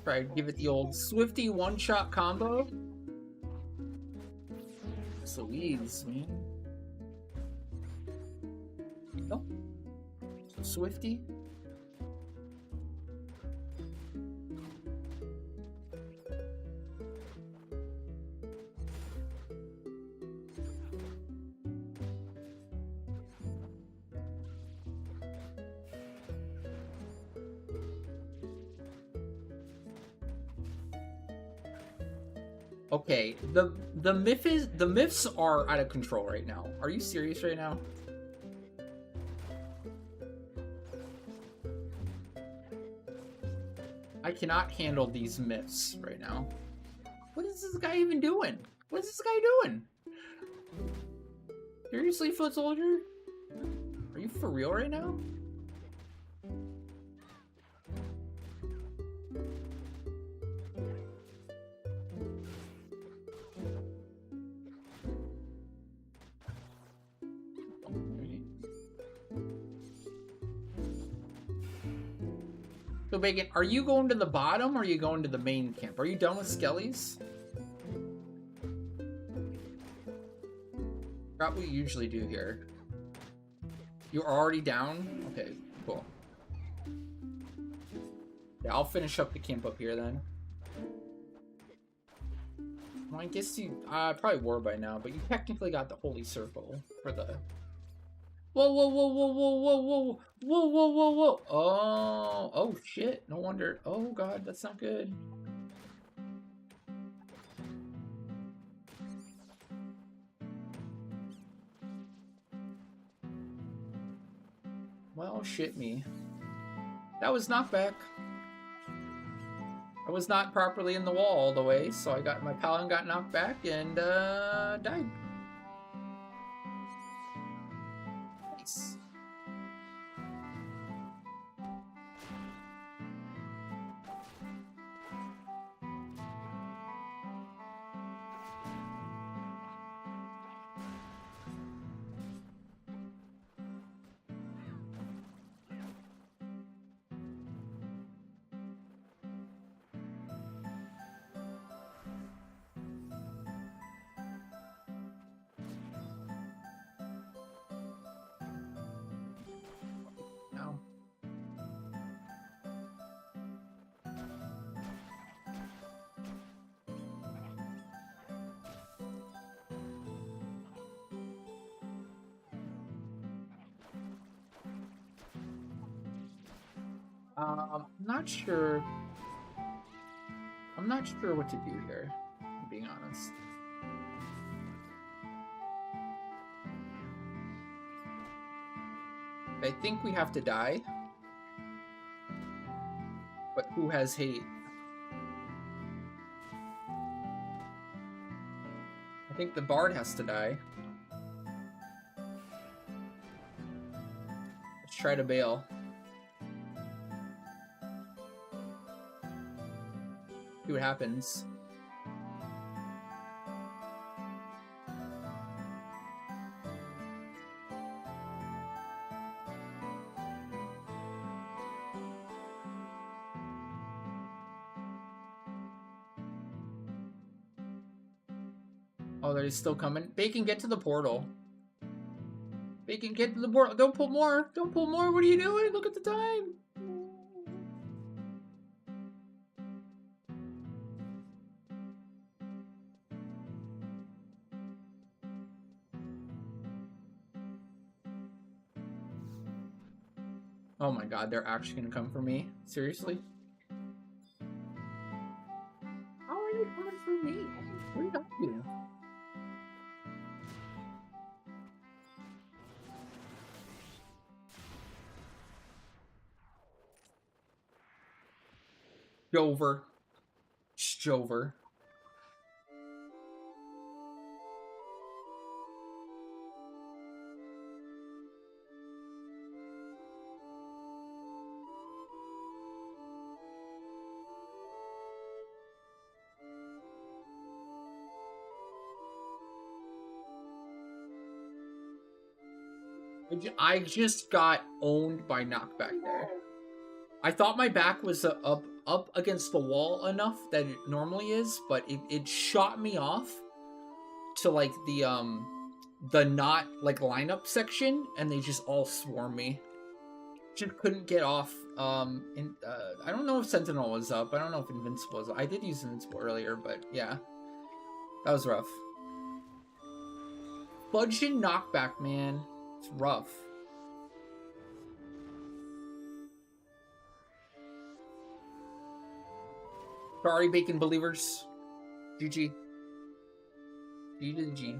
Try to give it the old Swifty one-shot combo. Swedes, man. Oh. So Swifty. Okay, the myths are out of control right now. Are you serious right now? I cannot handle these myths right now. What is this guy even doing? What is this guy doing? Seriously, Foot Soldier? Are you for real right now? So, Bacon, are you going to the bottom or are you going to the main camp? Are you done with Skellies? Forgot what we usually do here. You're already down? Okay, cool. Yeah, I'll finish up the camp up here then. Well, I guess you probably were by now, but you technically got the Holy Circle for the... Whoa, whoa, whoa, whoa, whoa, whoa, whoa, whoa, whoa, whoa, whoa. Oh, shit. No wonder. Oh, God, that's not good. Well, shit me. That was knockback. I was not properly in the wall all the way, so I got my paladin got knocked back and died. Nice. I'm not sure. I'm not sure what to do here, I'm being honest. I think we have to die. But who has hate? I think the bard has to die. Let's try to bail. See what happens. Oh, they're still coming. Bacon, get to the portal. Bacon, get to the portal. Don't pull more. Don't pull more. What are you doing? Look at the time. Oh my god, they're actually gonna come for me? Seriously? How are you coming for me? What are you doing? Jover. Jover. I just got owned by knockback there. I thought my back was up against the wall enough that it normally is, but it shot me off to like the not like lineup section, and they just all swarmed me. Just couldn't get off. I don't know if Sentinel was up. I don't know if Invincible was up. I did use Invincible earlier, but yeah, that was rough. Fudging knockback, man. It's rough. Sorry, Bacon Believers. GG. G to the G.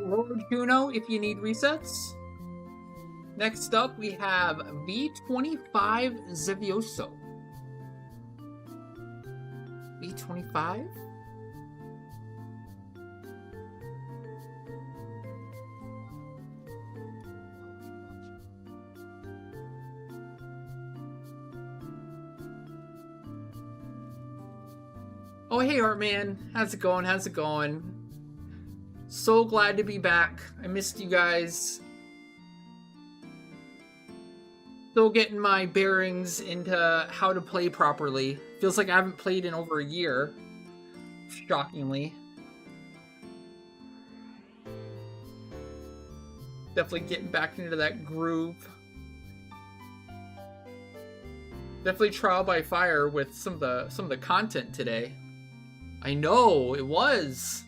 Lord Juno, if you need resets. Next up, we have V25 Zevioso. V25? Oh, hey, Artman. How's it going? How's it going? So glad to be back. I missed you guys. Still getting my bearings into how to play properly. Feels like I haven't played in over a year. Shockingly. Definitely getting back into that groove. Definitely trial by fire with some of the content today. I know, it was.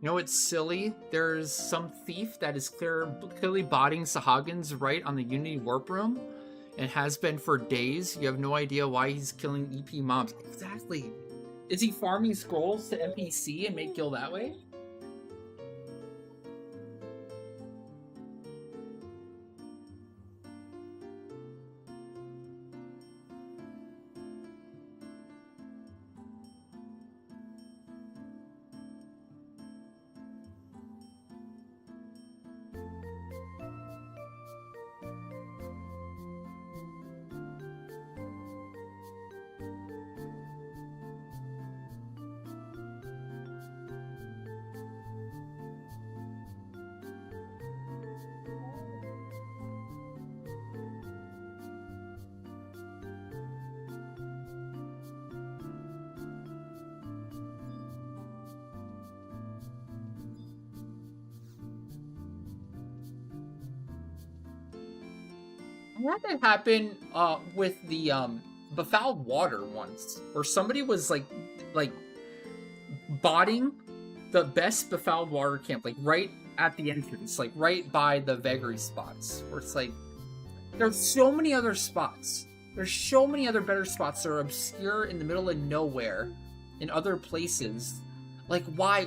You know what's silly? There's some thief that is clearly botting Sahagins right on the Unity Warp Room, and has been for days. You have no idea why he's killing EP mobs. Exactly. Is he farming scrolls to NPC and make gil that way? I had that happen with the Befouled Water once, where somebody was like botting the best Befouled Water camp, like right at the entrance, like right by the vagary spots, where it's like there's so many other spots. There's so many other better spots that are obscure in the middle of nowhere in other places. Like why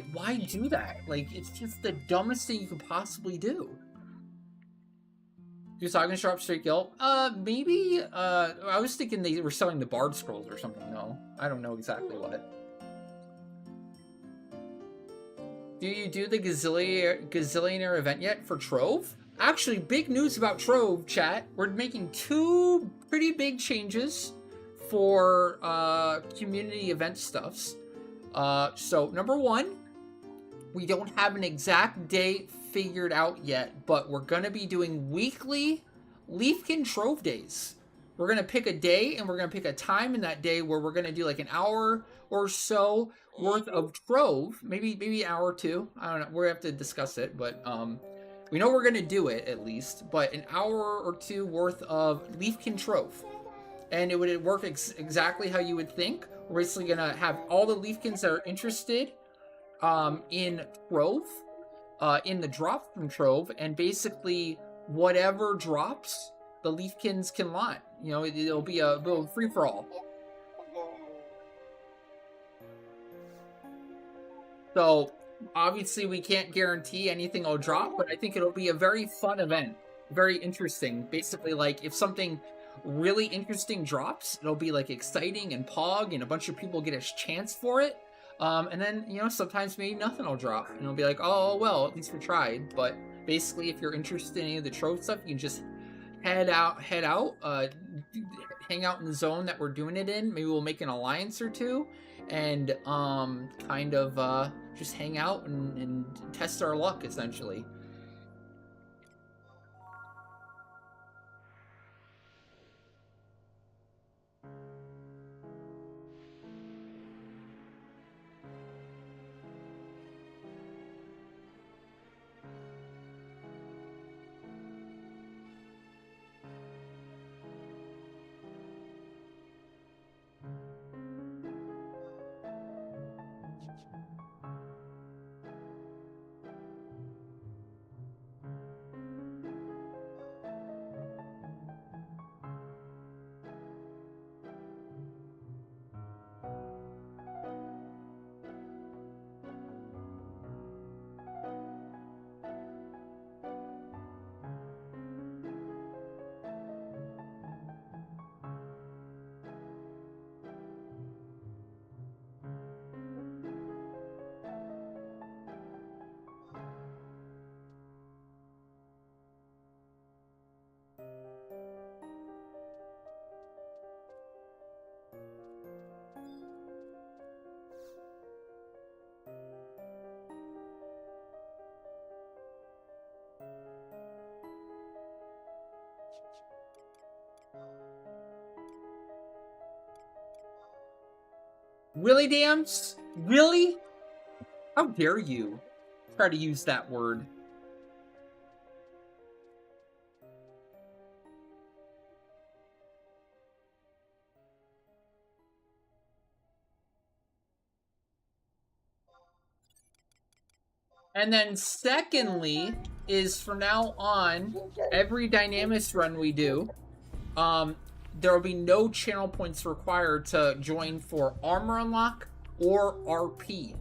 do that? Like it's just the dumbest thing you could possibly do. Do Sagan show up straight guild? Maybe. I was thinking they were selling the Bard Scrolls or something. No, I don't know exactly what. Do you do the Gazillionaire event yet for Trove? Actually, big news about Trove, chat. We're making 2 pretty big changes for community event stuffs. So, number 1, we don't have an exact date figured out yet, but we're going to be doing weekly Leafkin Trove days. We're going to pick a day, and we're going to pick a time in that day where we're going to do like an hour or so worth of Trove, maybe an hour or 2. I don't know. We're going to have to discuss it, but we know we're going to do it at least, but an hour or 2 worth of Leafkin Trove. And it would work exactly how you would think. We're basically going to have all the Leafkins that are interested in Trove, in the drop from Trove, and basically whatever drops, the Leafkins can lot. You know, it'll be a little free-for-all. So, obviously we can't guarantee anything will drop, but I think it'll be a very fun event. Very interesting. Basically, like, if something really interesting drops, it'll be, like, exciting and pog, and a bunch of people get a chance for it. And then, you know, sometimes maybe nothing will drop. And it'll be like, oh, well, at least we tried. But basically, if you're interested in any of the Trove stuff, you can just head out, hang out in the zone that we're doing it in. Maybe we'll make an alliance or 2. And kind of just hang out and test our luck, essentially. Willy dams? Really? How dare you try to use that word? And then secondly is from now on, every Dynamis run we do, there will be no channel points required to join for armor unlock or RP.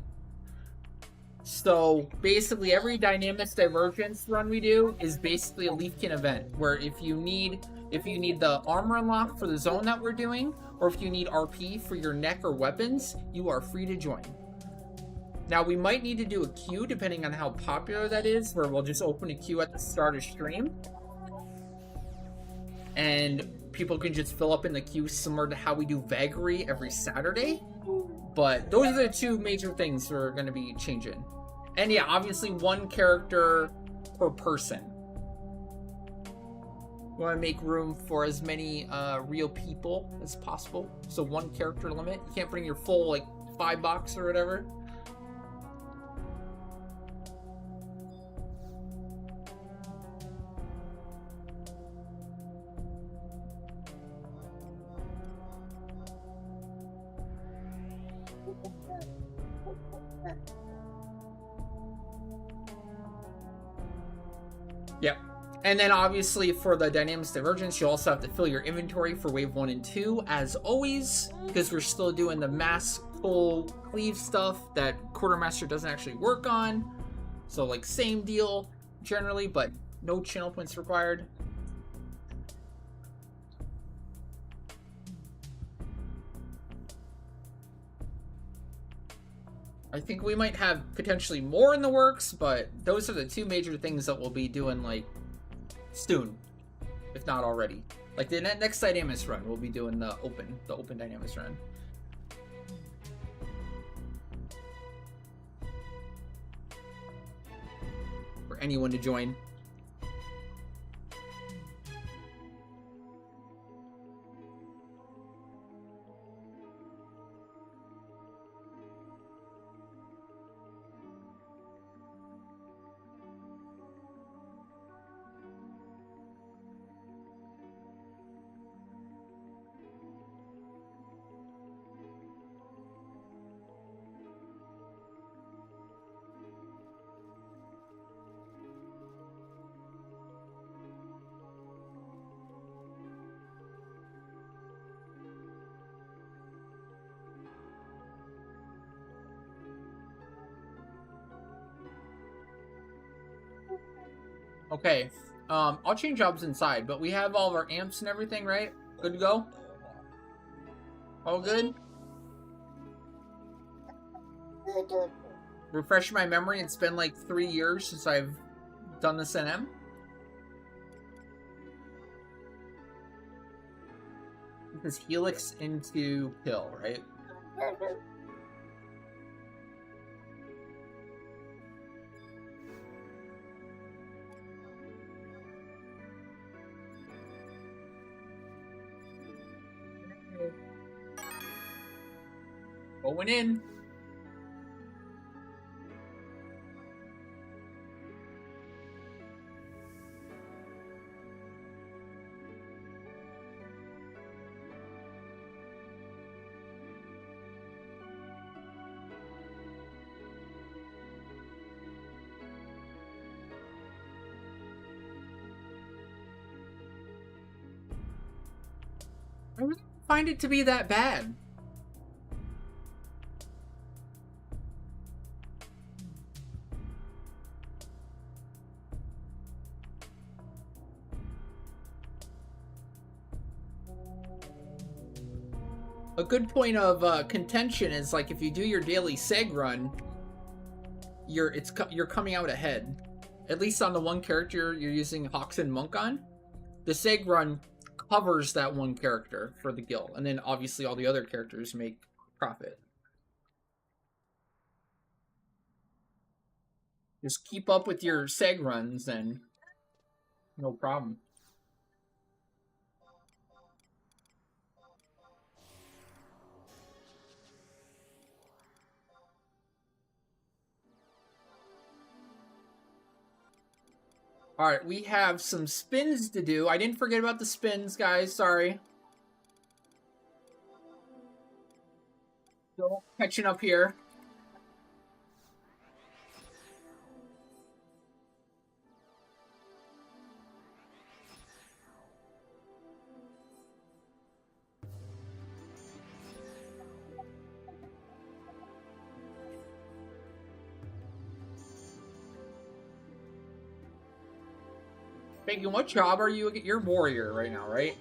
So basically every Dynamis Divergence run we do is basically a Leafkin event, where if you need the armor unlock for the zone that we're doing, or if you need RP for your neck or weapons, you are free to join. Now, we might need to do a queue depending on how popular that is, where we'll just open a queue at the start of stream. And people can just fill up in the queue similar to how we do Vagary every Saturday. But those are the two major things we're going to be changing. And yeah, obviously one character per person. We want to make room for as many real people as possible. So one character limit. You can't bring your full, like, 5 box or whatever. Yep. And then obviously for the Dynamis Divergence, you also have to fill your inventory for wave 1 and 2, as always, because we're still doing the mass full cleave stuff that Quartermaster doesn't actually work on. So like same deal generally, but no channel points required. I think we might have potentially more in the works, but those are the two major things that we'll be doing, like, soon, if not already. Like the next Dynamis run, we'll be doing the open Dynamis run. For anyone to join. Okay, I'll change jobs inside, but we have all of our amps and everything, right? Good to go? All good? Refresh my memory, it's been like 3 years since I've done this NM. This is Helix into Pill, right? Going in. I really find it to be that bad. A good point of contention is, like, if you do your daily seg run, you're coming out ahead. At least on the one character you're using Hawks and Monk on, the seg run covers that one character for the guild, and then obviously all the other characters make profit. Just keep up with your seg runs and no problem. Alright, we have some spins to do. I didn't forget about the spins, guys. Sorry. Still catching up here. Bacon, what job are you? You're warrior right now, right?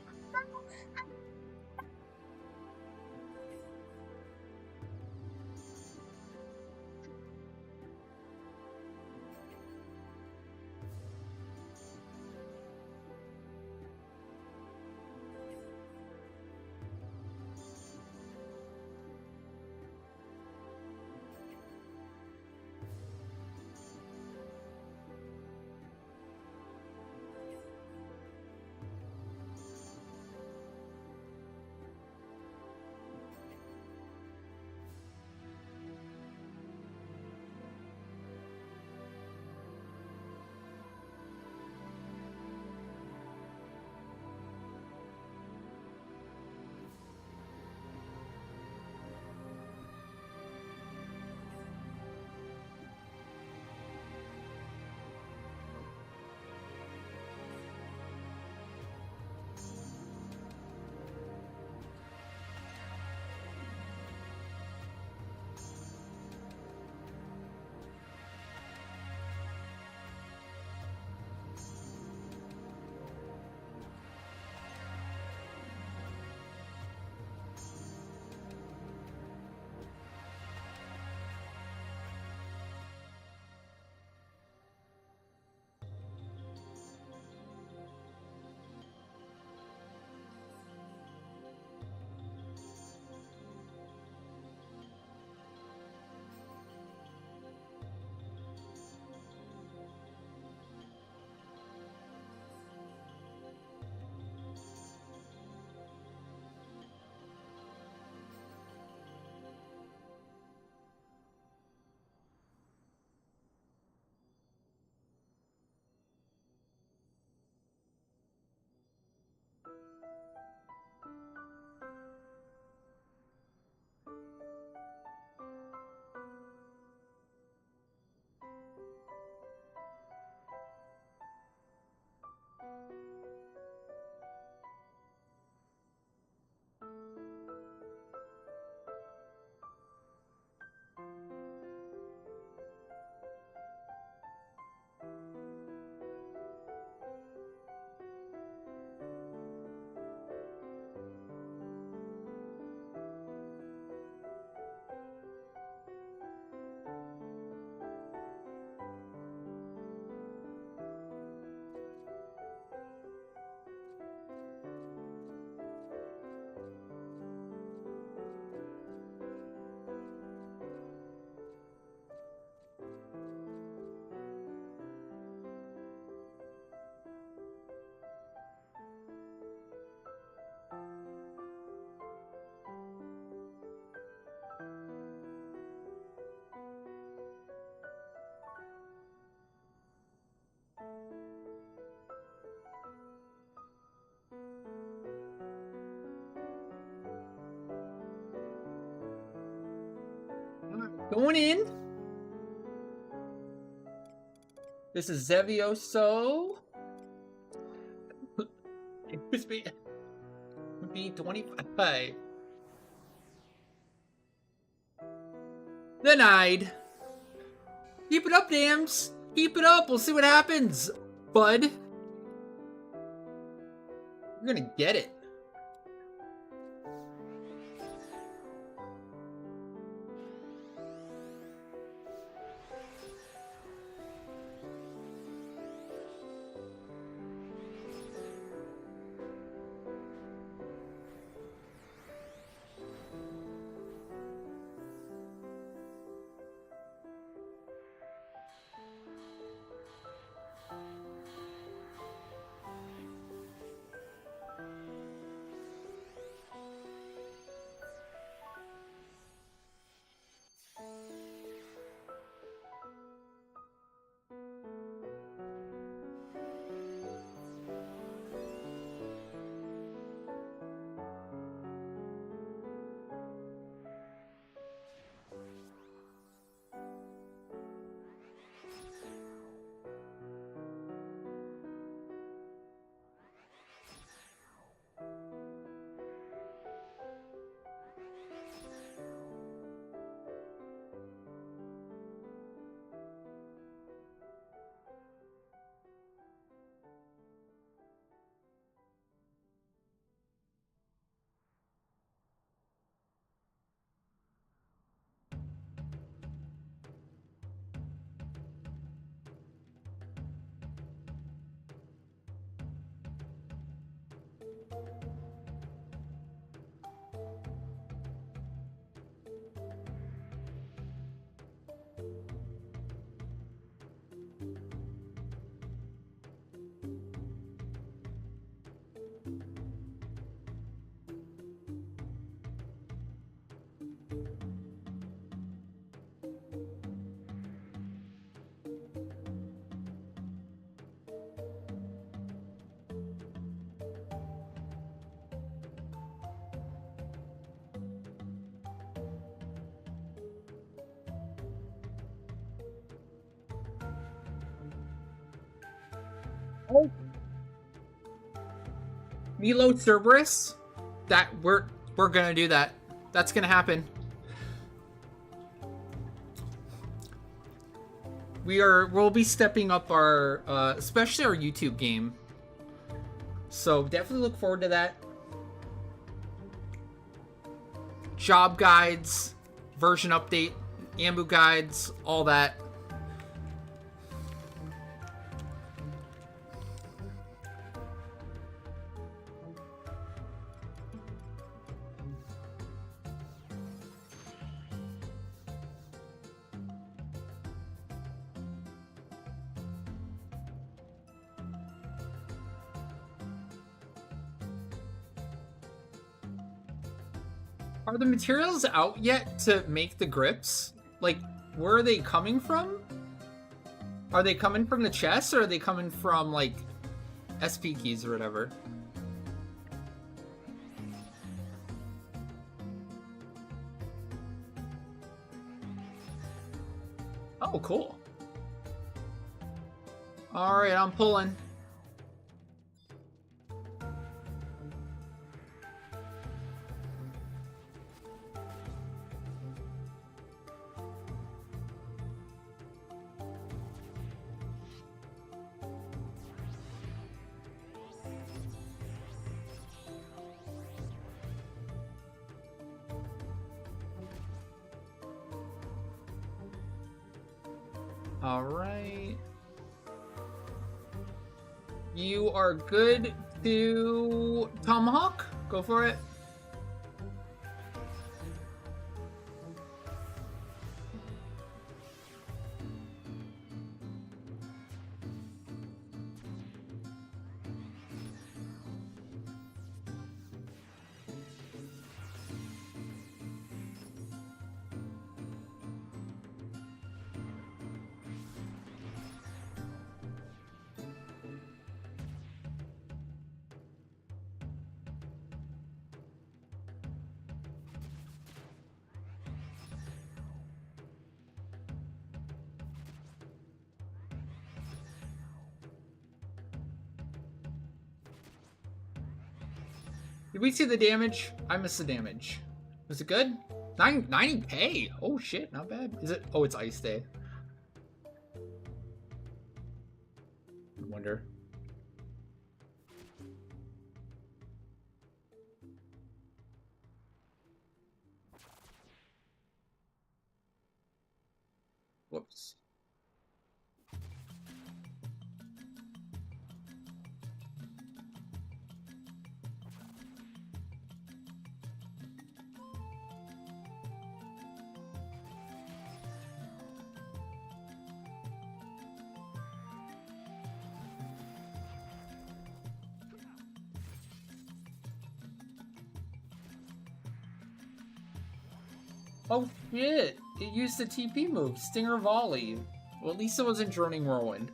Going in. This is Zevioso. It must be B25. Denied. Keep it up, Dams. Keep it up. We'll see what happens, bud. You're gonna get it. Oh. Milo Cerberus? That we're gonna do that. That's gonna happen. We'll be stepping up our especially our YouTube game. So definitely look forward to that. Job guides, version update, Ambu guides, all that. Are the materials out yet to make the grips? Like, where are they coming from? Are they coming from the chest, or are they coming from, like, SP keys or whatever? Oh, cool. Alright, I'm pulling. Alright. You are good to Tomahawk? Go for it. Did we see the damage? I missed the damage. Was it good? 90k? Oh shit, not bad. Is it? Oh, it's Ice Day. I wonder. Whoops. Oh shit! It used the TP move, Stinger Volley. Well, at least it wasn't Droning Whirlwind.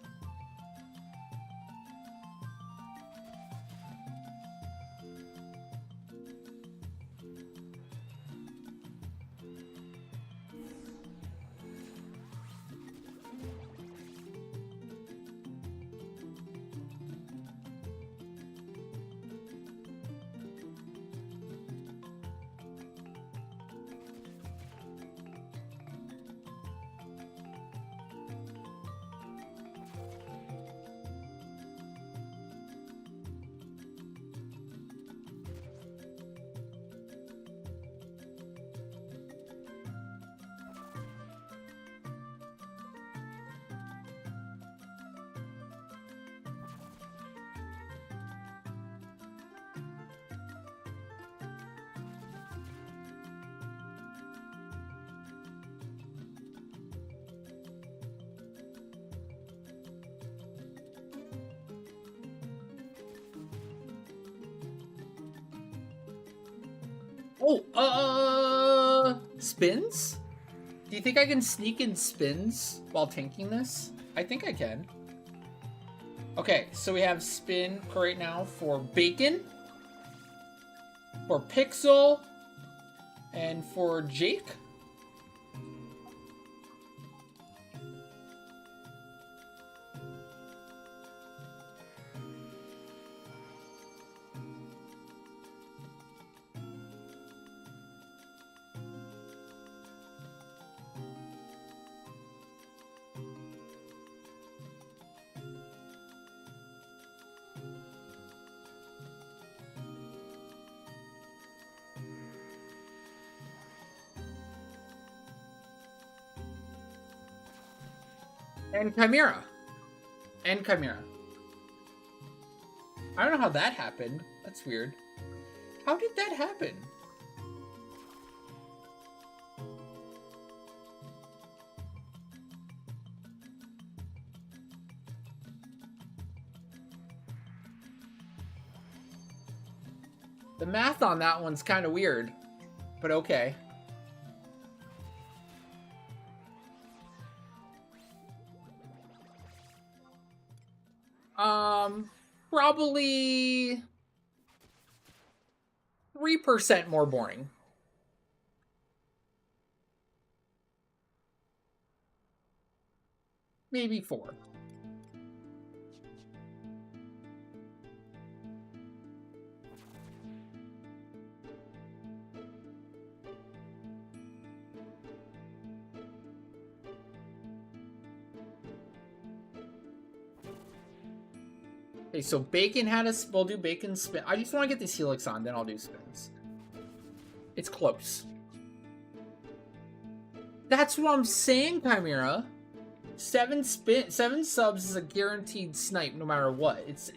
Spins? Do you think I can sneak in spins while tanking this? I think I can. Okay, so we have spin right now for Bacon, for Pixel, and for Jake. And Chimera. And Chimera. I don't know how that happened. That's weird. How did that happen? The math on that one's kind of weird, but okay. Probably 3% more boring. Maybe 4. Okay, so Bacon had us. We'll do Bacon spin. I just want to get this Helix on, then I'll do spins. It's close. That's what I'm saying, Chimera. 7 subs is a guaranteed snipe no matter what. It's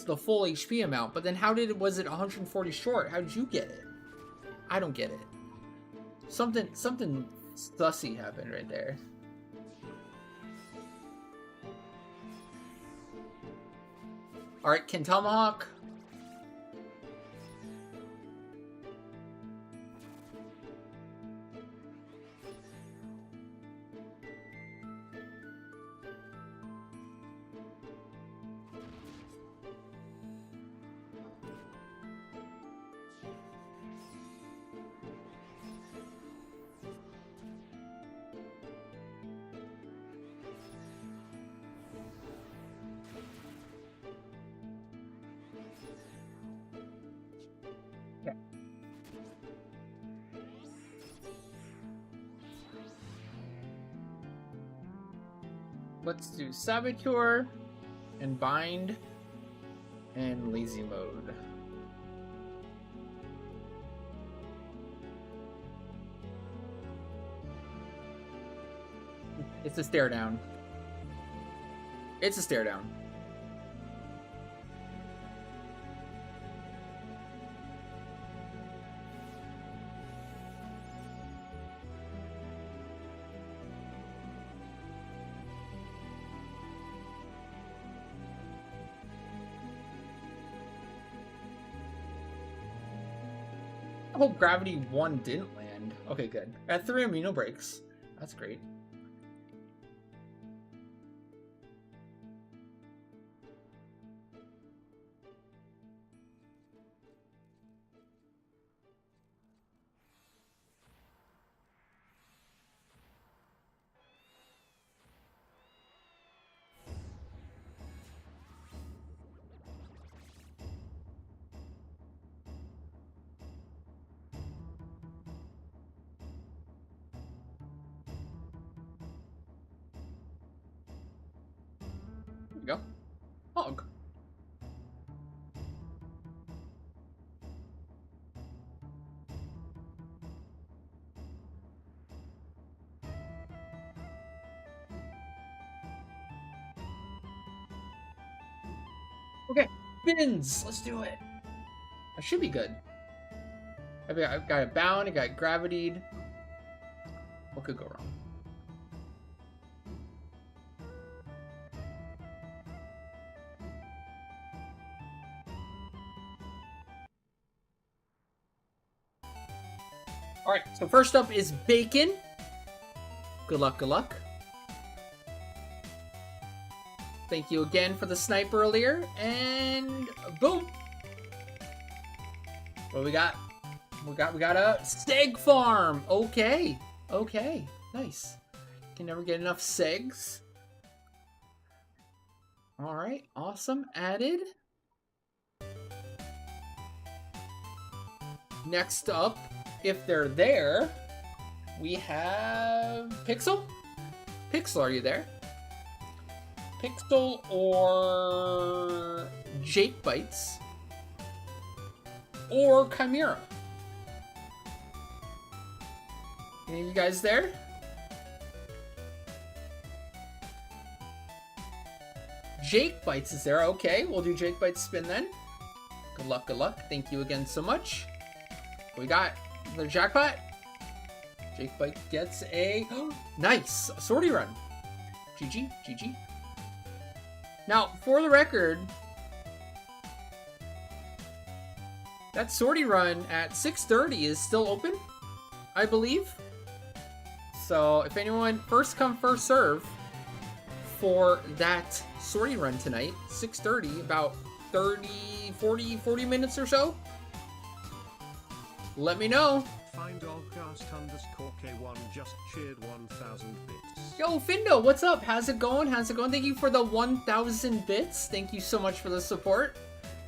the full HP amount. But then was it 140 short? How did you get it? I don't get it. Something sussy happened right there. Alright, Ken Tomahawk. Let's do Saboteur and Bind and Lazy Mode. It's a stare down. It's a stare down. I hope Gravity 1 didn't land. Okay, good. I had 3 amino breaks. That's great. There we go. Hog. Okay, spins. Let's do it. That should be good. I've got a bound. I got gravitied. What could go wrong? Alright, so first up is Bacon. Good luck, good luck. Thank you again for the snipe earlier. And boom. What we got? We got a Seg farm. Okay. Okay. Nice. Can never get enough Segs. Alright, awesome. Added. Next up, if they're there, we have Pixel. Pixel, are you there? Pixel or Jake Bites or Chimera. Any of you guys there? Jake Bites is there. Okay, we'll do Jake Bites spin then. Good luck, good luck. Thank you again so much. We got the jackpot. Jake Bite gets a nice sortie run. GG, GG. Now, for the record, that sortie run at 6:30 is still open, I believe. So if anyone, first come, first serve for that sortie run tonight, 6:30, about 40 minutes or so. Let me know. Find Ogcast_K1 just cheered 1,000 bits. Yo, Findo, what's up? How's it going? How's it going? Thank you for the 1,000 bits. Thank you so much for the support.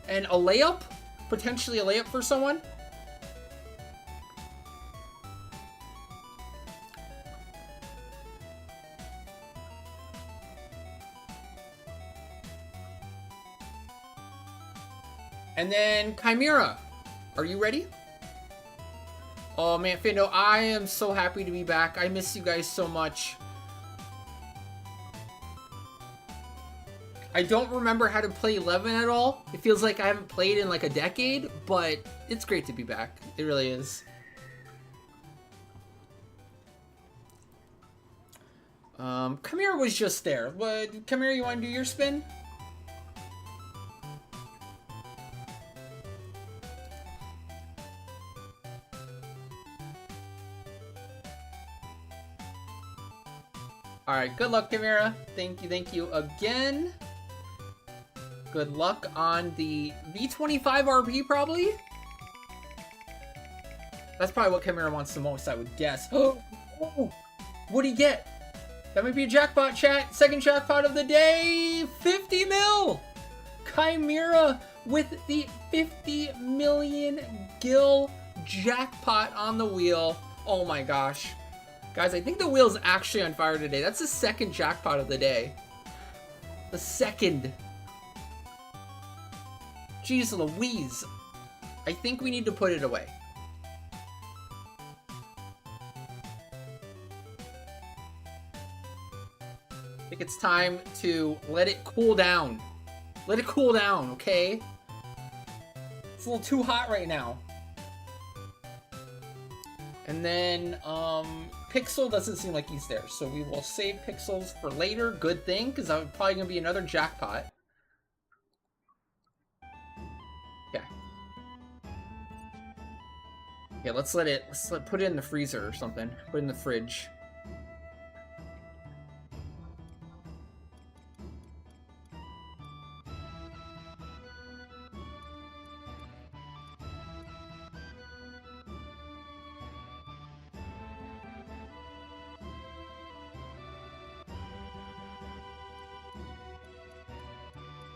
And a layup? Potentially a layup for someone? And then Chimera, are you ready? Oh man, Findo, I am so happy to be back. I miss you guys so much. I don't remember how to play 11 at all. It feels like I haven't played in like a decade, but it's great to be back. It really is. Chimera was just there. What, Chimera, you want to do your spin? Alright, good luck, Chimera. Thank you again. Good luck on the V25 RP, probably? That's probably what Chimera wants the most, I would guess. Oh, what'd he get? That might be a jackpot, chat. Second jackpot of the day! 50 mil! Chimera with the 50 million gil jackpot on the wheel. Oh my gosh. Guys, I think the wheel's actually on fire today. That's the second jackpot of the day. The second. Jeez Louise. I think we need to put it away. I think it's time to let it cool down. Let it cool down, okay? It's a little too hot right now. And then, Pixel doesn't seem like he's there, so we will save Pixels for later. Good thing, because that would probably gonna be another jackpot. Okay. Yeah, let's put it in the freezer or something. Put it in the fridge.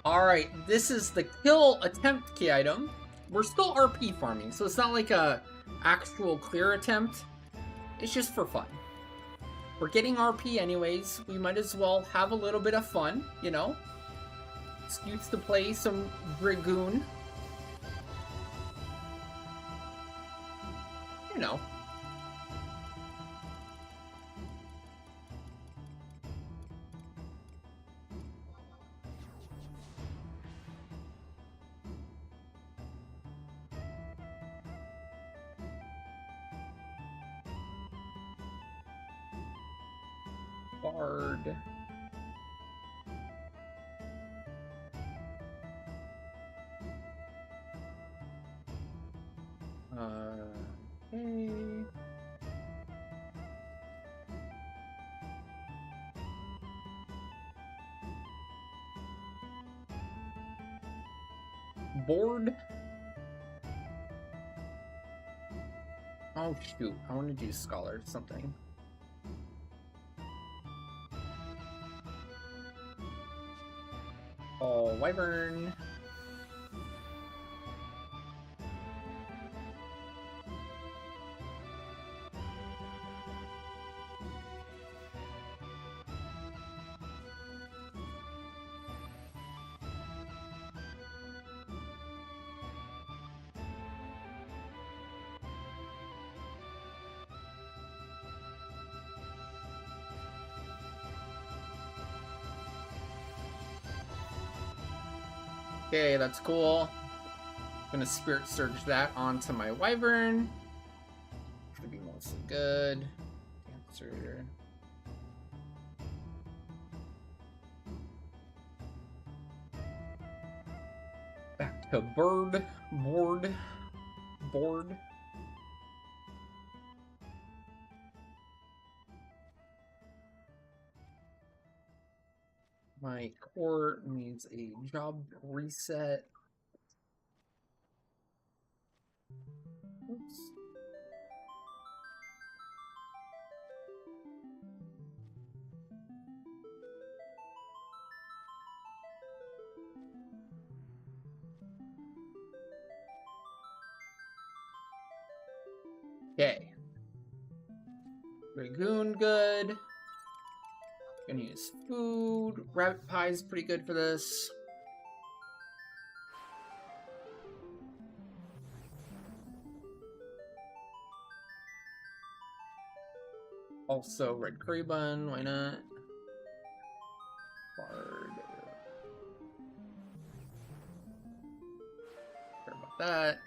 Alright, this is the kill attempt key item. We're still RP farming, so it's not like a actual clear attempt. It's just for fun. We're getting RP anyways. We might as well have a little bit of fun, you know? Excuse to play some Dragoon. You know. Bard. Okay. board. Oh shoot, I want to do scholar or something. Oh, wyvern. Okay, that's cool. Gonna Spirit Surge that onto my wyvern. Should be mostly good. Dancer. Back to board. My core needs a job reset. Oops. Okay. Dragoon good. Gonna use food. Rabbit pie is pretty good for this. Also, red curry bun, why not? Bard. Care about that.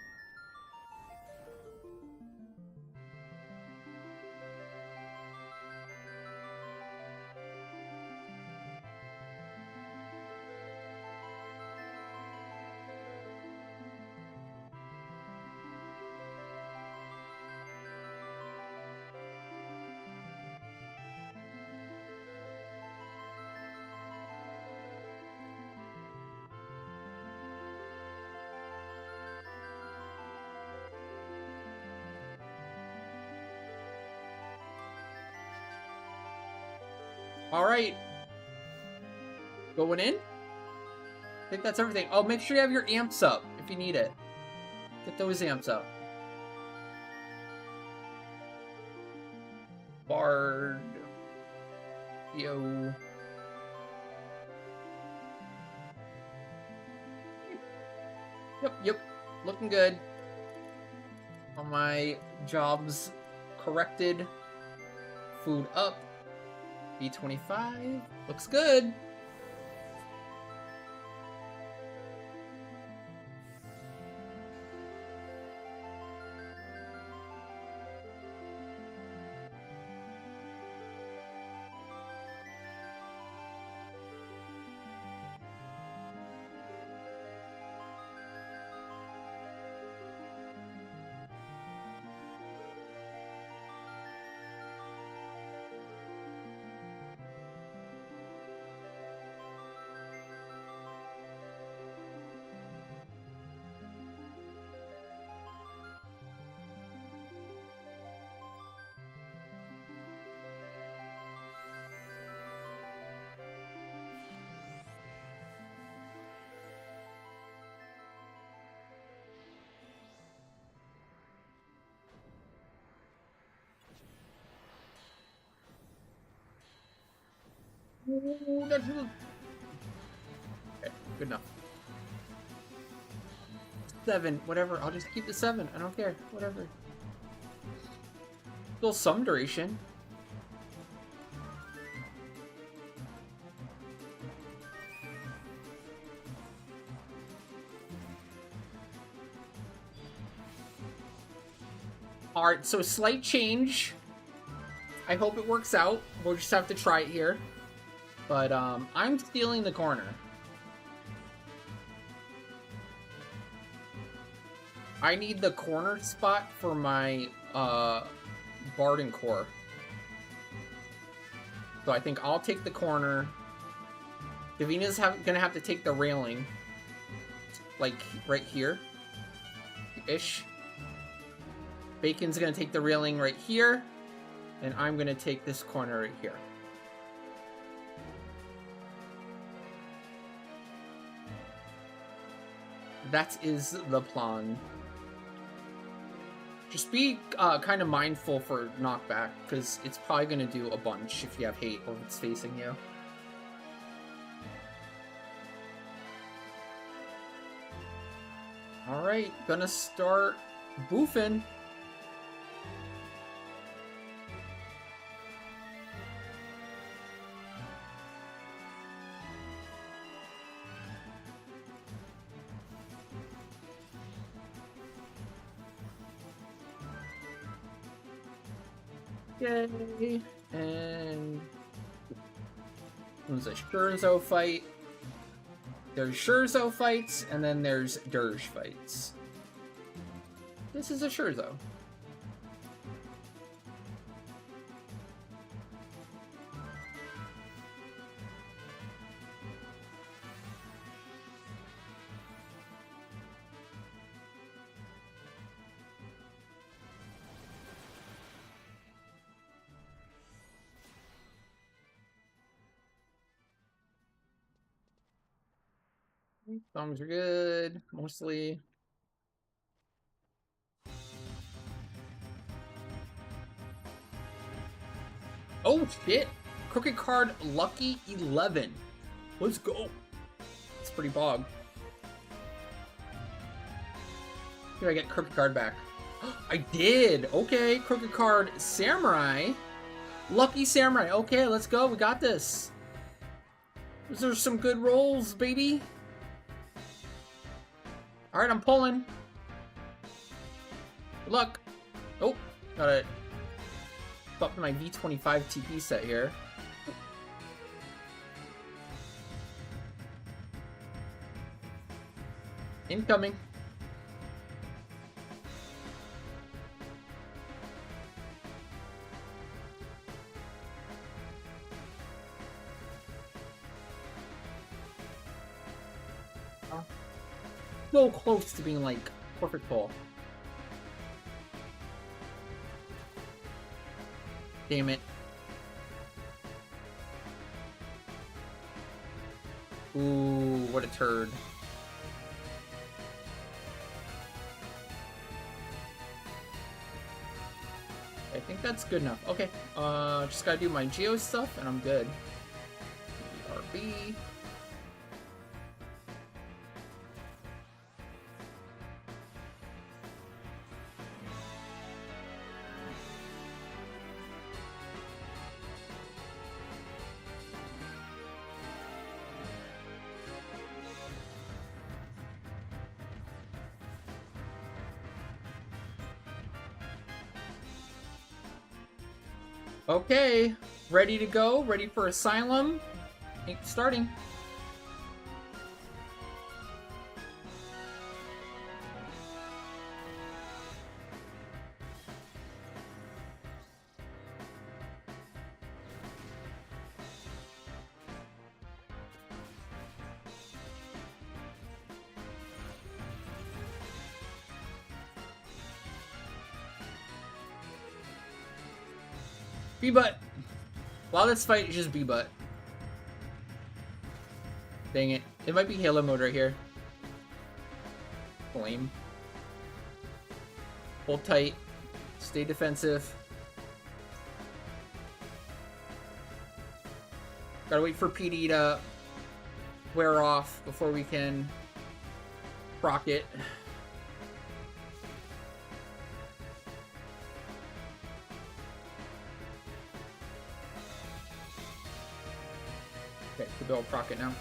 Alright. Going in? I think that's everything. Oh, make sure you have your amps up if you need it. Get those amps up. Bard. Yo. Yep. Looking good. All my jobs corrected. Food up. B25. Looks good. Ooh, that's good. Okay, good enough. 7, whatever. I'll just keep the 7. I don't care. Whatever. Still some duration. Alright, so slight change. I hope it works out. We'll just have to try it here. But, I'm stealing the corner. I need the corner spot for my, Barden core. So I think I'll take the corner. Davina's gonna have to take the railing. like right here, ish. Bacon's gonna take the railing right here, and I'm gonna take this corner right here. That is the plan. Just be kind of mindful for knockback, because it's probably going to do a bunch if you have hate or if it's facing you. Alright, gonna start boofing. Yay, and there's a Scherzo fight. There's Scherzo fights, and then there's Dirge fights. This is a Scherzo. Songs are good, mostly. Oh shit! Crooked card, lucky 11. Let's go. It's pretty bog. Here I get crooked card back. I did. Okay, crooked card, samurai. Lucky samurai. Okay, let's go. We got this. Those are some good rolls, baby. Alright, I'm pulling. Good luck. Oh, gotta up my V25 TP set here. Incoming. So close to being like perfect pull. Damn it. Ooh, what a turd. I think that's good enough. Okay, just gotta do my Geo stuff and I'm good. BRB. Okay, ready to go, ready for Asylum. Starting. B-Butt. A lot of this fight is just B-Butt. Dang it. It might be Halo mode right here. Lame. Hold tight. Stay defensive. Gotta wait for PD to wear off before we can proc it. Okay, the bill proc it now.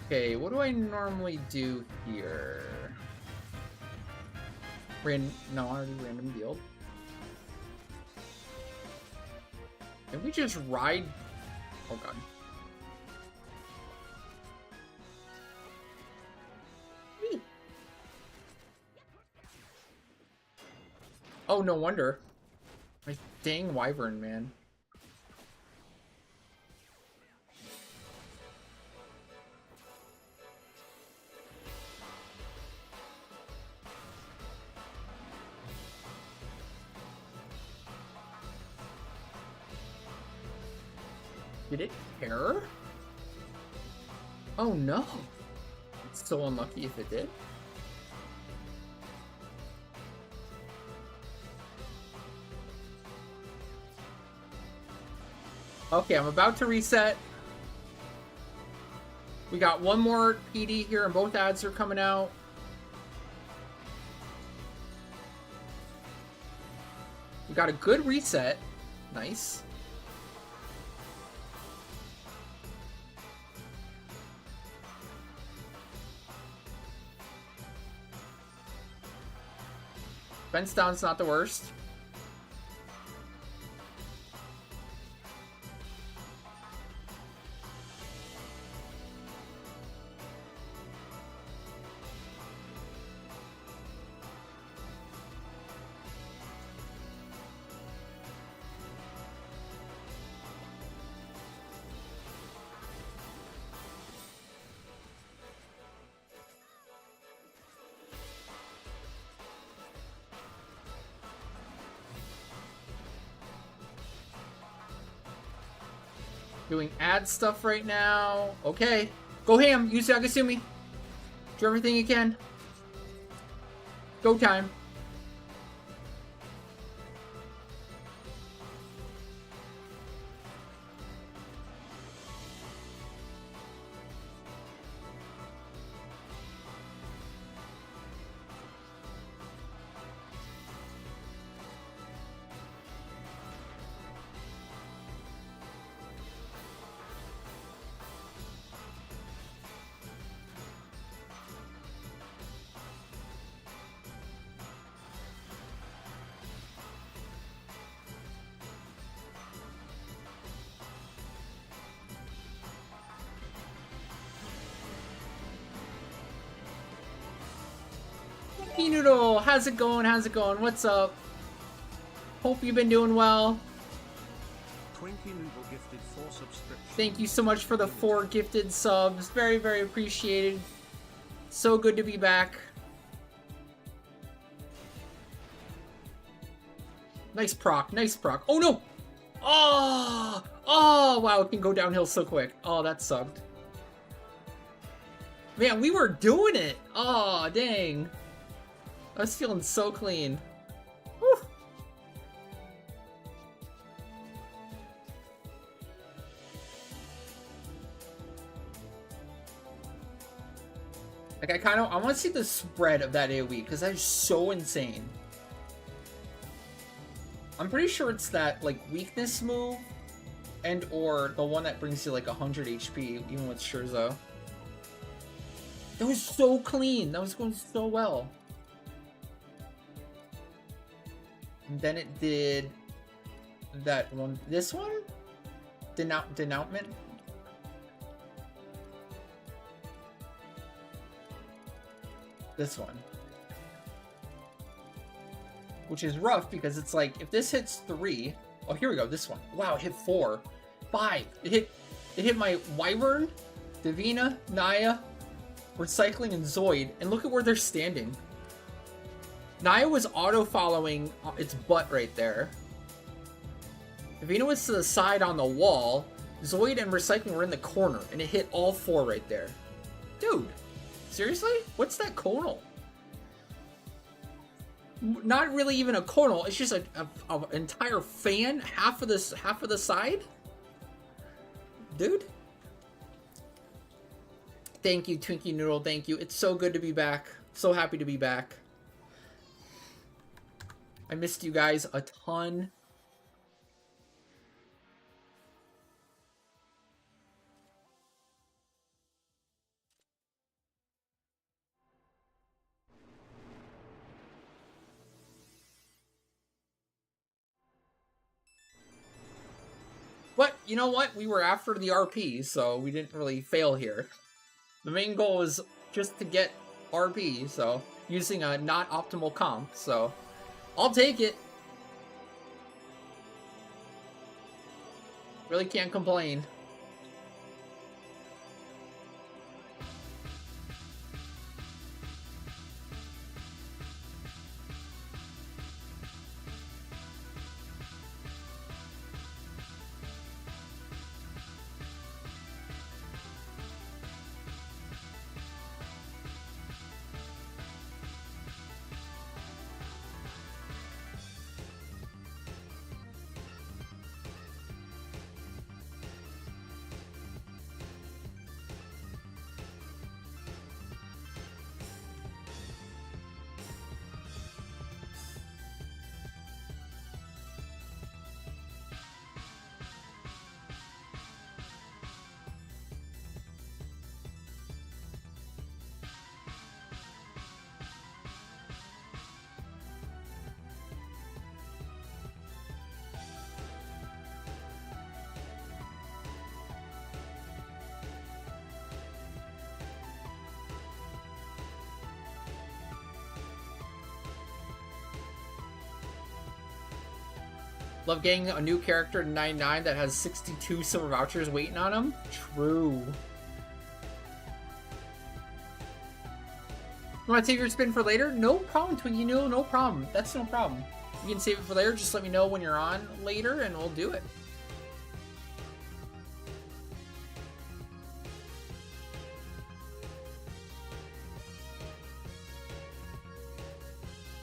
Okay, what do I normally do here? No, I already random dealed. Can we just ride? Oh god. Whee! Oh, no wonder. My dang wyvern, man. Did it care? Oh no. It's so unlucky if it did. Okay, I'm about to reset. We got one more PD here and both ads are coming out. We got a good reset. Nice. Fence down's not the worst. Doing ad stuff right now. Okay. Go ham. Use Yagasumi. Do everything you can. Go time. Noodle, how's it going? How's it going? What's up? Hope you've been doing well. Twinkie Noodle gifted 4 subscriptions. Thank you so much for the 4 gifted subs. Very, very appreciated. So good to be back. Nice proc, nice proc. Oh no! Oh! Oh, wow, it can go downhill so quick. Oh, that sucked. Man, we were doing it! Oh, dang. I was feeling so clean. Whew. Like, I want to see the spread of that AoE, because that is so insane. I'm pretty sure it's that, like, weakness move, and or the one that brings you, like, 100 HP, even with Scherzo. That was so clean! That was going so well. And then it did that one. This one? Denouement? This one. Which is rough because it's like, if this hits 3... Oh, here we go, this one. Wow, it hit 4. 5. It hit my Wyvern, Divina, Naya, Recycling, and Zoid. And look at where they're standing. Naya was auto-following its butt right there. Divina was to the side on the wall. Zoid and Recycling were in the corner, and it hit all 4 right there. Dude, seriously? What's that conal? Not really even a conal. It's just an entire fan, half of the side. Dude. Thank you, Twinkie Noodle. Thank you. It's so good to be back. So happy to be back. I missed you guys a ton. you know what? We were after the RP, so we didn't really fail here. The main goal is just to get RP, so using a not optimal comp, so I'll take it. Really can't complain. Love getting a new character in 99 that has 62 silver vouchers waiting on him. True. You want to save your spin for later? No problem, Twiggy. No problem. That's no problem. You can save it for later. Just let me know when you're on later, and we'll do it.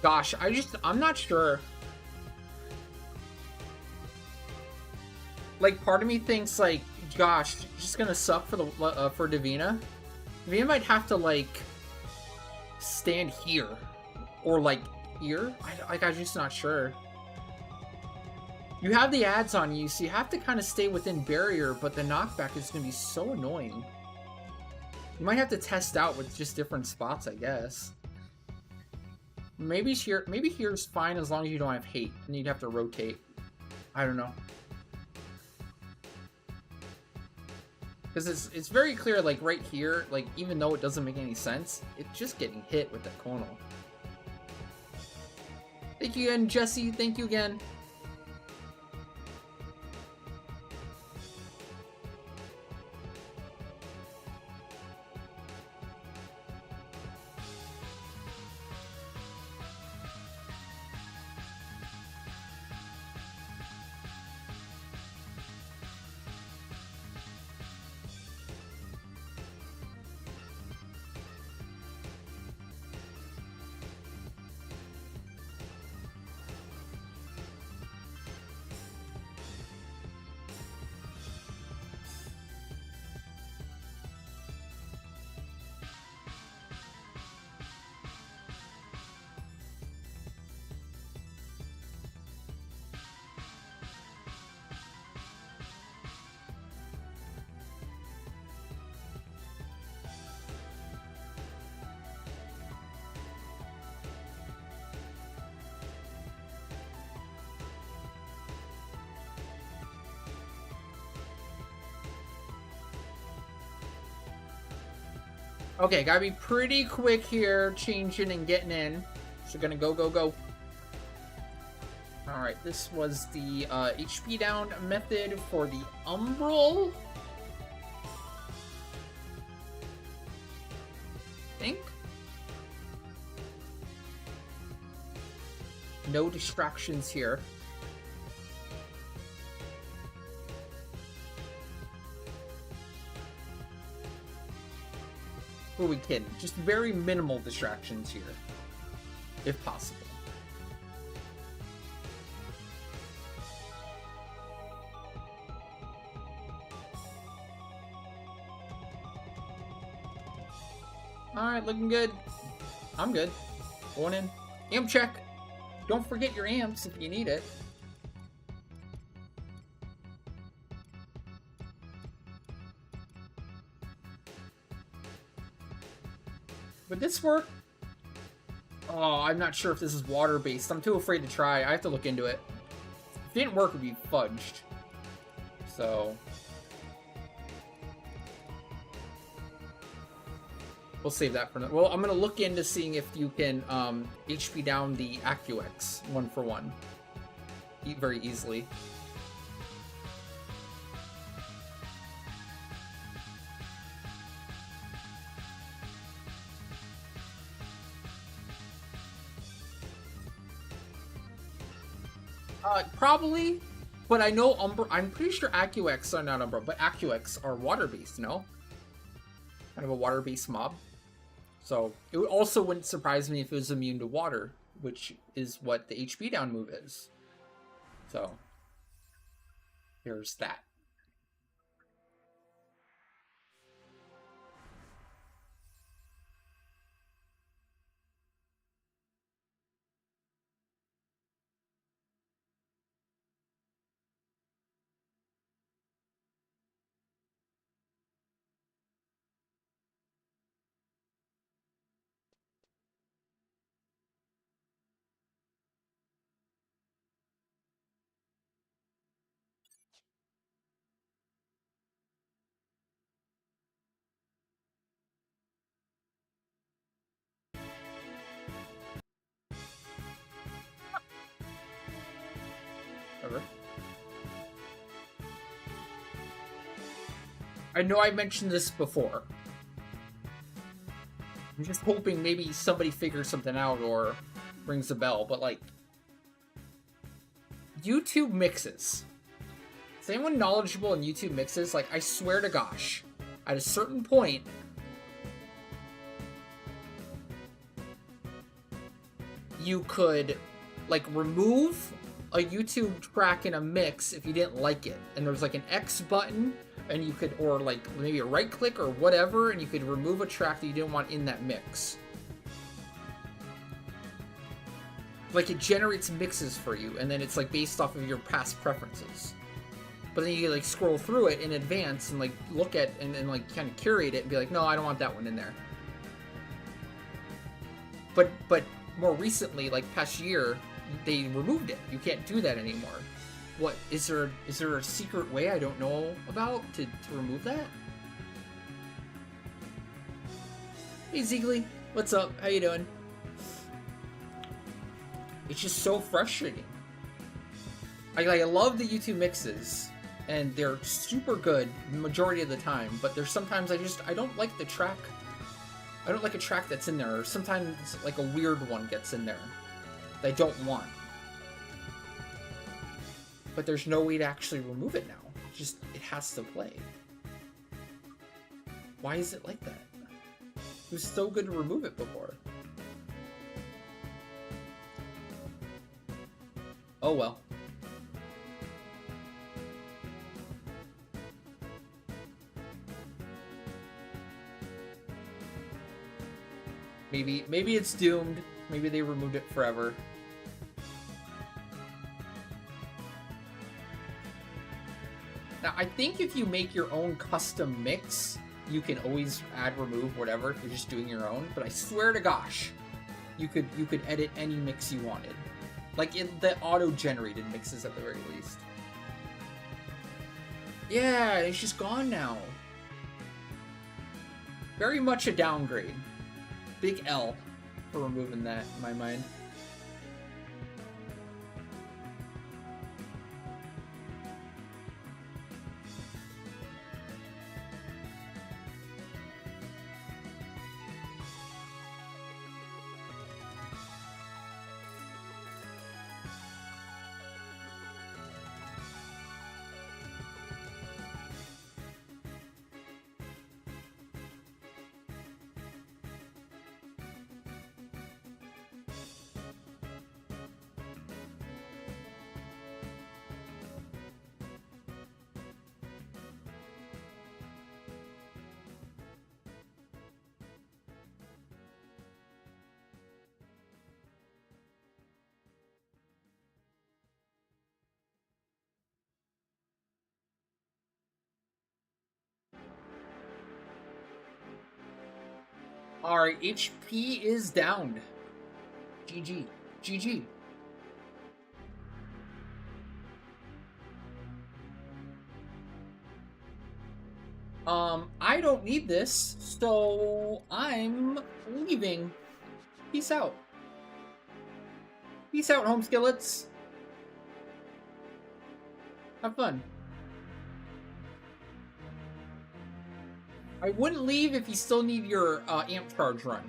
Gosh, I'm not sure. Like, part of me thinks, like, gosh, just gonna suck for the for Davina. Davina might have to, like, stand here. Or, like, here? I'm just not sure. You have the ads on you, so you have to kind of stay within barrier, but the knockback is gonna be so annoying. You might have to test out with just different spots, I guess. Maybe here's fine as long as you don't have hate, and you'd have to rotate. I don't know. Because it's very clear, like, right here, like, even though it doesn't make any sense, it's just getting hit with the Kono. Thank you again, Jesse. Thank you again. Okay, gotta be pretty quick here, changing and getting in. So gonna go. Alright, this was the HP down method for the Umbral. I think. No distractions here. Who are we kidding? Just very minimal distractions here, if possible. Alright, looking good. I'm good. Going in. Amp check. Don't forget your amps if you need it. Would this work? Oh, I'm not sure if this is water-based. I'm too afraid to try. I have to look into it. If it didn't work, it would be fudged. So we'll save that for now. Well, I'm gonna look into seeing if you can HP down the AccuX 1-for-1 very easily. Probably, but I know Umbra. I'm pretty sure AccuX are not Umbra, but AccuX are water-based. No, kind of a water-based mob. So it also wouldn't surprise me if it was immune to water, which is what the HP down move is. So there's that. Whatever. I know I mentioned this before. I'm just hoping maybe somebody figures something out or rings a bell, but like YouTube mixes. Is anyone knowledgeable in YouTube mixes? Like, I swear to gosh, at a certain point, you could like remove a YouTube track in a mix if you didn't like it, and there's like an X button, and you could, or like maybe a right click or whatever, and you could remove a track that you didn't want in that mix. Like, it generates mixes for you, and then it's like based off of your past preferences. But then you like scroll through it in advance and like look at and like kind of curate it and be like, no, I don't want that one in there. But more recently, like past year, they removed it. You can't do that anymore. What is there a secret way I don't know about to remove that? Hey Ziegly, what's up? How you doing? It's just so frustrating. I love the YouTube mixes, and they're super good the majority of the time, but there's sometimes I don't like the track. I don't like a track that's in there, or sometimes like a weird one gets in there that I don't want. But there's no way to actually remove it now. Just, it has to play. Why is it like that? It was so good to remove it before. Oh well. Maybe it's doomed. Maybe they removed it forever. Now, I think if you make your own custom mix, you can always add, remove, whatever, if you're just doing your own. But I swear to gosh, you could edit any mix you wanted. Like in the auto-generated mixes at the very least. Yeah, it's just gone now. Very much a downgrade. Big L for removing that, in my mind. Alright, HP is down. GG. GG. I don't need this, so I'm leaving. Peace out. Peace out, home skillets. Have fun. I wouldn't leave if you still need your amp charge run.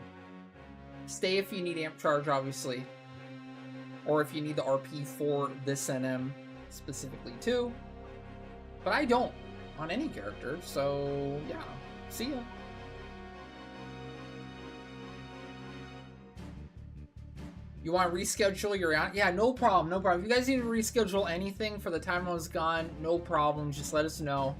Stay if you need amp charge, obviously. Or if you need the RP for this NM specifically too. But I don't on any character, so yeah. See ya. You want to reschedule your... Yeah, no problem, no problem. If you guys need to reschedule anything for the time I was gone, no problem. Just let us know.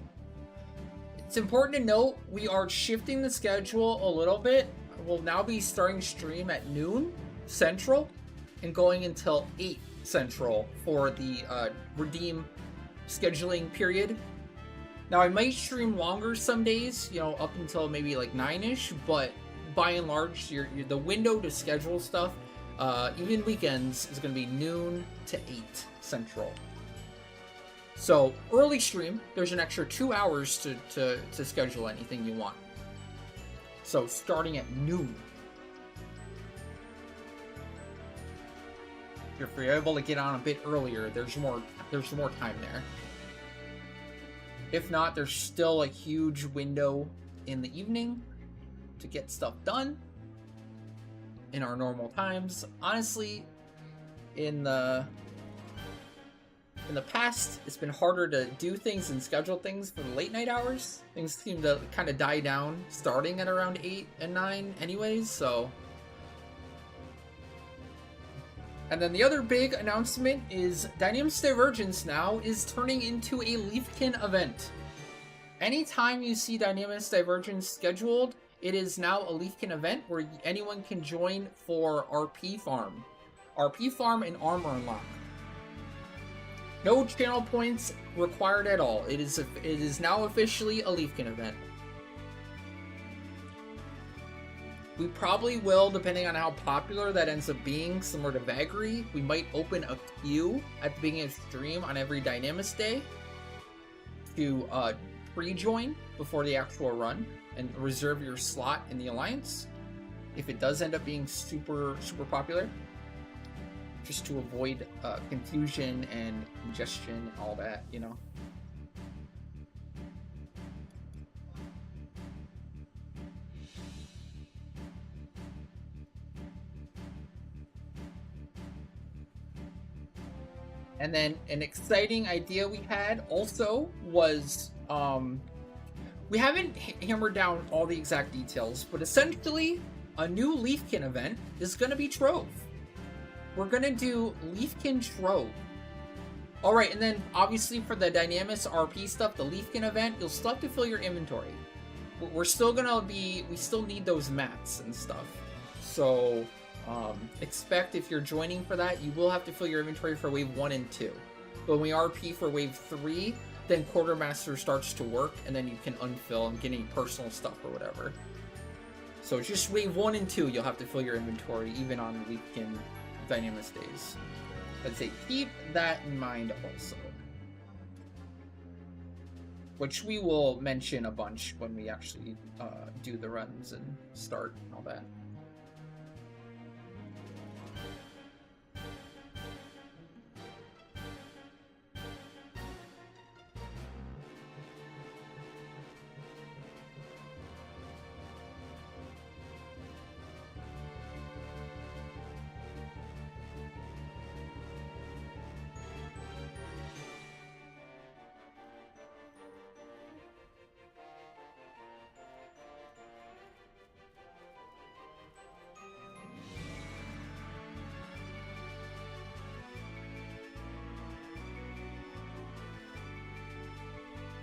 It's important to note, we are shifting the schedule a little bit. We'll now be starting stream at noon Central and going until 8 Central for the Redeem scheduling period. Now, I might stream longer some days, you know, up until maybe like 9-ish, but by and large, the window to schedule stuff, even weekends, is going to be noon to 8 Central. So, early stream, there's an extra 2 hours to schedule anything you want. So, starting at noon. If you're able to get on a bit earlier, there's more time there. If not, there's still a huge window in the evening to get stuff done in our normal times. Honestly, in the past, it's been harder to do things and schedule things for the late night hours. Things seem to kind of die down starting at around 8 and 9 anyways, so. And then the other big announcement is Dynamis Divergence now is turning into a Leafkin event. Anytime you see Dynamis Divergence scheduled, it is now a Leafkin event where anyone can join for RP farm. RP farm and armor unlock. No channel points required at all. It is now officially a Leafkin event. We probably will, depending on how popular that ends up being, similar to Vagary, we might open a queue at the beginning of stream on every Dynamis day to pre-join before the actual run and reserve your slot in the Alliance if it does end up being super popular, just to avoid confusion and congestion and all that, you know. And then an exciting idea we had also was, we haven't hammered down all the exact details, but essentially a new Leafkin event is going to be Trove. We're going to do Leafkin Trove. Alright, and then obviously for the Dynamis RP stuff, the Leafkin event, you'll still have to fill your inventory. We're still going to be, we still need those mats and stuff. So... expect if you're joining for that, you will have to fill your inventory for wave 1 and 2. But when we RP for wave 3, then Quartermaster starts to work, and then you can unfill and get any personal stuff or whatever. So just wave 1 and 2, you'll have to fill your inventory, even on Leafkin Dynamis days. I'd say keep that in mind also. Which we will mention a bunch when we actually do the runs and start and all that.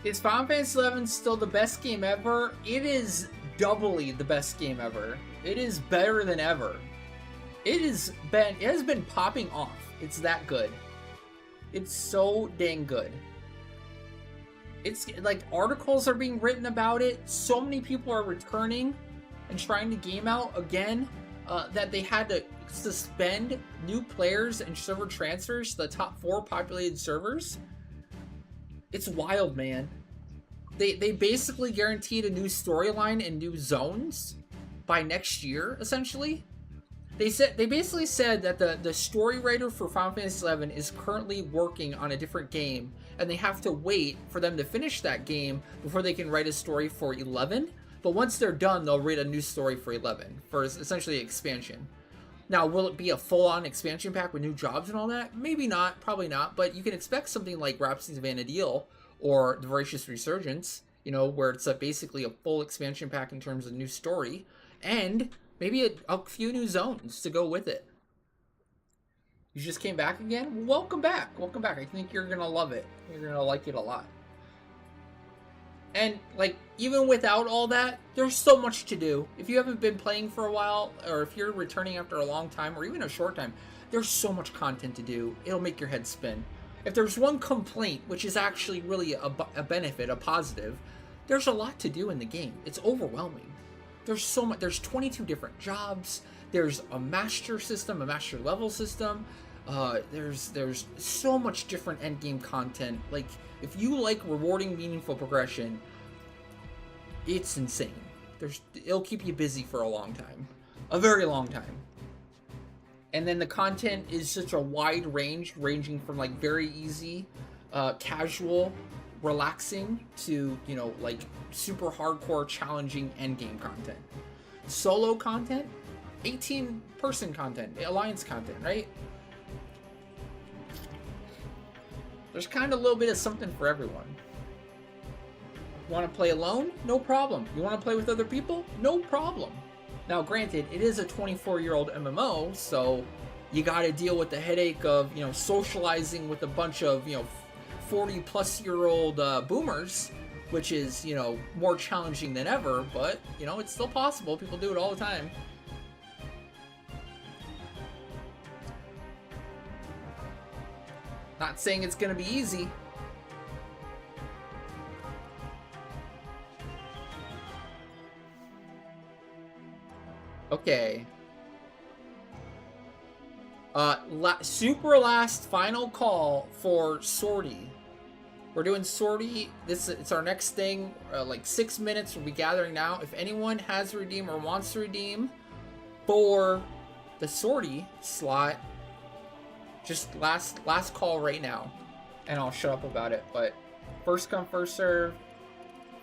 Is Final Fantasy XI still the best game ever? It is doubly the best game ever. It is better than ever. It has been popping off. It's that good. It's so dang good. It's like articles are being written about it. So many people are returning and trying to game out again that they had to suspend new players and server transfers to the top 4 populated servers. It's wild, man. they basically guaranteed a new storyline and new zones by next year, essentially. They basically said that the story writer for Final Fantasy XI is currently working on a different game, and they have to wait for them to finish that game before they can write a story for 11. But once they're done, they'll write a new story for 11, for essentially expansion. Now, will it be a full-on expansion pack with new jobs and all that? Maybe not, probably not, but you can expect something like Rhapsody of Vana'diel or The Voracious Resurgence, you know, where it's basically a full expansion pack in terms of new story, and maybe a few new zones to go with it. You just came back again? Welcome back. Welcome back. I think you're going to love it. You're going to like it a lot. And, like, even without all that, there's so much to do. If you haven't been playing for a while, or if you're returning after a long time, or even a short time, there's so much content to do. It'll make your head spin. If there's one complaint, which is actually really a benefit, a positive, there's a lot to do in the game. It's overwhelming. There's so much. There's 22 different jobs. There's a master system, a master level system. There's so much different endgame content. Like, if you like rewarding, meaningful progression, it's insane. It'll keep you busy for a long time, a very long time. And then the content is such a wide range, ranging from like very easy, casual, relaxing to, you know, like super hardcore, challenging endgame content, solo content, 18-person content, alliance content, right? There's kind of a little bit of something for everyone. You want to play alone? No problem. You want to play with other people? No problem. Now, granted, it is a 24-year-old MMO, so you got to deal with the headache of, you know, socializing with a bunch of, you know, 40-plus-year-old boomers, which is, you know, more challenging than ever, but, you know, it's still possible. People do it all the time. Not saying it's going to be easy. Okay. Super last final call for Sortie. We're doing Sortie. It's our next thing. Like 6 minutes. We'll be gathering now. If anyone has a redeem or wants to redeem for the Sortie slot, just last call right now, and I'll shut up about it. But first come, first serve.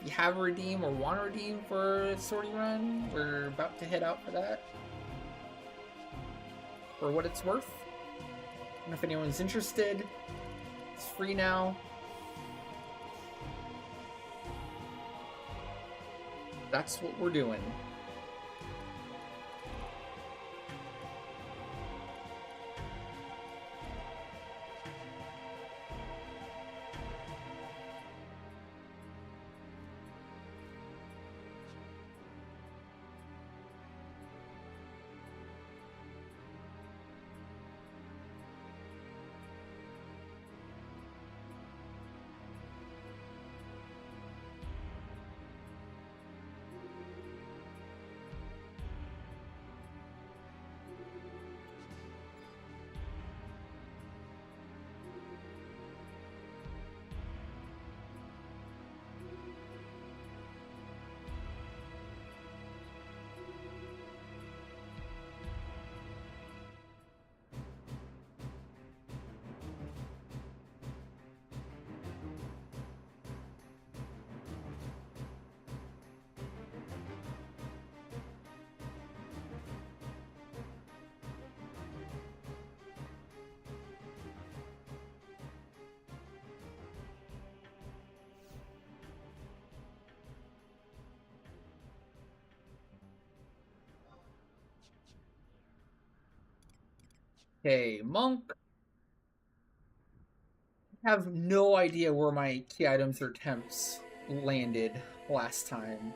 If you have a redeem or want to redeem for a Sortie run, we're about to head out for that. For what it's worth. And if anyone's interested, it's free now. That's what we're doing. Okay, Monk. I have no idea where my key items or temps landed last time.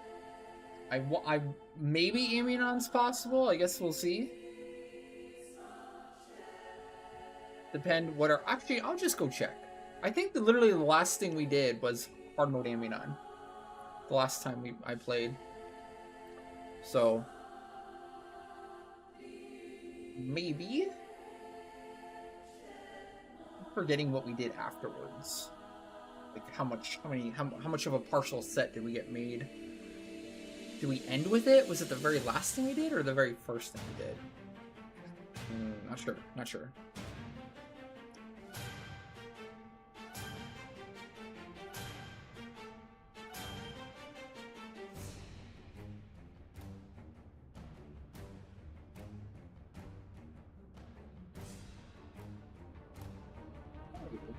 I maybe Amionon's possible. I guess we'll see. Depend what are actually. I'll just go check. I think literally the last thing we did was hard mode Amionon. The last time I played. So maybe. Forgetting what we did afterwards. Like how much of a partial set did we get made? Did we end with it? Was it the very last thing we did or the very first thing we did? Not sure. Not sure.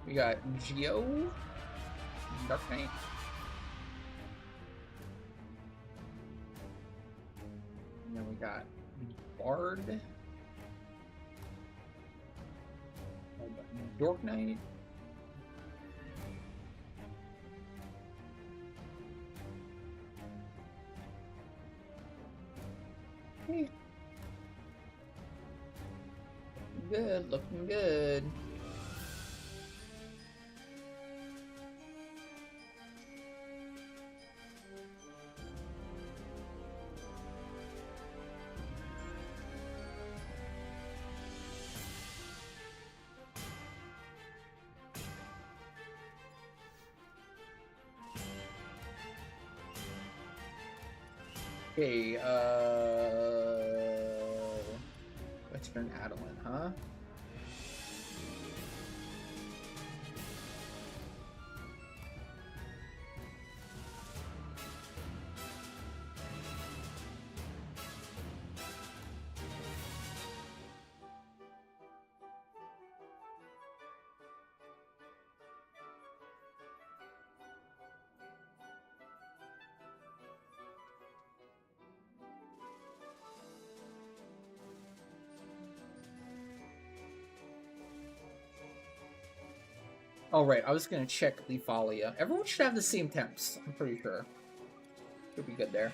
We got Geo, Dark Knight. And then we got Bard, Dork Knight. Hey. Good, looking good. Okay, Western Adeline, huh? Oh, right. I was going to check Lefalia. Everyone should have the same temps. I'm pretty sure. Should be good there.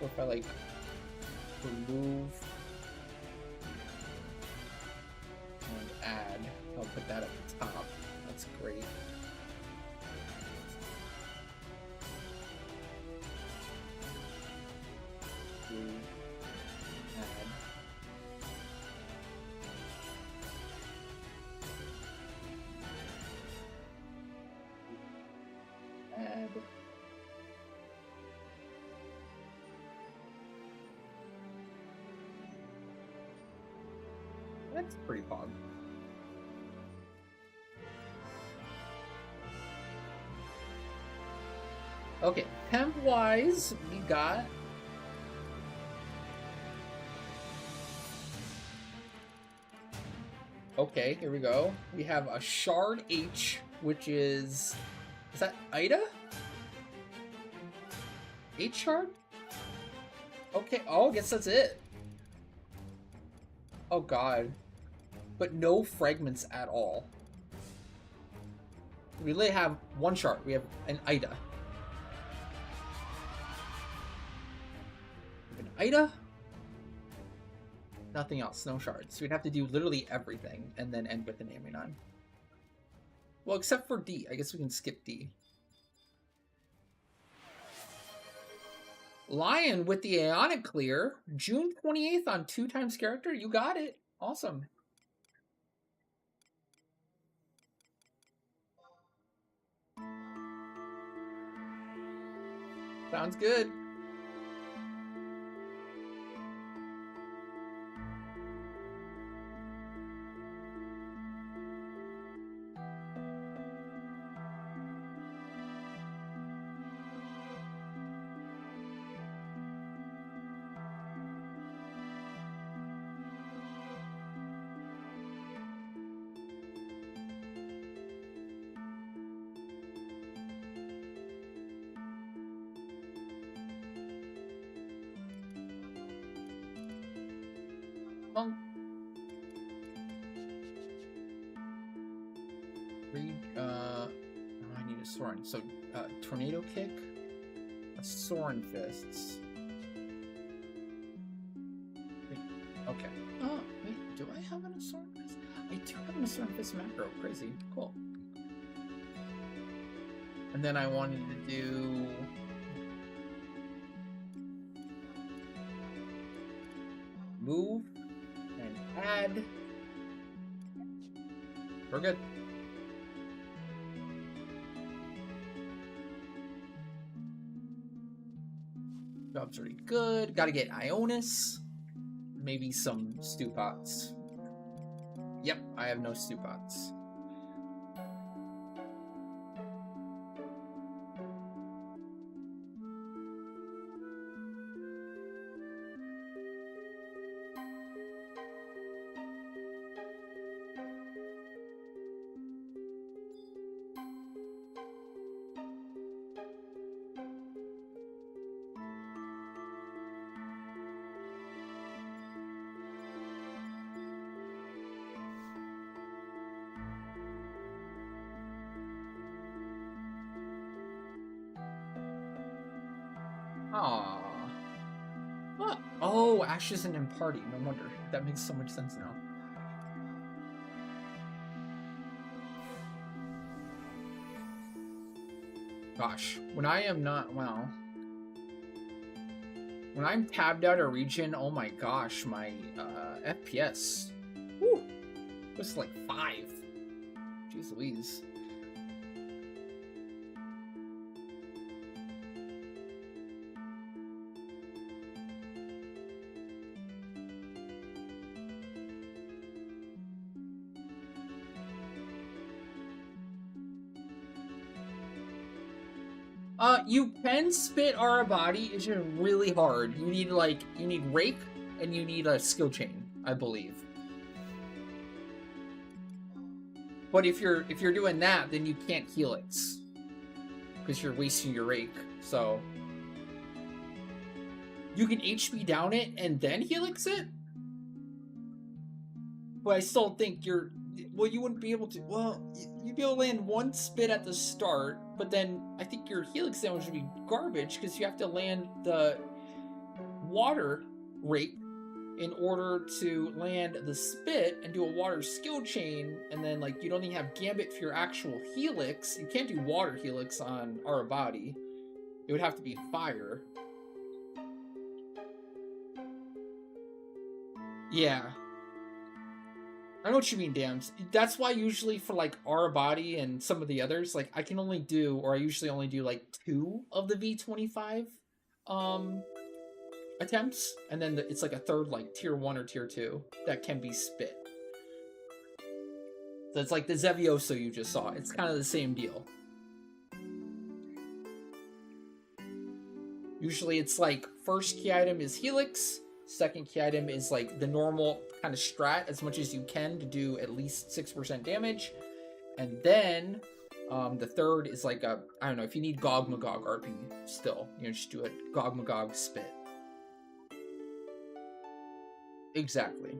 Or if I, like, remove and add, I'll put that at the top. That's great. Add. That's pretty pog. Okay, temp-wise, we got... Okay, here we go. We have a Shard H, which is... Is that Ida? H Shard? Okay, oh, I guess that's it. Oh god. But no fragments at all. We really have one shard. We have an Ida. An Ida? Nothing else, no shards. We'd have to do literally everything and then end with an Aminon. Well, except for D. I guess we can skip D. Lion with the Aeonic Clear. June 28th on 2x character. You got it. Awesome. Sounds good. Read, I need a Sorin. So, Tornado Kick, a Sorin Fists. Okay. Oh, wait, do I have an Sorin Fist? I do have an Sorin Fist macro. Crazy. Cool. And then I wanted to do... move and add. We're good. Job's already good. Gotta get Ionis. Maybe some stew pots. Yep, I have no stew pots. Aww. What? Oh, Ash isn't in party. No wonder. That makes so much sense now. Gosh, when I am not, well, when I'm tabbed out a region, oh my gosh, my FPS, whew, was like 5. Jeez Louise. You can spit Arabati, it's just really hard. You need Rake, and you need a skill chain, I believe. But if you're doing that, then you can't Helix. Because you're wasting your Rake, so... You can HP down it and then Helix it? But I still think you're... Well, you wouldn't be able to... Well, you'd be able to land one spit at the start, but then I think your Helix damage would be garbage because you have to land the water Rake in order to land the spit and do a water skill chain, and then like you'd only have Gambit for your actual Helix. You can't do water Helix on Arabati. It would have to be fire. Yeah. I know what you mean, Dams. That's why usually for like Arabati and some of the others, like I can only do, or I usually only do like 2 of the V25 attempts, and then it's like a third like tier 1 or tier 2 that can be spit. So it's like the Zevioso you just saw. It's kind of the same deal. Usually it's like first key item is Helix, second key item is like the normal kind of strat as much as you can to do at least 6% damage. And then the third is like a, I don't know, if you need Gog Magog RP still, you know, just do a Gog Magog spit. Exactly.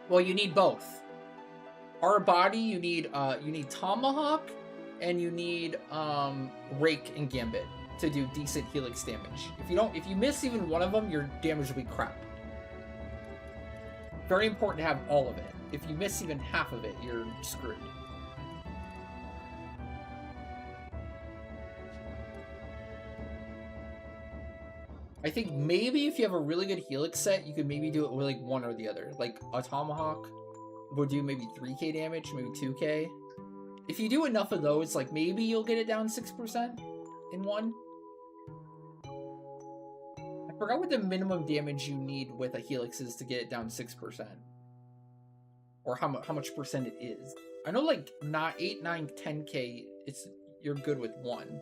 Well, you need both. Arabati, you need Tomahawk, and you need Rake and Gambit to do decent Helix damage. If you miss even one of them, your damage will be crap. Very important to have all of it. If you miss even half of it, you're screwed. I think maybe if you have a really good Helix set, you could maybe do it with like one or the other. Like a Tomahawk would do maybe 3k damage, maybe 2k. If you do enough of those, like maybe you'll get it down 6% in one. I forgot what the minimum damage you need with a Helix is to get it down 6%. Or how much percent it is. I know like not 8, 9, 10k, you're good with one.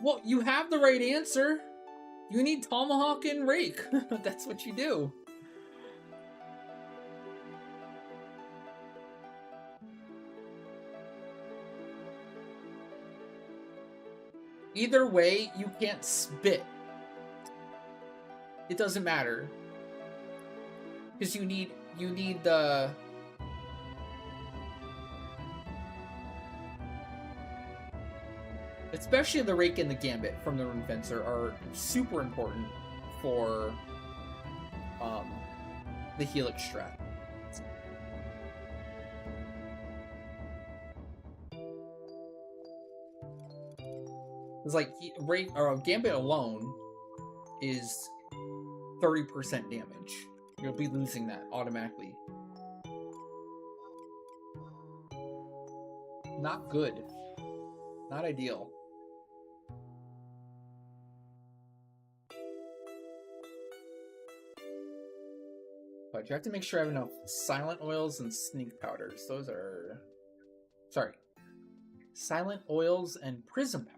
Well, you have the right answer. You need Tomahawk and Rake. That's what you do. Either way, you can't spit. It doesn't matter. Because you need the... Especially the Rake and the Gambit from the Rune Fencer are super important for the Helix strat. It's like Rake or Gambit alone is 30% damage. You'll be losing that automatically. Not good. Not ideal. But you have to make sure I have enough silent oils and sneak powders. Those are... Sorry. Silent oils and prism powders.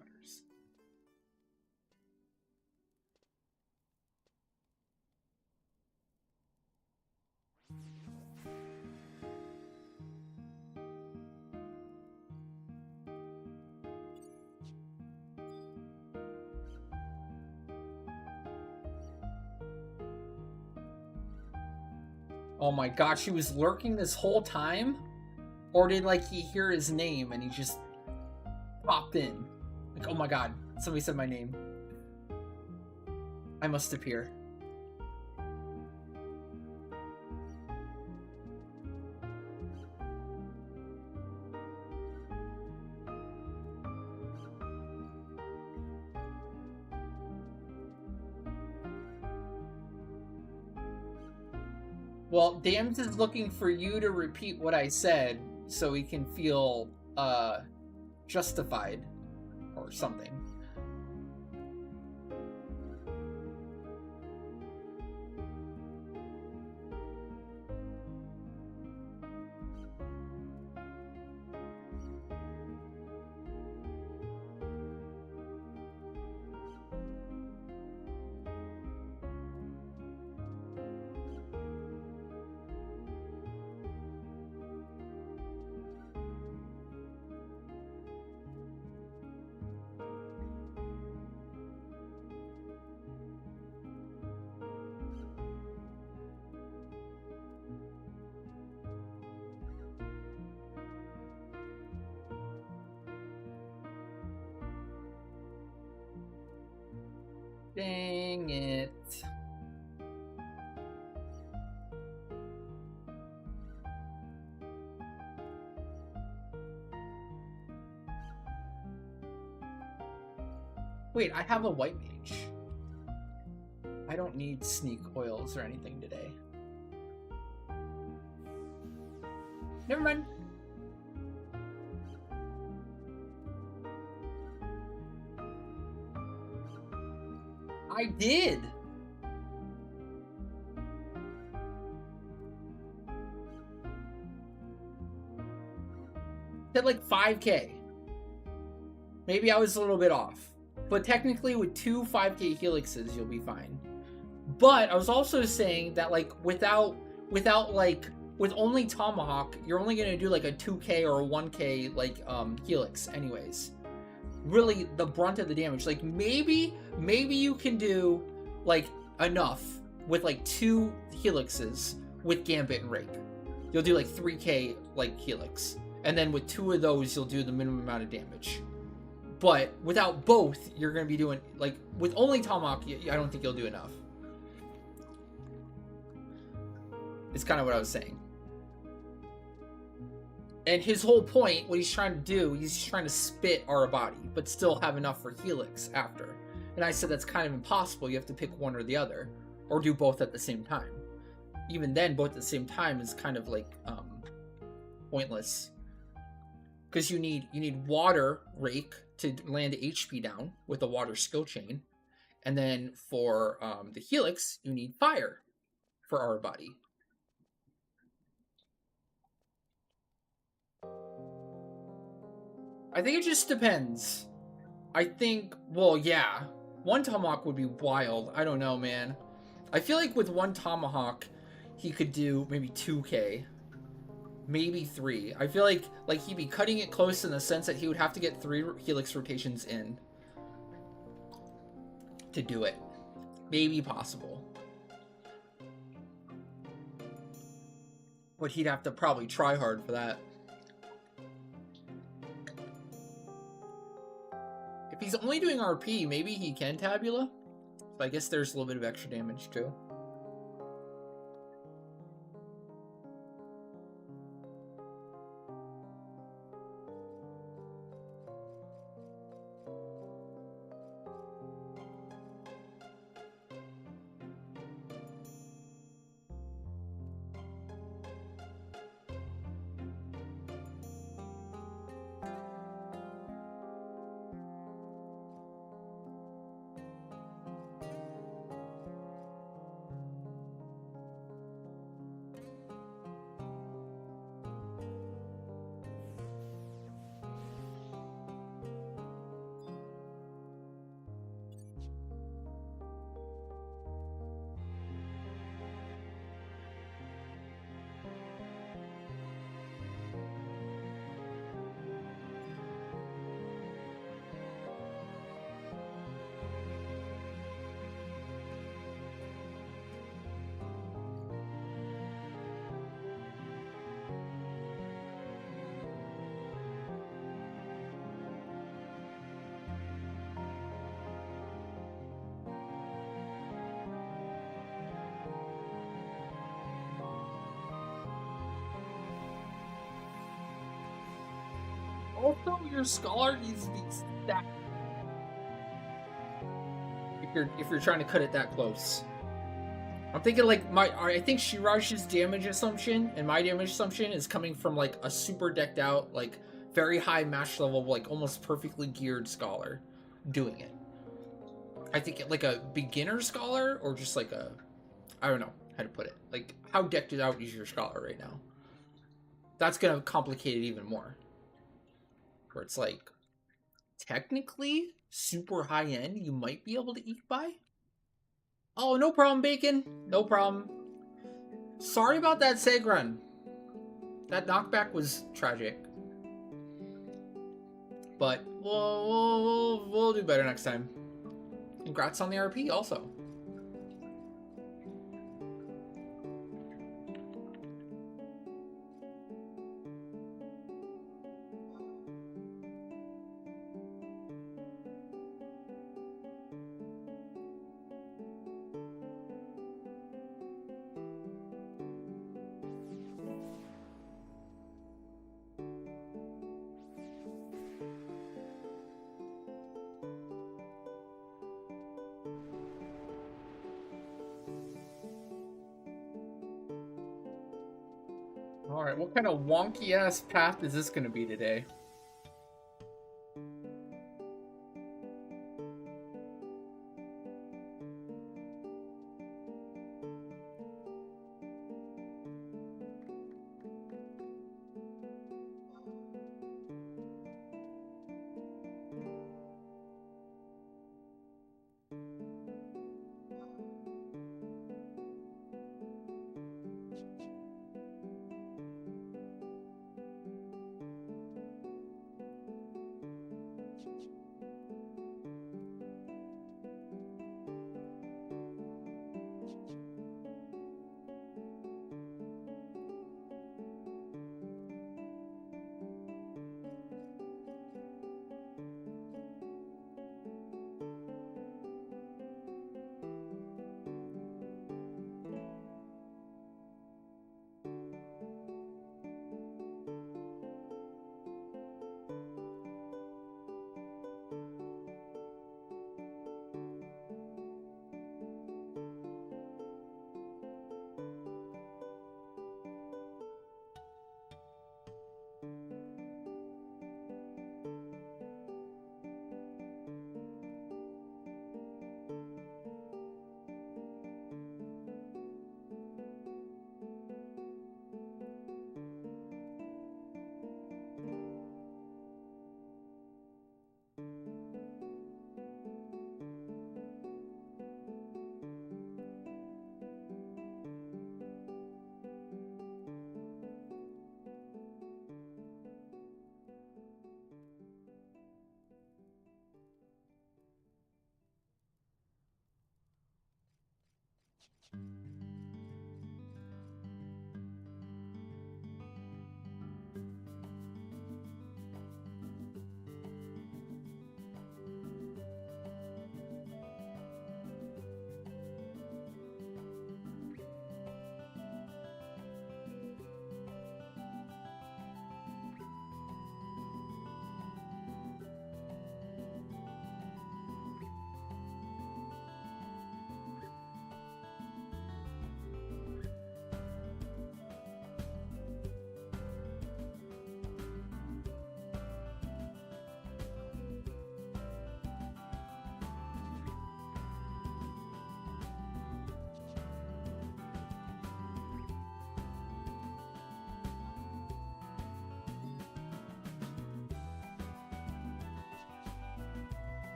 Oh my gosh, he was lurking this whole time? Or did, like, he hear his name and he just popped in? Like, oh my god, somebody said my name. I must appear. Well, Dams is looking for you to repeat what I said so he can feel justified or something. Dang it. Wait, I have a white mage. I don't need sneak oils or anything today. Never mind. I did. Hit like 5k. Maybe I was a little bit off. But technically with 2 5k helixes, you'll be fine. But I was also saying that like without like with only Tomahawk, you're only gonna do like a 2k or a 1k like helix anyways. Really the brunt of the damage. Like maybe you can do like enough with like 2 helixes with Gambit and Rake. You'll do like 3k like helix. And then with 2 of those you'll do the minimum amount of damage. But without both, you're going to be doing, like, with only Tomahawk, I don't think you'll do enough. It's kind of what I was saying. And his whole point, what he's trying to do, he's trying to spit Arabati, but still have enough for Helix after. And I said that's kind of impossible. You have to pick one or the other, or do both at the same time. Even then, both at the same time is kind of, like, pointless. Because you need water Rake to land HP down with the water skill chain. And then for the Helix, you need fire for our body. I think it just depends. I think, well, yeah. 1 Tomahawk would be wild. I don't know, man. I feel like with 1 Tomahawk, he could do maybe 2k. Maybe 3. I feel like he'd be cutting it close in the sense that he would have to get 3 Helix rotations in. to do it. Maybe possible. But he'd have to probably try hard for that. If he's only doing RP, maybe he can Tabula. So I guess there's a little bit of extra damage too. Also, your Scholar needs to be stacked. If you're trying to cut it that close. I'm thinking like I think Shiraj's damage assumption and my damage assumption is coming from like a super decked out, like very high match level, like almost perfectly geared Scholar doing it. I think like a beginner Scholar or just like a, I don't know how to put it. Like how decked out is your Scholar right now? That's gonna complicate it even more. Where it's like, technically, super high end, you might be able to eke by. Oh, no problem, Bacon. No problem. Sorry about that seg run. That knockback was tragic. But we'll do better next time. Congrats on the RP also. Alright, what kind of wonky ass path is this gonna be today?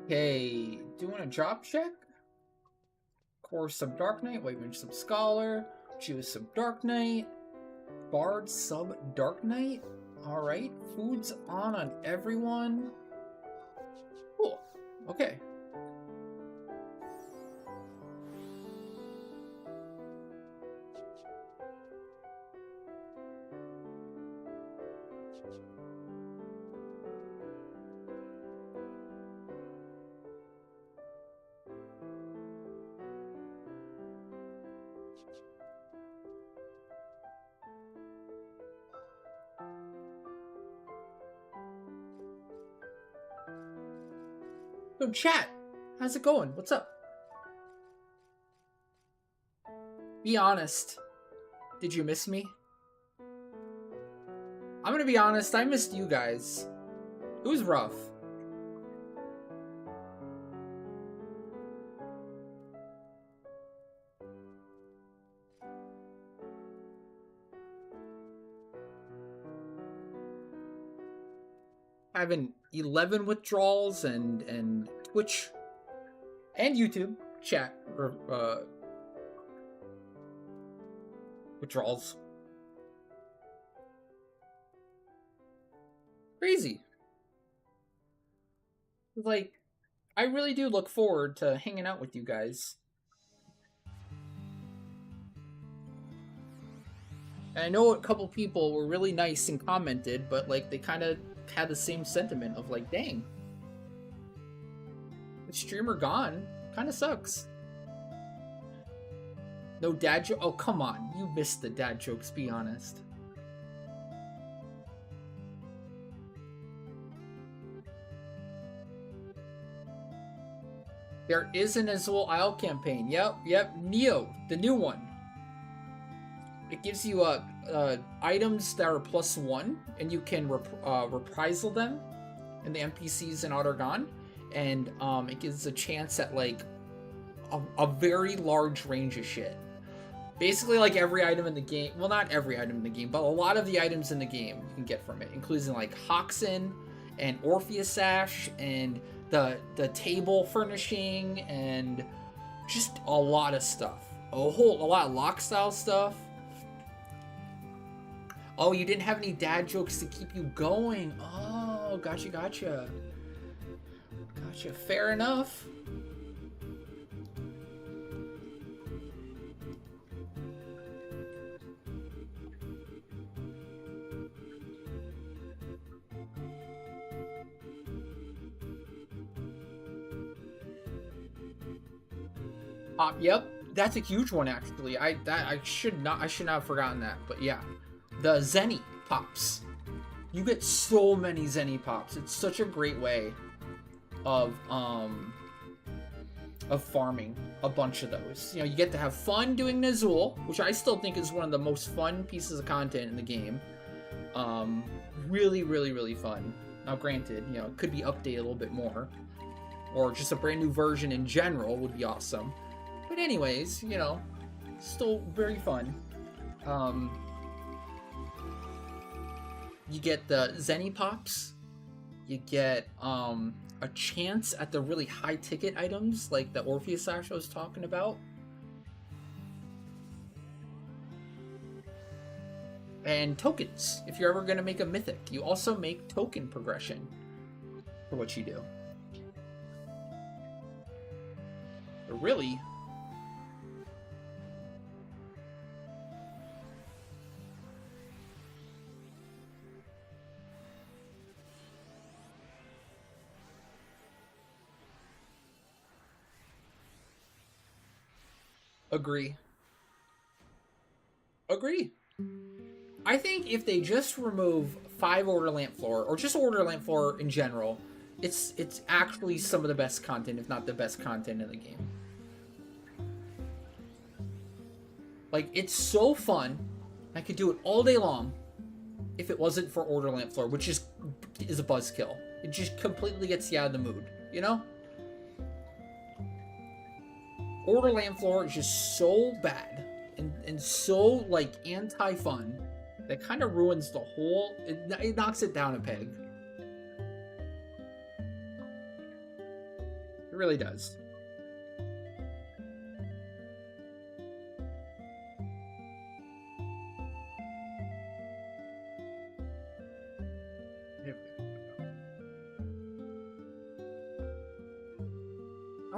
Okay, doing a drop check. Core sub Dark Knight, White Mage sub Scholar, Juice sub Dark Knight, Bard sub Dark Knight. Alright, food's on everyone. Cool. Okay. So chat, how's it going? What's up? Be honest. Did you miss me? I'm gonna be honest, I missed you guys. It was rough. I haven't 11 withdrawals and Twitch and YouTube chat withdrawals. Crazy. Like, I really do look forward to hanging out with you guys. And I know a couple people were really nice and commented, but like they kind of had the same sentiment of like, dang, the streamer gone. Kind of sucks. No dad joke. Oh, come on. You missed the dad jokes, be honest. There is an Azul Isle campaign. Yep. Neo, the new one. It gives you items that are +1, and you can reprisal them, and the NPCs in Ottergon, and it gives a chance at like a very large range of shit. Basically, like every item in the game. Well, not every item in the game, but a lot of the items in the game you can get from it, including like Hoxen and Orpheus Sash and the table furnishing and just a lot of stuff. A lot of lock style stuff. Oh, you didn't have any dad jokes to keep you going. Oh, gotcha. Fair enough. Yep, that's a huge one actually. I should not have forgotten that, but yeah. The Zenny Pops. You get so many Zenny Pops. It's such a great way of farming a bunch of those. You know, you get to have fun doing Nazul, which I still think is one of the most fun pieces of content in the game. Really fun. Now granted, you know, it could be updated a little bit more, or just a brand new version in general would be awesome. But anyways, you know, still very fun. You get the Zenny Pops. You get a chance at the really high ticket items like the Orpheus Sash I was talking about. And tokens. If you're ever going to make a mythic, you also make token progression for what you do. But really, Agree. I think if they just remove 5 Order Lamp Floor, or just Order Lamp Floor in general, it's actually some of the best content, if not the best content in the game. Like, it's so fun. I could do it all day long if it wasn't for Order Lamp Floor, which is a buzzkill. It just completely gets you out of the mood, you know? Order Lamp Floor is just so bad and so like anti-fun that kind of ruins the whole. It knocks it down a peg. It really does.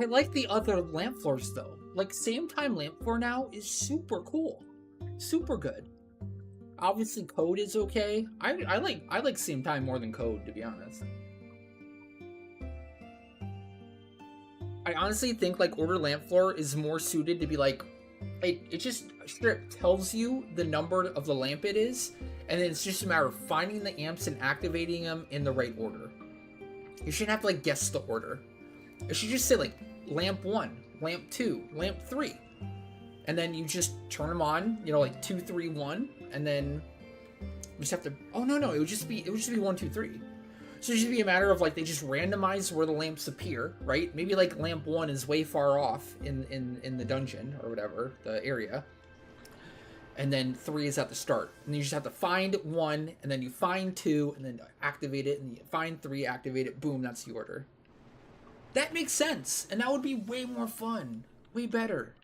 I like the other lamp floors though. Like Same Time Lamp Floor now is super cool. Super good. Obviously Code is okay. I like Same Time more than Code, to be honest. I honestly think like Order Lamp Floor is more suited to be like it just straight tells you the number of the lamp it is, and then it's just a matter of finding the amps and activating them in the right order. You shouldn't have to like guess the order. It should just say like lamp 1, lamp 2, lamp 3. And then you just turn them on, you know, like 2, 3, 1, and then you just have to. Oh no, it would just be 1, 2, 3. So it should be a matter of like they just randomize where the lamps appear, right? Maybe like lamp 1 is way far off in the dungeon or whatever, the area. and then 3 is at the start. And you just have to find 1, and then you find 2, and then activate it, and you find 3, activate it, boom, that's the order. That makes sense, and that would be way more fun. Way better.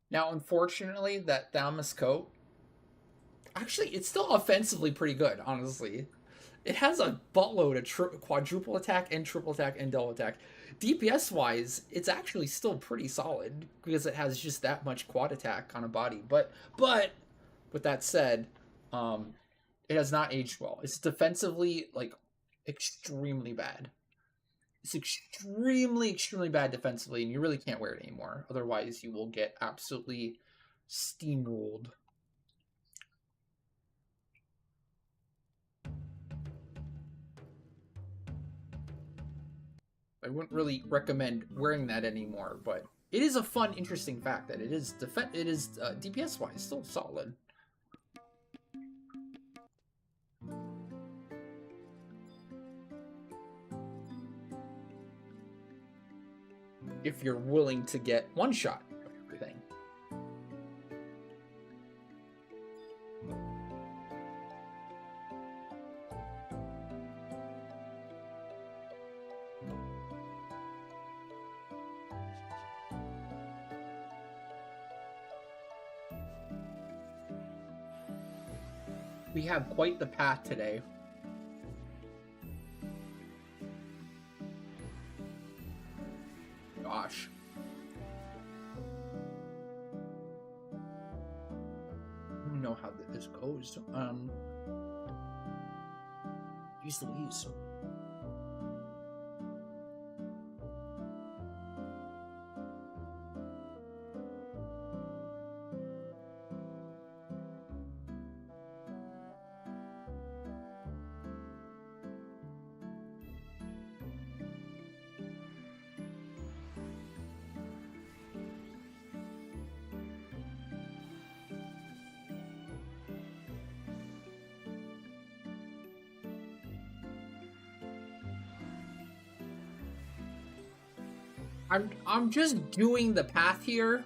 Now, unfortunately, that Thaumas coat, actually, it's still offensively pretty good, honestly. It has a buttload of quadruple attack and triple attack and double attack. DPS-wise, it's actually still pretty solid because it has just that much quad attack on a body. But with that said, it has not aged well. It's defensively, like, extremely bad. It's extremely bad defensively, and you really can't wear it anymore. Otherwise, you will get absolutely steamrolled. I wouldn't really recommend wearing that anymore, but it is a fun, interesting fact that it is DPS-wise still solid. If you're willing to get one shot of everything. We have quite the path today. Gosh. I don't know how this goes. Use Louise. I'm just doing the path here,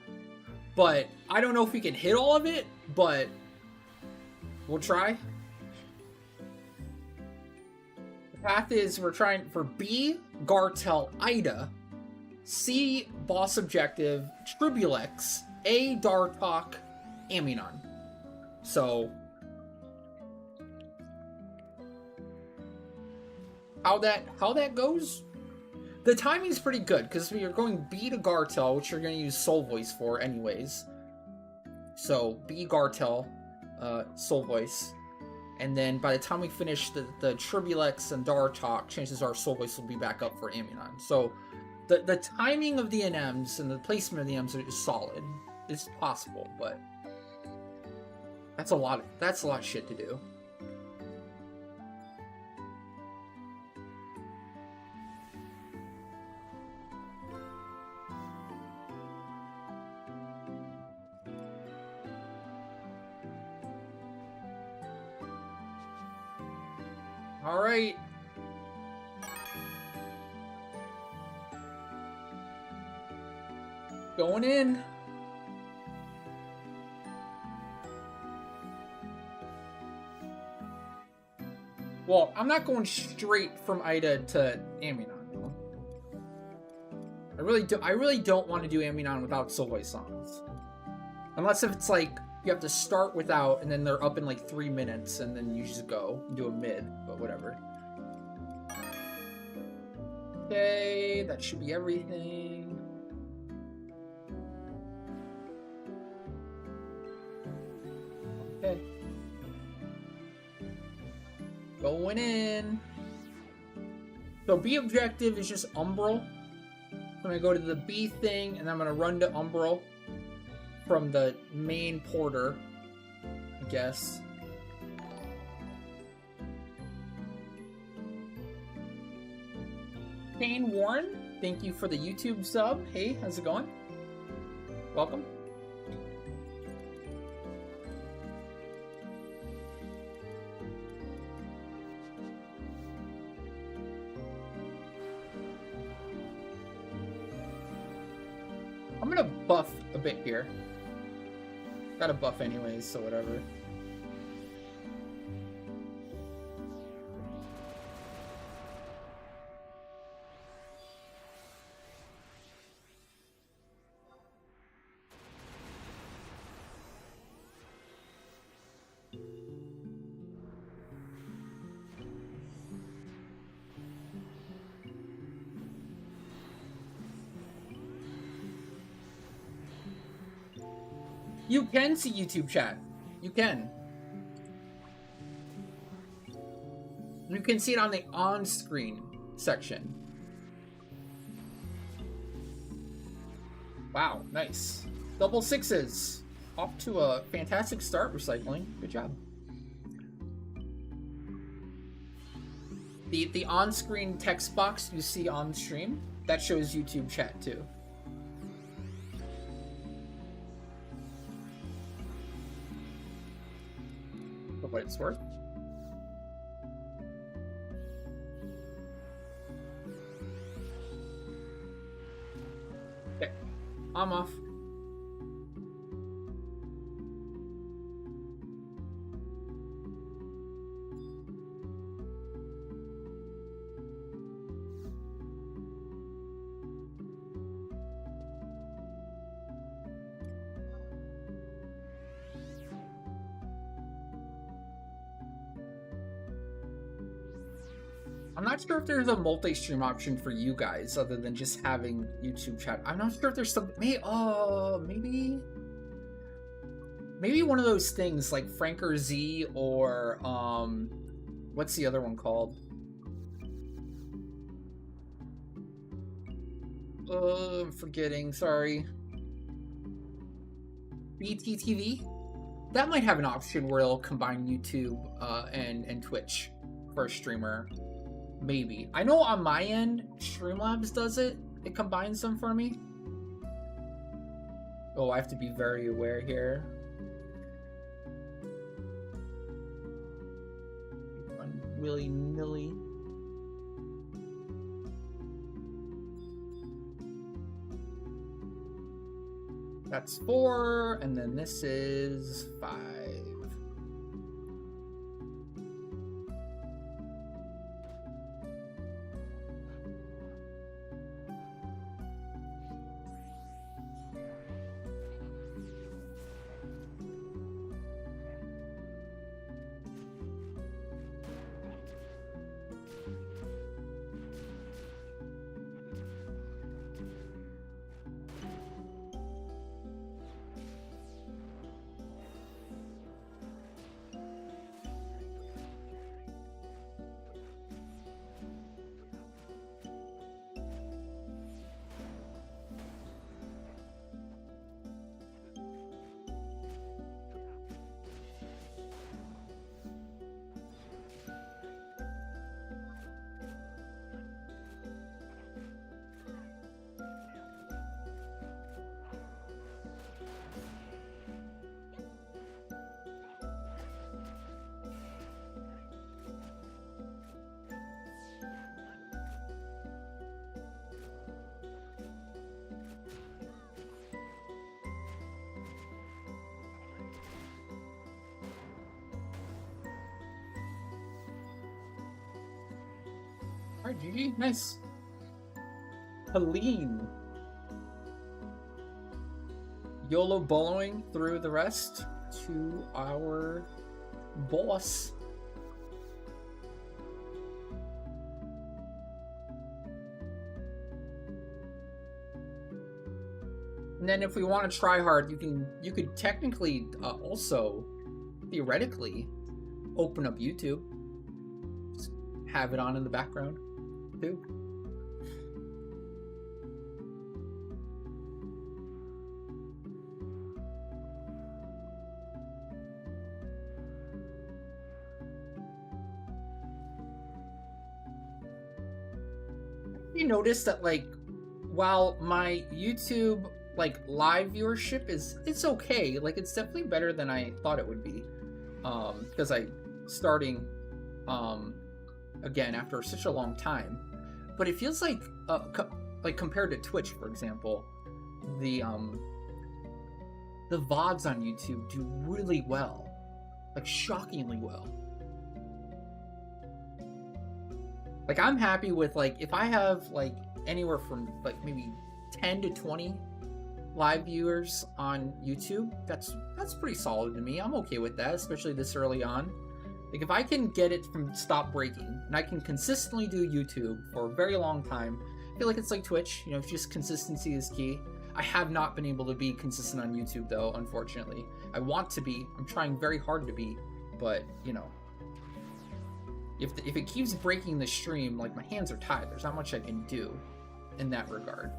but I don't know if we can hit all of it, but we'll try. The path is we're trying for B, Gartel, Ida, C, boss objective, Tribulex, A, Dartok, Aminon. So how that goes? The timing's pretty good, because we are going B to Gartel, which you're going to use Soul Voice for anyways. So, B Gartel, Soul Voice. And then by the time we finish the Tribulex and Dartok, chances are Soul Voice will be back up for Aminon. So, the timing of the NMs and the placement of the NMs is solid. It's possible, but that's a lot of shit to do. All right. Going in. Well, I'm not going straight from Ida to Aminon. I really don't want to do Aminon without Soul Voice songs. Unless if it's like you have to start without, and then they're up in like 3 minutes, and then you just go and do a mid, but whatever. Okay, that should be everything. Okay. Going in. So B objective is just Umbral. I'm gonna go to the B thing, and I'm gonna run to Umbral from the main porter, I guess. Kane Warren, thank you for the YouTube sub. Hey, how's it going? Welcome. I'm gonna buff a bit here. Got a buff anyways, so whatever. You can see YouTube chat. You can. You can see it on the on-screen section. Wow, nice. Double sixes. Off to a fantastic start, Recycling. Good job. The on-screen text box you see on stream, that shows YouTube chat too. For what it's worth. Okay, I'm off. I'm not sure if there's a multi-stream option for you guys other than just having YouTube chat. I'm not sure if there's some. Maybe one of those things like Franker Z or what's the other one called? I'm forgetting. Sorry. BTTV. That might have an option where it'll combine YouTube and Twitch for a streamer. Maybe. I know on my end, Streamlabs does it. It combines them for me. Oh, I have to be very aware here. Run willy-nilly. That's 4, and then this is 5. Alright, GG. Nice. Helene. YOLO boloing through the rest to our boss. And then if we want to try hard, you could technically also theoretically open up YouTube. Just have it on in the background too. You notice that, like, while my YouTube like live viewership it's okay, like it's definitely better than I thought it would be, because I starting again after such a long time, but it feels like like compared to Twitch, for example, the VODs on YouTube do really well. Like, shockingly well. Like, I'm happy with, like, if I have, like, anywhere from, like, maybe 10 to 20 live viewers on YouTube, that's pretty solid to me. I'm okay with that, especially this early on. Like, if I can get it from stop breaking, and I can consistently do YouTube for a very long time, I feel like it's like Twitch, you know, just consistency is key. I have not been able to be consistent on YouTube, though, unfortunately. I want to be. I'm trying very hard to be, but, you know, if it keeps breaking the stream, like, my hands are tied. There's not much I can do in that regard,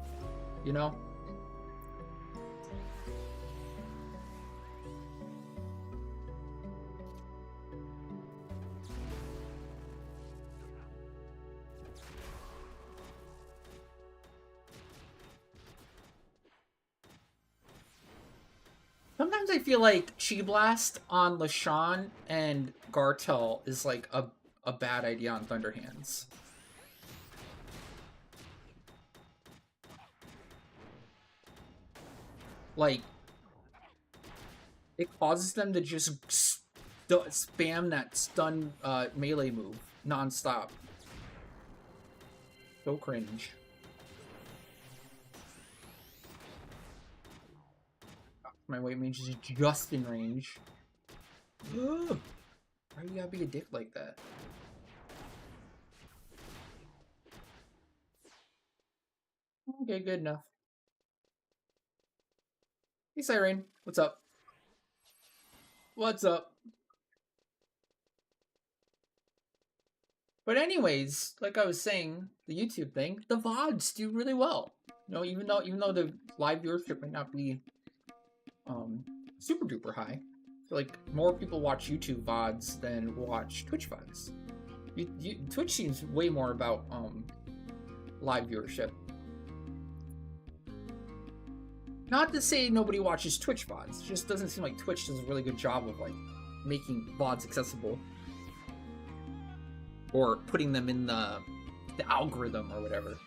you know? Sometimes I feel like Chi Blast on LeSean and Gartel is like a bad idea on Thunderhands. Like, it causes them to just spam that stun melee move nonstop. So cringe. My white mage is just in range. Ugh. Why do you gotta be a dick like that? Okay, good enough. Hey, Siren. What's up? What's up? But anyways, like I was saying, the YouTube thing, the VODs do really well. You know, even though the live viewership might not be super duper high. I feel like more people watch YouTube VODs than watch Twitch VODs. Twitch seems way more about live viewership. Not to say nobody watches Twitch VODs, it just doesn't seem like Twitch does a really good job of like making VODs accessible. Or putting them in the algorithm or whatever.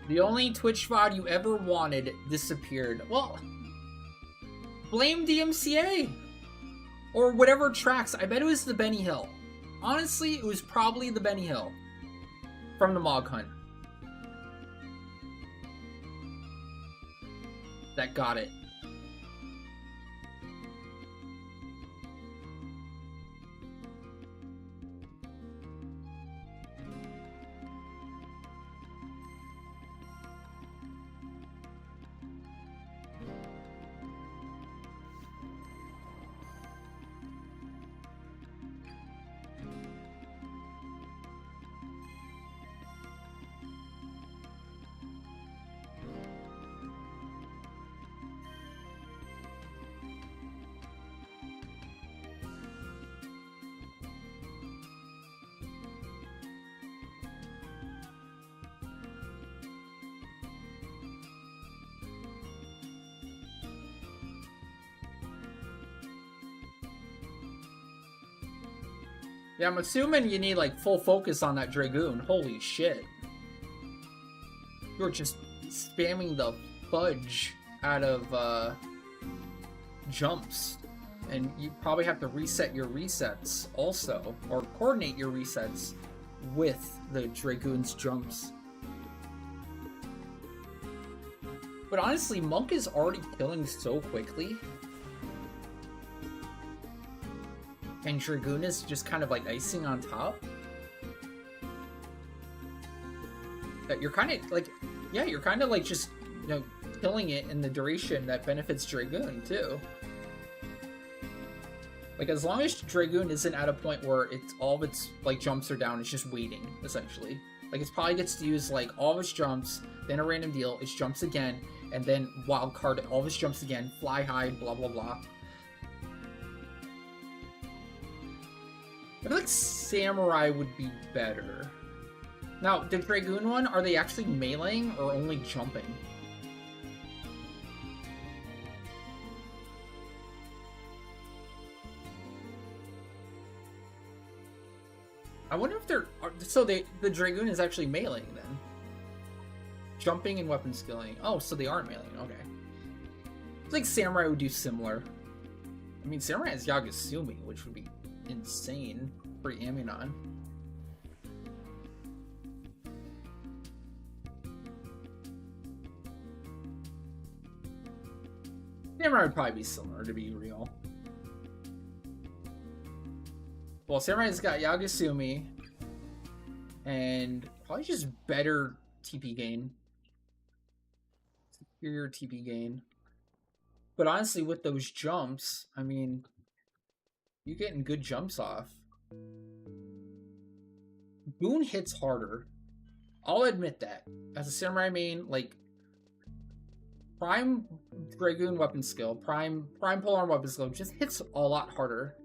The only Twitch VOD you ever wanted disappeared. Well, blame DMCA. Or whatever tracks. I bet it was the Benny Hill. Honestly, it was probably the Benny Hill. From the Mog Hunt. That got it. Yeah, I'm assuming you need, like, full focus on that Dragoon. Holy shit. You're just spamming the fudge out of, jumps. And you probably have to reset your resets also. Or coordinate your resets with the Dragoon's jumps. But honestly, Monk is already killing so quickly. And Dragoon is just kind of like icing on top. That you're kind of like, yeah, you're kind of like just, you know, killing it in the duration that benefits Dragoon too. Like, as long as Dragoon isn't at a point where it's all of its like jumps are down, it's just waiting essentially. Like, it probably gets to use, like, all of its jumps, then a random deal, it jumps again, and then wild card all of its jumps again, fly high, blah, blah, blah. I feel like Samurai would be better. Now, the Dragoon one, are they actually meleeing or only jumping? I wonder if they're... So the Dragoon is actually meleeing then. Jumping and weapon skilling. Oh, so they are meleeing. Okay. It's like Samurai would do similar. I mean, Samurai has Yagasumi, which would be insane for Aminon. Samurai would probably be similar, to be real. Well, Samurai's got Yagasumi, and probably just better TP gain. Superior TP gain. But honestly, with those jumps, I mean, you're getting good jumps off. Boone hits harder. I'll admit that. As a Samurai main, like, Prime Dragoon weapon skill, Prime Polearm weapon skill just hits a lot harder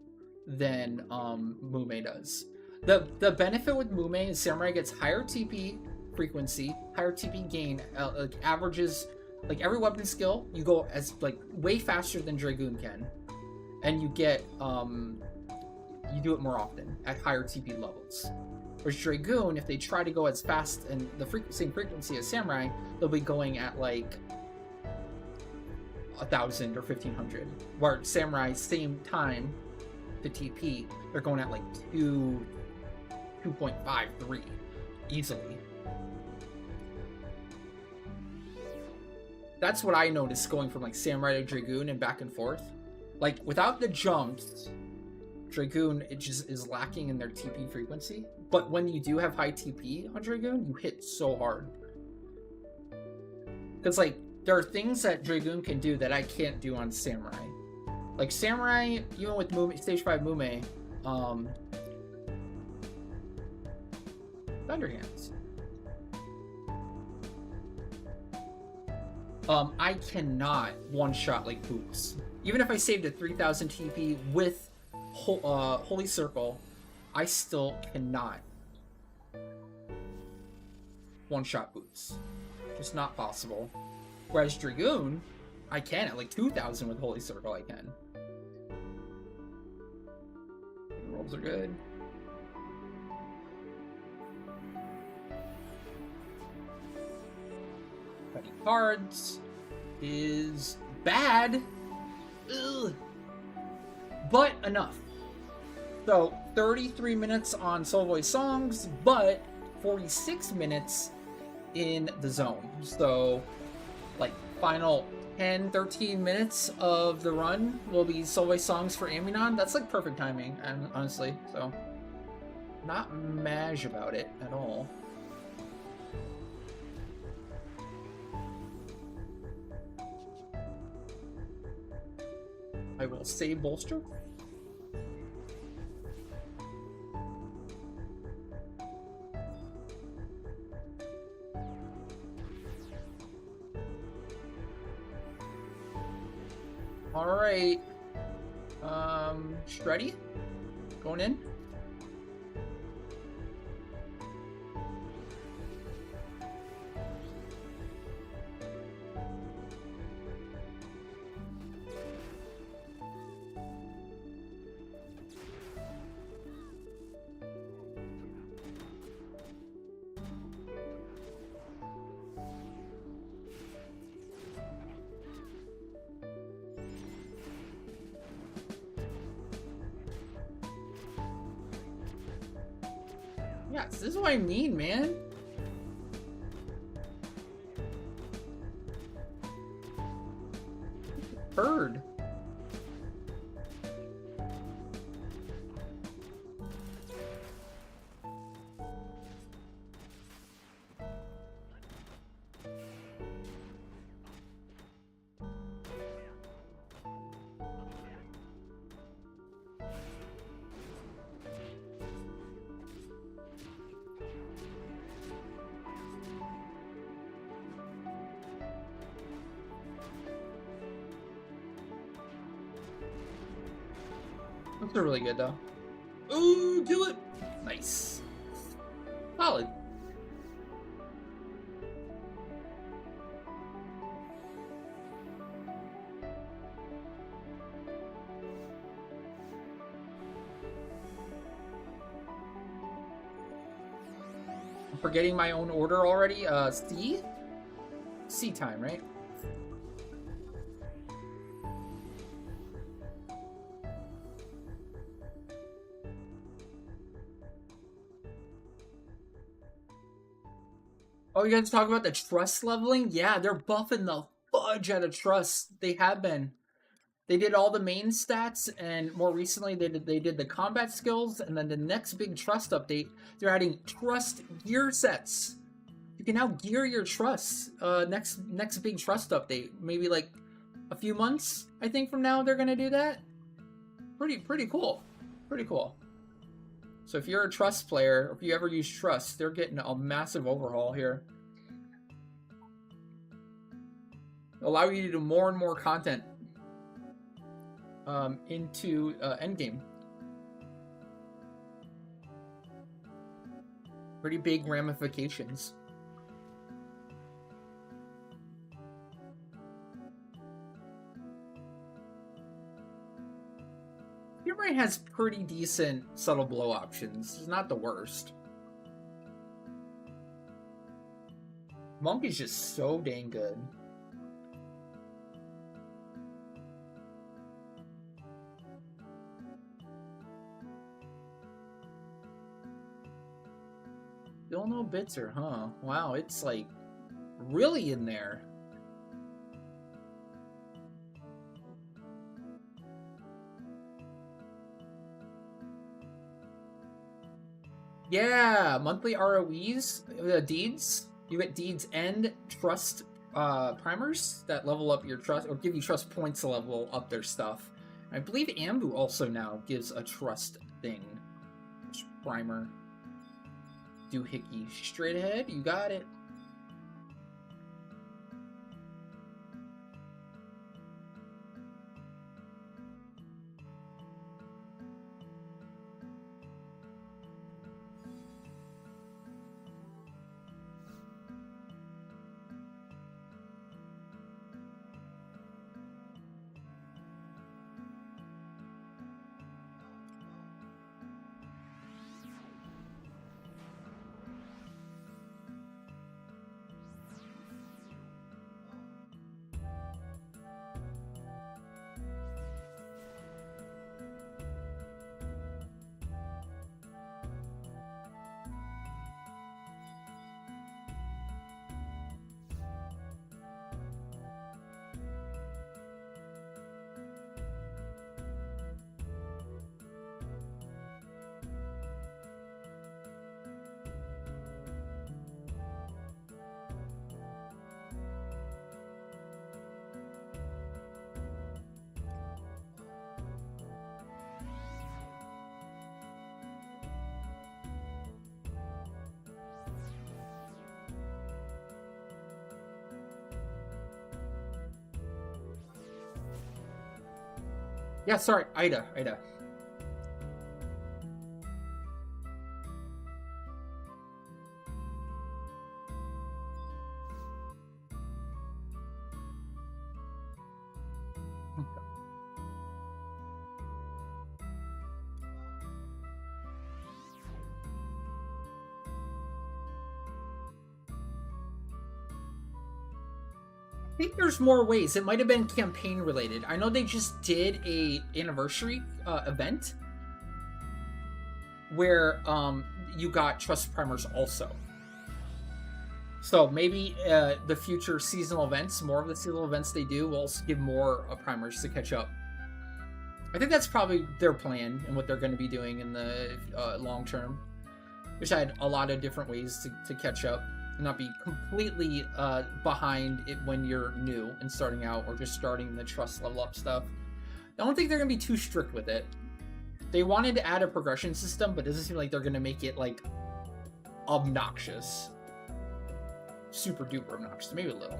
than Mume does. The benefit with Mume is Samurai gets higher TP frequency, higher TP gain, like averages, like every weapon skill you go as like way faster than Dragoon can, and you get you do it more often at higher TP levels. Whereas Dragoon, if they try to go as fast and the same frequency as Samurai, they'll be going at like 1,000 or 1,500. Where Samurai, same time to TP, they're going at like 2.5, 3 easily. That's what I noticed going from like Samurai to Dragoon and back and forth. Like without the jumps, Dragoon, it just is lacking in their TP frequency. But when you do have high TP on Dragoon, you hit so hard. Because like there are things that Dragoon can do that I can't do on Samurai. Like Samurai, even with Mume, Stage 5 Mume, Thunder Hands. I cannot one-shot like Boots. Even if I saved a 3,000 TP with Holy Circle, I still cannot one-shot Boots. Just not possible. Whereas Dragoon, I can at like 2,000 with Holy Circle, I can. The rolls are good. Cutting cards is bad. Ugh. But enough. So 33 minutes on Soul Voice songs, but 46 minutes in the zone. So like final 10-13 minutes of the run will be Soul Voice songs for Aminon. That's like perfect timing, and honestly, so not mad about it at all. I will save bolster. All right. Shreddy, going in. Yeah, this is what I mean, man. Bird. Those are really good though. Ooh, kill it! Nice. Solid. I'm forgetting my own order already. C? C time, right? Oh, you guys talk about the trust leveling? Yeah, they're buffing the fudge out of trust. They have been. They did all the main stats, and more recently they did the combat skills, and then the next big trust update, they're adding trust gear sets. You can now gear your trust. Next big trust update, maybe like a few months, I think from now they're gonna do that. Pretty cool. Pretty cool. So if you're a trust player, or if you ever use trust, they're getting a massive overhaul here. Allow you to do more and more content into endgame. Pretty big ramifications. Fury has pretty decent subtle blow options. It's not the worst. Monk is just so dang good. Still no Bitzer, huh? Wow, it's like really in there. Yeah, monthly ROEs, deeds. You get deeds and trust primers that level up your trust, or give you trust points to level up their stuff. I believe Ambu also now gives a trust thing. Primer. Doohickey. Straight ahead, you got it. Yeah, sorry, Ida. I think there's more ways. It might have been campaign related. I know they just did a anniversary event where you got trust primers also. So maybe the future seasonal events, more of the seasonal events they do, will also give more primers to catch up. I think that's probably their plan and what they're going to be doing in the long term. Wish I had a lot of different ways to catch up. Not be completely behind it when you're new and starting out, or just starting the trust level up stuff. I don't think they're gonna be too strict with it. They wanted to add a progression system, but it doesn't seem like they're gonna make it like obnoxious, super duper obnoxious. Maybe a little.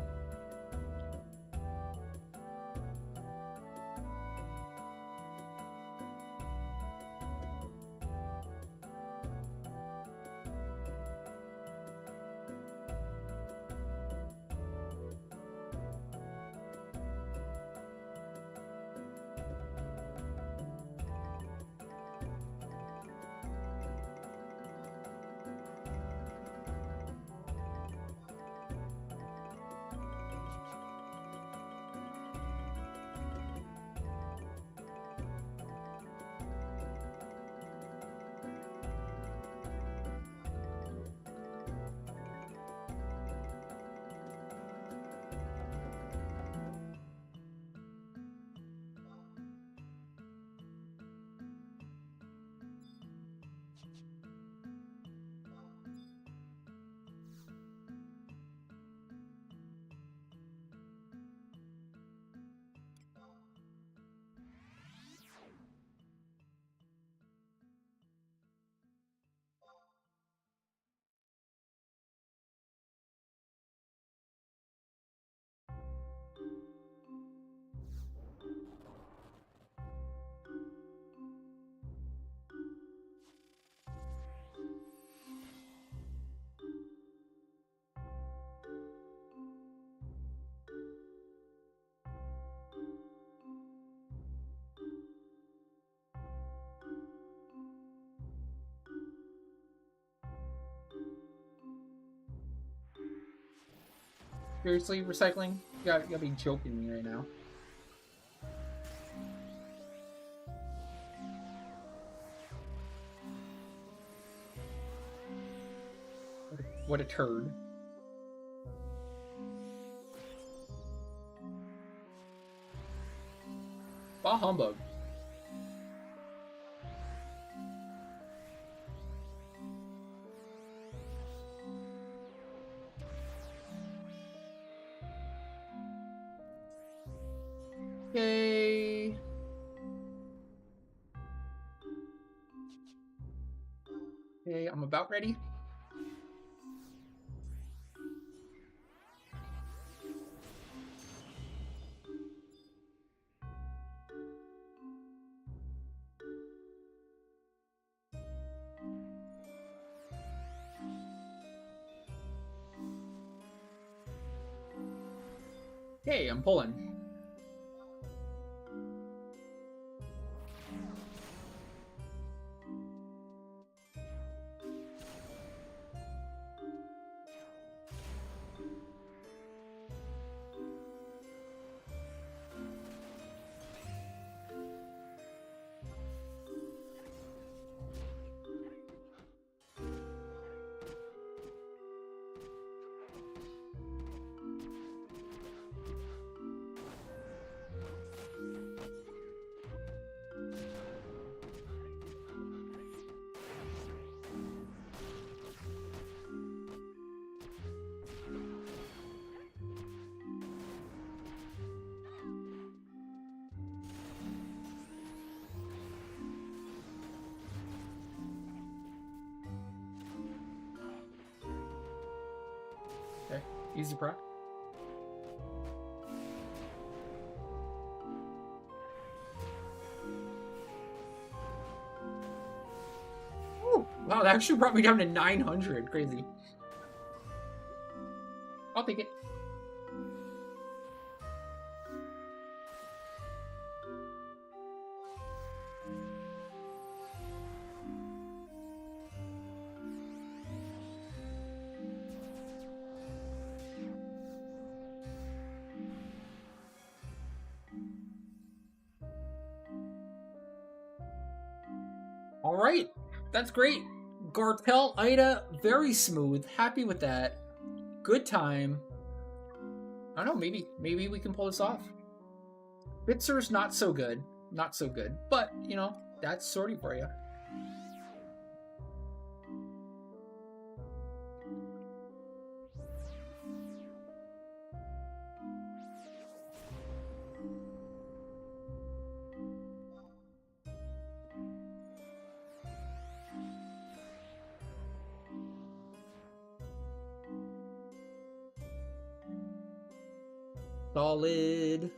Seriously, recycling? You gotta be joking me right now. What a turd. Bah humbug. Okay. Okay, I'm about ready. Okay, I'm pulling. Okay, easy proc. Ooh, wow, that actually brought me down to 900. Crazy. I'll take it. All right, that's great. Gartel, Ida, very smooth. Happy with that. Good time. I don't know, maybe we can pull this off. Bitzer's not so good. Not so good. But, you know, that's sorting for you. Solid.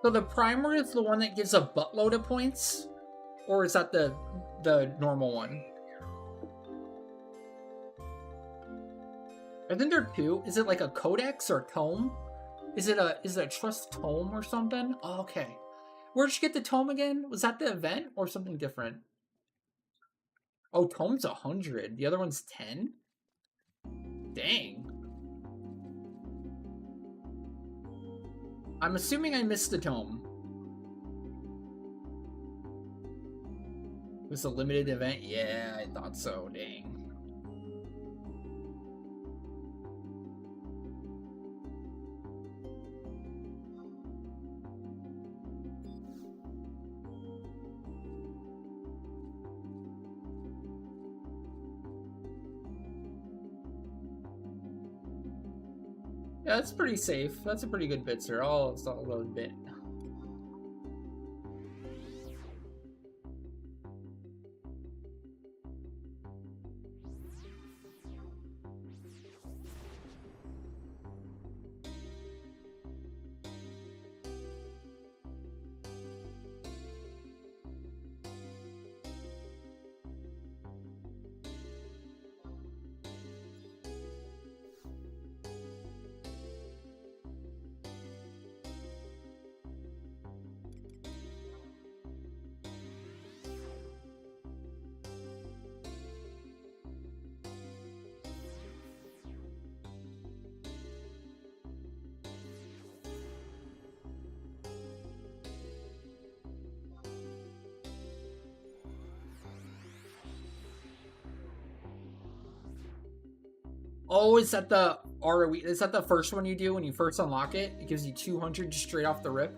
So the primer is the one that gives a buttload of points? Or is that the normal one? I think there are two. Is it like a codex or a tome? Is it a trust tome or something? Oh, okay. Where'd you get the tome again? Was that the event or something different? Oh, tome's 100. The other one's 10? Dang. I'm assuming I missed the tome. It was a limited event? Yeah, I thought so. Dang. Yeah, that's pretty safe. That's a pretty good Bitzer. I'll install a load bit. Oh, is that the ROE? Is that the first one you do when you first unlock it? It gives you 200 just straight off the rip.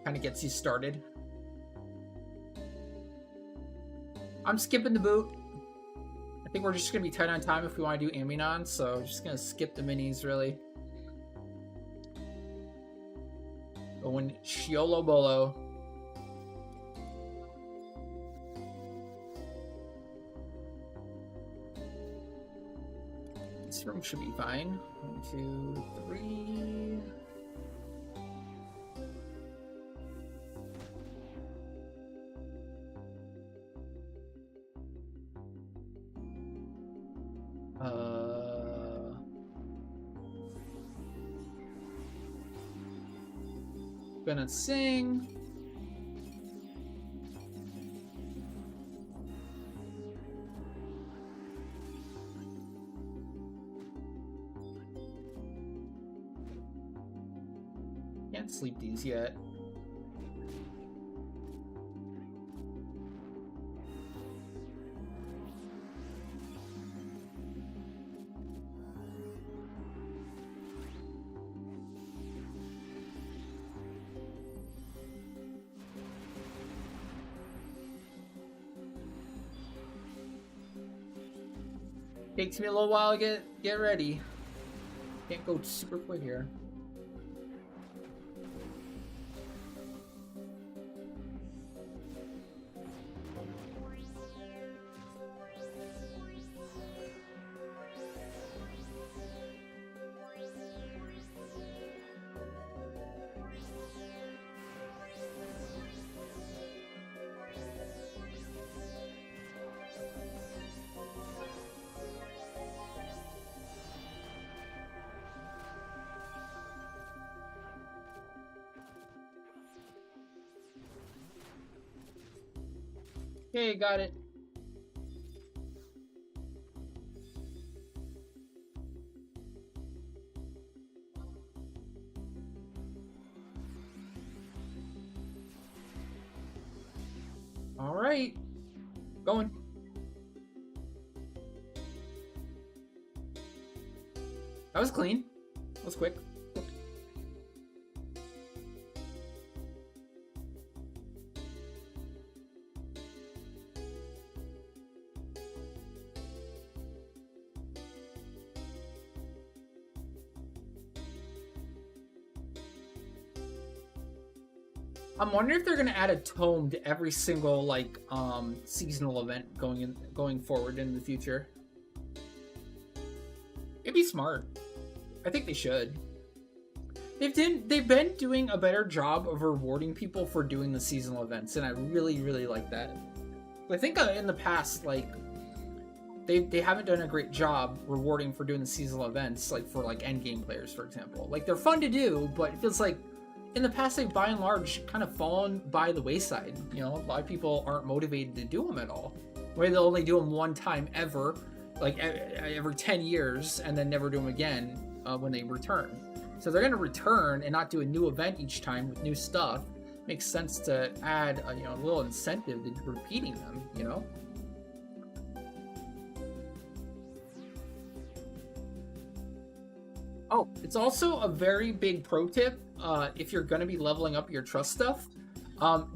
Kind of gets you started. I'm skipping the boot. I think we're just going to be tight on time if we want to do Ambinon, so just going to skip the minis, really. Going Shiolo Bolo. This room should be fine. 1, 2, 3. Gonna sing. Can't sleep these yet. Takes me a little while to get ready. Can't go super quick here. Okay, got it. All right, going. That was clean. That was quick. I'm wondering if they're gonna add a tome to every single like seasonal event going forward in the future. It'd be smart. I think they should. They've been doing a better job of rewarding people for doing the seasonal events, and I really like that. I think in the past, like they haven't done a great job rewarding for doing the seasonal events, like for like endgame players, for example. Like they're fun to do, but it feels like in the past, they've by and large kind of fallen by the wayside. You know, a lot of people aren't motivated to do them at all. Where they'll only do them one time ever, like every 10 years, and then never do them again when they return. So they're going to return and not do a new event each time with new stuff. Makes sense to add a little incentive to repeating them, you know? Oh, it's also a very big pro tip. If you're going to be leveling up your trust stuff,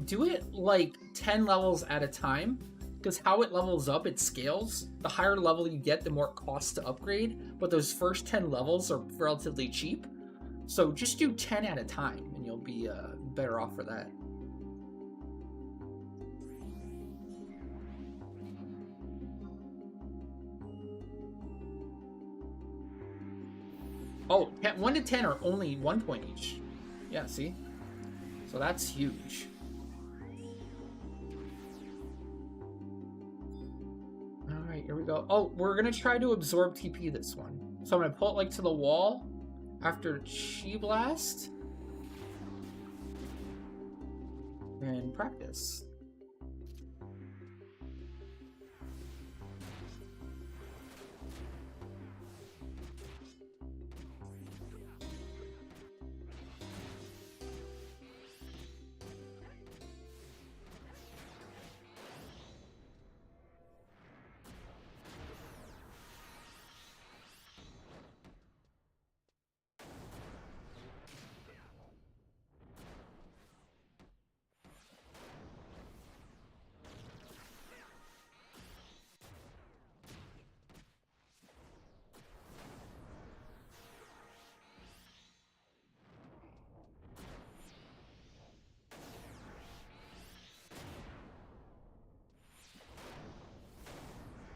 do it like 10 levels at a time, because how it levels up, it scales. The higher level you get, the more it costs to upgrade, but those first 10 levels are relatively cheap. So just do 10 at a time, and you'll be better off for that. Oh, 1 to 10 are only 1 point each. Yeah, see? So that's huge. Alright, here we go. Oh, we're going to try to absorb TP this one. So I'm going to pull it like to the wall after Chi Blast. And practice.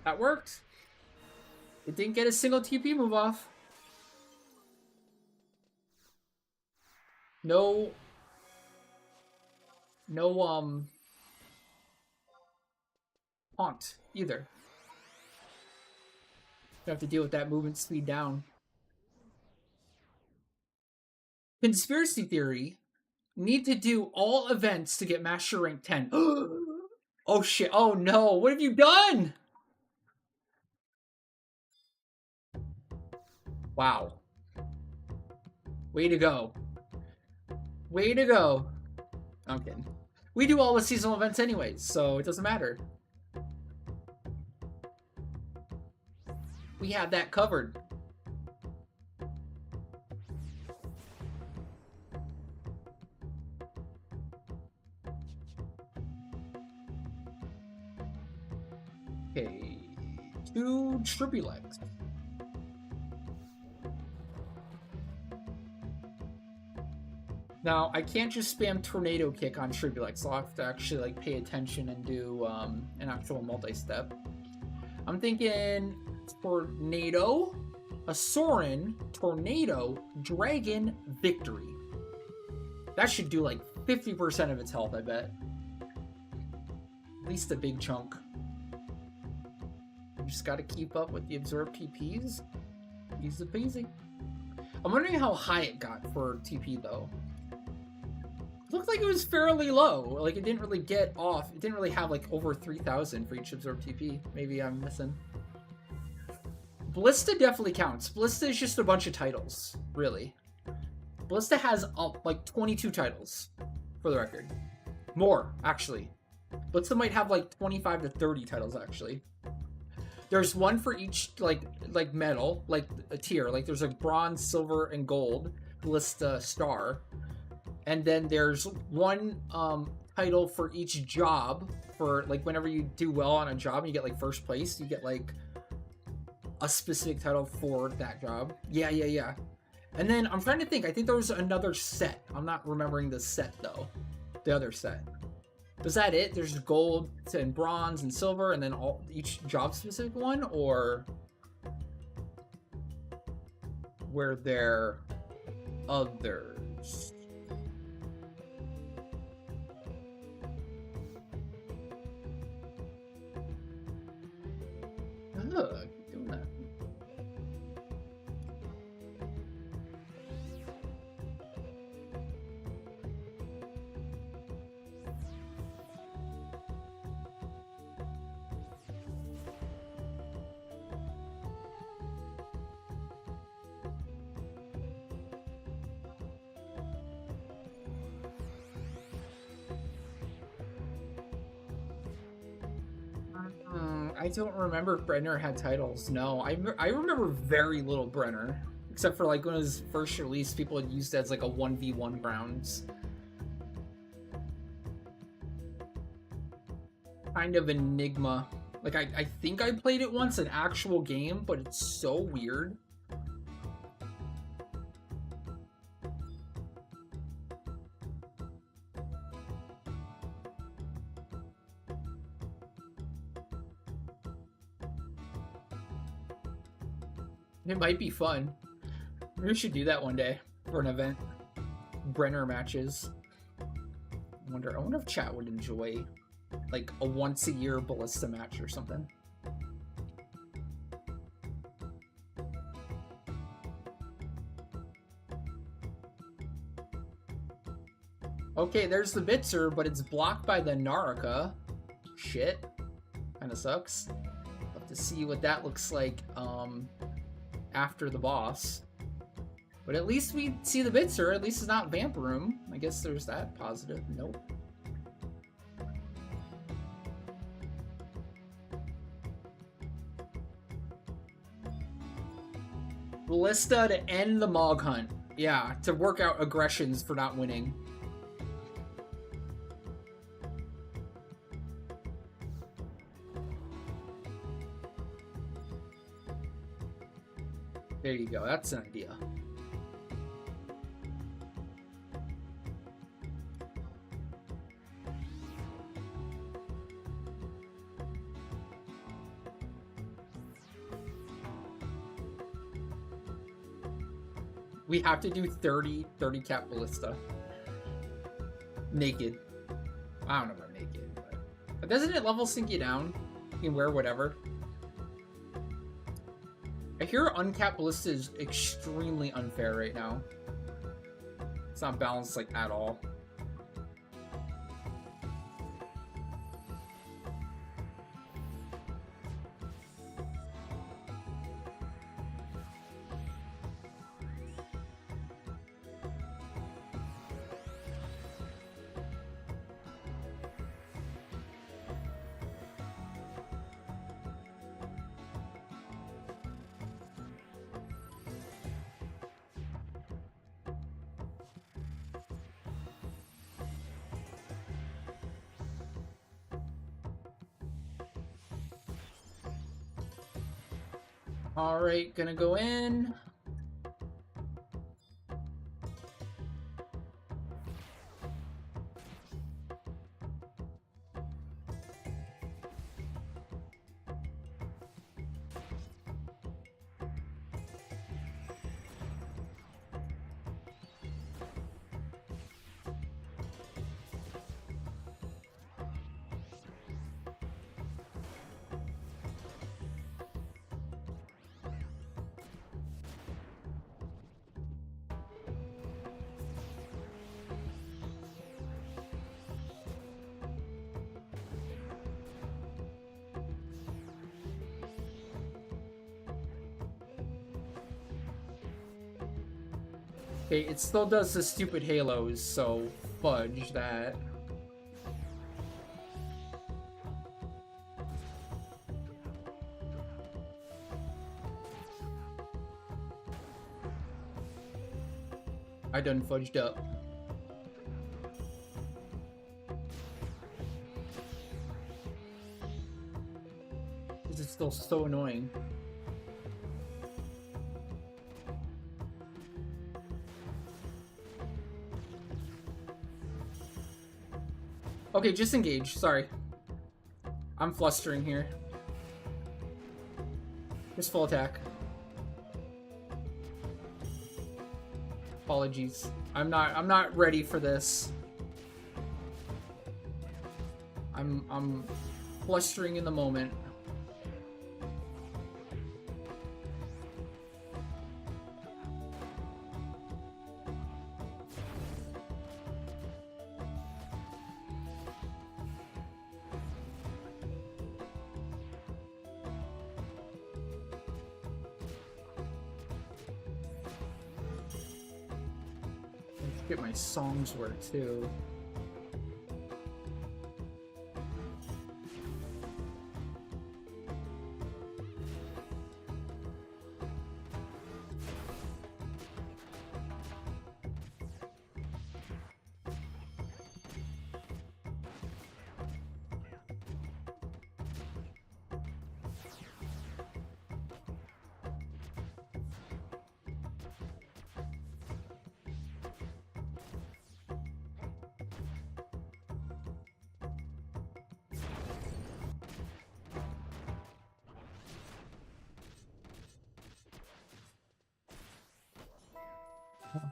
That worked. It didn't get a single TP move off. No, haunt either. You have to deal with that movement speed down. Conspiracy theory. Need to do all events to get Master Rank 10. Oh shit. Oh no. What have you done? Wow. Way to go. Way to go. I'm kidding. We do all the seasonal events anyways, so it doesn't matter. We have that covered. Okay. 2 Tribulex. Now, I can't just spam Tornado Kick on Tribulex. I'll have to actually like pay attention and do an actual multi-step. I'm thinking Tornado, a Sorin, Tornado, Dragon, Victory. That should do like 50% of its health, I bet. At least a big chunk. You just gotta keep up with the absorb TPs. Easy peasy. I'm wondering how high it got for TP though. It looked like it was fairly low. Like it didn't really get off. It didn't really have like over 3,000 for each absorb TP. Maybe I'm missing. Ballista definitely counts. Ballista is just a bunch of titles, really. Ballista has like 22 titles, for the record. More, actually. Ballista might have like 25 to 30 titles, actually. There's one for each like medal, like a tier. Like there's like bronze, silver, and gold Ballista star. And then there's one title for each job. For like whenever you do well on a job and you get like first place, you get like a specific title for that job. Yeah. And then I'm trying to think. I think there was another set. I'm not remembering the set though. The other set. Was that it? There's gold and bronze and silver, and then each job specific one, or were there others? Ugh, doing that. I don't remember if Brenner had titles. No, I remember very little Brenner. Except for like when it was first released, people had used it as like a 1v1 grounds. Kind of enigma. Like I think I played it once, an actual game, but it's so weird. It might be fun. We should do that one day for an event. Brenner matches. I wonder if chat would enjoy like a once a year Ballista match or something. Okay, there's the Bitzer, but it's blocked by the Naraka. Shit. Kinda sucks. Have to see what that looks like after the boss. But at least we see the Bitzer. At least it's not Vamp Room. I guess there's that positive. Nope. Ballista to end the Mog Hunt. Yeah, to work out aggressions for not winning. There you go. That's an idea. We have to do 30 cap ballista. Naked. I don't know about naked, but doesn't it level sync you down? You can wear whatever. I hear uncapped ballista is extremely unfair right now. It's not balanced like at all. All right, gonna go in. Okay, it still does the stupid halos, so fudge that. I done fudged up. This is still so annoying. Okay, just engage. Sorry. I'm flustering here. Just full attack. Apologies. I'm not ready for this. I'm flustering in the moment. Get my songs work too.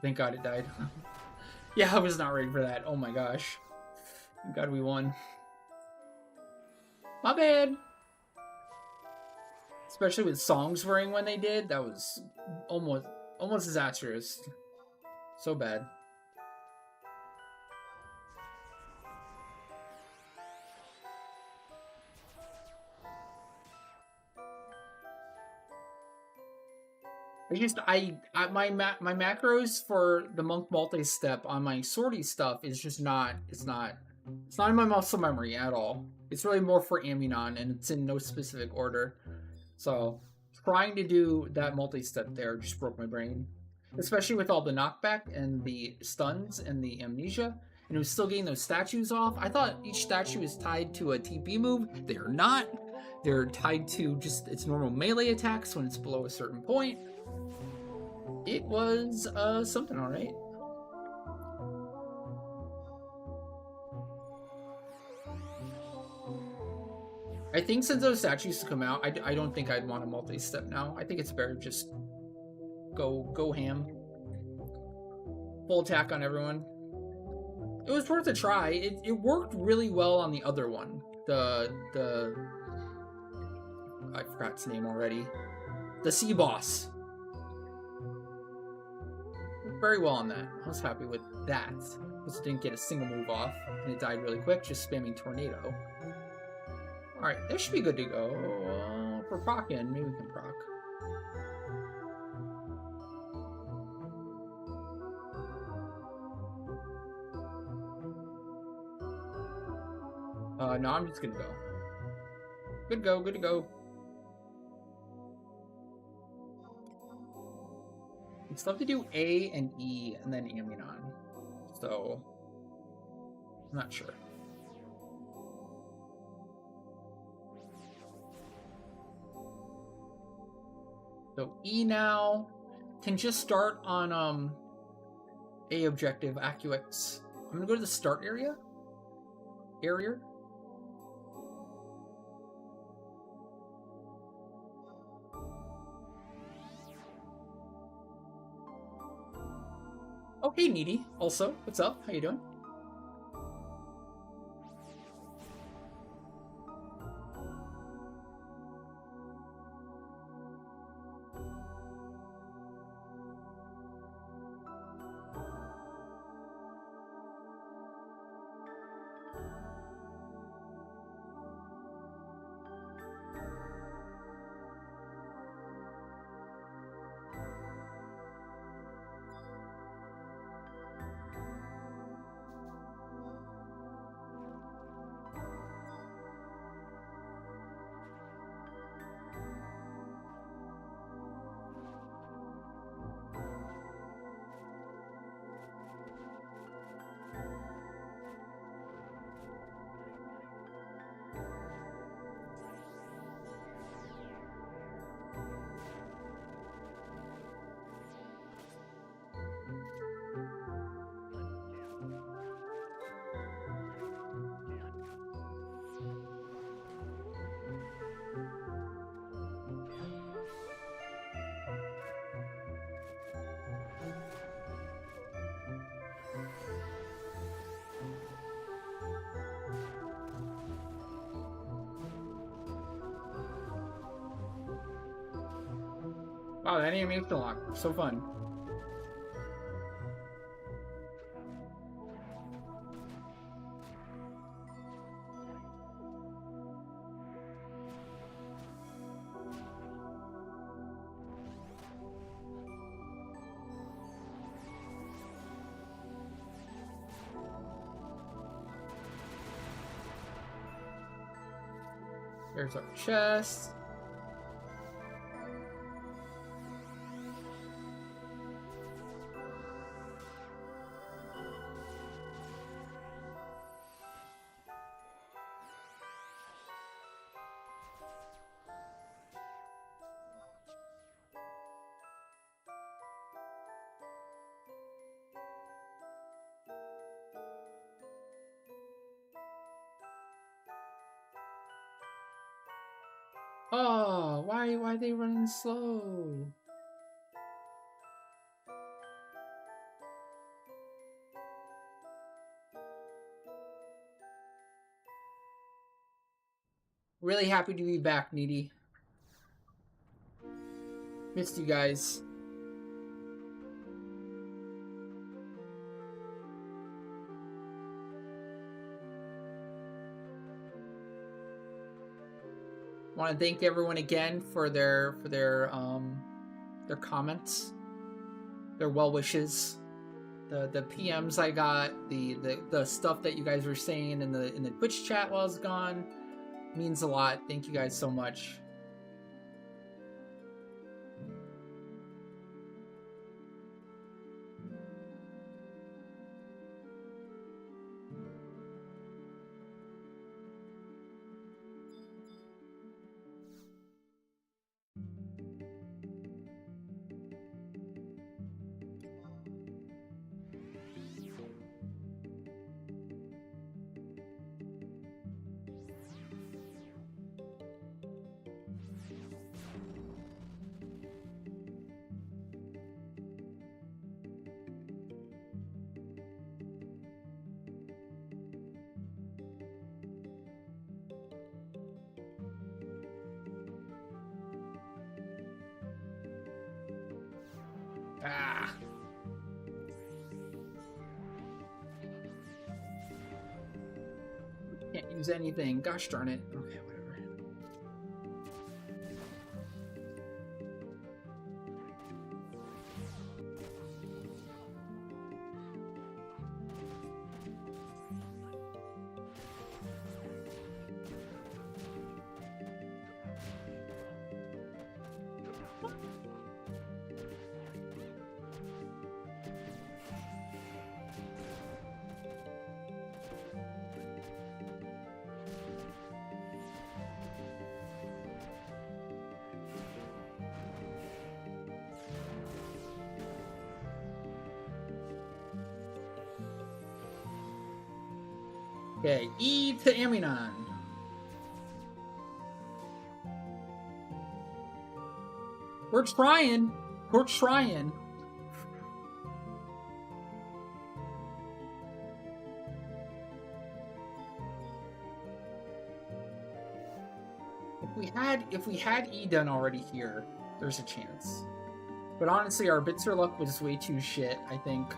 Thank God it died. Yeah, I was not ready for that. Oh my gosh. Thank God we won. My bad. Especially with songs ring when they did. That was almost disastrous. So bad. My macros for the monk multi-step on my sortie stuff is just not, it's not in my muscle memory at all. It's really more for Ammunon, and it's in no specific order. So trying to do that multi-step there just broke my brain, especially with all the knockback and the stuns and the amnesia, and it was still getting those statues off. I thought each statue is tied to a TP move. They are not. They're tied to just its normal melee attacks when it's below a certain point. It was something, all right. I think since those statues come out, I don't think I'd want a multi-step now. I think it's better to just go ham. full attack on everyone. It was worth a try. It worked really well on the other one. The I forgot its name already. The sea boss. Very well on that. I was happy with that. Because it didn't get a single move off. And it died really quick, just spamming tornado. Alright, this should be good to go. For procking, maybe we can proc. No, I'm just gonna go. Good to go, good to go. We still have to do A and E and then Ammunon. So, I'm not sure. So E now can just start on A objective, Acuix. I'm gonna go to the start area. Oh, hey, Needy. Also, what's up? How you doing? Wow, that animation lock. So fun. There's our chest. Oh, why are they running slow? Really happy to be back, Needy. Missed you guys. Want to thank everyone again for their comments, their well wishes, the PMs I got, the stuff that you guys were saying in the Twitch chat while I was gone. Means a lot. Thank you guys so much. Ah. Can't use anything. Gosh darn it. Okay, whatever. Okay, E to Aminon. We're trying. We're trying. If we had E done already here, there's a chance. But honestly, our Bitzer luck was way too shit, I think.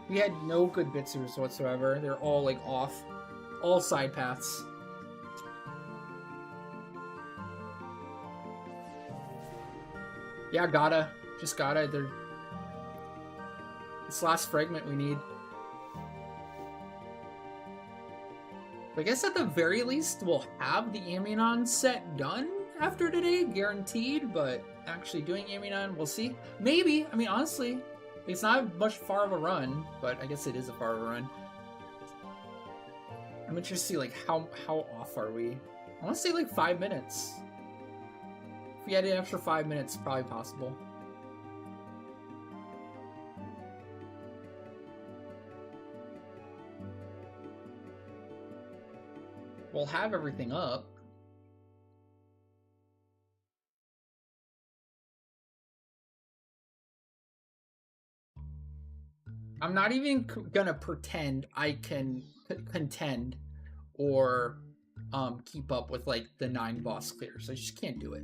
We had no good Bitzers whatsoever. They're all, like, off. All side paths. Yeah, gotta. Just gotta. They're... This last fragment we need. I guess at the very least, we'll have the Aminon set done after today, guaranteed, but actually doing Aminon, we'll see. Maybe. I mean, honestly... It's not much far of a run, but I guess it is a far of a run. I'm interested to see, like, how off are we? I want to say, like, 5 minutes. If we had an extra 5 minutes, probably possible. We'll have everything up. I'm not even gonna pretend I can contend or keep up with, like, the 9 boss clears. I just can't do it.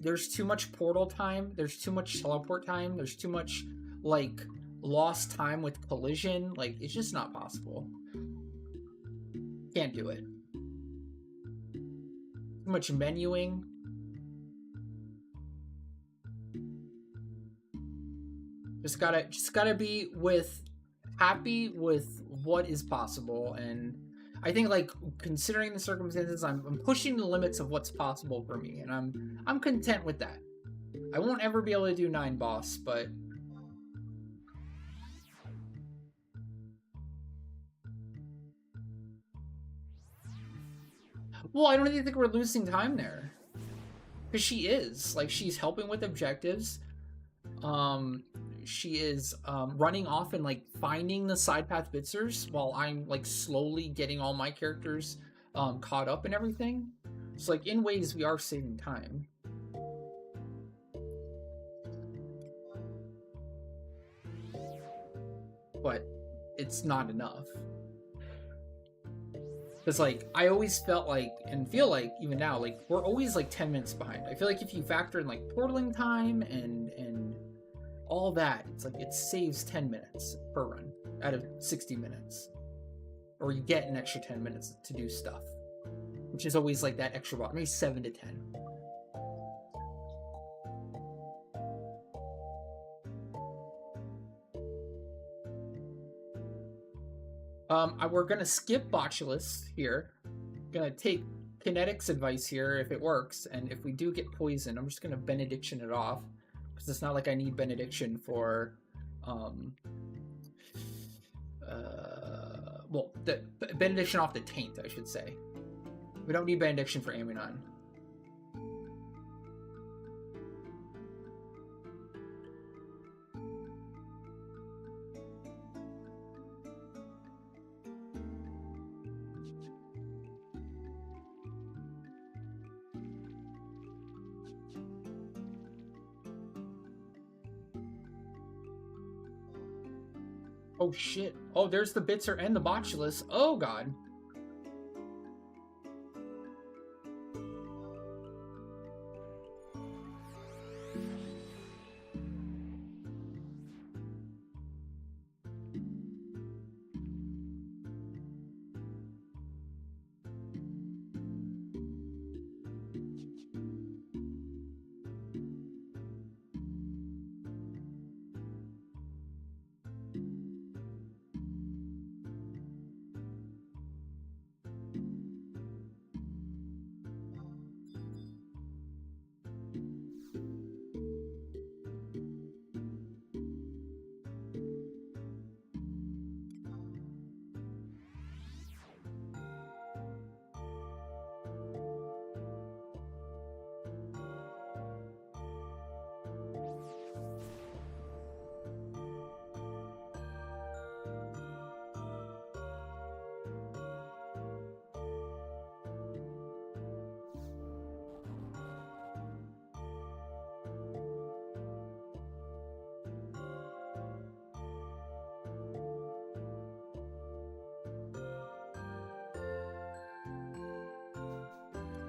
There's too much portal time. There's too much teleport time. There's too much, like, lost time with collision. Like, it's just not possible. Can't do it. Too much menuing. Just gotta be happy with what is possible, and I think, like, considering the circumstances, I'm pushing the limits of what's possible for me, and I'm content with that. I won't ever be able to do 9 boss, but well, I don't even think we're losing time there, because she is, like, she's helping with objectives. She is running off and, like, finding the side path Bitzers while I'm, like, slowly getting all my characters caught up and everything. So, like, in ways we are saving time. But it's not enough. Because, like, I always felt like, and feel like, even now, like, we're always, like, 10 minutes behind. I feel like if you factor in, like, portaling time and all that, it's like it saves 10 minutes per run out of 60 minutes. Or you get an extra 10 minutes to do stuff. Which is always like that extra block, maybe 7 to 10. We're gonna skip Botulus here. Gonna take Kinetics advice here if it works, and if we do get poisoned, I'm just gonna Benediction it off. Because it's not like I need Benediction for, well, the Benediction off the Taint, I should say. We don't need Benediction for Aminon. Oh shit. Oh, there's the Bitzer and the Botulus. Oh god.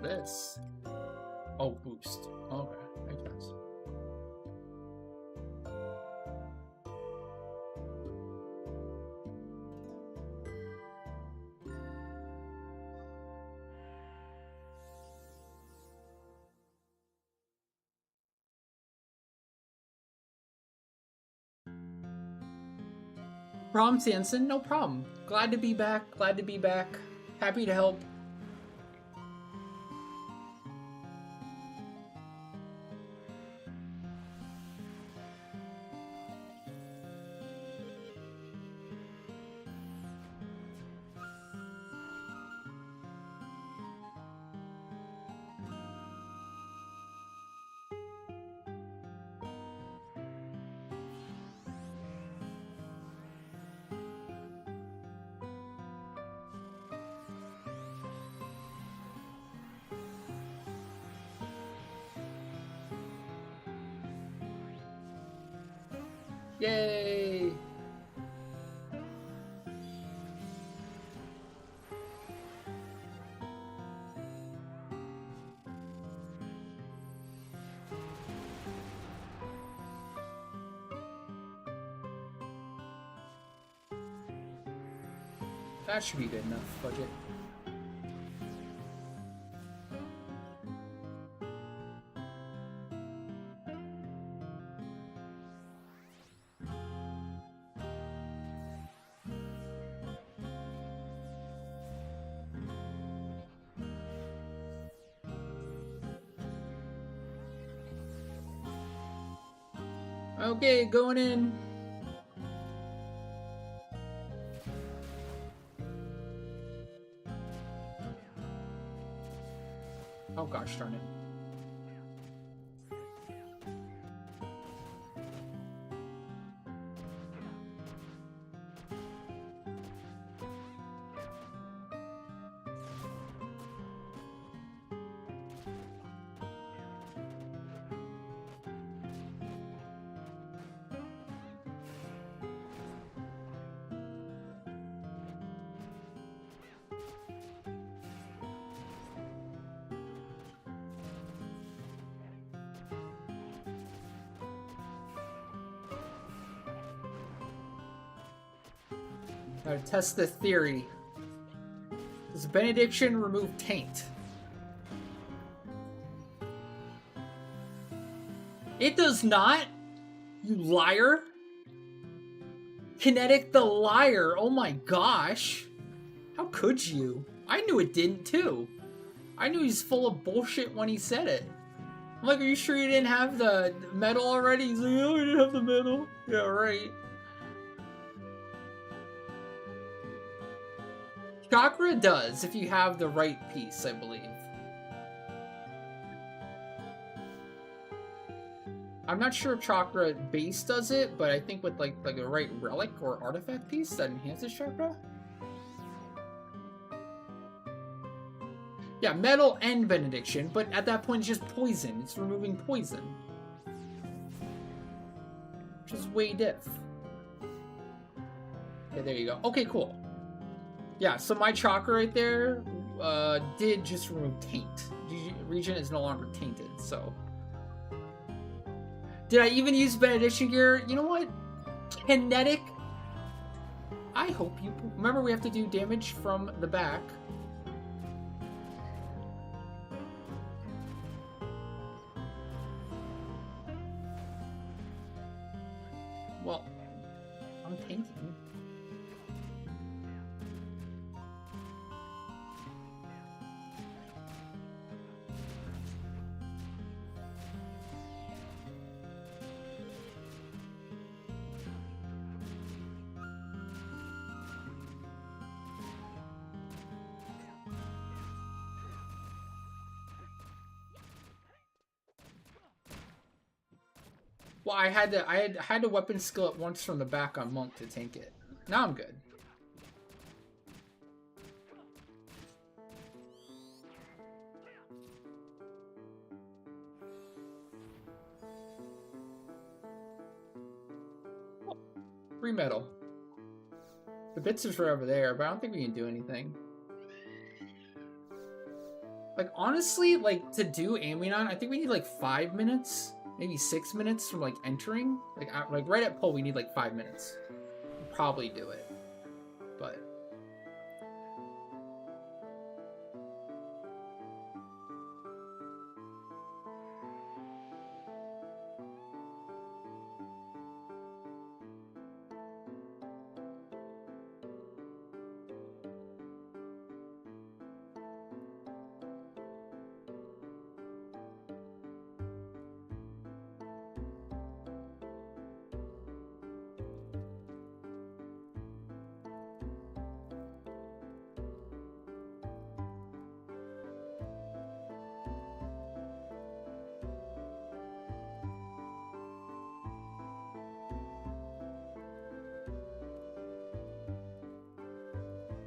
this? Oh, boost. Okay, makes sense. Problem, Sanson, no problem. Glad to be back, glad to be back. Happy to help. Yay! That should be good enough budget. Okay, going in. Oh gosh darn it. Gotta test the theory. Does Benediction remove taint? It does not! You liar! Kinetic the liar! Oh my gosh! How could you? I knew it didn't too. I knew he's full of bullshit when he said it. I'm like, are you sure you didn't have the medal already? He's like, oh, I didn't have the medal. Yeah, right. Chakra does, if you have the right piece, I believe. I'm not sure if Chakra base does it, but I think with like a right relic or artifact piece that enhances Chakra. Yeah, metal and benediction, but at that point it's just poison. It's removing poison. Which is way diff. Okay, there you go. Okay, cool. Yeah, so my Chakra right there did just remove taint. Region is no longer tainted, so. Did I even use benediction gear? You know what? Kinetic. I hope you... Remember, we have to do damage from the back. Well, I'm tainting. Well, I had to weapon skill it once from the back on Monk to tank it. Now I'm good. Oh, free metal. The bits is right over there, but I don't think we can do anything. Like, honestly, like, to do Amionon, I think we need, like, 5 minutes. Maybe 6 minutes from, like, entering. Like right at pull, we need, like, 5 minutes. We'll probably do it. But...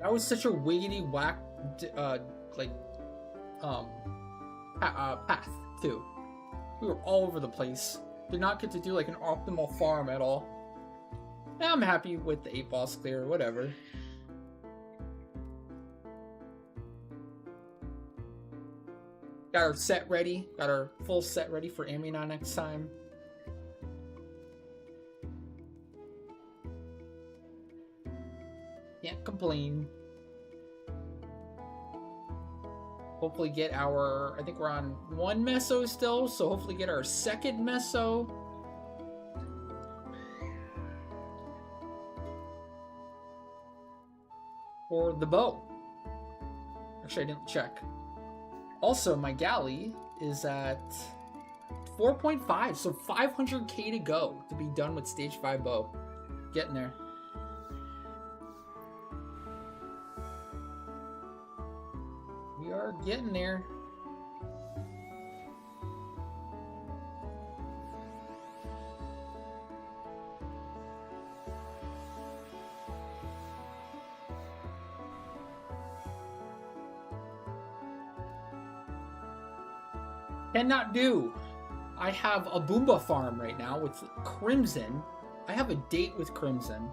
That was such a wiggity whack, path, too. We were all over the place. Did not get to do, like, an optimal farm at all. Now I'm happy with the 8 boss clear, whatever. Got our set ready. Got our full set ready for Amionon next time. Can't complain. Hopefully get our... I think we're on 1 meso still, so hopefully get our 2nd meso. For the bow. Actually, I didn't check. Also, my galley is at 4.5, so 500k to go to be done with stage 5 bow. Getting there. We are getting there. Cannot do. I have a Boomba farm right now with Crimson. I have a date with Crimson.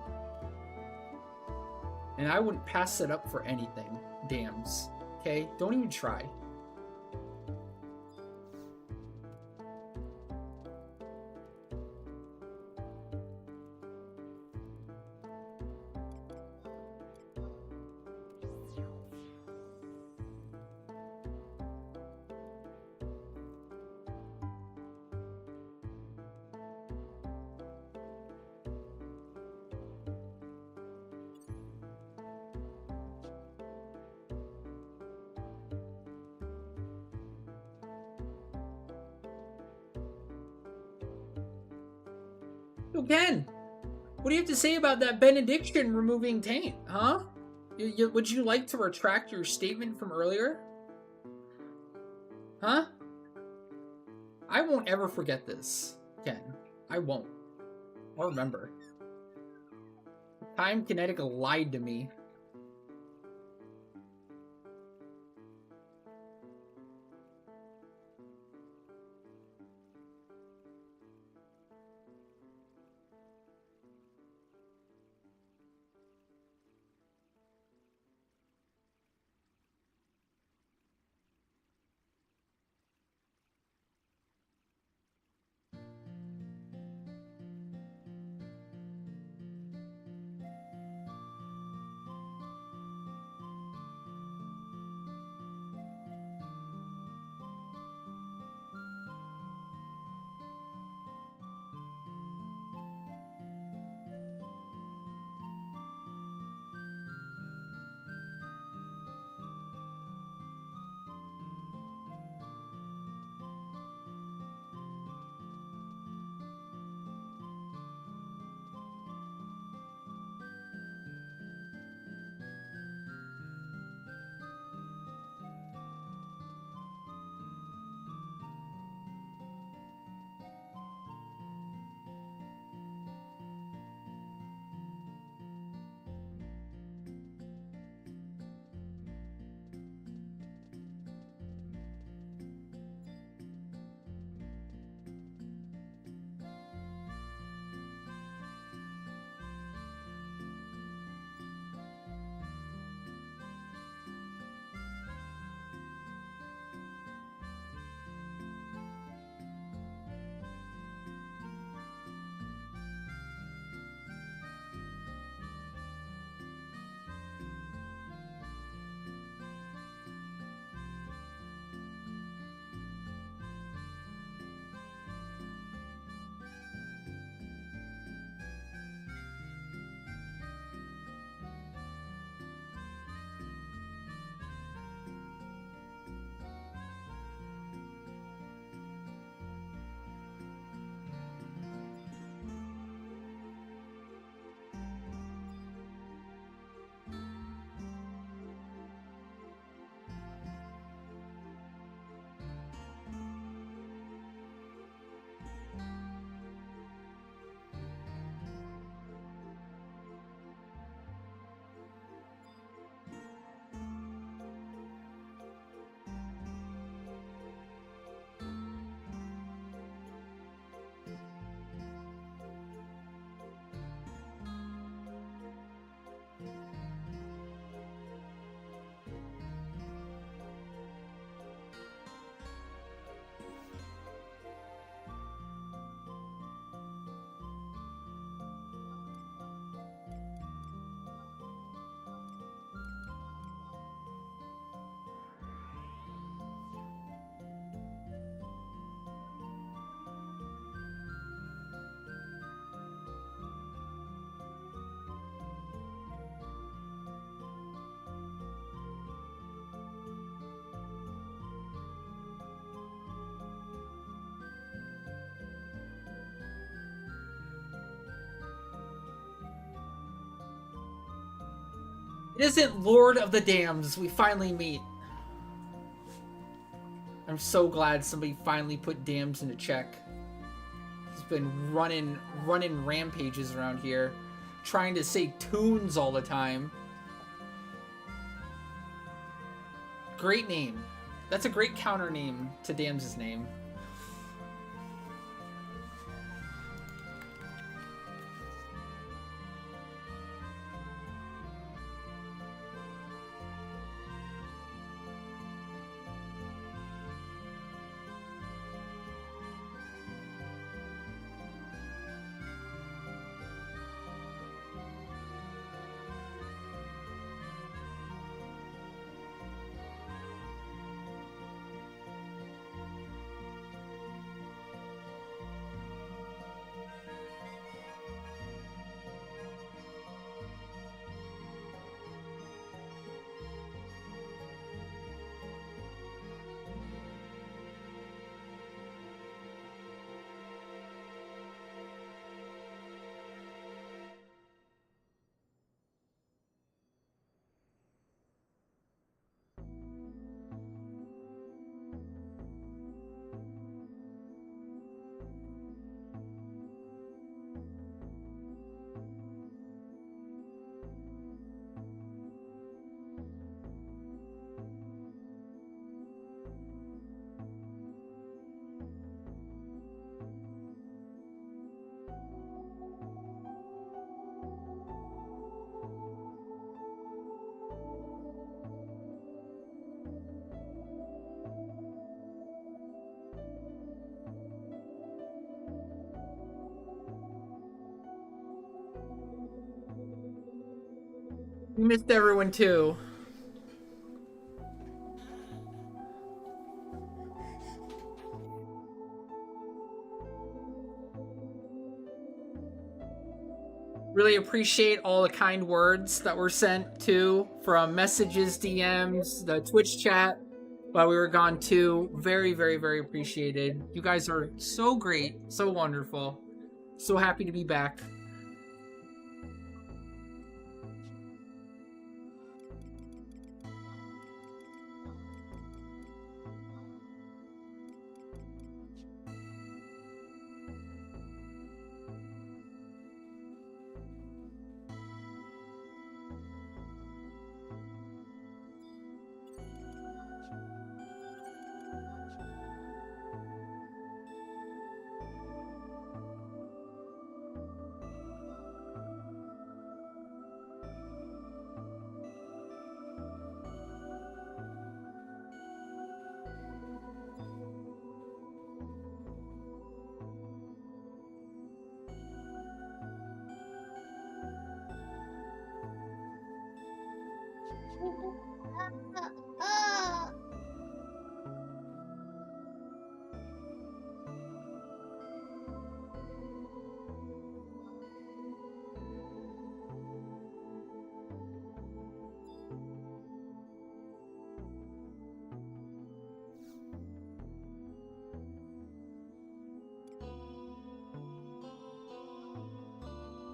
And I wouldn't pass it up for anything. Dams. Okay? Don't even try. Again, what do you have to say about that benediction removing taint, huh? Would you like to retract your statement from earlier? Huh? I won't ever forget this, Ken. I won't. I'll remember. Time Kinetic lied to me. It isn't Lord of the Dams. We finally meet. I'm so glad somebody finally put dams into check. He's been running rampages around here, trying to say tunes all the time. Great name. That's a great counter name to Dams' name. We missed everyone too. Really appreciate all the kind words that were sent too, from messages, DMs, the Twitch chat while we were gone too. Very, very, very appreciated. You guys are so great, so wonderful. So happy to be back.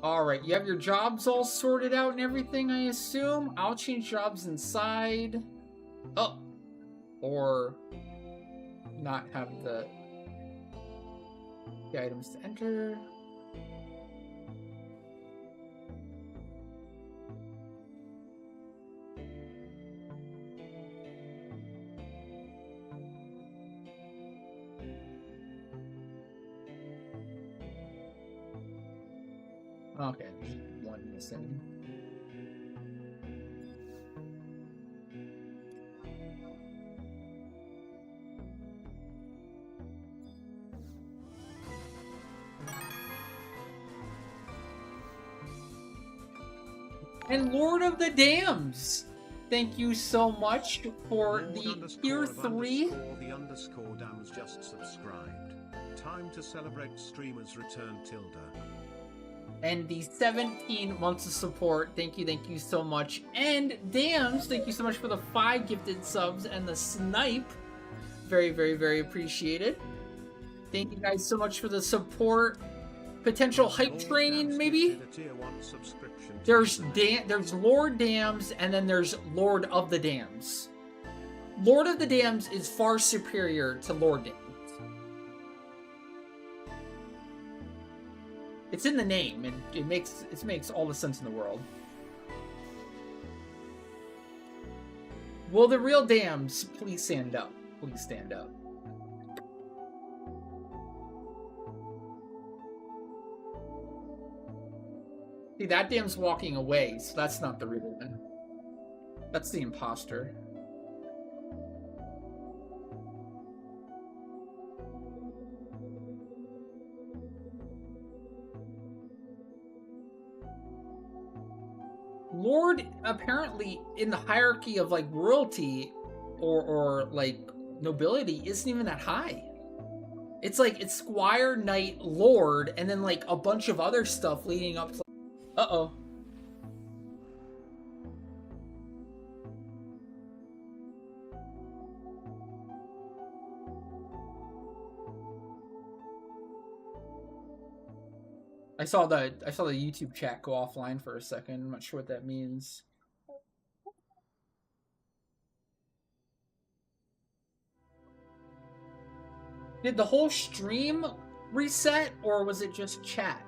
Alright, you have your jobs all sorted out and everything, I assume? I'll change jobs inside. Oh! Or not have the items to enter. Okay, there's one missing. And Lord of the Dams! Thank you so much for the tier 3. The underscore dams just subscribed. Time to celebrate streamers return tilde. And the 17 months of support. Thank you so much. And Dams, thank you so much for the 5 gifted subs and the snipe. Very, very, very appreciated. Thank you guys so much for the support. potential hype Lord train, Dams maybe? gifted a tier 1 subscription to There's Disney. there's Lord Dams, and then there's Lord of the Dams. Lord of the Dams is far superior to Lord Dams. It's in the name, and it makes all the sense in the world. Will the real Dams please stand up? Please stand up. See, that dam's walking away, so that's not the real one. That's the imposter. Lord, apparently, in the hierarchy of, like, royalty or like, nobility, isn't even that high. It's like, it's Squire, Knight, Lord, and then, like, a bunch of other stuff leading up to... Uh-oh. I saw the YouTube chat go offline for a second. I'm not sure what that means. Did the whole stream reset, or was it just chat?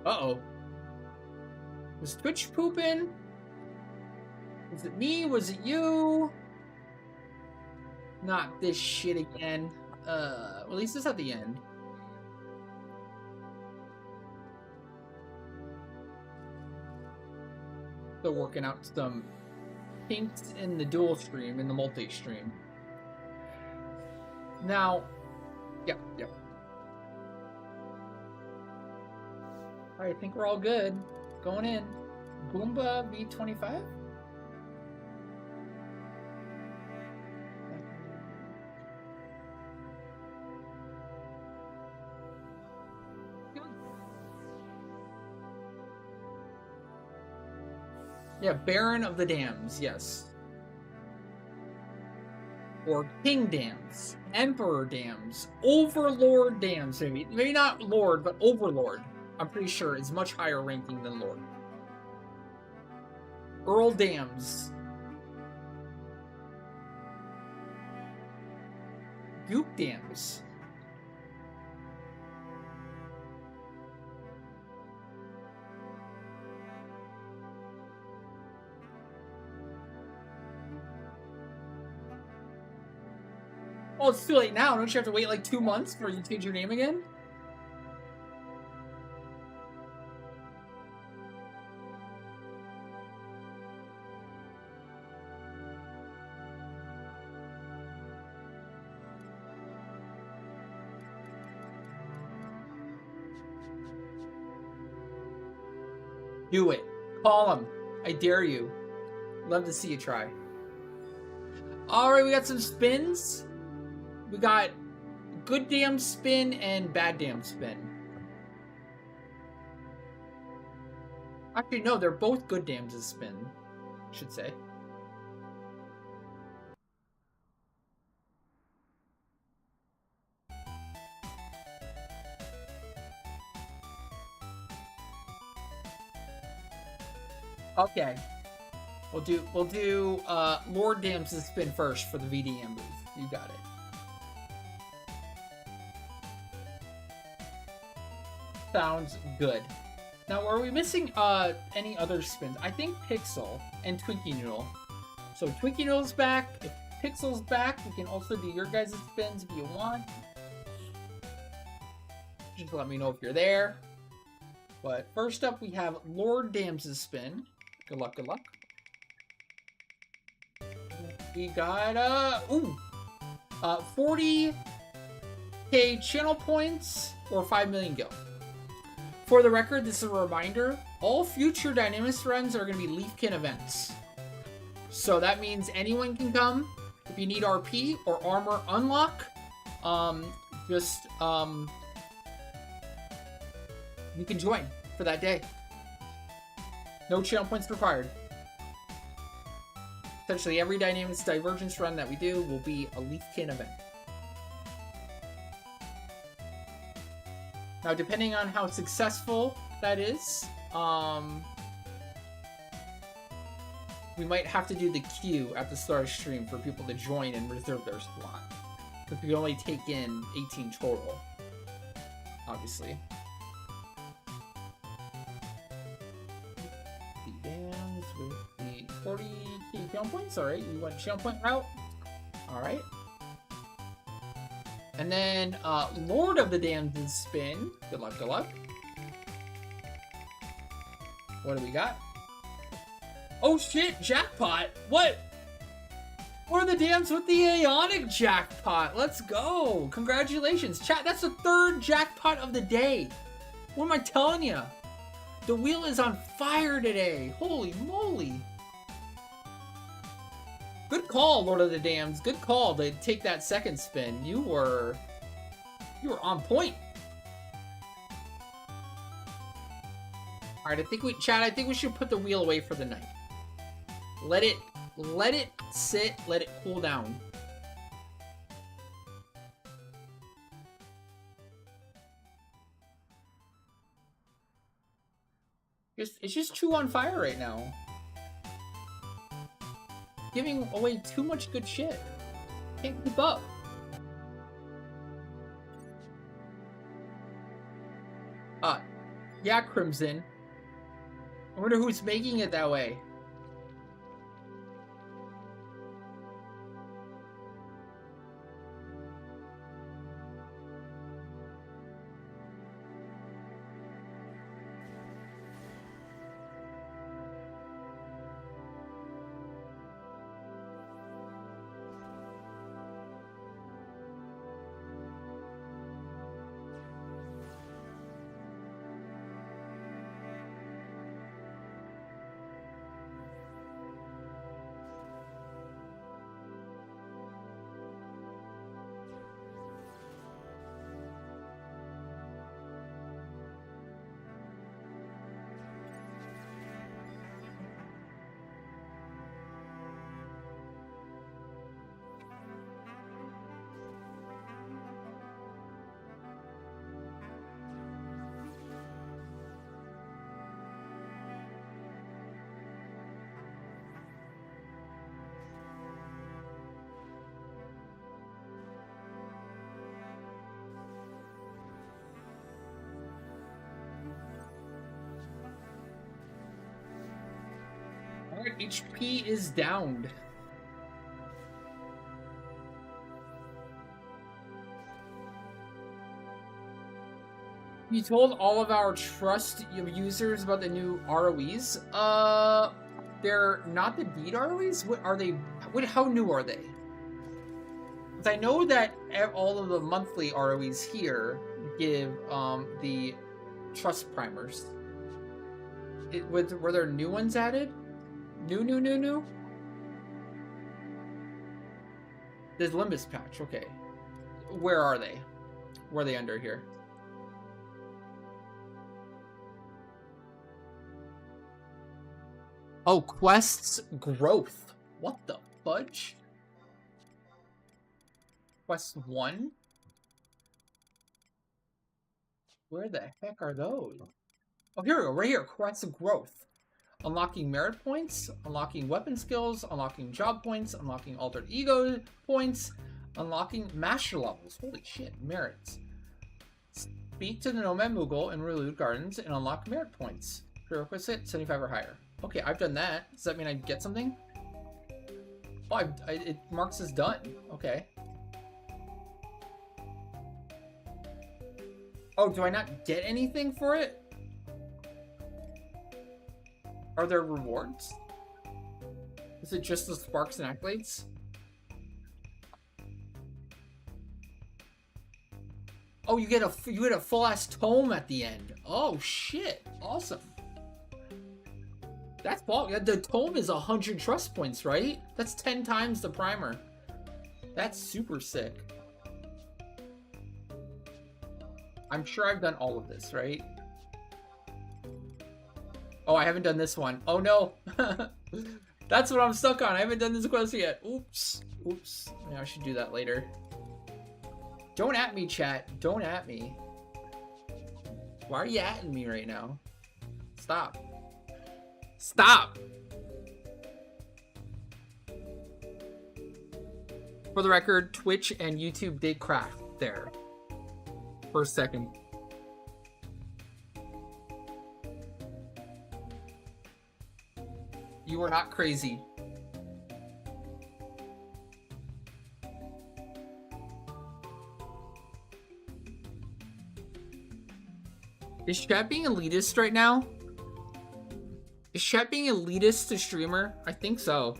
Uh-oh. Was Twitch pooping? Was it me? Was it you? Not this shit again. Well, at least it's at the end. Still working out some kinks in the dual stream, in the multi-stream. Now, yep. Alright, I think we're all good. Going in. Goomba V25? Yeah, Baron of the Dams, yes. Or King Dams, Emperor Dams, Overlord Dams, maybe. Maybe not Lord, but Overlord. I'm pretty sure is much higher ranking than Lord. Earl Dams. Duke Dams. Oh, it's too late now. Don't you have to wait like 2 months for you to change your name again? Do it. Call him. I dare you. Love to see you try. Alright, we got some spins. We got good damn spin and bad damn spin. Actually, no, they're both good dams to spin, I should say. Okay. We'll do Lord Dams to spin first for the VDM booth. You got it. Sounds good. Now, are we missing any other spins? I think Pixel and Twinkie Noodle. So Twinkie Noodle's back. If Pixel's back, we can also do your guys' spins if you want. Just let me know if you're there. But first up, we have Lord Dams' spin. Good luck, good luck. We got 40k channel points or 5 million gil. For the record, this is a reminder, all future Dynamis runs are going to be Leafkin events. So that means anyone can come. If you need RP or armor unlock, you can join for that day. No channel points required. Essentially, every Dynamis Divergence run that we do will be a Leafkin event. Now, depending on how successful that is, we might have to do the queue at the start of stream for people to join and reserve their slot. Because we can only take in 18 total, obviously. The dams with the 40 channel points. Alright, you want channel point route? Alright. And then, Lord of the Damned spin. Good luck, good luck. What do we got? Oh shit, jackpot! What? What are the dams with the Aeonic jackpot? Let's go! Congratulations, chat. That's the 3rd jackpot of the day. What am I telling you? The wheel is on fire today. Holy moly! Good call, Lord of the Dams. Good call to take that second spin. You were on point. All right, I think we should put the wheel away for the night. Let it sit, let it cool down. It's just too on fire right now. Giving away too much good shit. Can't keep up. Yeah, Crimson. I wonder who's making it that way. Alright, HP is downed. You told all of our trust users about the new ROEs? They're not the beat ROEs? What are they? How new are they? Because I know that all of the monthly ROEs here give the trust primers. Were there new ones added? New? There's Limbus patch, okay. Where are they? Where are they under here? Oh, quests growth. What the fudge? Quest 1? Where the heck are those? Oh, here we go, right here. Quests growth. Unlocking merit points, unlocking weapon skills, unlocking job points, unlocking altered ego points, unlocking master levels. Holy shit, merits. Speak to the Nomad Moogle in Relude Gardens and unlock merit points. Prerequisite 75 or higher. Okay, I've done that. Does that mean I get something? Oh, it marks as done. Okay. Oh, do I not get anything for it? Are there rewards? Is it just the sparks and accolades? Oh, you get a full ass tome at the end. Oh shit! Awesome. That's the tome is 100 trust points, right? That's 10 times the primer. That's super sick. I'm sure I've done all of this, right? Oh, I haven't done this one. Oh no. That's what I'm stuck on. I haven't done this quest yet. Oops. Oops. Yeah, I should do that later. Don't at me, chat. Don't at me. Why are you atting me right now? Stop. Stop! For the record, Twitch and YouTube did crash there. For a second. You were not crazy. Is chat being elitist right now? Is chat being elitist to streamer? I think so.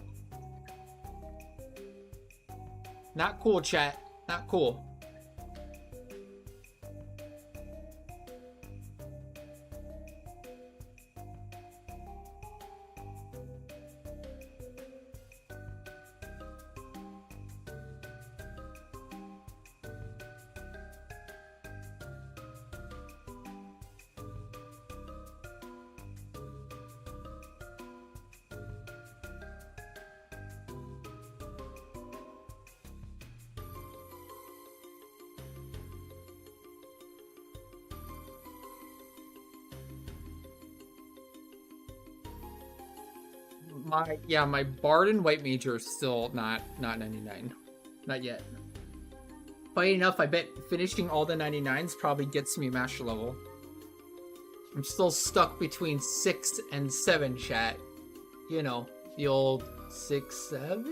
Not cool, chat. Not cool. My Bard and White Mage are still not 99. Not yet. Funny enough, I bet finishing all the 99s probably gets me master level. I'm still stuck between 6 and 7, chat. You know, the old 6, 7?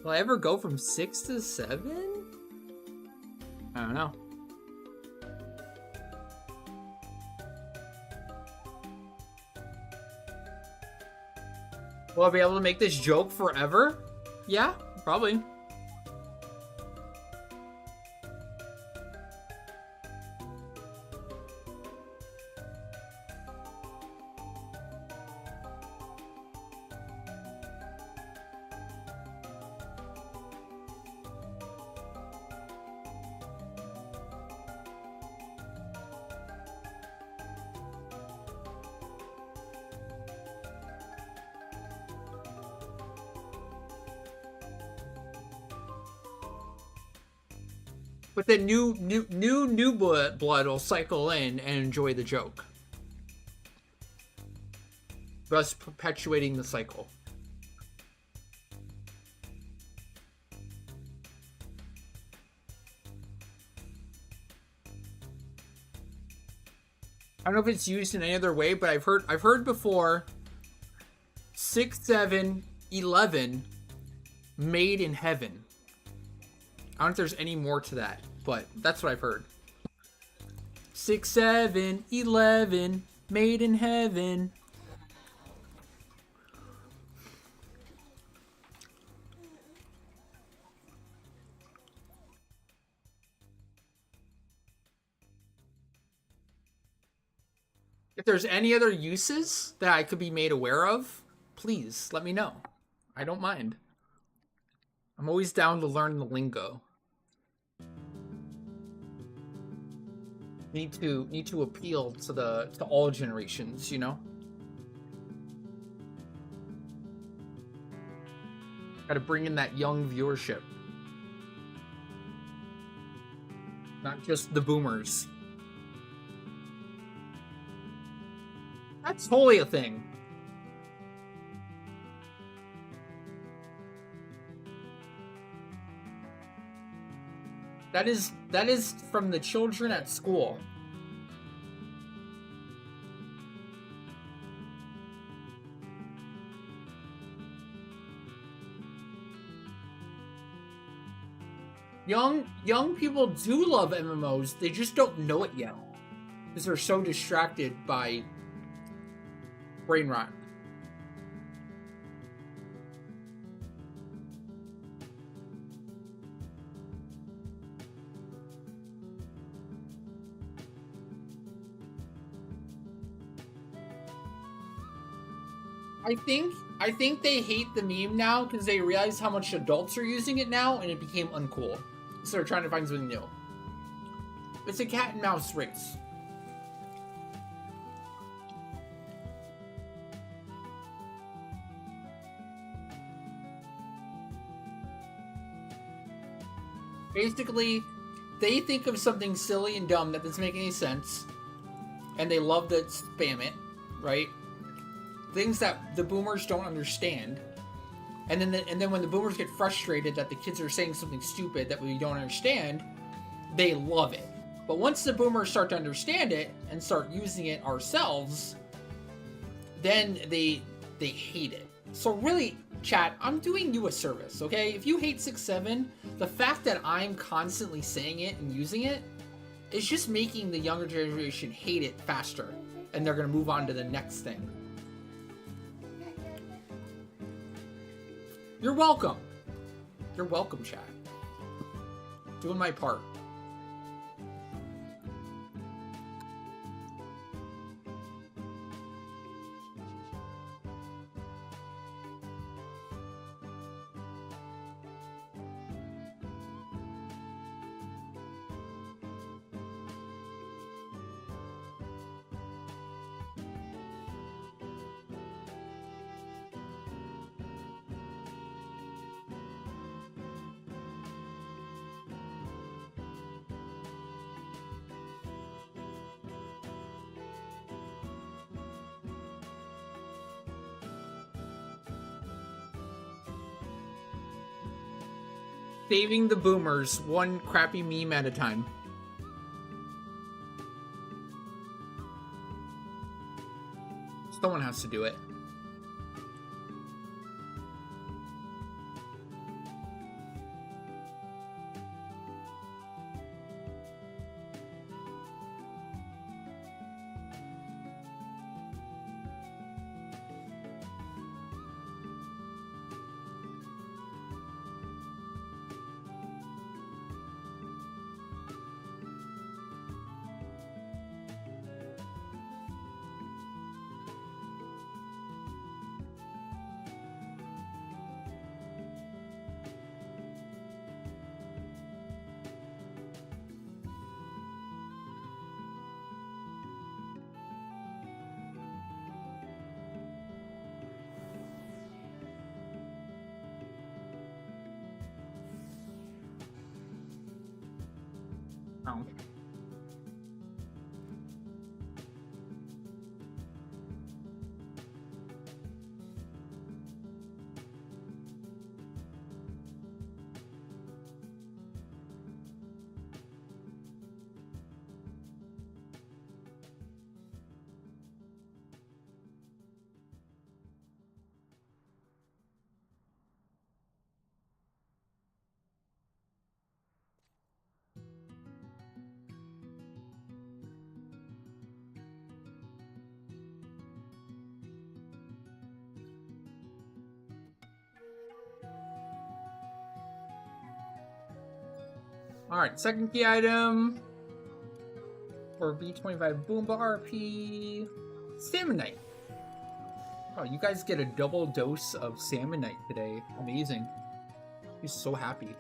Will I ever go from 6 to 7? I don't know. Will I be able to make this joke forever? Yeah, probably. But then new blood will cycle in and enjoy the joke, thus perpetuating the cycle. I don't know if it's used in any other way, but I've heard before 6, 7, 11 made in heaven. I don't know if there's any more to that, but that's what I've heard. 6, 7, 11, made in heaven. If there's any other uses that I could be made aware of, please let me know. I don't mind. I'm always down to learn the lingo. Need to appeal to all generations, you know? Gotta bring in that young viewership. Not just the boomers. That's totally a thing. That is from the children at school. Young people do love MMOs, they just don't know it yet. Because they're so distracted by brain rot. I think they hate the meme now because they realize how much adults are using it now and it became uncool. So they're trying to find something new. It's a cat and mouse race. Basically, they think of something silly and dumb that doesn't make any sense, and they love to spam it, right? Things that the boomers don't understand. And then when the boomers get frustrated that the kids are saying something stupid that we don't understand, they love it. But once the boomers start to understand it and start using it ourselves, then they hate it. So really, chat, I'm doing you a service, okay? If you hate 6-7, the fact that I'm constantly saying it and using it is just making the younger generation hate it faster, and they're gonna move on to the next thing. You're welcome. You're welcome, chat. Doing my part. Saving the boomers, one crappy meme at a time. Someone has to do it. Oh. Alright, second key item for B25 Boomba RP, Salmonite. Oh, you guys get a double dose of Salmonite today. Amazing. He's so happy.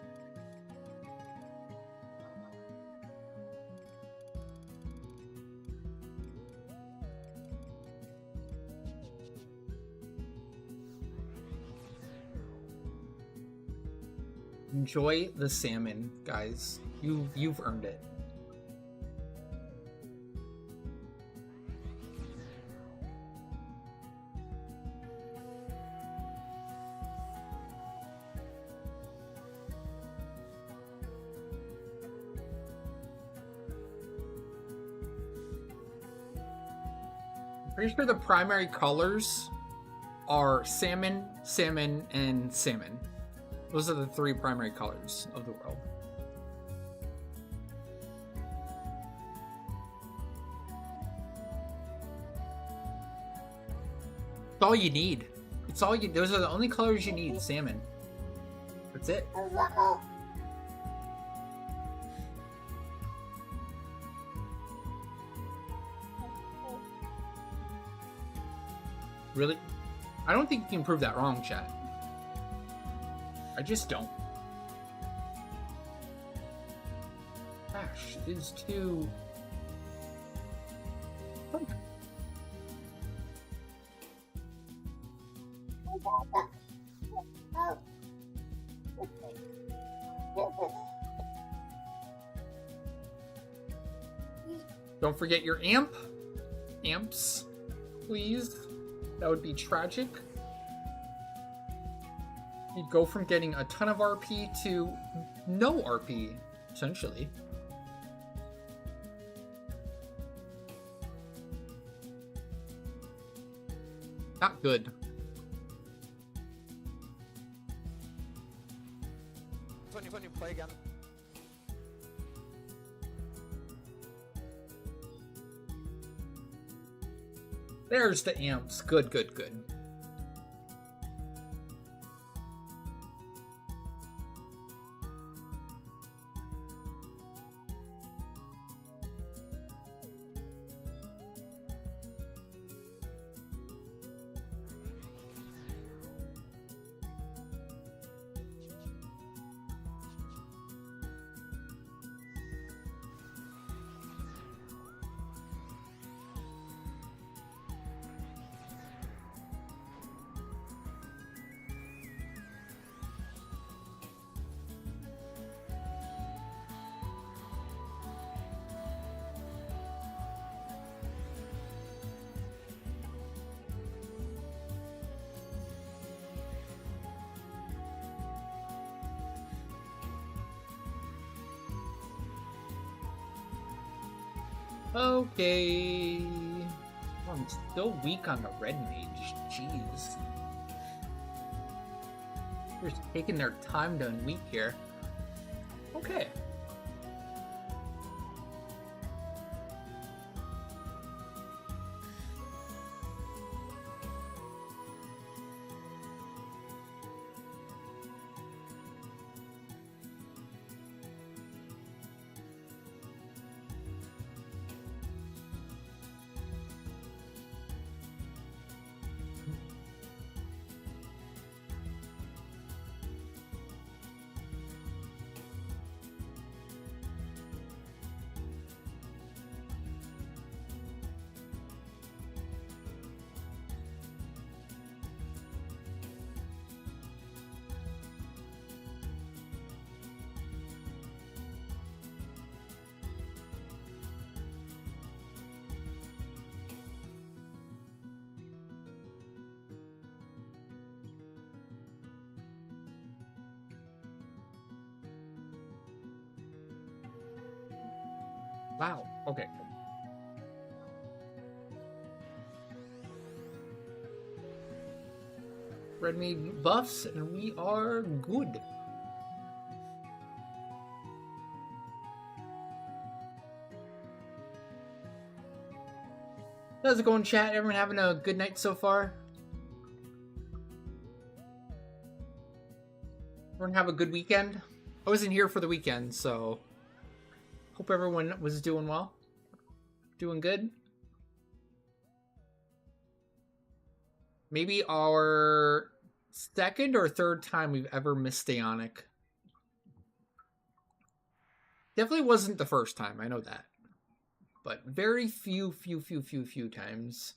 Enjoy the salmon, guys. You've earned it. Pretty sure the primary colors are salmon, salmon, and salmon. Those are the three primary colors of the world. It's all you need. It's all you. Those are the only colors you need. Salmon. That's it. Really? I don't think you can prove that wrong, chat. I just don't. Ash is too... Don't forget your amp amps, please. That would be tragic. You'd go from getting a ton of RP to no RP, essentially. Not good. Tony, play again. There's the amps. Good, good, good. Okay. Oh, I'm still weak on the red mage. Jeez. They're just taking their time to unweak here. Okay. Wow. Okay. Red mage buffs, and we are good. How's it going, chat? Everyone having a good night so far? Everyone have a good weekend? I wasn't here for the weekend, so hope everyone was doing well. Doing good. Maybe our second or third time we've ever missed Daonic. Definitely wasn't the first time, I know that. But very few times.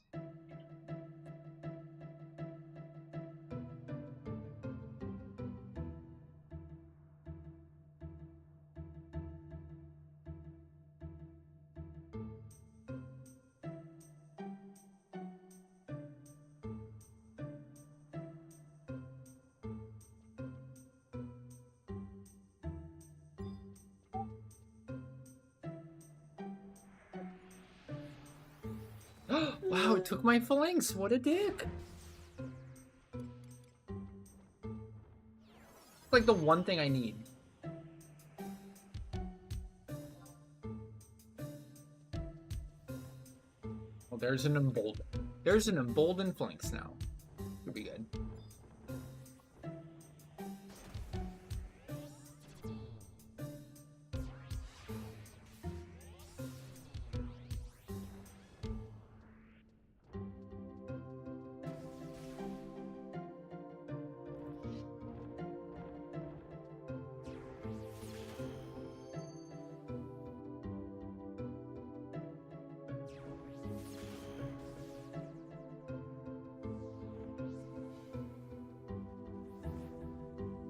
Wow, it took my phalanx. What a dick. Like the one thing I need. Well, there's an emboldened. There's an emboldened phalanx now. Could be good.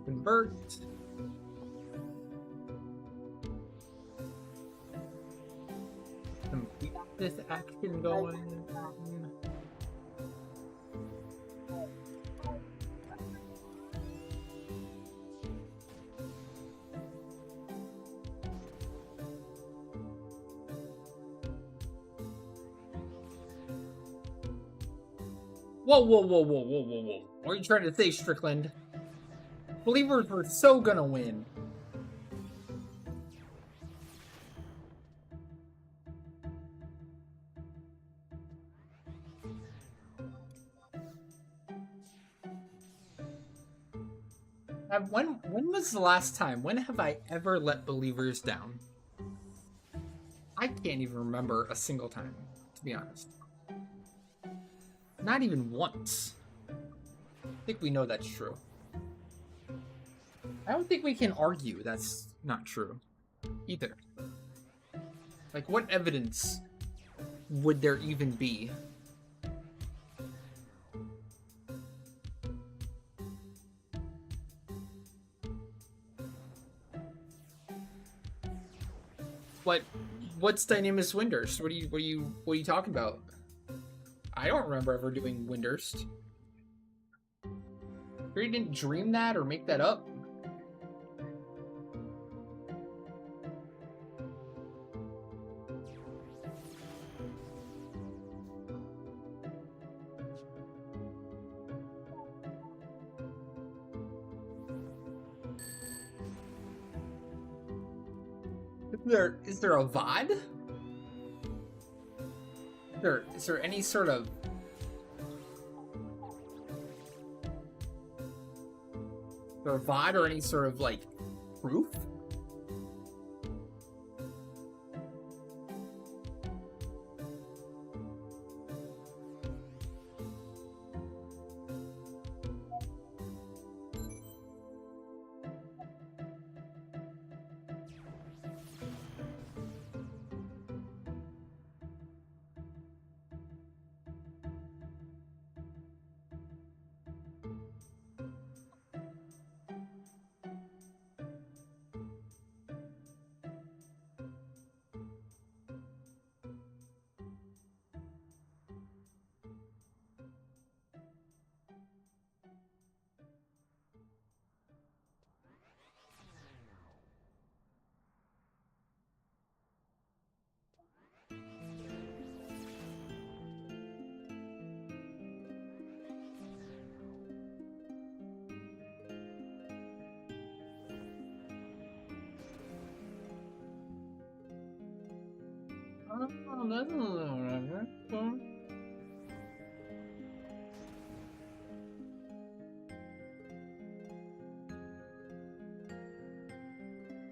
Convert. Complete this action been going. Whoa, whoa, whoa, whoa, whoa, whoa, whoa. What are you trying to say, Strickland? Believers were so gonna win. When was the last time? When have I ever let believers down? I can't even remember a single time, to be honest. Not even once. I think we know that's true. I don't think we can argue that's not true either. Like, what evidence would there even be? What's Dynamis Windurst? What are you talking about? I don't remember ever doing Windurst. You didn't dream that or make that up? Is there a VOD? Is there any sort of VOD or any sort of like proof?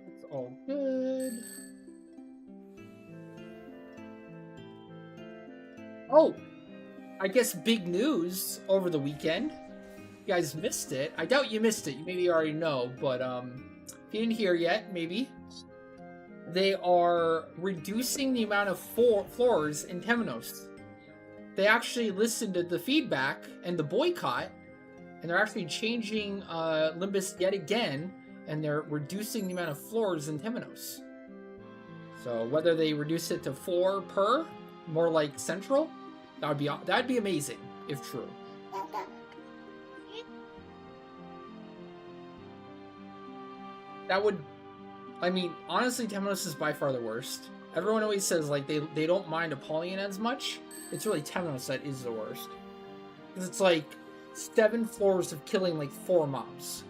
It's all good. Oh, I guess big news over the weekend. You guys missed it. I doubt you missed it. You maybe already know, but if you didn't hear yet, maybe. They are reducing the amount of floors in Temenos. They actually listened to the feedback and the boycott, and they're actually changing Limbus yet again, and they're reducing the amount of floors in Temenos. So whether they reduce it to 4 per, more like Central, that'd be amazing if true. That would, I mean, honestly, Temenos is by far the worst. Everyone always says like they don't mind Apollyon as much. It's really Temenos that is the worst. Because it's like 7 floors of killing like 4 mobs.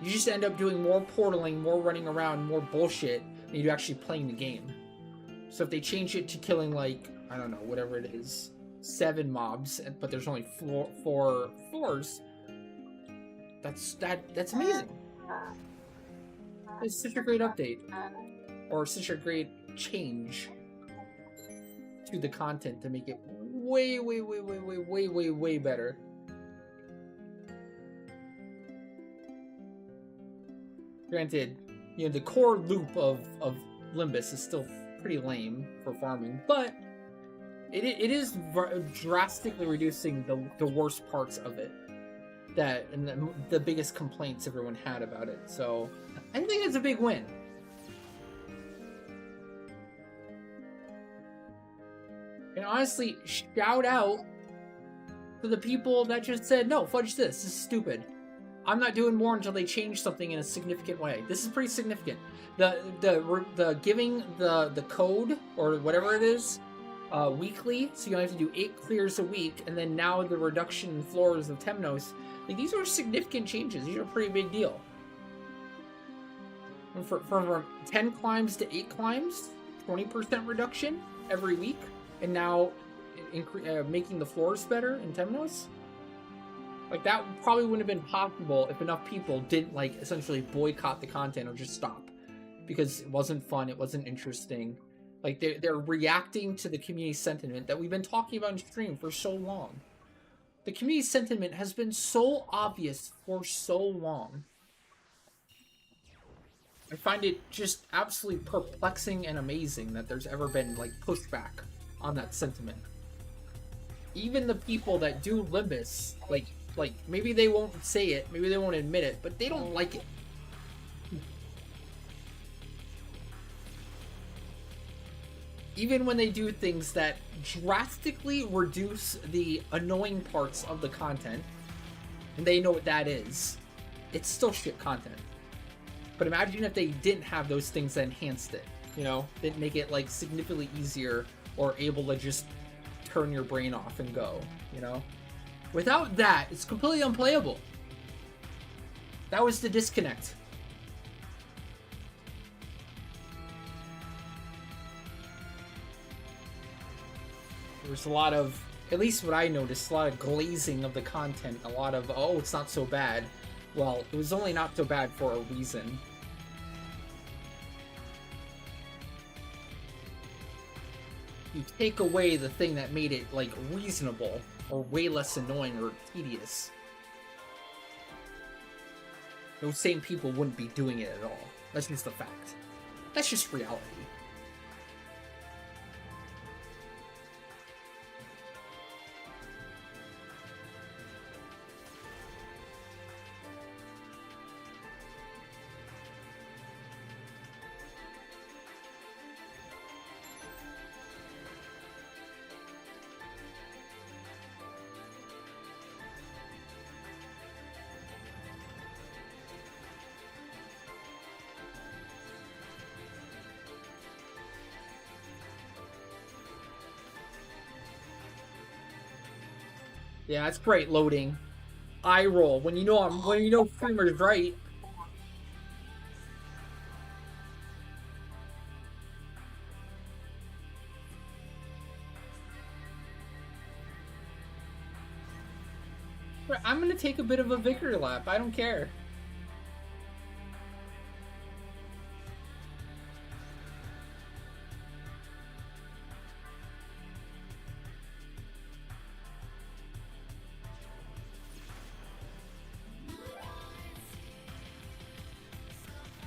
You just end up doing more portaling, more running around, more bullshit than you do actually playing the game. So if they change it to killing like, I don't know, whatever it is, 7 mobs, but there's only 4 floors, that's amazing. It's such a great update. Or such a great change to the content to make it way, way, way, way, way, way, way, way better. Granted, you know, the core loop of Limbus is still pretty lame for farming, but it is drastically reducing the worst parts of it. And the biggest complaints everyone had about it. So I think it's a big win. And honestly, shout out to the people that just said, no, fudge this is stupid. I'm not doing more until they change something in a significant way. This is pretty significant. The giving the code or whatever it is weekly, so you only have to do 8 clears a week, and then now the reduction in floors of Temnos. Like, these are significant changes. These are a pretty big deal. And from 10 climbs to 8 climbs, 20% reduction every week, and now making the floors better in Temnos. Like, that probably wouldn't have been possible if enough people didn't, like, essentially boycott the content or just stop. Because it wasn't fun, it wasn't interesting. Like, they're reacting to the community sentiment that we've been talking about in stream for so long. The community sentiment has been so obvious for so long. I find it just absolutely perplexing and amazing that there's ever been, like, pushback on that sentiment. Even the people that do Limbus, like maybe they won't say it, maybe they won't admit it, but they don't like it. Even when they do things that drastically reduce the annoying parts of the content, and they know what that is, it's still shit content. But imagine if they didn't have those things that enhanced it, you know? Didn't make it, like, significantly easier or able to just turn your brain off and go, you know? Without that, it's completely unplayable. That was the disconnect. There was a lot of, at least what I noticed, a lot of glazing of the content. A lot of, oh, it's not so bad. Well, it was only not so bad for a reason. You take away the thing that made it, like, reasonable, or way less annoying or tedious. Those same people wouldn't be doing it at all. That's just a fact. That's just reality. Yeah, it's great loading. Eye roll when you know Framer's right. I'm gonna take a bit of a victory lap. I don't care.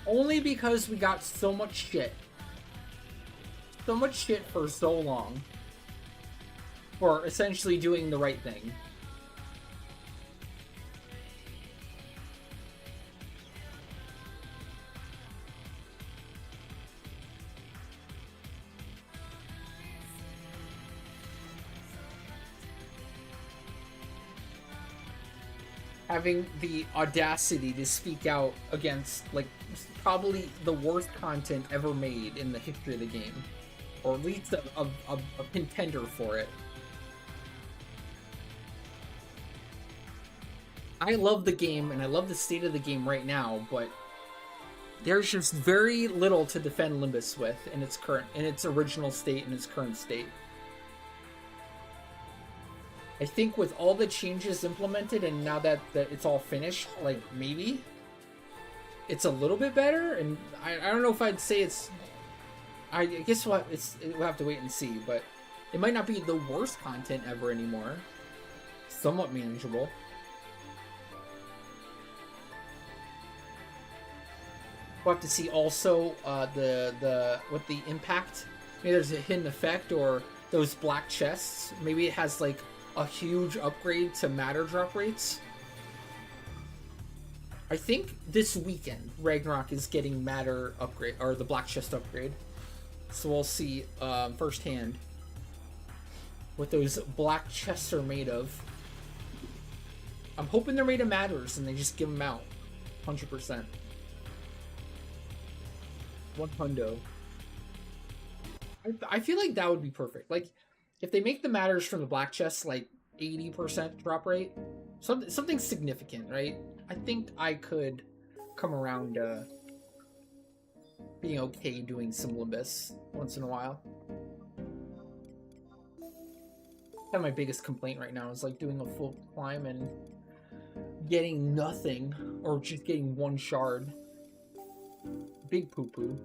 Only because we got so much shit. So much shit for so long. For essentially doing the right thing. Having the audacity to speak out against, like, probably the worst content ever made in the history of the game. Or at least a contender for it. I love the game, and I love the state of the game right now, but there's just very little to defend Limbus with in its original state and its current state. I think with all the changes implemented and now that it's all finished, like, maybe it's a little bit better, and I don't know if I'd say it's... I guess we'll have to wait and see, but it might not be the worst content ever anymore. Somewhat manageable. We'll have to see also what the impact. Maybe there's a hidden effect, or those black chests. Maybe it has, like, a huge upgrade to matter drop rates. I think this weekend Ragnarok is getting matter upgrade, or the black chest upgrade. So we'll see firsthand. what those black chests are made of. I'm hoping they're made of matters and they just give them out. 100%. 100. I feel like that would be perfect. Like, if they make the matters from the black chests like 80% drop rate, something significant, right? I think I could come around being okay doing some Limbus once in a while. Kind of my biggest complaint right now is like doing a full climb and getting nothing, or just getting one shard. Big poo-poo.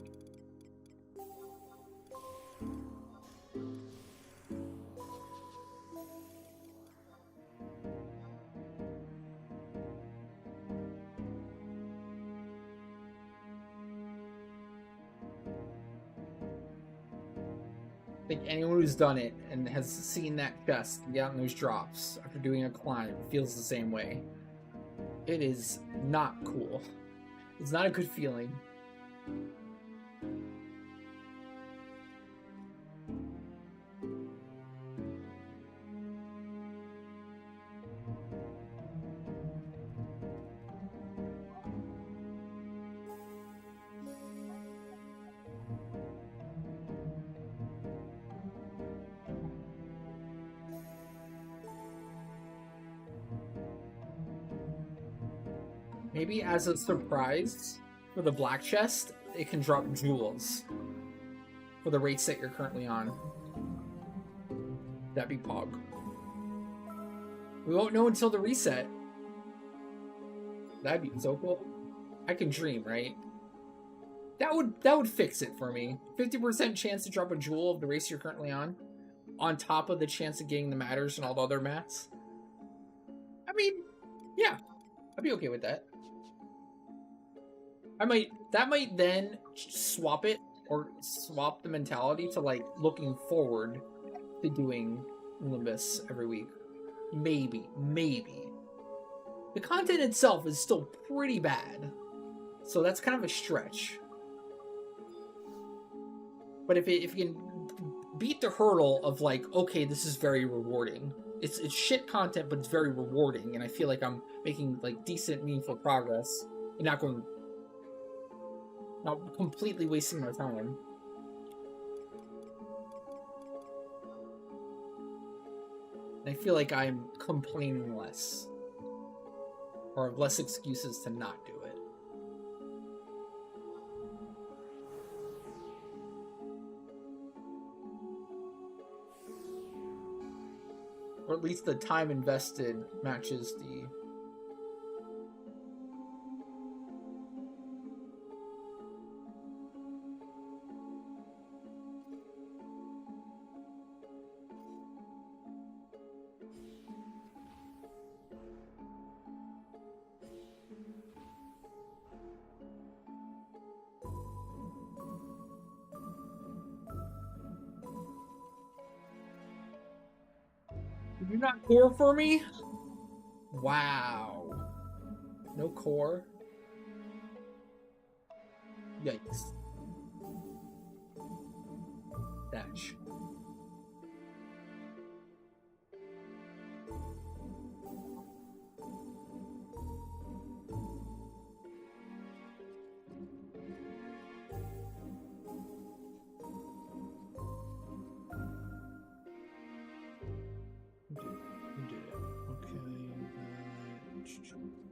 I think anyone who's done it and has seen that chest and gotten those drops after doing a climb feels the same way. It is not cool. It's not a good feeling. Maybe as a surprise for the black chest, it can drop jewels for the rates that you're currently on. That'd be pog. We won't know until the reset. That'd be so cool. I can dream, right? That would fix it for me. 50% chance to drop a jewel of the race you're currently on top of the chance of getting the matters and all the other mats. I mean, yeah, I'd be okay with that. That might then swap it, or swap the mentality to like looking forward to doing Limbus every week. Maybe. The content itself is still pretty bad, so that's kind of a stretch. But if you can beat the hurdle of like, okay, this is very rewarding. It's shit content, but it's very rewarding, and I feel like I'm making like decent, meaningful progress and not completely wasting my time. And I feel like I'm complaining less, or have less excuses to not do it. Or at least the time invested matches the... Did you not core for me? Wow. No core? Yikes. Dash.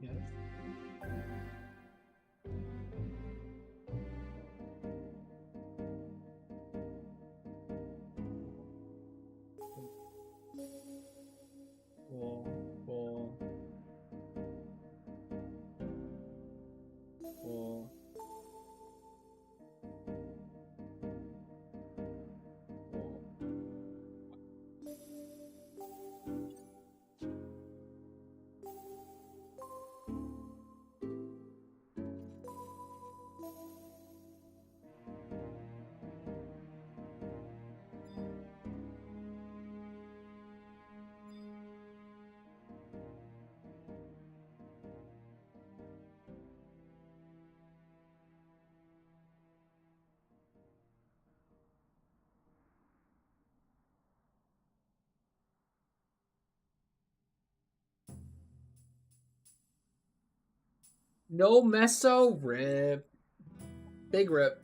Yes. No Meso, rip. Big rip.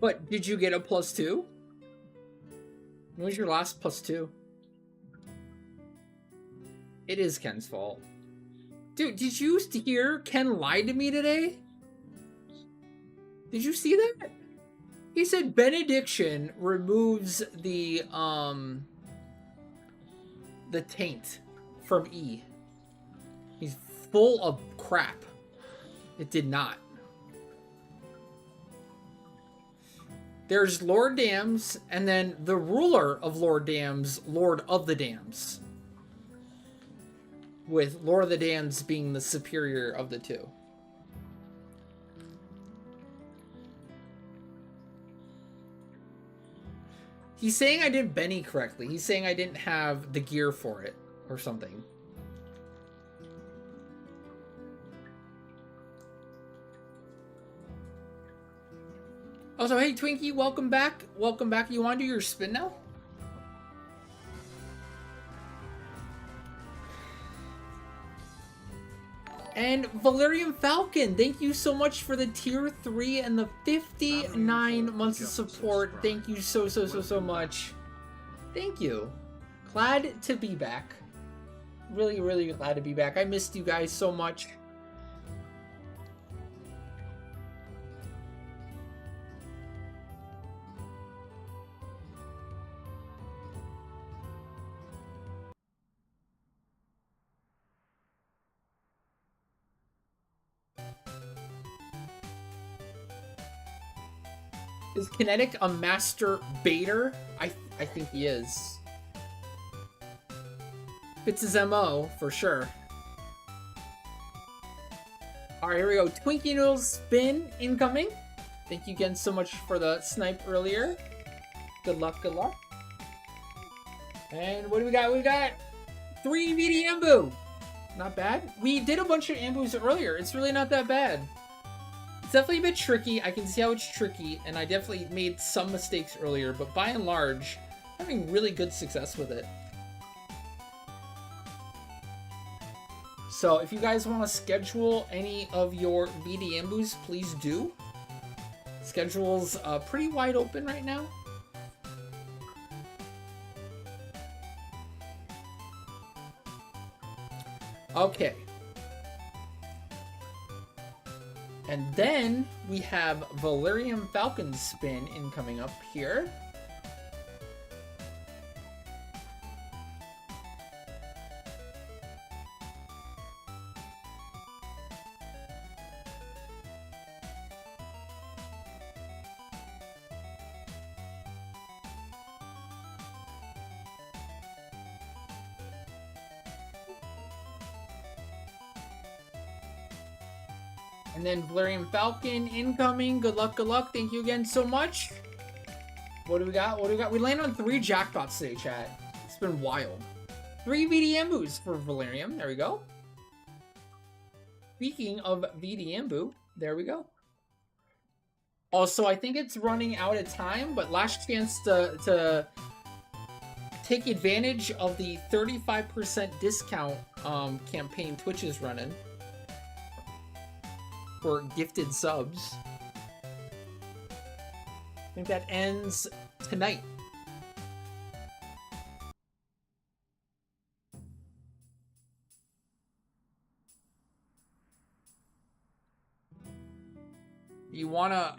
But did you get a +2? When was your last +2? It is Ken's fault. Dude, did you hear Ken lied to me today? Did you see that? He said benediction removes the taint from E. He's full of crap. It did not. There's Lord Dams, and then the ruler of Lord Dams, Lord of the Dams. With Lord of the Dams being the superior of the two. He's saying I did Benny correctly. He's saying I didn't have the gear for it or something. Also, hey Twinkie, welcome back. Welcome back. You want to do your spin now? And Valerian Falcon, thank you so much for the tier 3 and the 59 months of support. Thank you so much. Thank you. Glad to be back. Really, really glad to be back. I missed you guys so much. Is Kinetic a master baiter? I think he is. Fits his MO, for sure. Alright, here we go. Twinkie Noodles spin incoming. Thank you again so much for the snipe earlier. Good luck, good luck. And what do we got? We got 3 VD Ambu. Not bad. We did a bunch of Ambus earlier. It's really not that bad. It's definitely a bit tricky. I can see how it's tricky, and I definitely made some mistakes earlier, but by and large, I'm having really good success with it. So if you guys want to schedule any of your VD Ambus, please do. Schedule's pretty wide open right now. Okay. And then we have Valerian Falcon spin incoming up here. And then Valerian Falcon incoming. Good luck, good luck. Thank you again so much. What do we got? What do we got? We landed on 3 jackpots today, chat. It's been wild. 3 VD Ambus for Valerian. There we go. Speaking of VD Ambu, there we go. Also, I think it's running out of time, but last chance to take advantage of the 35% discount campaign Twitch is running for gifted subs. I think that ends tonight. You wanna,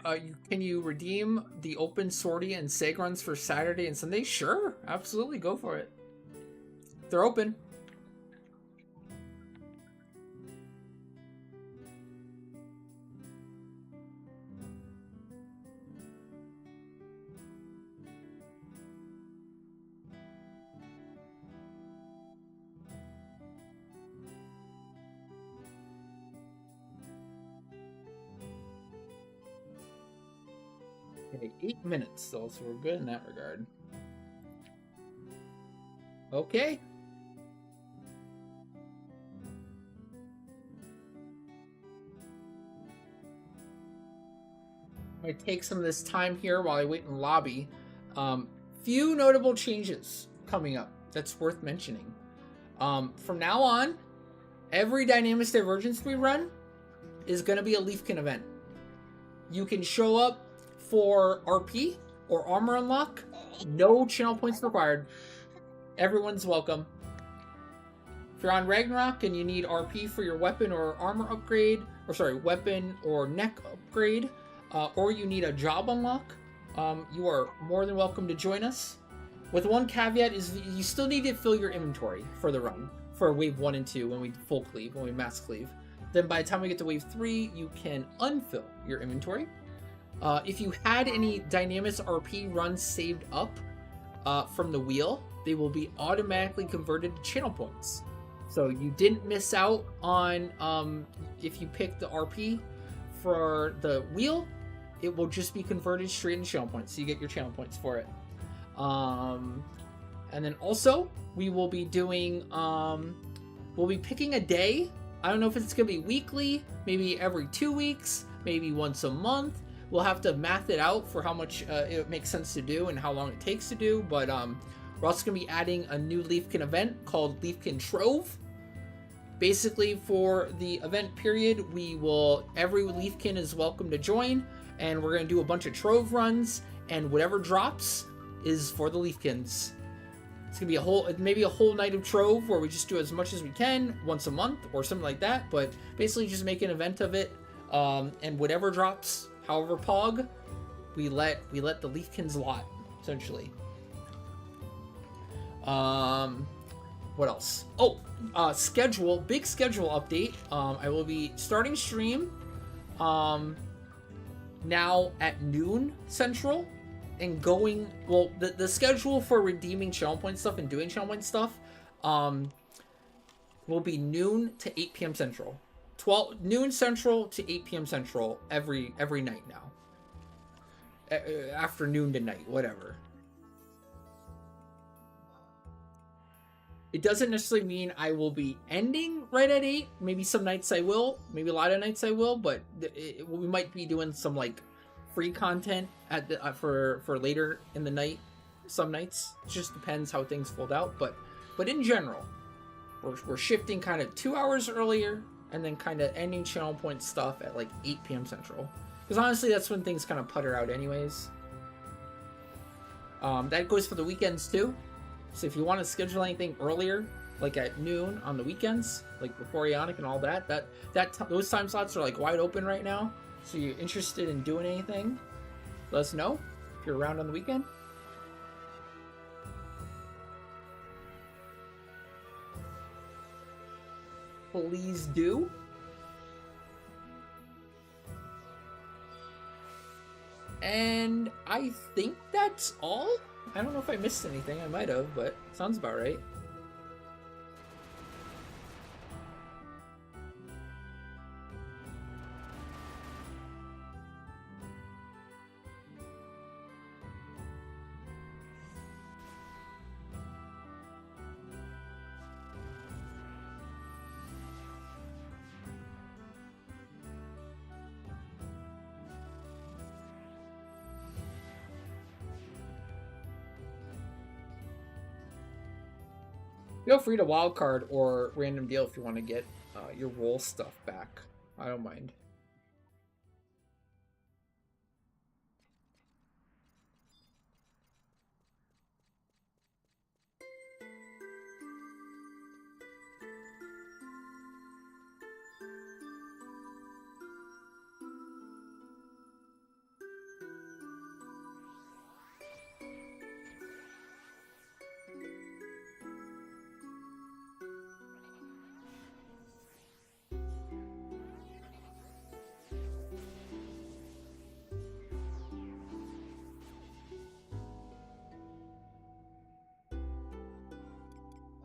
can you redeem the open sortie and seg runs for Saturday and Sunday? Sure, absolutely, go for it. They're open. Okay, 8 minutes though, so we're good in that regard. Okay. I'm gonna take some of this time here while I wait in lobby. Few notable changes coming up that's worth mentioning. From now on, every Dynamis Divergence we run is going to be a Leafkin event. You can show up for RP or armor unlock. No channel points required. Everyone's welcome. If you're on Ragnarok and you need RP for your weapon or armor upgrade, weapon or neck upgrade, or you need a job unlock, you are more than welcome to join us. With one caveat is you still need to fill your inventory for the run, for wave 1 and 2 when we full cleave, when we mass cleave. Then by the time we get to wave 3, you can unfill your inventory. If you had any Dynamis RP runs saved up from the wheel, they will be automatically converted to channel points. So you didn't miss out on, if you pick the RP for the wheel, it will just be converted straight into channel points. So you get your channel points for it. And then also, we will be doing, we'll be picking a day. I don't know if it's going to be weekly, maybe every 2 weeks, maybe once a month. We'll have to math it out for how much it makes sense to do and how long it takes to do. But we're also going to be adding a new Leafkin event called Leafkin Trove. Basically, for the event period, every Leafkin is welcome to join, and we're going to do a bunch of Trove runs, and whatever drops is for the Leafkins. It's going to be maybe a whole night of Trove where we just do as much as we can once a month or something like that, but basically just make an event of it, and whatever drops, however pog, we let the Leafkins lot, essentially. What else? Oh, big schedule update. I will be starting stream now at noon Central and going, the schedule for redeeming channel point stuff and doing channel point stuff will be noon to 8 p.m. Central. Noon Central to 8 p.m. Central every night now. Afternoon to night, whatever. It doesn't necessarily mean I will be ending right at 8. Maybe some nights I will. Maybe a lot of nights I will. But we might be doing some like free content for later in the night. Some nights. It just depends how things fold out. But in general, we're shifting kind of 2 hours earlier and then kind of ending channel point stuff at like 8 p.m. Central. Because honestly, that's when things kind of putter out anyways. That goes for the weekends too. So if you want to schedule anything earlier, like at noon on the weekends, like before Ionic and all that, those time slots are like wide open right now. So you're interested in doing anything, let us know if you're around on the weekend. Please do. And I think that's all. I don't know if I missed anything. I might have, but sounds about right. Feel free to wildcard or random deal if you want to get your roll stuff back. I don't mind.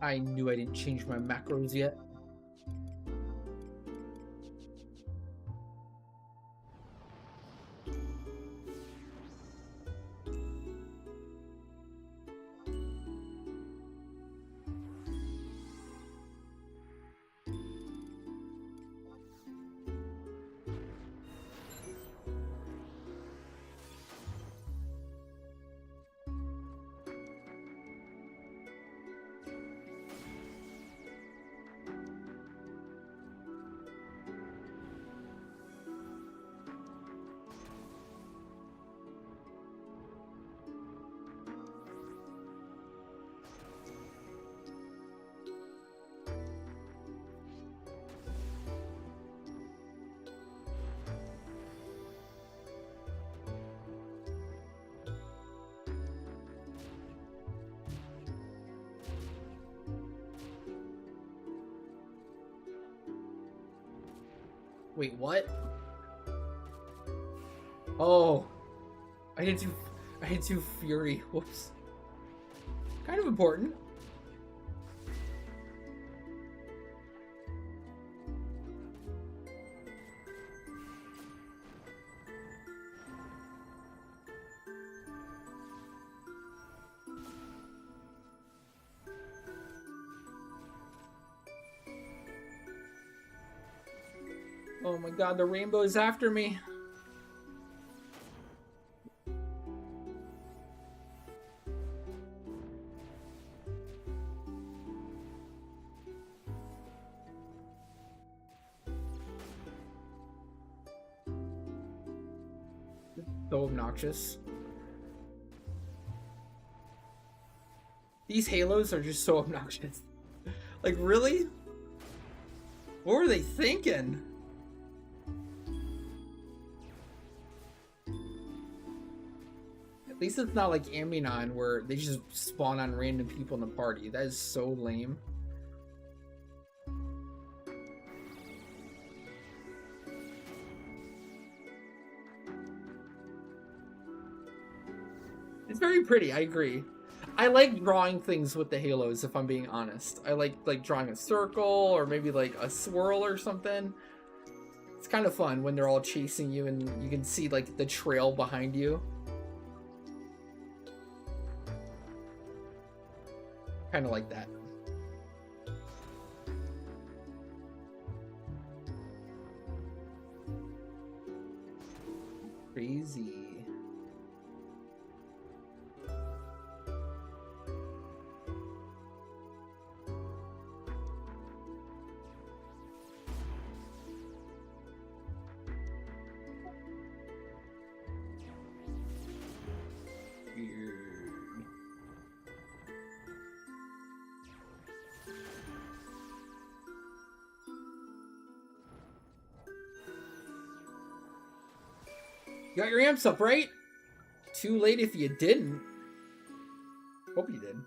I knew I didn't change my macros yet. Wait, what? Oh. I didn't do Fury. Whoops. Kind of important. Oh my god, the rainbow is after me. So obnoxious. These halos are just so obnoxious. Like, really? What were they thinking? At least it's not like Ambinon where they just spawn on random people in the party. That is so lame. It's very pretty, I agree. I like drawing things with the halos, if I'm being honest. I like drawing a circle or maybe like a swirl or something. It's kind of fun when they're all chasing you and you can see like the trail behind you. Kind of like that. Crazy. You got your amps up, right? Too late if you didn't. Hope you did.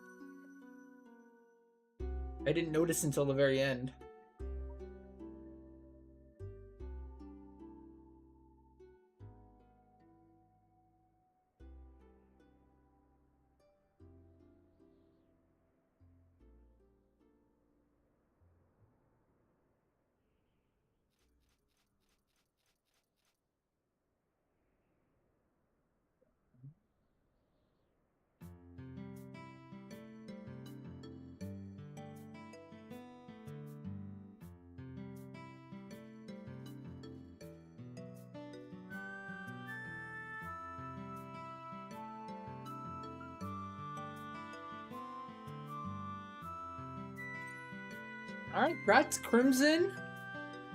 I didn't notice until the very end. Alright, congrats Crimson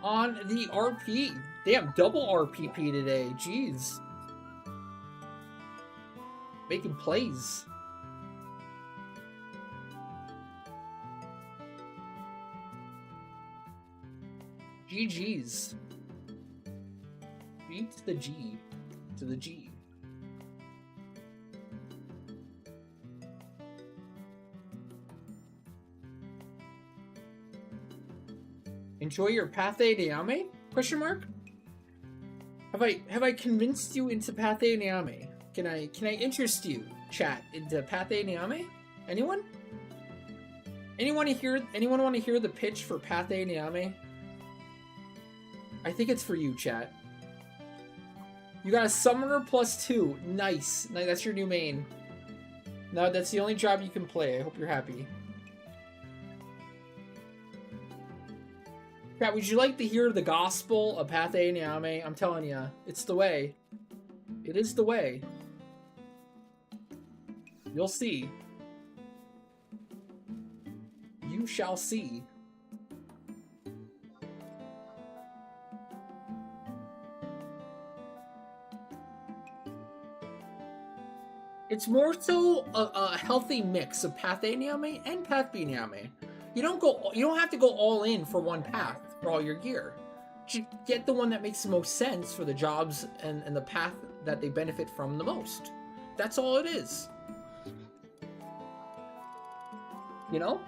on the RP. Damn, double RPP today. Jeez. Making plays. GG's. G to the G. To the G. Enjoy your Pathé Niame? Question mark? Have I convinced you into Pathé Niame? Can I interest you, chat, into Pathé Niame? Anyone? Anyone want to hear the pitch for Pathé Niame? I think it's for you, chat. You got a Summoner +2. Nice. That's your new main. No, that's the only job you can play. I hope you're happy. Chat, would you like to hear the gospel of Pathé Niame? I'm telling you, it's the way. It is the way. You'll see. You shall see. It's more so a healthy mix of Pathé Niame and Path B Niame. You don't have to go all in for one path for all your gear. Just get the one that makes the most sense for the jobs and the path that they benefit from the most. That's all it is. You know?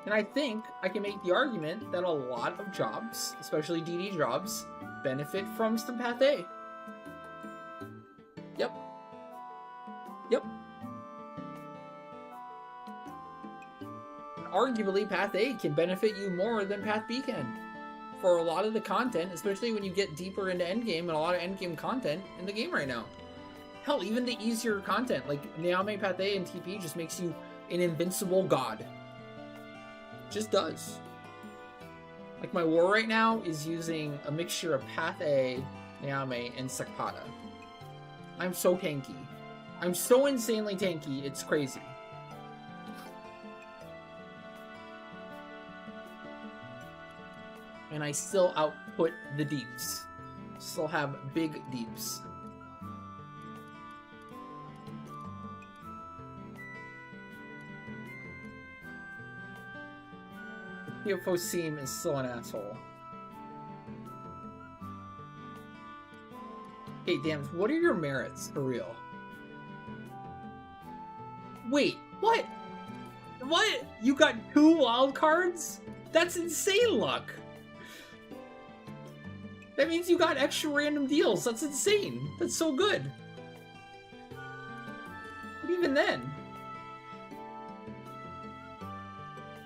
And I think I can make the argument that a lot of jobs, especially DD jobs, benefit from some Path A. Yep. Yep. And arguably, Path A can benefit you more than Path B can. For a lot of the content, especially when you get deeper into endgame, and a lot of endgame content in the game right now. Hell, even the easier content, like Neame, Path A, and TP just makes you an invincible god. Just does. Like my war right now is using a mixture of Path A, Neame, and Sakata. I'm so tanky. I'm so insanely tanky, it's crazy. And I still output the deeps. Still have big deeps. UFO Seam is still an asshole. Hey, damn, what are your merits, for real? Wait, what? What? You got 2 wild cards? That's insane luck! That means you got extra random deals. That's insane. That's so good. But even then...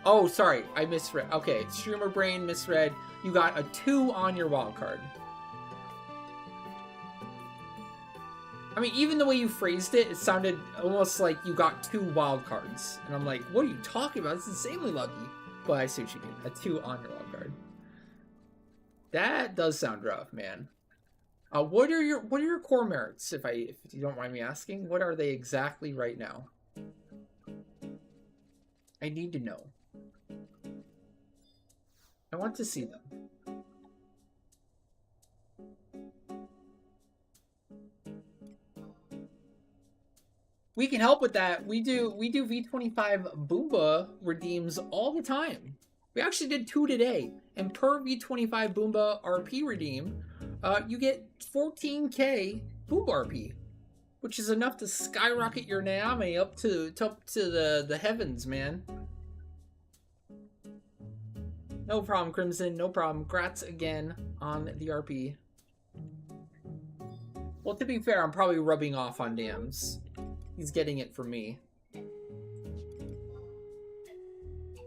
Oh, sorry, I misread. Okay, Streamer Brain misread. You got a 2 on your wildcard. I mean, even the way you phrased it, it sounded almost like you got 2 wildcards. And I'm like, what are you talking about? It's insanely lucky. But I see what you mean. A 2 on your wildcard. That does sound rough, man. What are your core merits, if you don't mind me asking? What are they exactly right now? I need to know. I want to see them. We can help with that. We do V25 Boomba redeems all the time. We actually did 2 today. And per V25 Boomba RP redeem, you get 14k Boomba RP, which is enough to skyrocket your Neame up to the heavens, man. No problem, Crimson. No problem. Grats again on the RP. Well, to be fair, I'm probably rubbing off on Dams. He's getting it from me.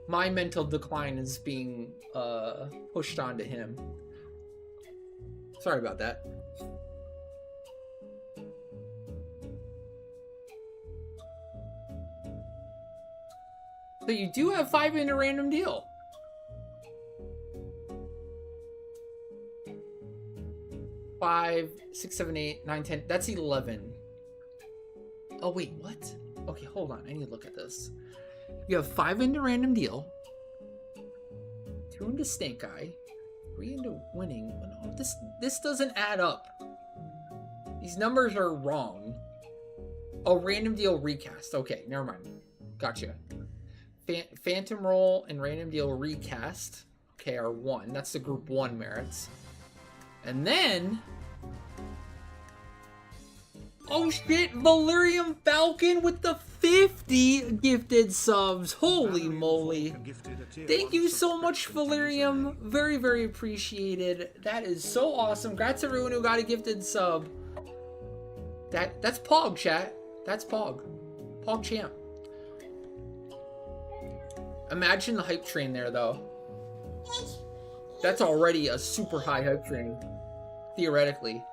My mental decline is being pushed onto him. Sorry about that. So you do have 5 in a random deal. Five, 6, 7, 8, 9, 10. That's 11. Oh wait, what? Okay, hold on. I need to look at this. You have 5 into random deal, 2 into Snake Eye, 3 into winning. Oh, no, this doesn't add up. These numbers are wrong. Oh, random deal recast. Okay, never mind. Gotcha. Phantom roll and random deal recast. Okay, are 1. That's the group 1 merits. And then... Oh shit, Valerium Falcon with the 50 gifted subs. Holy moly. Thank you so much, Valerium. Very, very appreciated. That is so awesome. Congrats to everyone who got a gifted sub. That's Pog, chat. That's Pog. Pog champ. Imagine the hype train there, though. That's already a super high hype train. Theoretically.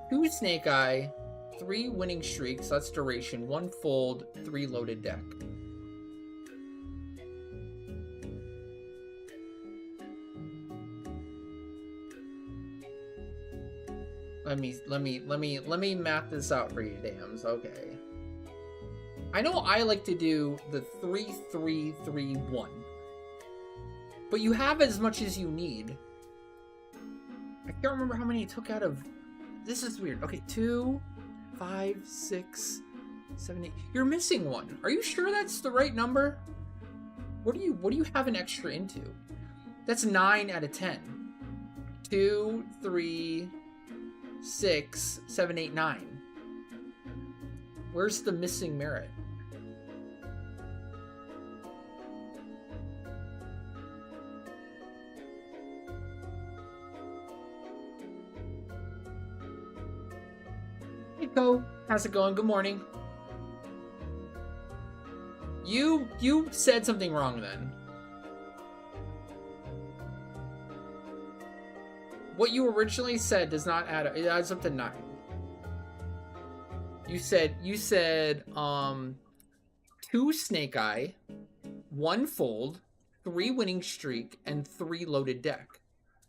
2 Snake Eye, 3 winning streaks, that's duration, 1 fold, 3 loaded deck. Let me map this out for you, Dams. Okay. I know I like to do the 3-3-3-1. But you have as much as you need. I can't remember how many you took out of... This is weird. Okay, 2, 5, 6, 7, 8. You're missing 1. Are you sure that's the right number? What do you have an extra into? That's 9 out of 10. 2, 3, 6, 7, 8, 9. Where's the missing merit? Nico, how's it going? Good morning. You said something wrong then. What you originally said does not add up. It adds up to 9. You said 2 Snake Eye, 1 Fold, 3 Winning Streak, and 3 Loaded Deck.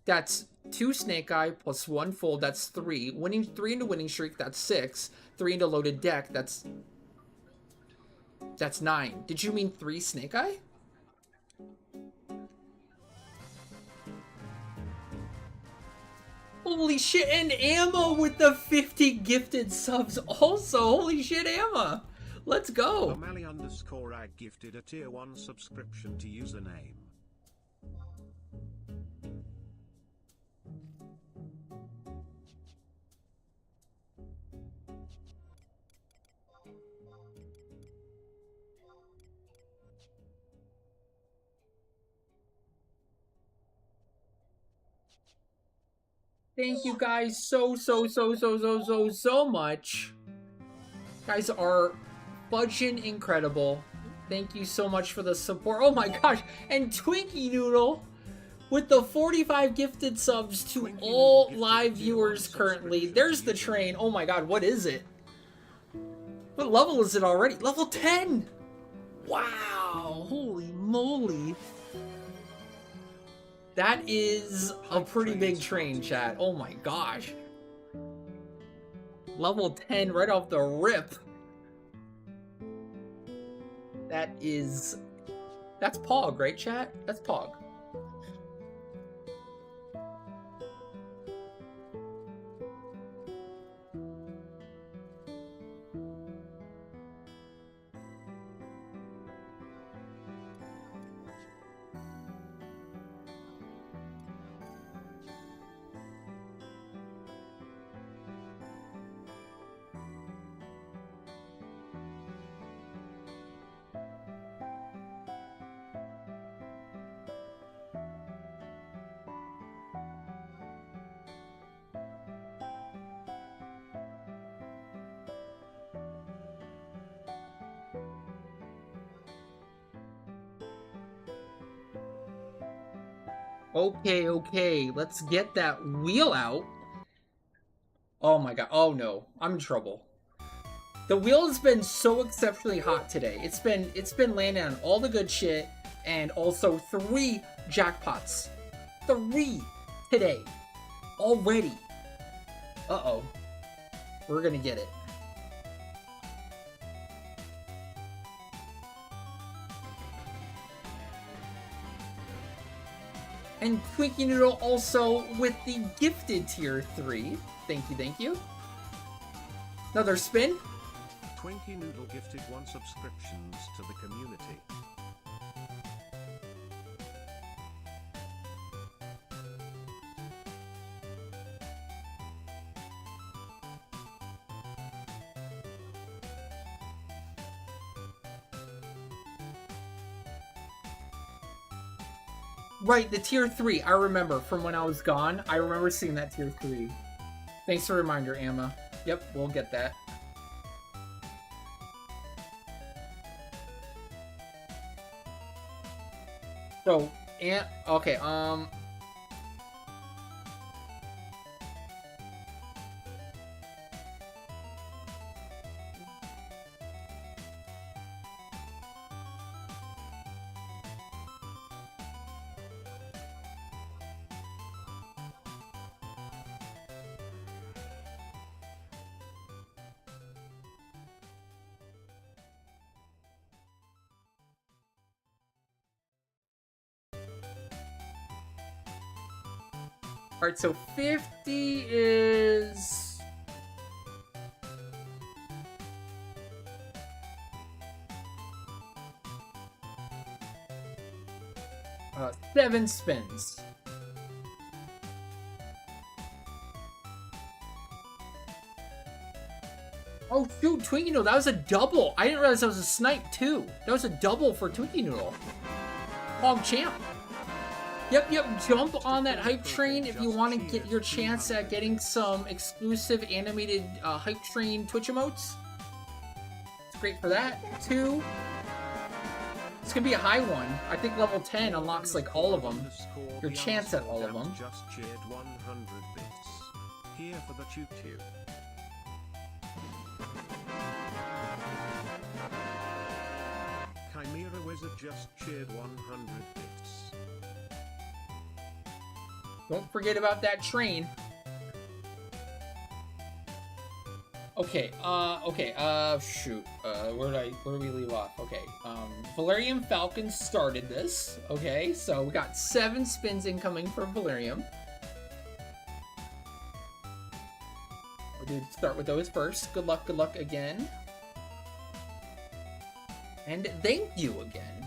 That's 2 Snake Eye plus 1 Fold, that's 3. 3 into Winning Streak, that's 6. 3 into Loaded Deck, that's 9. Did you mean 3 Snake Eye? Holy shit, and Amma with the 50 gifted subs also. Holy shit, Amma. Let's go. O'Malley_ag gifted a tier 1 subscription to username. Thank you guys so much. Guys are fudging incredible. Thank you so much for the support. Oh my gosh. And Twinkie Noodle with the 45 gifted subs to all live viewers currently. There's the train. Oh my god, what is it? What level is it already? Level 10! Wow, holy moly. That is a pretty big train, chat. Oh my gosh. Level 10 right off the rip. That's Pog, right, chat? That's Pog. Okay, let's get that wheel out. Oh my god, oh no, I'm in trouble. The wheel has been so exceptionally hot today. It's been landing on all the good shit, and also 3 jackpots. 3 today. Already. Uh-oh. We're gonna get it. And Twinkie Noodle also with the gifted tier 3. Thank you. Another spin. Twinkie Noodle gifted 1 subscriptions to the community. Right, the tier 3. I remember from when I was gone. I remember seeing that tier 3. Thanks for the reminder, Amma. Yep, we'll get that. So, okay, alright, so 50 is... Uh, 7 spins. Oh shoot, Twinkie Noodle, that was a double. I didn't realize that was a snipe too. That was a double for Twinkie Noodle. Pog champ. Yep, jump on that hype train if you want to get your chance at getting some exclusive animated hype train Twitch emotes. It's great for that. 2. It's gonna be a high one. I think level 10 unlocks like all of them. Your chance at all of them. Just cheered 100 bits. Here for the choo-choo. Chimera Wizard just cheered 100 bits. Don't forget about that train. Okay, shoot. Where do we leave off? Okay, Valerium Falcon started this. Okay, so we got 7 spins incoming for Valerium. We'll start with those first. Good luck again. And thank you again.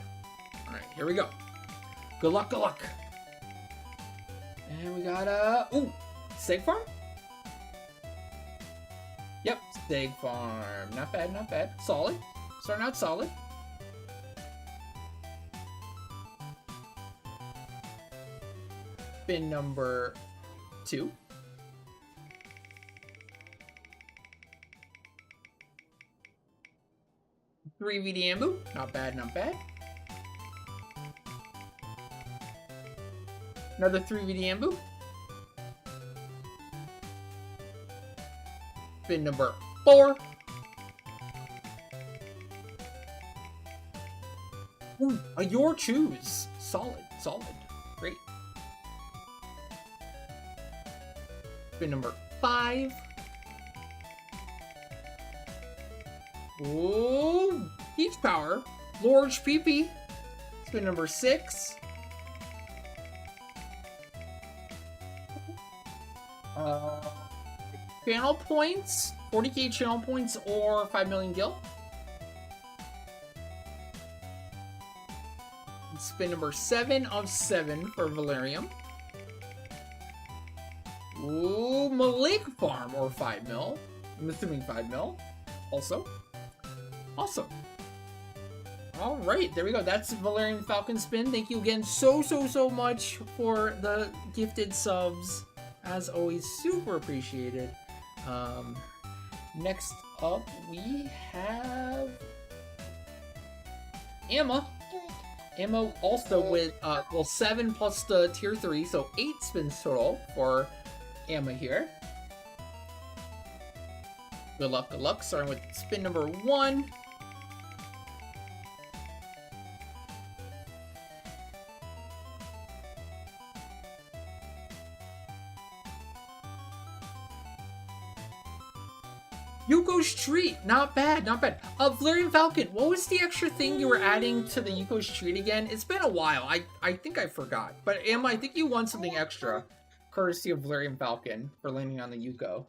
Alright, here we go. Good luck. And we got ooh, Seg Farm? Yep, Seg Farm. Not bad. Solid. Starting out solid. Spin number 2. Three VDMBoo. Not bad. Another 3 VDMBoo. Spin number 4. Ooh, your choose. Solid. Great. Spin number 5. Ooh, Peach Power. Large PP. Spin number 6. Channel points, 40k channel points, or 5 million gil. Spin number 7 of 7 for Valerium. Ooh, Malik Farm, or 5 mil. I'm assuming 5 mil. Also, awesome. All right, there we go. That's Valerium Falcon spin. Thank you again so much for the gifted subs. As always, super appreciated. Next up, we have Emma. Emma also with, 7 plus the tier 3, so 8 spins total for Emma here. Good luck. Starting with spin number 1. Yuko's Treat, not bad. Valerium Falcon, what was the extra thing you were adding to the Yuko's Treat again? It's been a while. I think I forgot. But Emma, I think you won something extra, courtesy of Valerium Falcon, for landing on the Yuko.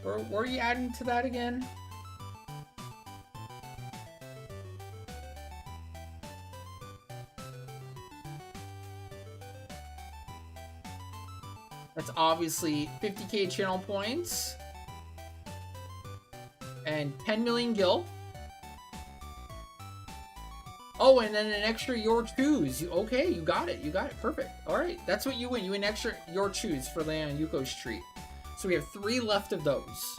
What were you adding to that again? That's obviously 50k channel points. And 10 million gil. Oh, and then an extra your choose. Okay, you got it. Perfect. All right, that's what you win. You win extra your choose for landing on Yuko's Treat. So we have 3 left of those.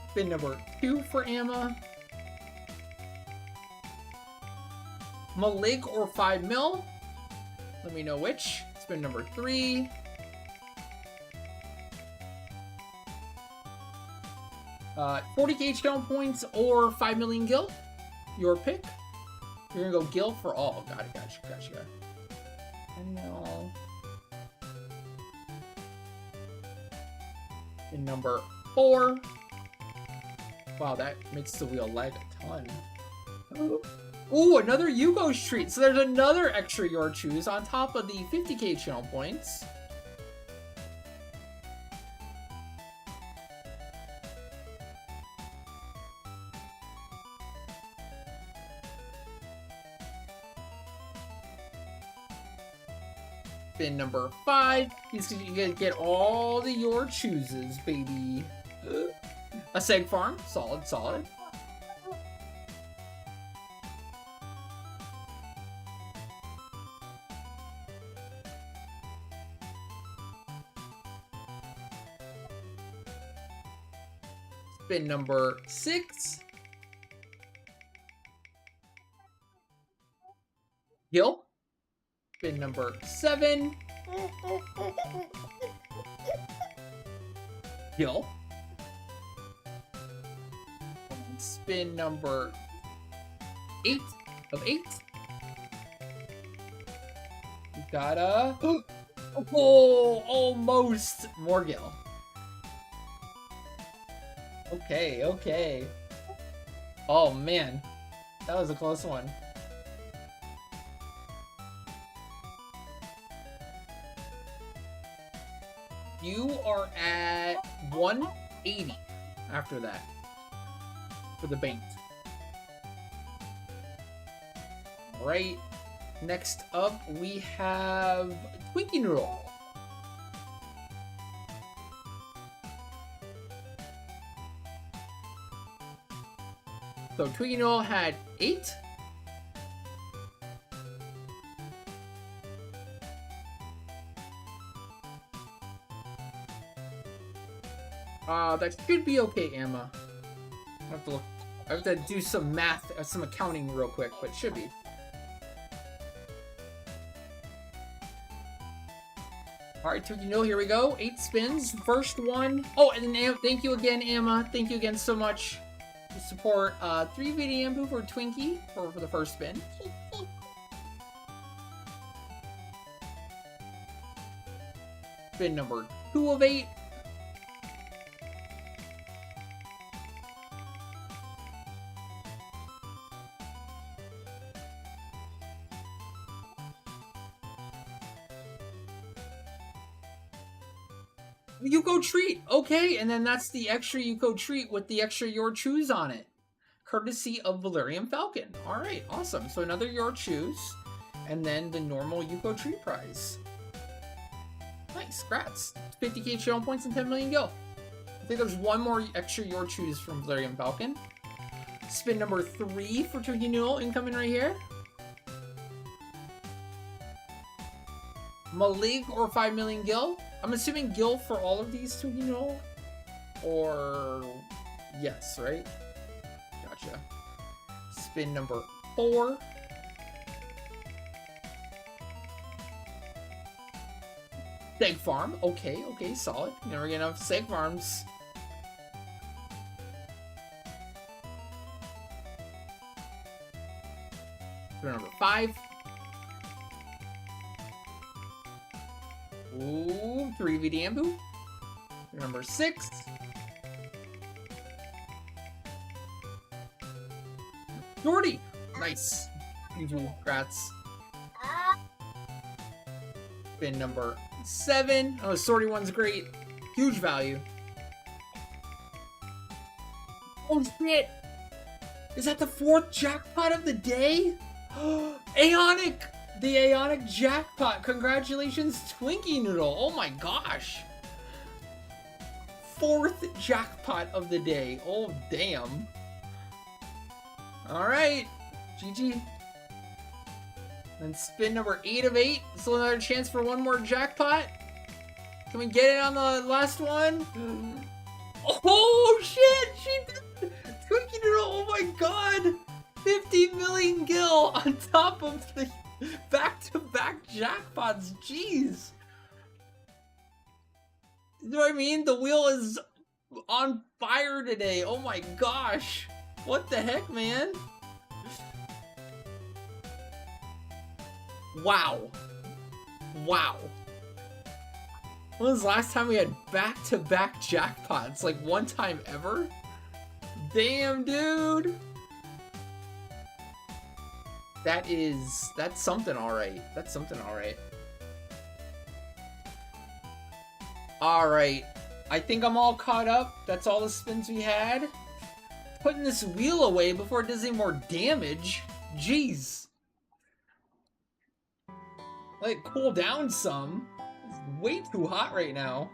Spin number 2 for Emma. Malik or 5 mil. Let me know which. Spin number 3. 40k channel points or 5 million gil. Your pick. You're gonna go gil for all. Got it. Gotcha. 10 mil. And number 4. Wow, that makes the wheel lag a ton. Ooh, another Yuko's Treat. So there's another extra your choose on top of the 50k channel points. Spin number 5. You gonna get all the your chooses, baby. A Seg Farm, solid. Spin number 6. Gil. Spin number 7. Gil. Spin number 8 of 8. We got a oh, almost more Gil. Okay, okay. Oh man, that was a close one. You are at 180 after that for the bank. Right. Next up, we have Twinkie Noodle. So Twinkie Noodle had 8. That should be okay, Emma. I have to look. I have to do some math, some accounting real quick, but it should be. Alright, Twinkie Noodle, here we go. 8 spins. First one. Oh, and then thank you again, Emma. Thank you again so much to support 3 VDM for Twinkie for the first spin. Spin number 2 of 8. Yuko treat, okay, and then that's the extra Yuko treat with the extra Your Choose on it, courtesy of Valerian Falcon. All right, awesome. So another Your Choose, and then the normal Yuko treat prize. Nice, congrats. 50k channel points and 10 million Gil. I think there's one more extra Your Choose from Valerian Falcon. Spin number 3 for Twinkie Noodle incoming right here. Malig or 5 million Gil. I'm assuming Gil for all of these, Twinkie Noodle? Or yes, right? Gotcha. Spin number 4. Seg Farm. Okay, okay, solid. Never get enough Seg Farms. Spin number 5. Ooh, 3 VDM. Number 6. Jordy! Nice. Congrats. Spin number 7. Oh, Sorty one's great. Huge value. Oh shit! Is that the 4th jackpot of the day? Aeonic! The Aeonic jackpot. Congratulations, Twinkie Noodle. Oh my gosh. 4th jackpot of the day. Oh, damn. Alright. GG. Then spin number 8 of 8. So another chance for one more jackpot. Can we get it on the last one? Oh, shit. She did. Twinkie Noodle. Oh my god. 50 million Gil on top of the back-to-back jackpots, jeez. You know what I mean? The wheel is on fire today. Oh my gosh. What the heck, man? Wow. Wow. When was the last time we had back-to-back jackpots? Like one time ever? Damn, dude. That's something alright. That's something alright. Alright. I think I'm all caught up. That's all the spins we had. Putting this wheel away before it does any more damage. Jeez. Let it cool down some. It's way too hot right now.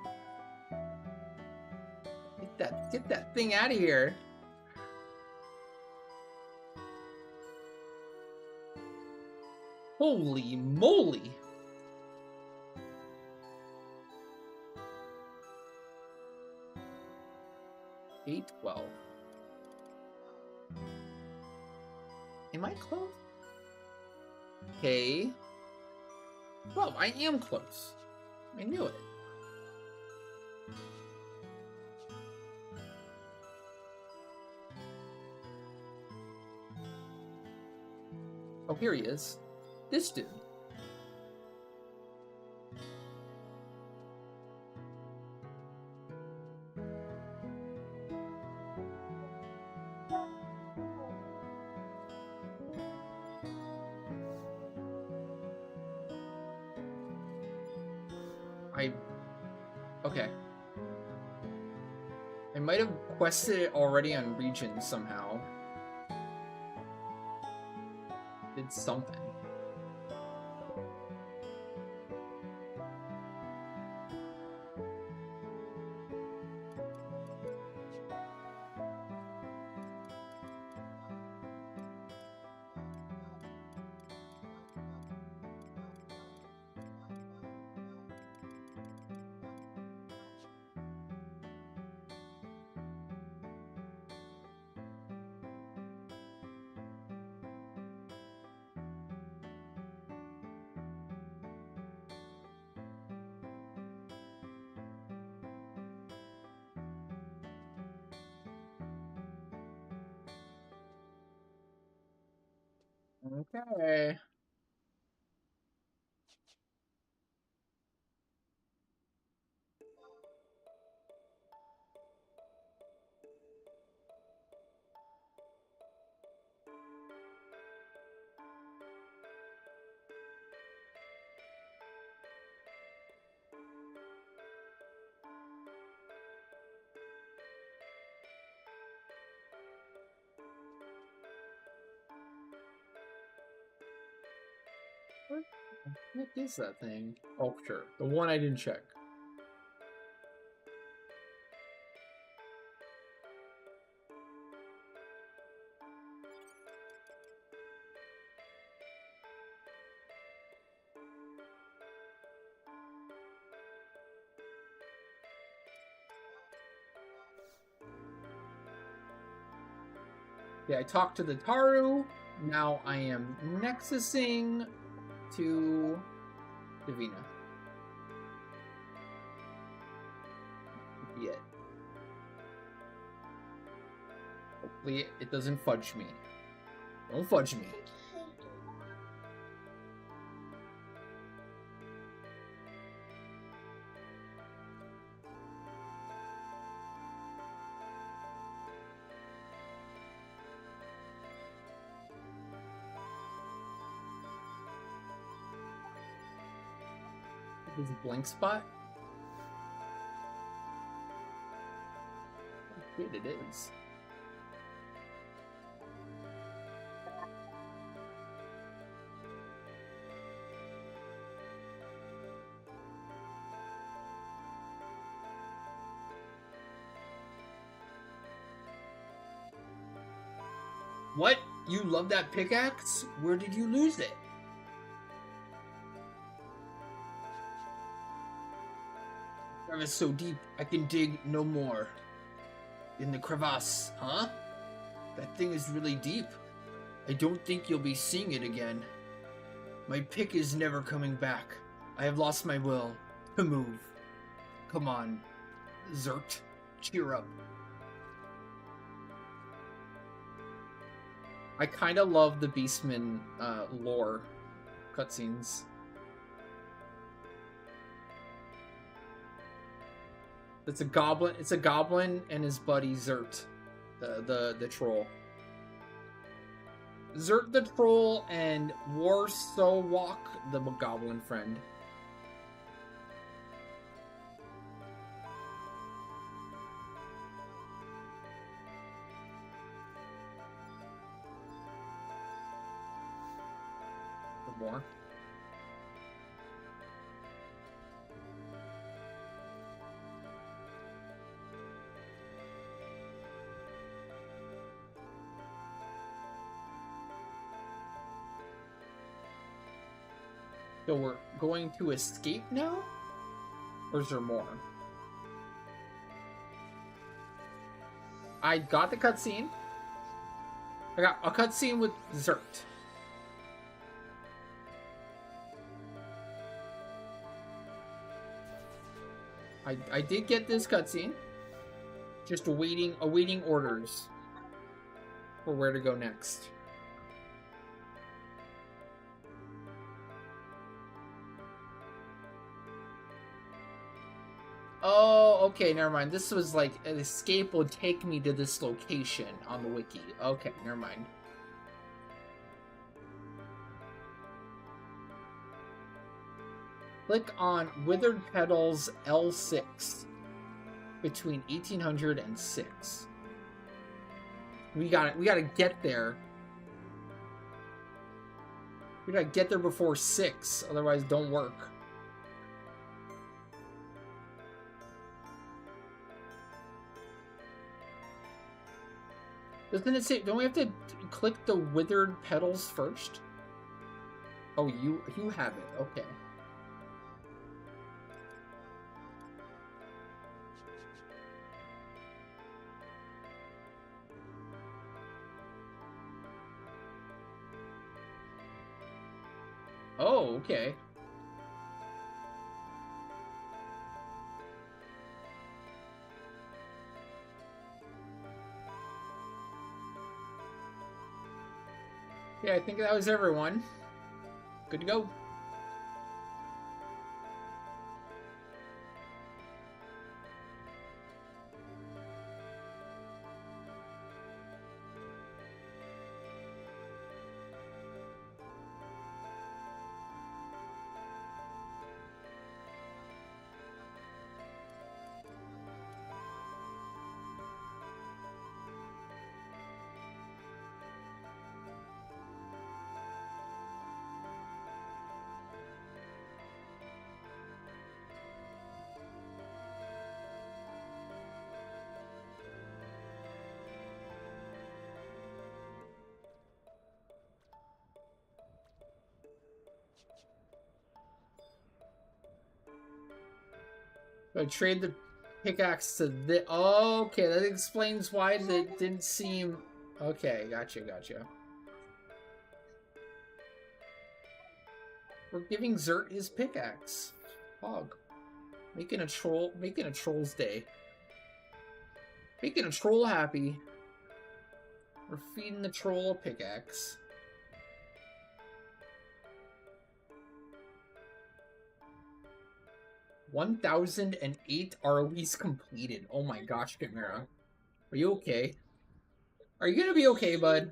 Get that thing out of here. Holy moly! A12. Am I close? Okay. 12. I am close. I knew it. Oh, here he is. This dude. Okay. I might have quested it already on Region somehow. Did something. Okay. What is that thing? Oh, sure. The one I didn't check. Yeah, I talked to the Taru. Now I am nexusing to Divina. Yeah. Hopefully it doesn't fudge me. Don't fudge me. This blank spot? How good it is. What? You love that pickaxe? Where did you lose it? Crevice so deep, I can dig no more. In the crevasse, huh? That thing is really deep. I don't think you'll be seeing it again. My pick is never coming back. I have lost my will to move. Come on, Zert, cheer up. I kind of love the Beastman lore cutscenes. It's a goblin. It's a goblin and his buddy Zert, the troll. Zert the troll and Warsowak the goblin friend. For more. So we're going to escape now? Or is there more? I got the cutscene. I got a cutscene with Zert. I did get this cutscene. Just awaiting orders for where to go next. Oh, okay, never mind. This was like an escape will take me to this location on the wiki. Okay, never mind. Click on Withered Petals L6 between 1800 and 6. We gotta get there. We gotta get there before 6, otherwise don't work. Doesn't it say, don't we have to click the withered petals first? Oh, you have it, okay. Oh, okay. Yeah, I think that was everyone. Good to go. I trade the pickaxe to the... Oh, okay, that explains why it didn't seem... Okay, gotcha. We're giving Zert his pickaxe. Hog. Making a troll's day. Making a troll happy. We're feeding the troll a pickaxe. $1,008 ROEs completed. Oh my gosh, Chimera. Are you okay? Are you gonna be okay, bud?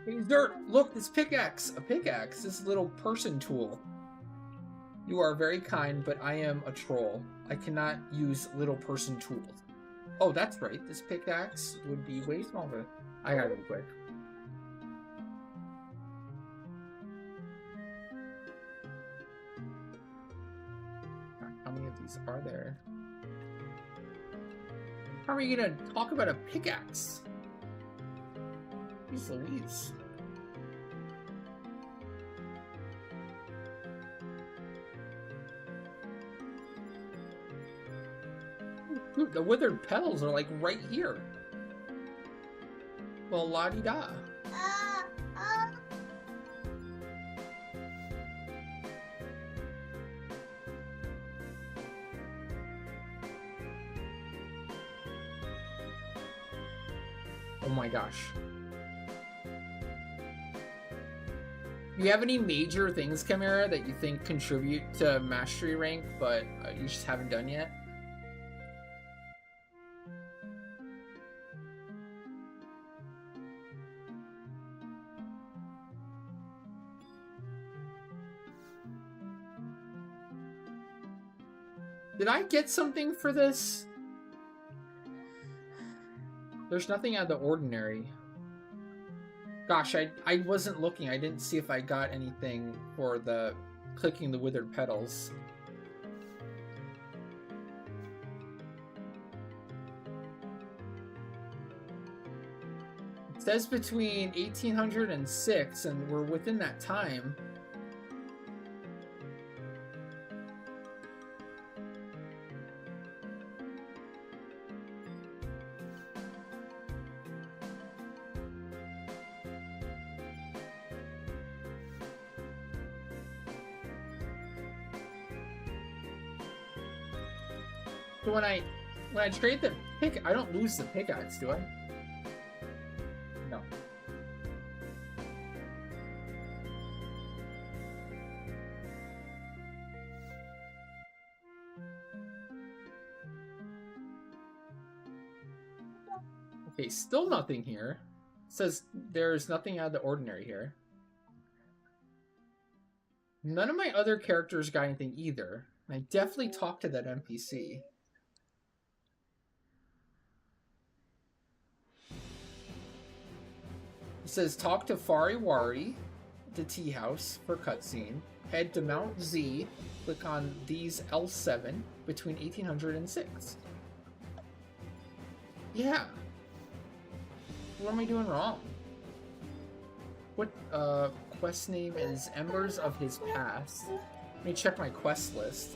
Hey, Zert, look, this pickaxe. A pickaxe, this little person tool. You are very kind, but I am a troll. I cannot use little person tools. Oh, that's right. This pickaxe would be way smaller. I gotta go quick. How many of these are there? How are you gonna talk about a pickaxe? Jeez Louise. Dude, the withered petals are like right here. Well, la-di-da. Oh my gosh. Do you have any major things, Chimera, that you think contribute to mastery rank, but you just haven't done yet? Did I get something for this? There's nothing out of the ordinary. Gosh, I wasn't looking. I didn't see if I got anything for the clicking the withered petals. It says between 1800 and 6, and we're within that time. So when I trade the pick, I don't lose the pickaxe, do I? No. Okay, still nothing here. It says there's nothing out of the ordinary here. None of my other characters got anything either. I definitely talked to that NPC. It says talk to Fariwari, the tea house for cutscene. Head to Mount Z. Click on these L7 between 1800 and 6. Yeah. What am I doing wrong? What quest name is Embers of His Past? Let me check my quest list.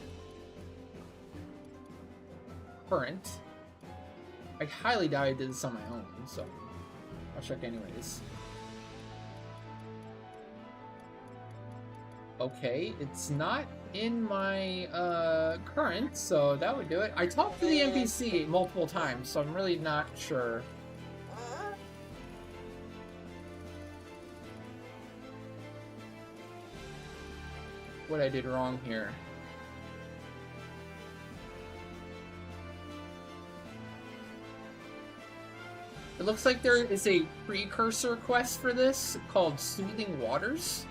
Current. I highly doubt I did this on my own, so I'll check anyways. Okay, it's not in my current, so that would do it. I talked to the NPC multiple times, so I'm really not sure. What I did wrong here. It looks like there is a precursor quest for this called Soothing Waters.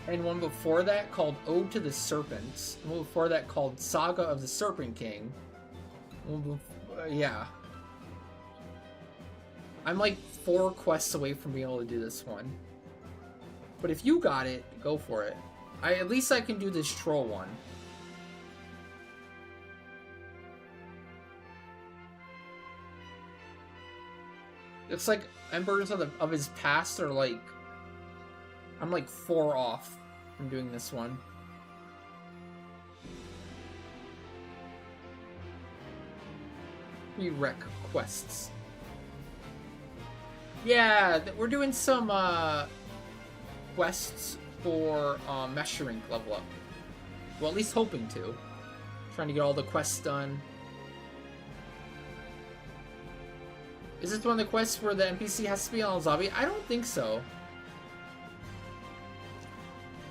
And one before that called Ode to the Serpents. And one before that called Saga of the Serpent King. Yeah. I'm like 4 quests away from being able to do this one. But if you got it, go for it. At least I can do this troll one. It's like Embers of His Past are like... I'm like 4 off from doing this one. Prereq quests. Yeah, we're doing some quests for Mesherink level up. Well, at least hoping to. Trying to get all the quests done. Is this one of the quests where the NPC has to be on Alzabi? I don't think so.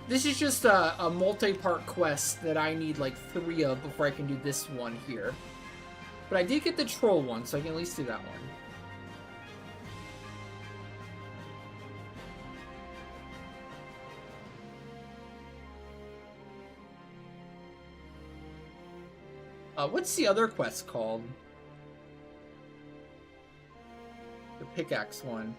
This is just a multi-part quest that I need like 3 of before I can do this one here. But I did get the troll one, so I can at least do that one. What's the other quest called? The pickaxe one.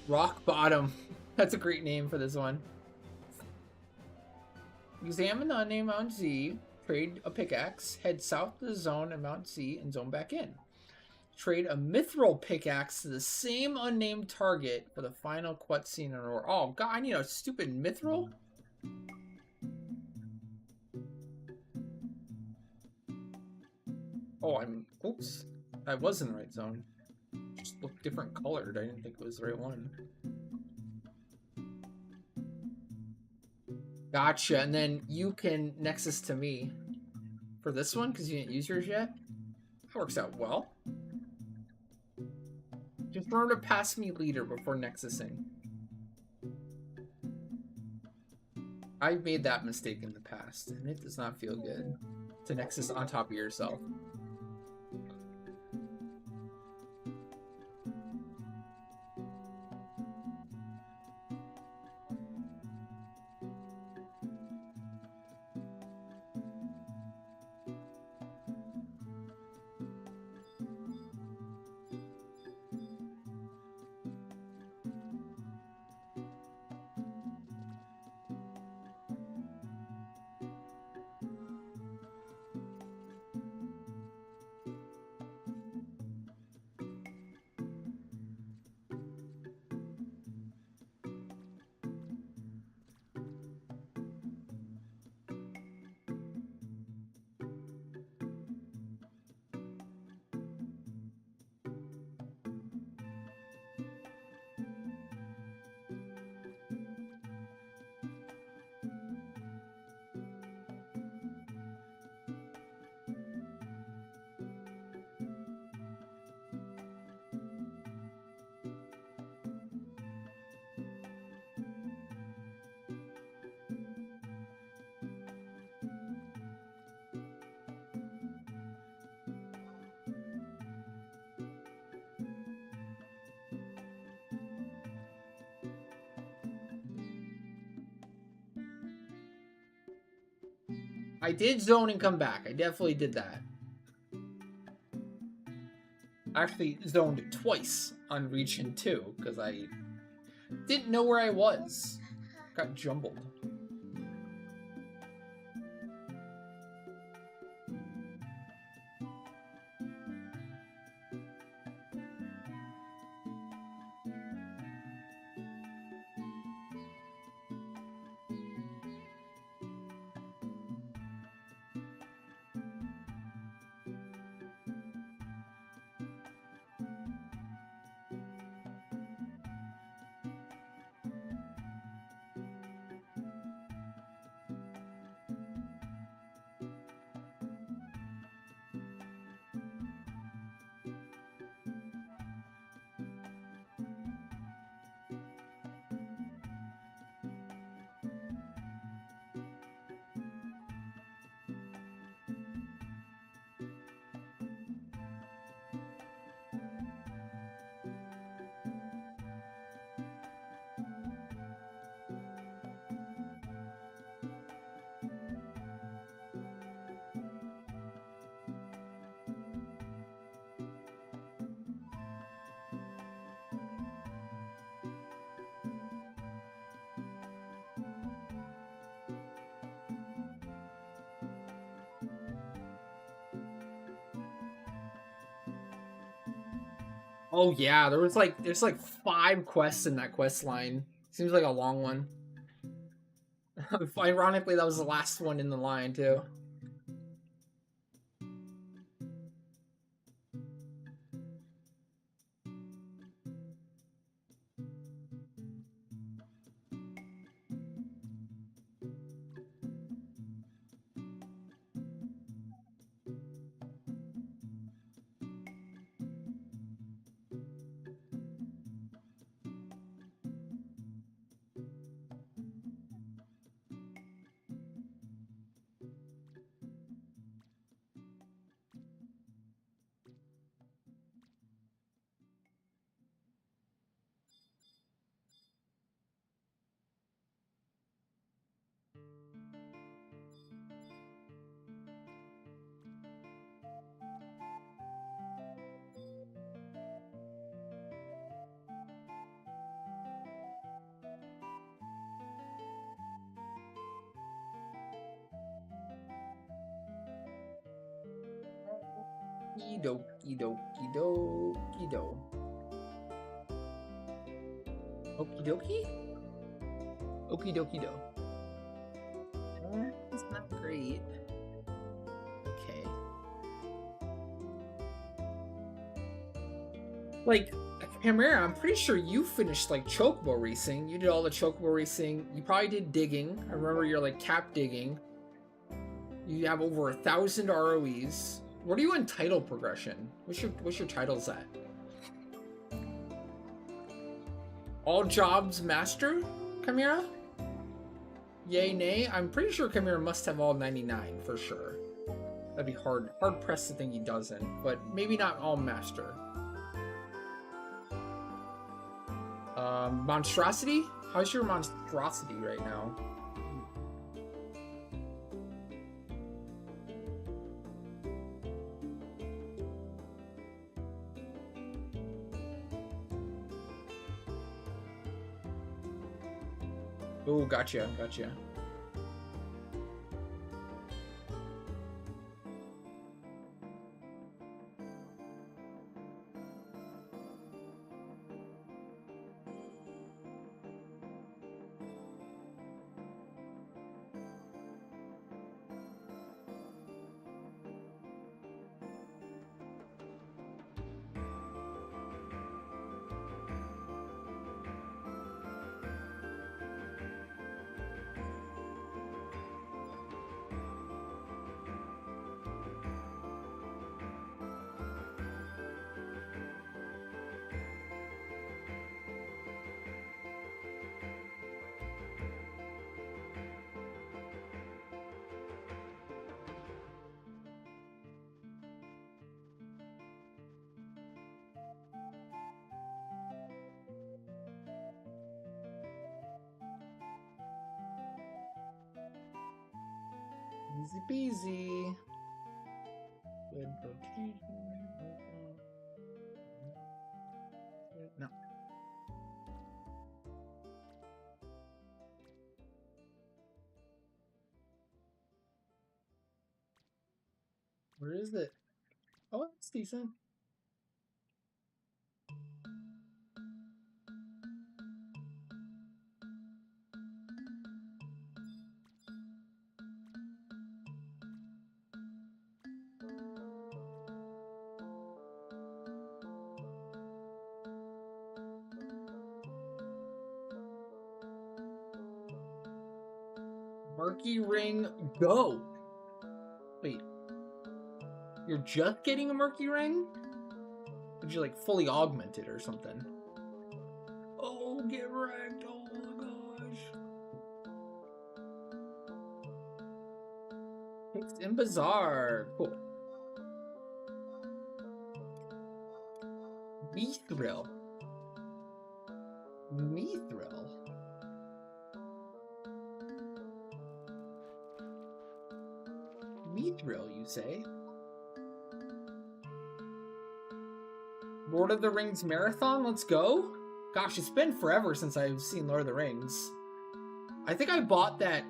Rock Bottom. That's a great name for this one. Examine the unnamed Mount Z. Trade a pickaxe. Head south to the zone and Mount Z and zone back in. Trade a mithril pickaxe to the same unnamed target for the final cutscene in order. Oh god, I need a stupid mithril? Oh, oops. I was in the right zone. Just looked different colored. I didn't think it was the right one. Gotcha. And then you can Nexus to me for this one because you didn't use yours yet. That works out well. Just remember to pass me leader before Nexusing. I've made that mistake in the past, and it does not feel good to Nexus on top of yourself. I did zone and come back. I definitely did that. I actually zoned twice on region 2 because I didn't know where I was. Got jumbled. Oh yeah, there's like 5 quests in that quest line. Seems like a long one. Ironically, that was the last one in the line too. Okie dokie dokie do. Okie dokie? Okie dokie do. That's not great. Okay. Like, Chimera, I'm pretty sure you finished like Chocobo racing. You did all the Chocobo racing. You probably did digging. I remember you're like cap digging. You have over 1,000 ROEs. What are you in title progression? What's your titles at? All jobs master, Chimera? Yay, nay? I'm pretty sure Chimera must have all 99 for sure. That'd be hard pressed to think he doesn't, but maybe not all master. Monstrosity? How's your monstrosity right now? Oh, gotcha. Easy peasy. Good rotation. No. Where is it? Oh, it's decent. Murky Ring, go! Wait. You're just getting a Murky Ring? Did you, like, fully augment it or something? Oh, get wrecked! Oh my gosh! Picks in Bazaar. Cool. Mithril. Mithril? Mithril, you say? Lord of the Rings Marathon, let's go? Gosh, it's been forever since I've seen Lord of the Rings. I think I bought that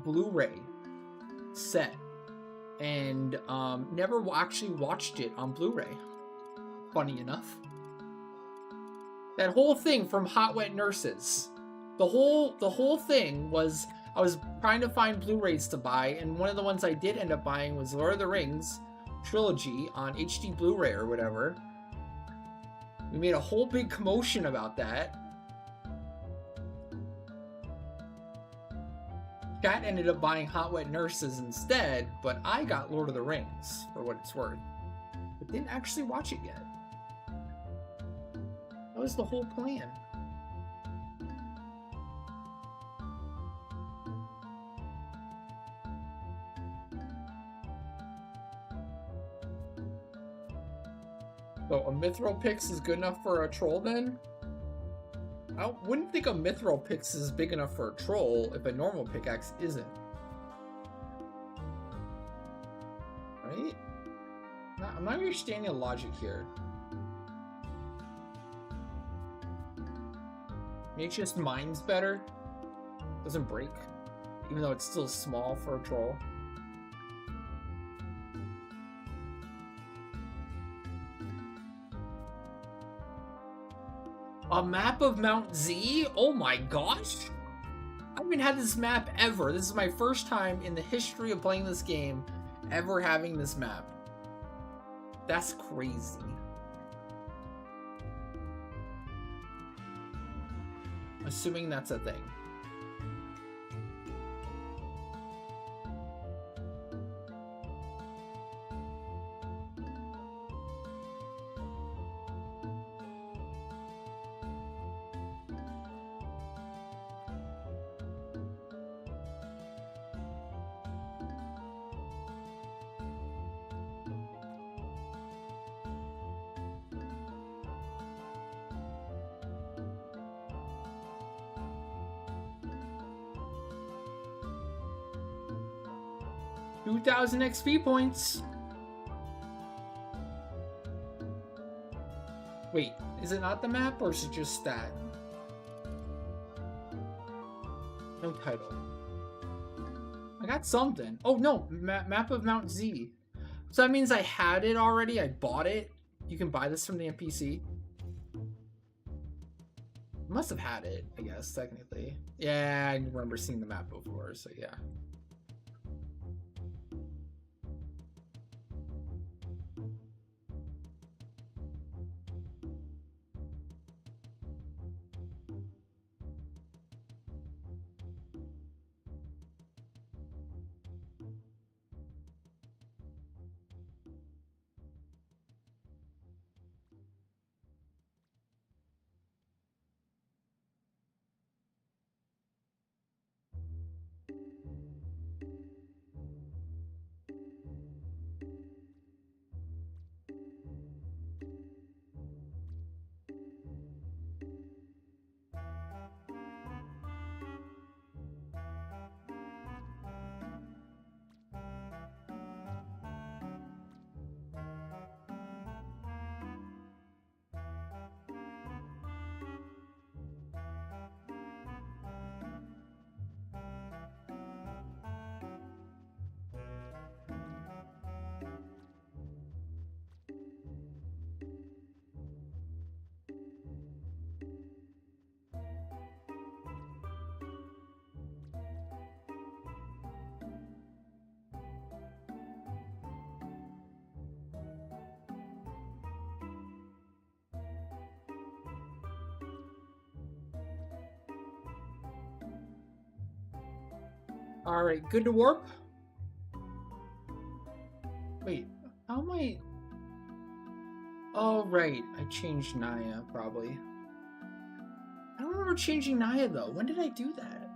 Blu-ray set and never actually watched it on Blu-ray. Funny enough. That whole thing from Hot Wet Nurses. The whole thing was I was trying to find Blu-rays to buy, and one of the ones I did end up buying was Lord of the Rings trilogy on HD Blu-ray or whatever. We made a whole big commotion about that. Cat ended up buying Hot Wet Nurses instead, but I got Lord of the Rings for what it's worth. But didn't actually watch it yet. That was the whole plan. So a Mithril Pix is good enough for a troll then? I wouldn't think a Mithril Pix is big enough for a troll if a normal pickaxe isn't. Right? I'm not understanding the logic here. Makes just mines better. Doesn't break. Even though it's still small for a troll. A map of Mount Z? Oh my gosh! I haven't had this map ever. This is my first time in the history of playing this game ever having this map. That's crazy. Assuming that's a thing. $2,000 XP points. Wait, is it not the map or is it just stat? No title. I got something. Oh no, map of Mount Z. So that means I had it already. I bought it. You can buy this from the NPC. Must have had it, I guess, technically. Yeah, I remember seeing the map before, so yeah. Alright, good to warp. Wait, how am I... Oh, right. I changed Naya, probably. I don't remember changing Naya, though. When did I do that?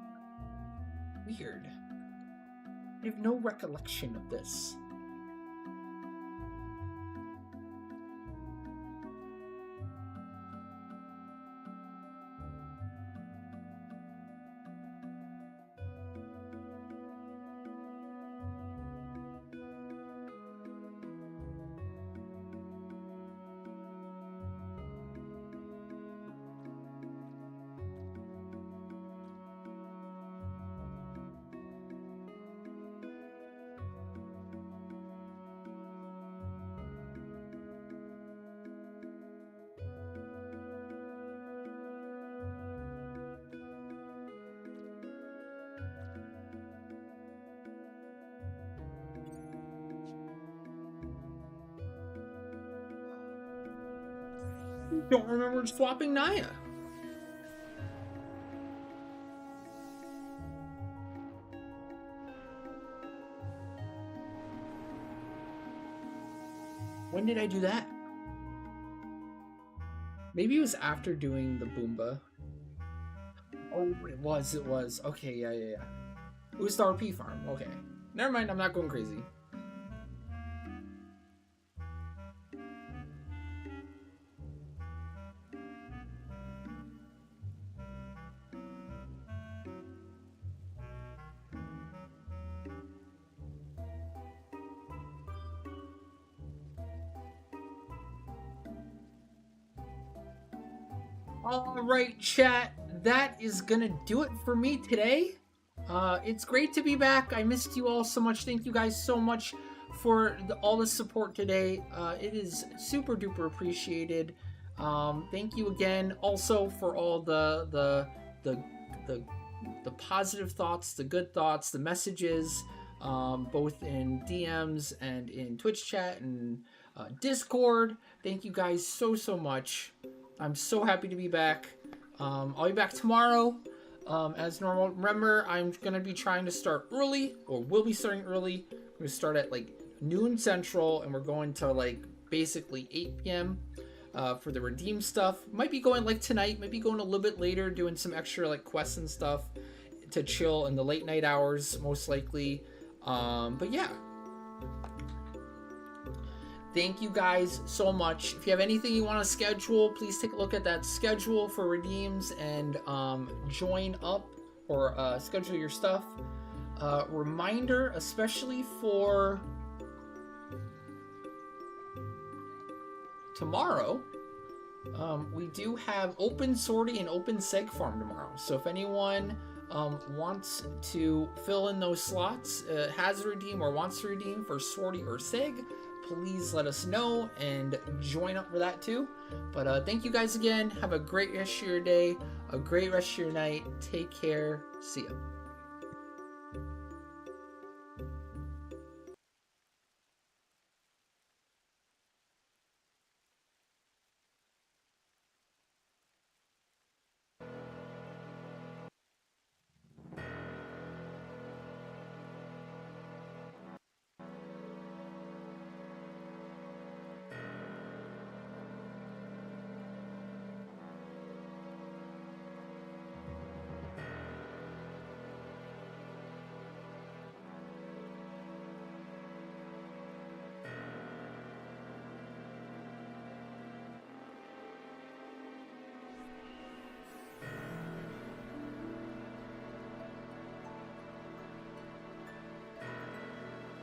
Weird. I have no recollection of this. Don't remember swapping Naya. When did I do that? Maybe it was after doing the Boomba. Oh, it was. Okay, yeah. It was the RP farm. Okay. Never mind, I'm not going crazy. Alright, chat, that is gonna do it for me today. It's great to be back. I missed you all so much. Thank you guys so much for all the support today. It is super duper appreciated. Thank you again also for all the positive thoughts, the good thoughts, the messages, both in DMs and in Twitch chat and Discord. Thank you guys so much. I'm so happy to be back. I'll be back tomorrow as normal. Remember, I'm going to be trying to start early, or will be starting early. I'm going to start at like noon central, and we're going to like basically 8 p.m. For the redeem stuff. Might be going like tonight, maybe going a little bit later, doing some extra like quests and stuff to chill in the late night hours, most likely. But yeah. Thank you guys so much. If you have anything you want to schedule, please take a look at that schedule for redeems and join up or schedule your stuff. Reminder, especially for tomorrow, we do have open sortie and open seg farm tomorrow. So if anyone wants to fill in those slots, has a redeem or wants to redeem for sortie or seg, please let us know and join up for that too. But thank you guys again. Have a great rest of your day, a great rest of your night. Take care. See ya.